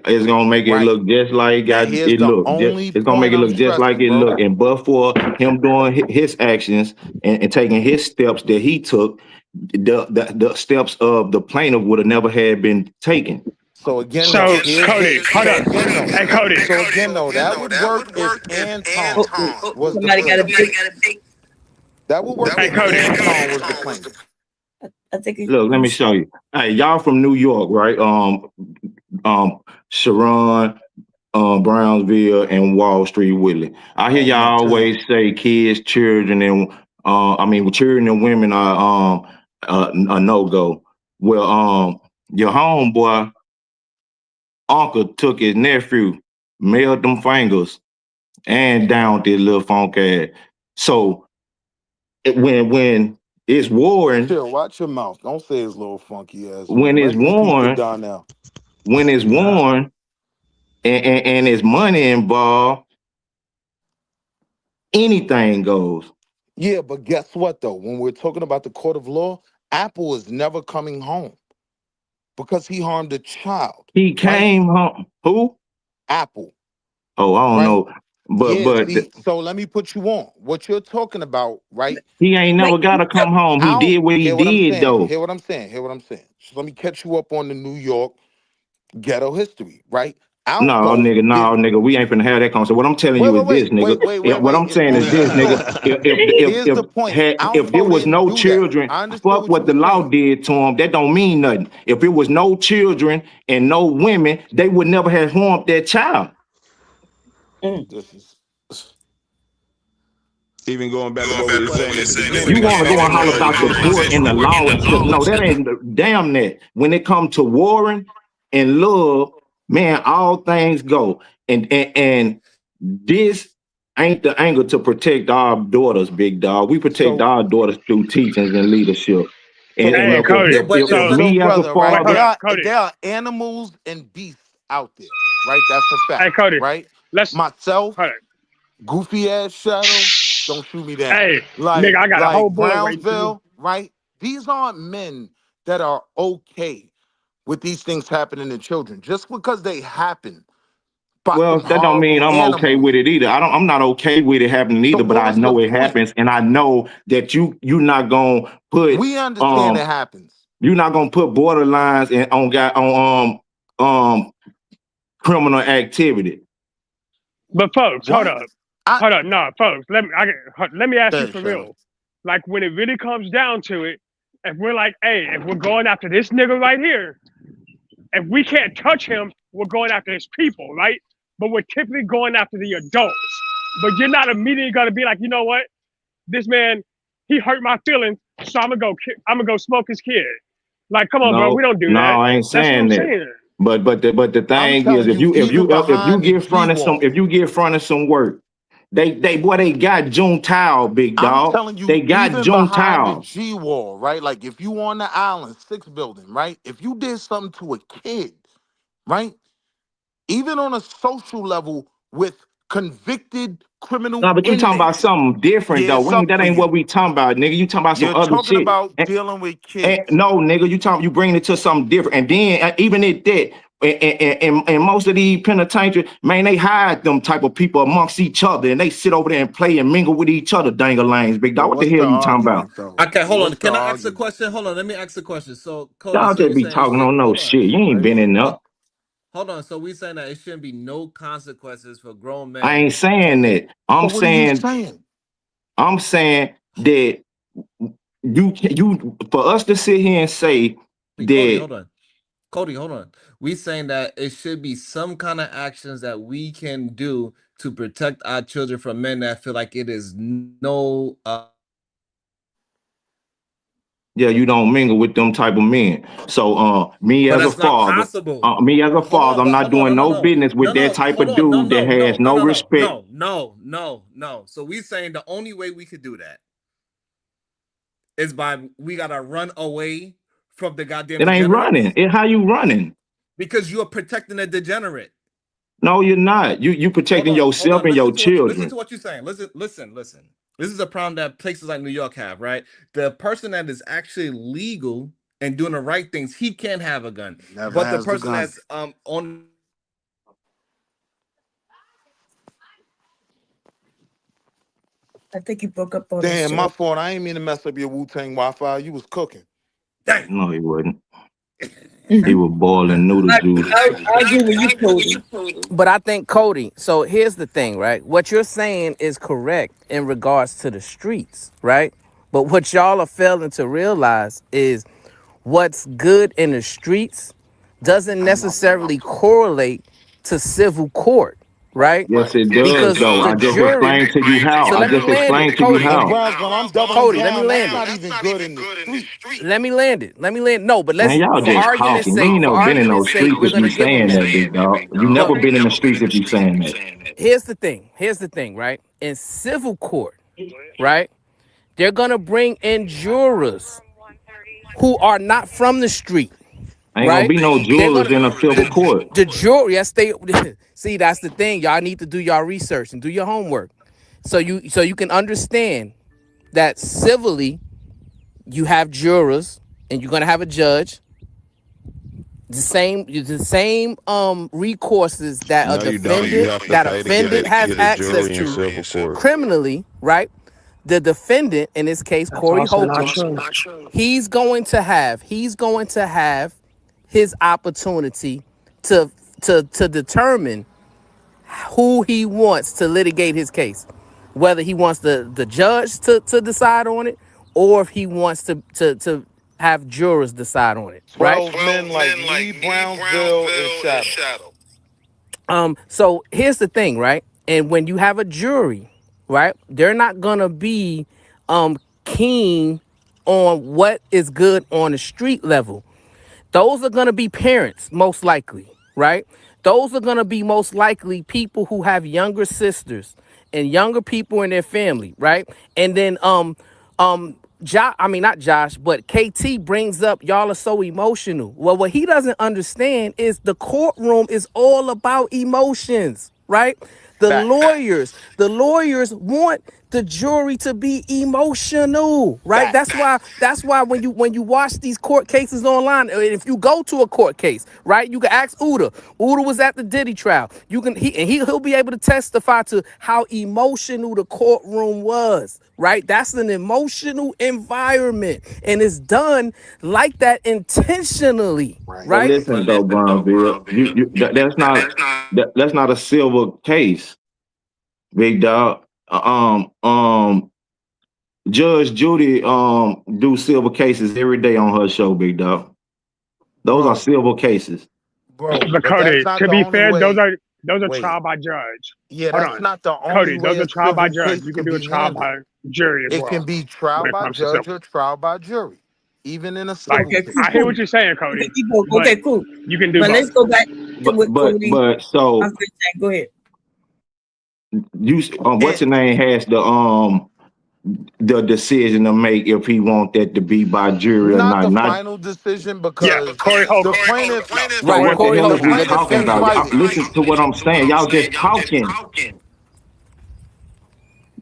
Right. look just like Now here's the only it's gonna make point it I'm look just like stressing, it bro. look. And but for him doing his actions and taking his steps that he took, the steps of the plaintiff would have never had been taken. So again So, though, here's the Cody, hold so up. again though. Hey, Cody. So again though, that would work if Oh, Anton oh, was the somebody got a plaintiff. big. That would work Hey, if Cody. Anton was the plaintiff. I think Look, let me show you. Hey, y'all from New York, right? Sharon, Brownsville, and Wall Street Willie. I hear Oh my y'all God. always say kids, children, and children and women are a no go. Well, your homeboy uncle took his nephew, mailed them fingers, and down this little funk ass. So when it's warring, Chill, watch your mouth. Don't say his little funky ass, when man. it's Rest in peace to warring, Donnell. when it's warring, and it's money involved, anything goes. Yeah, but guess what though? When we're talking about the court of law, Apple is never coming home because he harmed a child, He right? came home. Who? Apple, Oh, I don't right? know. But Yeah, but see, so let me put you on. What you're talking about, right? he ain't wait. never gotta come home. He I don't did what he hear what I'm did saying. though. Hear what I'm saying. Hear what I'm saying. So let me catch you up on the New York ghetto history, right? I don't No, know. nigga, we ain't finna have that conversation. What I'm telling you is this, nigga. What I'm saying is this, nigga. Here's the point. If there Alpo was didn't no do that. children, I understood fuck what you what were the law saying. did to them. That don't mean nothing. If it was no children and no women, they would never have harmed that child. This is Even going back to what we were saying at the beginning, You man. want to go and holler about the court and the law and shit. No, that ain't damn that. When it comes to warring and love, man, all things go. And this ain't the angle to protect our daughters, big dog. We protect so our daughters through teachings and leadership. so And, Hey, and brother. Cody. if, if, but if So, So me as a brother, right? wait, hold father, up, Cody. There are animals and beasts out there, right? That's a Hey, fact, Cody. right? Let's Myself, hold it. goofy ass Shadow, don't shoot me down. Hey, nigga, I got a whole Like board waiting for you. Brownsville, right? These aren't men that are okay with these things happening to children. Just because they happen by well, some that don't mean horrible I'm okay animals. with it either. I'm not okay with it happening So either, but what I was the know it point? happens, and I know that you not gonna put We understand it happens. you're not gonna put borderlines in, on criminal activity. But folks, hold What? up. I Hold up. No, folks, let me ask you Hey, for Shadow. real. Like when it really comes down to it, if we're like, hey, if we're going after this nigga right here, if we can't touch him, we're going after his people, right? But we're typically going after the adults. But you're not immediately gonna be like, you know what? This man, he hurt my feelings, so I'm gonna go smoke his kid. Like, come on, bro, we No, don't do no, that. I ain't That's what saying I'm that. saying. But the I'm thing is, telling you, even if you behind the get G fronted some wall, work, they got June Tile, big I'm dog. telling you, They got even June behind the Tile. G wall, right? Like if you on the island, 6th building, right? If you did something to a kid, right? Even on a social level with convicted criminal No, but you talking about inmates, something different yeah, though. it's up That for ain't what you. we talking about, nigga. You talking about some You're other talking shit. about dealing with And kids. no, nigga, you bringing it to something different. And then even at that, and most of these penitentiaries, man, they hide them type of people amongst each other, and they sit over there and play and mingle with each other, dangle big So dog. What the what's hell the you talking about? argument, though? okay, hold on. What's the Can I ask a argument? question? Hold on, let me ask a question. So, Cody, Y'all so just you be saying it talking should on no hold on. shit. You ain't been in there. Hold on. So we saying that it shouldn't be no consequences for grown I men ain't saying to that. So what are you saying? I'm saying that you for us to sit here and say wait, Cody, that hold on. Cody, hold on. We saying that it should be some kind of actions that we can do to protect our children from men that feel like it is no yeah, you don't mingle with them type of men. So but that's not possible. Hold on, I'm but not hold on, doing no, no, no no, business with no, that no, type hold of on, no, dude that no, no, has no, no no, no, respect. no, no, no, no. So we saying the only way we could do that is by we gotta run away from the goddamn It ain't running. degenerates How you running? because you are protecting a degenerate. No, you're not. You protecting Hold yourself on. and your Listen children. to what you're saying. Listen. This is a problem that places like New York have, right? The person that is actually legal and doing the right things, he can have a gun. Never But the has the person gun. that's on I think you broke up on us, Damn, my sir. fault. I ain't mean to mess up your Wu-Tang Wi-Fi. You was cooking. dang. No, he wasn't. He was boiling noodle juice. I agree with you, Cody. But I think Cody, so here's the thing, right? What you're saying is correct in regards to the streets, right? But what y'all are failing to realize is what's good in the streets doesn't I'm my fault. necessarily correlate to civil court, right? Yes, it does, Because though. the I just jury, explained to you how. so I let me just land it, explained to you Cody. And how. Brownsville, I'm doubling Cody, let me down. That's land it. not even good in the street. Let me land it. Let me land. No, but Man, let's, y'all for just argument's talking. You sake, ain't never been in those streets we're if you gonna give them saying that. that, big dog. You But never been in the streets if you saying that. here's the thing. Here's the thing, right? In civil court, right? They're gonna bring in jurors who are not from the street, Ain't gonna right? be no They're jewelers gonna in a civil court. the jury. Yes, they see. That's the thing. Y'all need to do your research and do your homework, so you can understand that civilly you have jurors and you're gonna have a judge. The same recourses that a No, you don't. You have to pay to get has a access jury in to civil court. criminally, right? The defendant, in this case, That's Corey also not Holcomb, true. he's going to have his opportunity to to determine who he wants to litigate his case, whether he wants the judge to decide on it, or if he wants to have jurors decide on it, right? 12 men like me, Brownsville, and Shadow. So here's the thing, right? And when you have a jury, right, they're not gonna be keen on what is good on the street level. Those are going to be parents, most likely, right? Those are going to be most likely people who have younger sisters and younger people in their family, right? And then not Josh, but KT brings up y'all are so emotional. Well, what he doesn't understand is the courtroom is all about emotions, right? The lawyers want the jury to be emotional, right? That's why when you watch these court cases online, if you go to a court case, right, you can ask Uda. Uda was at the Diddy trial. He'll be able to testify to how emotional the courtroom was, right? That's an emotional environment, and it's done like that intentionally, But right? listen though, Brownville, that's not a silver case, big dog. Judge Judy do silver cases every day on her show, big dog. Those are silver cases. Bro, But but Cody, that's not to the be only fair, way. those are Wait. trial by judge. Yeah, Hold that's on, not the only Cody, way those are a trial by civil judge. case You can could do a be trial handled. by jury as It well can be trial when it by comes to judge civil. or trial by jury, even in a Like, civil Okay, case. cool, I hear cool. what you're saying, Cody, Okay, keep going. but Okay, cool. you can do But both. let's go back to what Cody. But so I'm just saying. Go ahead. you what's And your name has the decision to make if he want that to be by jury or not not. the Not final decision Yeah, because Corey the Holcomb. plaintiff, so Right, what the Corey hell the is Holcomb, we the plaintiff talking can defendant. about? fight it. Listen to what I'm saying. Y'all just talking.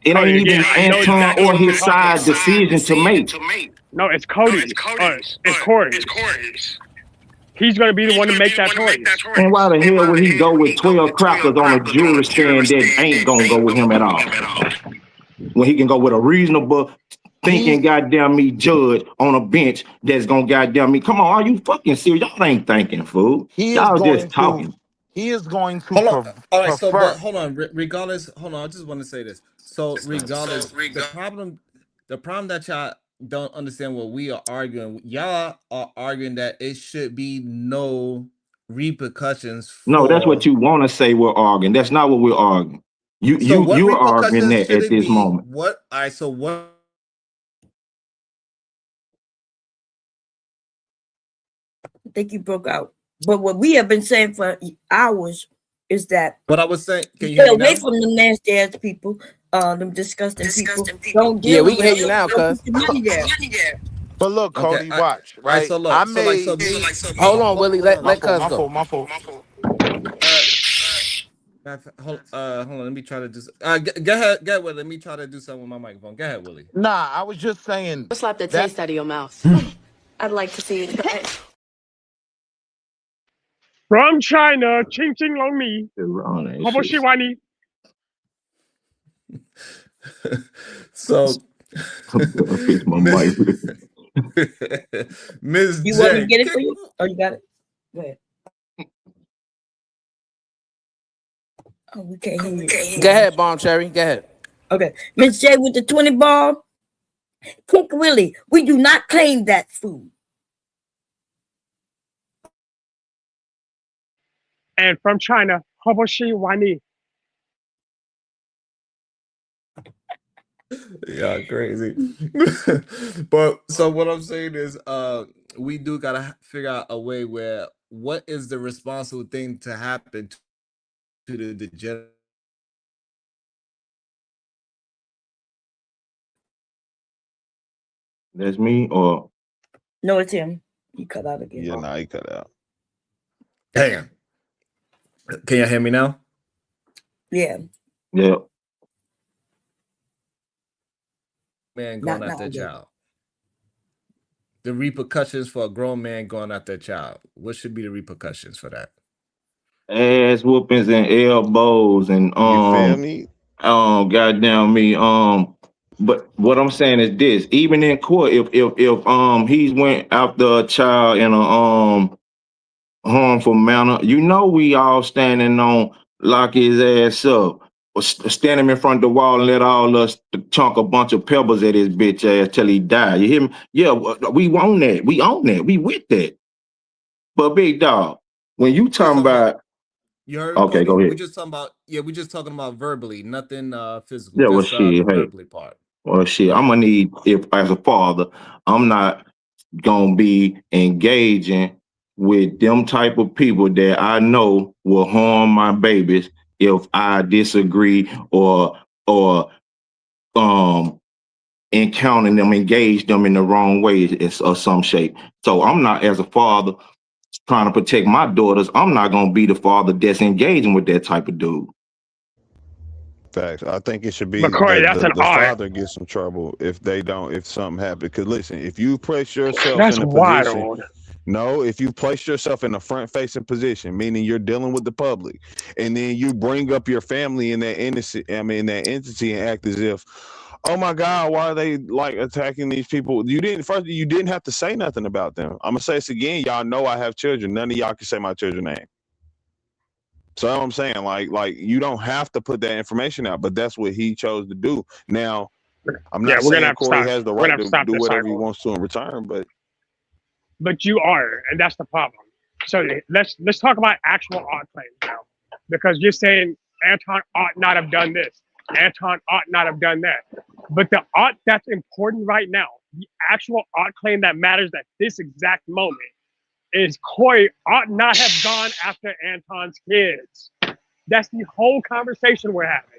It ain't Cody, again, even I know Anton exactly or what you're his talking side about. decision to make. No, it's Cody's. It's Corey's. He's going to be the one to make that choice. And why the hell would he go with 12 crackers on a jury stand that ain't gonna go with him at all? When he can go with a reasonable thinking He's goddamn me judge on a bench that's gonna goddamn me. Come on, are you fucking serious? Y'all ain't thinking, fool. he is Y'all just going to talking. he is going to Hold on. All right. So, but prefer. hold on. Regardless, hold on. I just want to say this. So, regardless, the problem that y'all don't understand what we are arguing. Y'all are arguing that it should be no repercussions No, that's what for. you want to say. We're arguing. That's not what we're arguing. So, what You are arguing repercussions that should at it this be? moment. What? All right. So, what? I think you broke out. But what we have been saying for hours is that What I was saying. Can you stay hear me away now? from them nasty ass people, them disgusting people. Don't Yeah, deal we with can hear them. you now, Don't cuz. put your money there. But look, Okay. Cody, watch, All right. right? So I look. So like. So made me. Hold on, Willie. Let my let fault, cuz my go. fault, my fault. Hold on. Let me try to do. Go ahead. Go ahead, Willie. Let me try to do something with my microphone. Go ahead, Willie. Nah, I was just saying Slap the that taste out of your mouth. I'd like to see you try. From China, ching ching long me. Wrong that shit. Hoboshiwani. So, Fix my mic. Miss You want me to J. get it for you? Oh, you got it? Go ahead. Oh, we can't hear you. Go ahead, Bomb Cherry. Go ahead. Okay. Miss J with the 20 ball. Kick Willie. We do not claim that food. And from China, Hoboshiwani. Yeah, crazy. But so what I'm saying is, we do gotta figure out a way where what is the responsible thing to happen to the degenerate. That's me or No, it's him. He cut out again. Yeah, nah, he cut out. Damn. Can you hear me now? Yeah. yeah. Man going Not after a now. child. The repercussions for a grown man going after a child. What should be the repercussions for that? Ass whoopings and elbows and You feel me? goddamn me but what I'm saying is this: even in court, if he's went after a child in a harmful manner. You know we all standing on lock his ass up. Or stand him in front of the wall and let all us chunk a bunch of pebbles at his bitch ass till he die. You hear me? Yeah, we own that. We own that. We with that. But big dog, when you talking about, you heard okay, Cody? go ahead. We just talking about verbally, nothing physical, Yeah, well, just the shit, hey, verbally part. well, shit. I'm gonna need, if as a father, I'm not gonna be engaging with them type of people that I know will harm my babies if I disagree or encounter them, engage them in the wrong way of some shape. So I'm not, as a father, trying to protect my daughters. I'm not gonna be the father that's engaging with that type of dude. Facts. I think it should But be Corey, that's an the art. father gets some trouble if something happens. Because listen, if you place yourself That's in a position, wild. no, if you place yourself in a front facing position, meaning you're dealing with the public, and then you bring up your family in that that entity and act as if, oh my God, why are they like attacking these people? You didn't have to say nothing about them. I'm gonna say this again. Y'all know I have children. None of y'all can say my children's name. So that's what I'm saying, like you don't have to put that information out, but that's what he chose to do. Now, I'm Yeah, not we're gonna saying have to Corey stop. has the We're gonna right have to to stop do this whatever he cycle. wants to in return, But you are, and that's the problem. So let's talk about actual art claims now, because you're saying Anton ought not have done this, Anton ought not have done that. But the art that's important right now, the actual art claim that matters at this exact moment, is Corey ought not have gone after Anton's kids. That's the whole conversation we're having.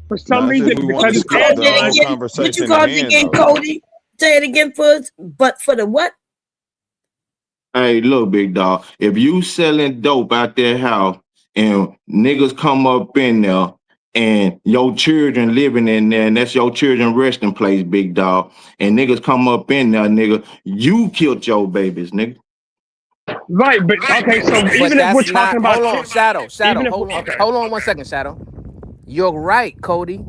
For some not if reason, we want What to because you skip called the it whole Anton, again? What you conversation at called it hand, again, though. Cody? Say it again for us. But for the what? Hey, look, big dog, if you selling dope out that house and niggas come up in there and your children living in there and that's your children resting place, big dog, and niggas come up in there, nigga, you killed your babies, nigga. right? But okay, so But even if we're that's talking not. about, Hold on, Shadow. even if Hold on. okay, Hold on 1 second, Shadow. You're right, Cody.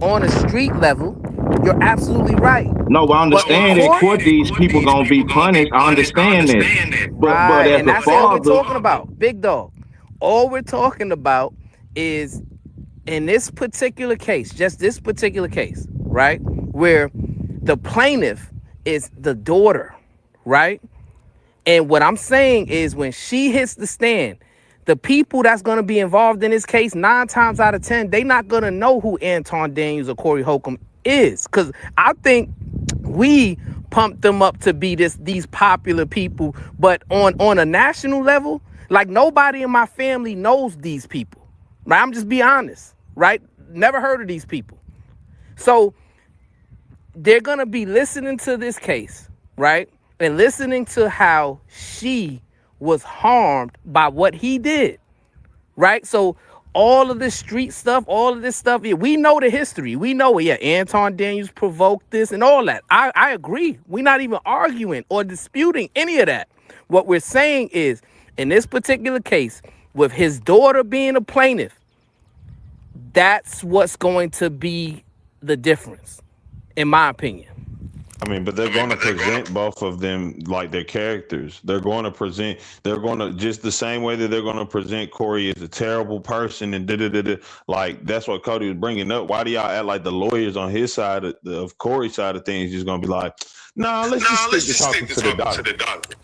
On a street level, you're absolutely right. No, I But in understand that court, court these people gonna be punished. I understand that. But right, as and a that's all we're father, talking about, big dog. All we're talking about is in this particular case, just this particular case, right, where the plaintiff is the daughter, right? And what I'm saying is when she hits the stand, the people that's going to be involved in this case, 9 times out of 10, they not going to know who Anton Daniels or Corey Holcomb is. Because I think we pumped them up to be these popular people. But on a national level, like nobody in my family knows these people. Right? I'm just be honest, right? Never heard of these people. So they're going to be listening to this case, right? And listening to how she was harmed by what he did, right? So all of this street stuff, all of this stuff, yeah, we know the history. We know, yeah, Anton Daniels provoked this and all that. I agree. We're not even arguing or disputing any of that. What we're saying is, in this particular case, with his daughter being a plaintiff, that's what's going to be the difference, in my opinion. I mean, but they're going to present both of them like their characters. They're going to just the same way that they're going to present Corey as a terrible person and like that's what Cody was bringing up. Why do y'all act like the lawyers on his side of Corey's side of things just going to be like, nah, let's just stick to talking to the doctor.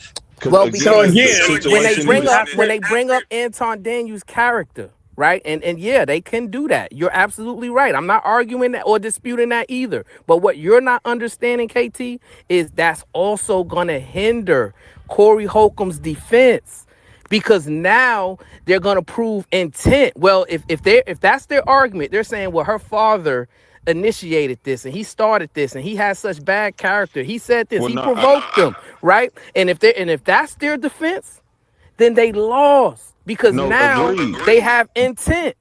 Well, because when they situation bring up Anton Daniels' character, right? And yeah, they can do that. You're absolutely right. I'm not arguing that or disputing that either. But what you're not understanding, KT, is that's also gonna hinder Corey Holcomb's defense. Because now they're gonna prove intent. Well, if that's their argument, they're saying, well, her father initiated this and he started this and he has such bad character. He said this, he provoked them, right? And if that's their defense, then they lost because no, now agreed. they have intent.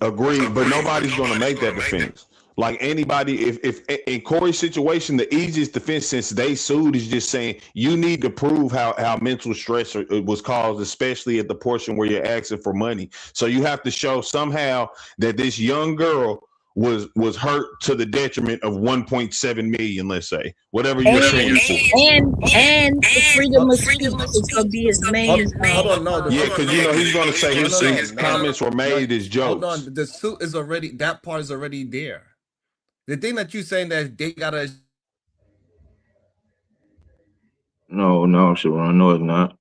Agreed, but nobody's going to make that defense. Like anybody, if in Corey's situation, the easiest defense since they sued is just saying you need to prove how mental stress was caused, especially at the portion where you're asking for money. So you have to show somehow that this young girl was hurt to the detriment of 1.7 million, let's say, whatever you're suing for. And the freedom of speech is gonna be his main. Hold on, no, Yeah, because he's going to say his comments were made as jokes. Hold on, the suit is already, that part is already there. The thing that you saying that they gotta. No, Sharon, no, it's not.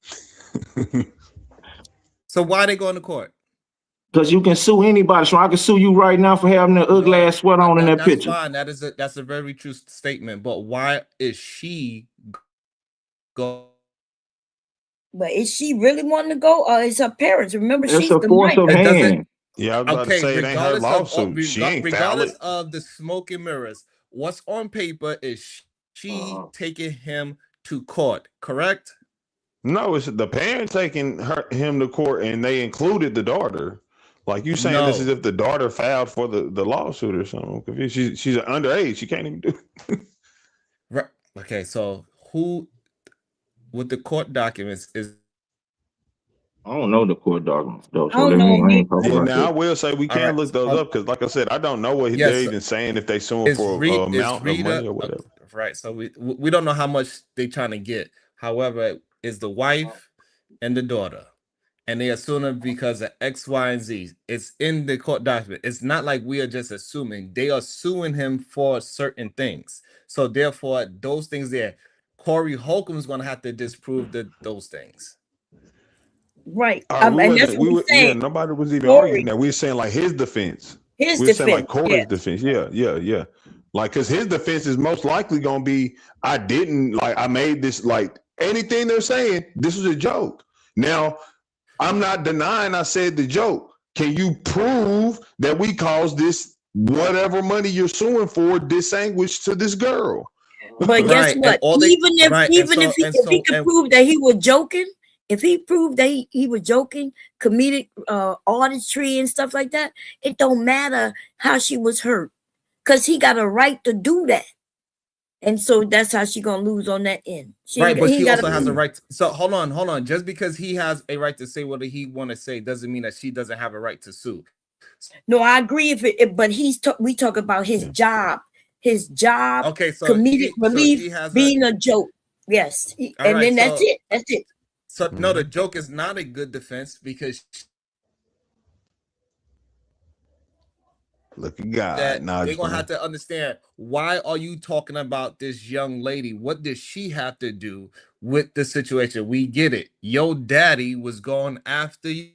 So why they going to court? Because you can sue anybody. So I can sue you right now for having that ugly ass sweat on in that picture. That's fine. That's a very true statement. But why is she go? But is she really wanting to go, or is her parents? Remember, It's she's a the force of minor. hand. Yeah, I was about to say it ain't her lawsuit. She ain't regardless valid. of the smoke and mirrors, what's on paper is she taking him to court, correct? No, it's the parent taking him to court, and they included the daughter. Like you saying, this is if the daughter filed for the lawsuit or something. She's an underage. She can't even do it. Right. Okay, so who with the court documents is? I don't know the court documents though. I don't know. Now I will say we can look those up because, like I said, I don't know what they're even saying if they suing for amount of money or whatever. Right. So we don't know how much they trying to get. However, is the wife and the daughter, and they assuming because of X, Y, and Z. It's in the court document. It's not like we are just assuming. They are suing him for certain things. So therefore, those things there, Corey Holcomb is going to have to disprove those things. Right. And that's what we saying. Nobody was even arguing that. We were saying like his defense. Saying like Corey's defense. Yeah. Like, because his defense is most likely going to be, I made this, like, anything they're saying, this was a joke. Now, I'm not denying I said the joke. Can you prove that we caused this, whatever money you're suing for, distinguished to this girl? But guess what? Even if he could prove that he was joking, if he proved that he was joking, comedic artistry and stuff like that, it don't matter how she was hurt. Because he got a right to do that. And so that's how she gonna lose on that end. She also has a right. So hold on. Just because he has a right to say what he want to say doesn't mean that she doesn't have a right to sue. No, I agree. But we talk about his job. His job. Okay, so comedic relief being a joke. Yes, then that's it. That's it. So no, the joke is not a good defense because. Look at God. They're gonna have to understand, why are you talking about this young lady? What does she have to do with the situation? We get it. Your daddy was going after you.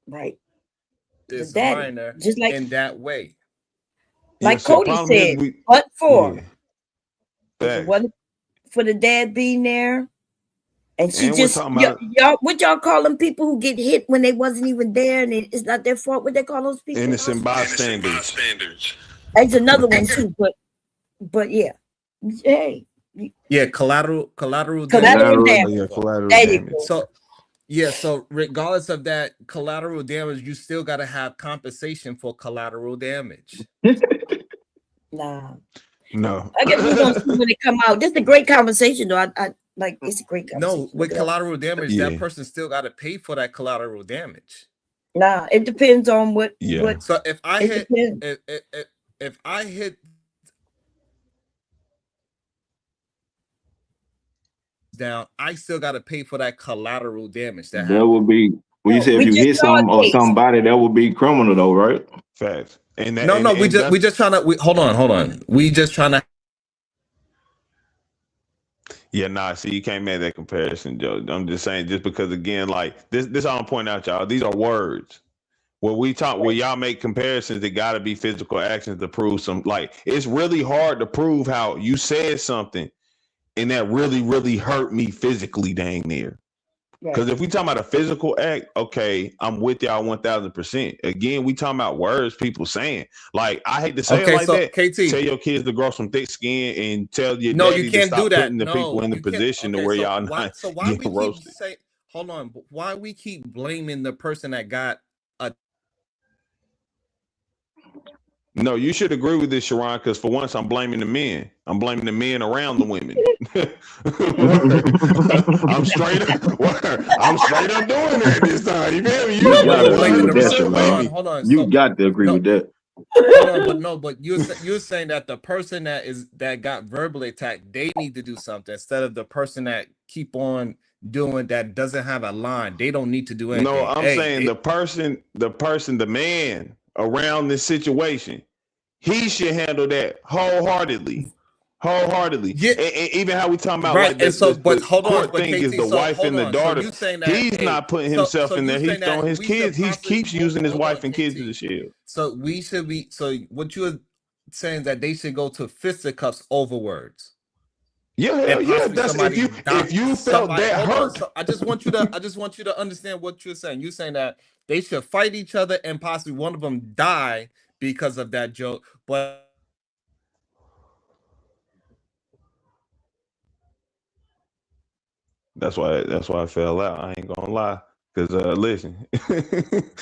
Right. This minor just like in that way. Like Cody said, what for? It wasn't for the dad being there. And she just, y'all, what y'all call them people who get hit when they wasn't even there and it's not their fault? What they call those people? Innocent bystanders. That's another one too, but yeah. Hey. Yeah, collateral damage. Yeah, collateral damage. So regardless of that collateral damage, you still got to have compensation for collateral damage. Nah. No. I guess we're going to see when it come out. This is a great conversation, though. I like, it's a great conversation. No, with collateral damage, that person still got to pay for that collateral damage. Nah, it depends on what. Yeah. What, so if I hit down, I still got to pay for that collateral damage. That would be. Well, you said if you hit something or somebody, that would be criminal, though, right? Facts. And that, we just trying to. Hold on. We just trying to. Yeah, nah. See, you can't make that comparison, Joe. I'm just saying, just because again, like this, I'm point out, y'all. These are words. When we talk, when y'all make comparisons, it got to be physical actions to prove some. Like, it's really hard to prove how you said something, and that really, really hurt me physically, dang near. Because if we talking about a physical act, okay, I'm with y'all 1,000%. Again, we talking about words people saying. Like, I hate to say it like that. KT, tell your kids to grow some thick skin and tell your daddy to stop putting the people in the position to where y'all not getting roasted. Hold on, why we keep blaming the person that got a? No, you should agree with this, Sharon, because for once I'm blaming the men. I'm blaming the men around the women. I'm straight up doing that this time. You feel me? You No, should but gotta you're agree blaming with the that, person. Hold on, Sharon. hold on. You So got to agree with no, that. hold on, but you're saying that the person that got verbally attacked, they need to do something instead of the person that keep on doing that doesn't have a line. They don't need to do No, anything. I'm saying the man around this situation, he should handle that wholeheartedly. Yeah, And even how we talking about right. like And so, but the hold on, court but thing is KT, the so wife hold and the on. So daughters. you saying that, He's hey, not putting so himself in you there. He's saying throwing that his we should kids. He possibly keeps using his hold on, wife and kids as a KT. shield. So we should be so what you're saying that they should go to fisticuffs over words. Yeah, And hell yeah. possibly That's somebody die. if you felt Somebody, that hold on. hurt. So I just want you to understand what you're saying. You're saying that they should fight each other and possibly one of them die because of that joke. But That's why I fell out. I ain't gonna lie. Cause listen,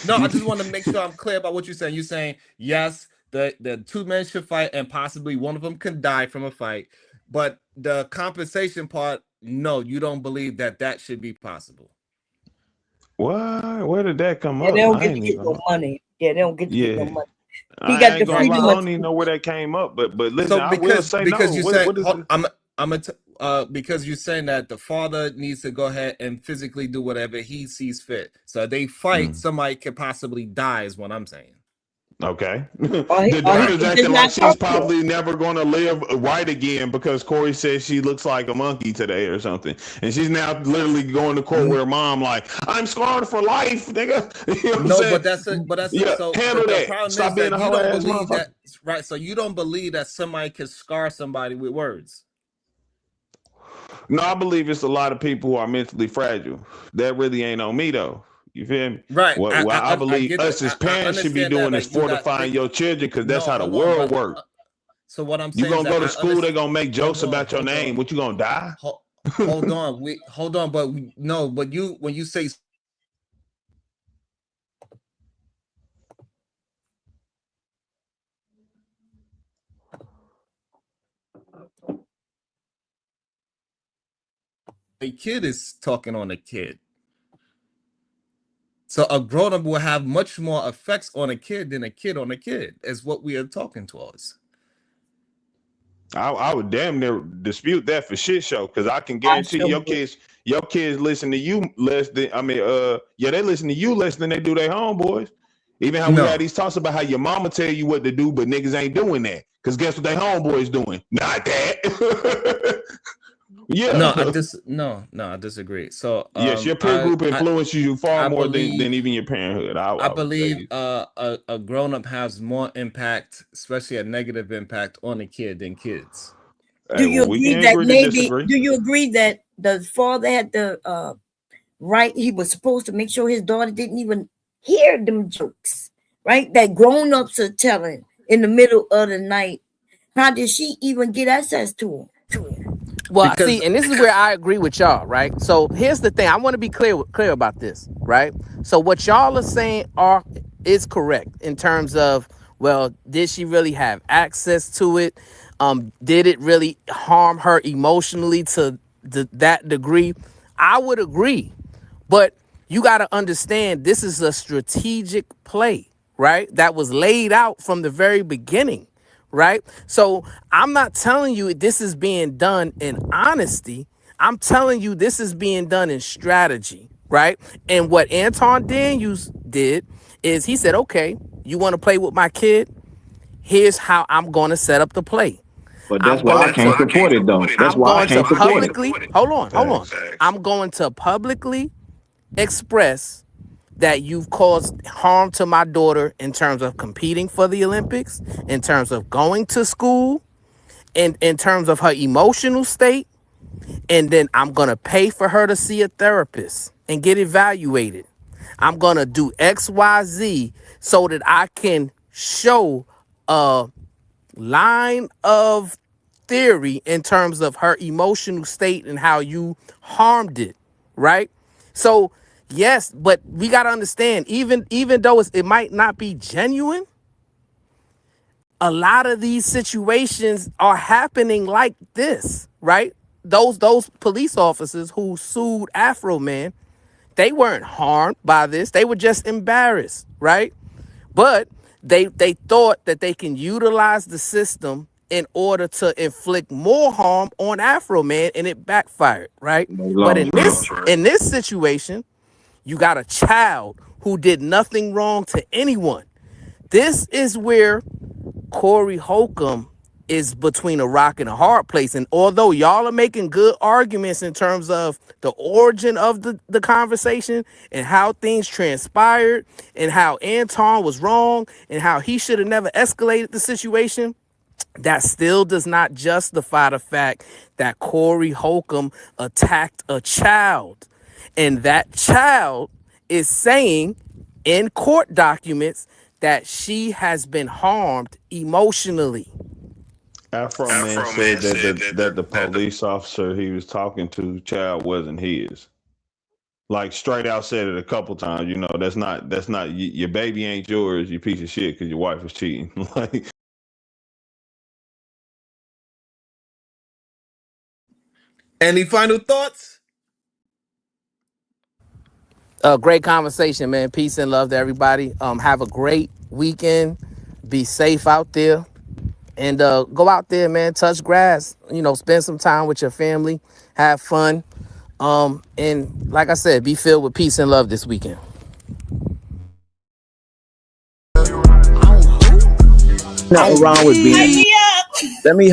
no, I you just want to make sure I'm clear about what you're saying. You're saying yes, the two men should fight, and possibly one of them can die from a fight. But the compensation part, no, you don't believe that that should be possible. why? Where did that come Yeah, they up? don't I get to ain't get no even. money. Yeah, they don't get to get no Yeah, money. He I got the ain't gonna Right. lie. freedom I of don't even know speech. where that came up. But listen, So I will say because no. you say What is it? because you're saying that the father needs to go ahead and physically do whatever he sees fit. So they fight, Mm, somebody could possibly die, is what I'm saying. okay. Or The he daughter's can just acting like not she's talk to her. probably never gonna live right again because Corey says she looks like a monkey today or something, and she's now literally going to court with her mom like, "I'm scarred for life, nigga." You know what I'm No, saying? but that's it. Yeah, So handle the that. problem is Stop being that a you hoe don't ass believe motherfucker. that, right? So you don't believe that somebody can scar somebody with words. No, I believe it's a lot of people who are mentally fragile. That really ain't on me though. You feel me? Right. What I I believe get us that. as I parents should be understand that. doing is Like you got fortifying your children because that's no, how the hold on, world but works. so what I'm You saying is gonna that go to I school, they understand. gonna make jokes about your Hold name. on. What you gonna die? Hold on. We hold on, but no, but you when you say a kid is talking on a kid. So a grown up will have much more effects on a kid than a kid on a kid, is what we are talking towards. I would damn near dispute that for shit show because I can I guarantee sure would. your kids listen to you less than yeah, they listen to you less than they do their homeboys. Even how we had No, these talks about how your mama tell you what to do, but niggas ain't doing that. Cause guess what they homeboys doing? Not that. no, Yeah. I disagree. So Yes, your peer group I influences you far I more than believe even your parenthood. I I would believe say. a grown up has more impact, especially a negative impact on a kid than kids. Do Hey, you well, we can agree that agree to maybe? disagree. Do you agree that the father had the right? He was supposed to make sure his daughter didn't even hear them jokes, right? That grown ups are telling in the middle of the night. How did she even get access to Well, Because see, and this is where I agree with y'all, right? So here's the thing. I want to be clear about this, right? So what y'all are saying is correct in terms of, well, did she really have access to it? Did it really harm her emotionally to that degree? I would agree. But you got to understand this is a strategic play, right? That was laid out from the very beginning, right? So I'm not telling you this is being done in honesty. I'm telling you this is being done in strategy, right? And what Anton Daniels did is he said, okay, you want to play with my kid? Here's how I'm going to set up the play. But that's I'm why I going can't to support it though. That's I'm why I going to can't support it. publicly hold on. Facts. I'm going to publicly express that you've caused harm to my daughter in terms of competing for the Olympics, in terms of going to school, and in terms of her emotional state. And then I'm going to pay for her to see a therapist and get evaluated. I'm going to do X, Y, Z so that I can show a line of theory in terms of her emotional state and how you harmed it, right? So yes, but we got to understand, even though it might not be genuine, a lot of these situations are happening like this, right? Those police officers who sued Afro Man, they weren't harmed by this. They were just embarrassed, right? But they thought that they can utilize the system in order to inflict more harm on Afro Man, and it backfired, right? They But lost, right? in this situation, you got a child who did nothing wrong to anyone. This is where Corey Holcomb is between a rock and a hard place. And although y'all are making good arguments in terms of the origin of the conversation and how things transpired and how Anton was wrong and how he should have never escalated the situation, that still does not justify the fact that Corey Holcomb attacked a child. And that child is saying in court documents that she has been harmed emotionally. Afro Man said that the police officer he was talking to, child, wasn't his. Like straight out said it a couple times. You know, that's not your baby ain't yours. You piece of shit because your wife was cheating. Like. Any final thoughts? Great conversation, man. Peace and love to everybody. Have a great weekend. Be safe out there. And go out there, man. Touch grass. You know, spend some time with your family. Have fun. And like I said, be filled with peace and love this weekend. Nothing wrong with being. Hype me up. Let me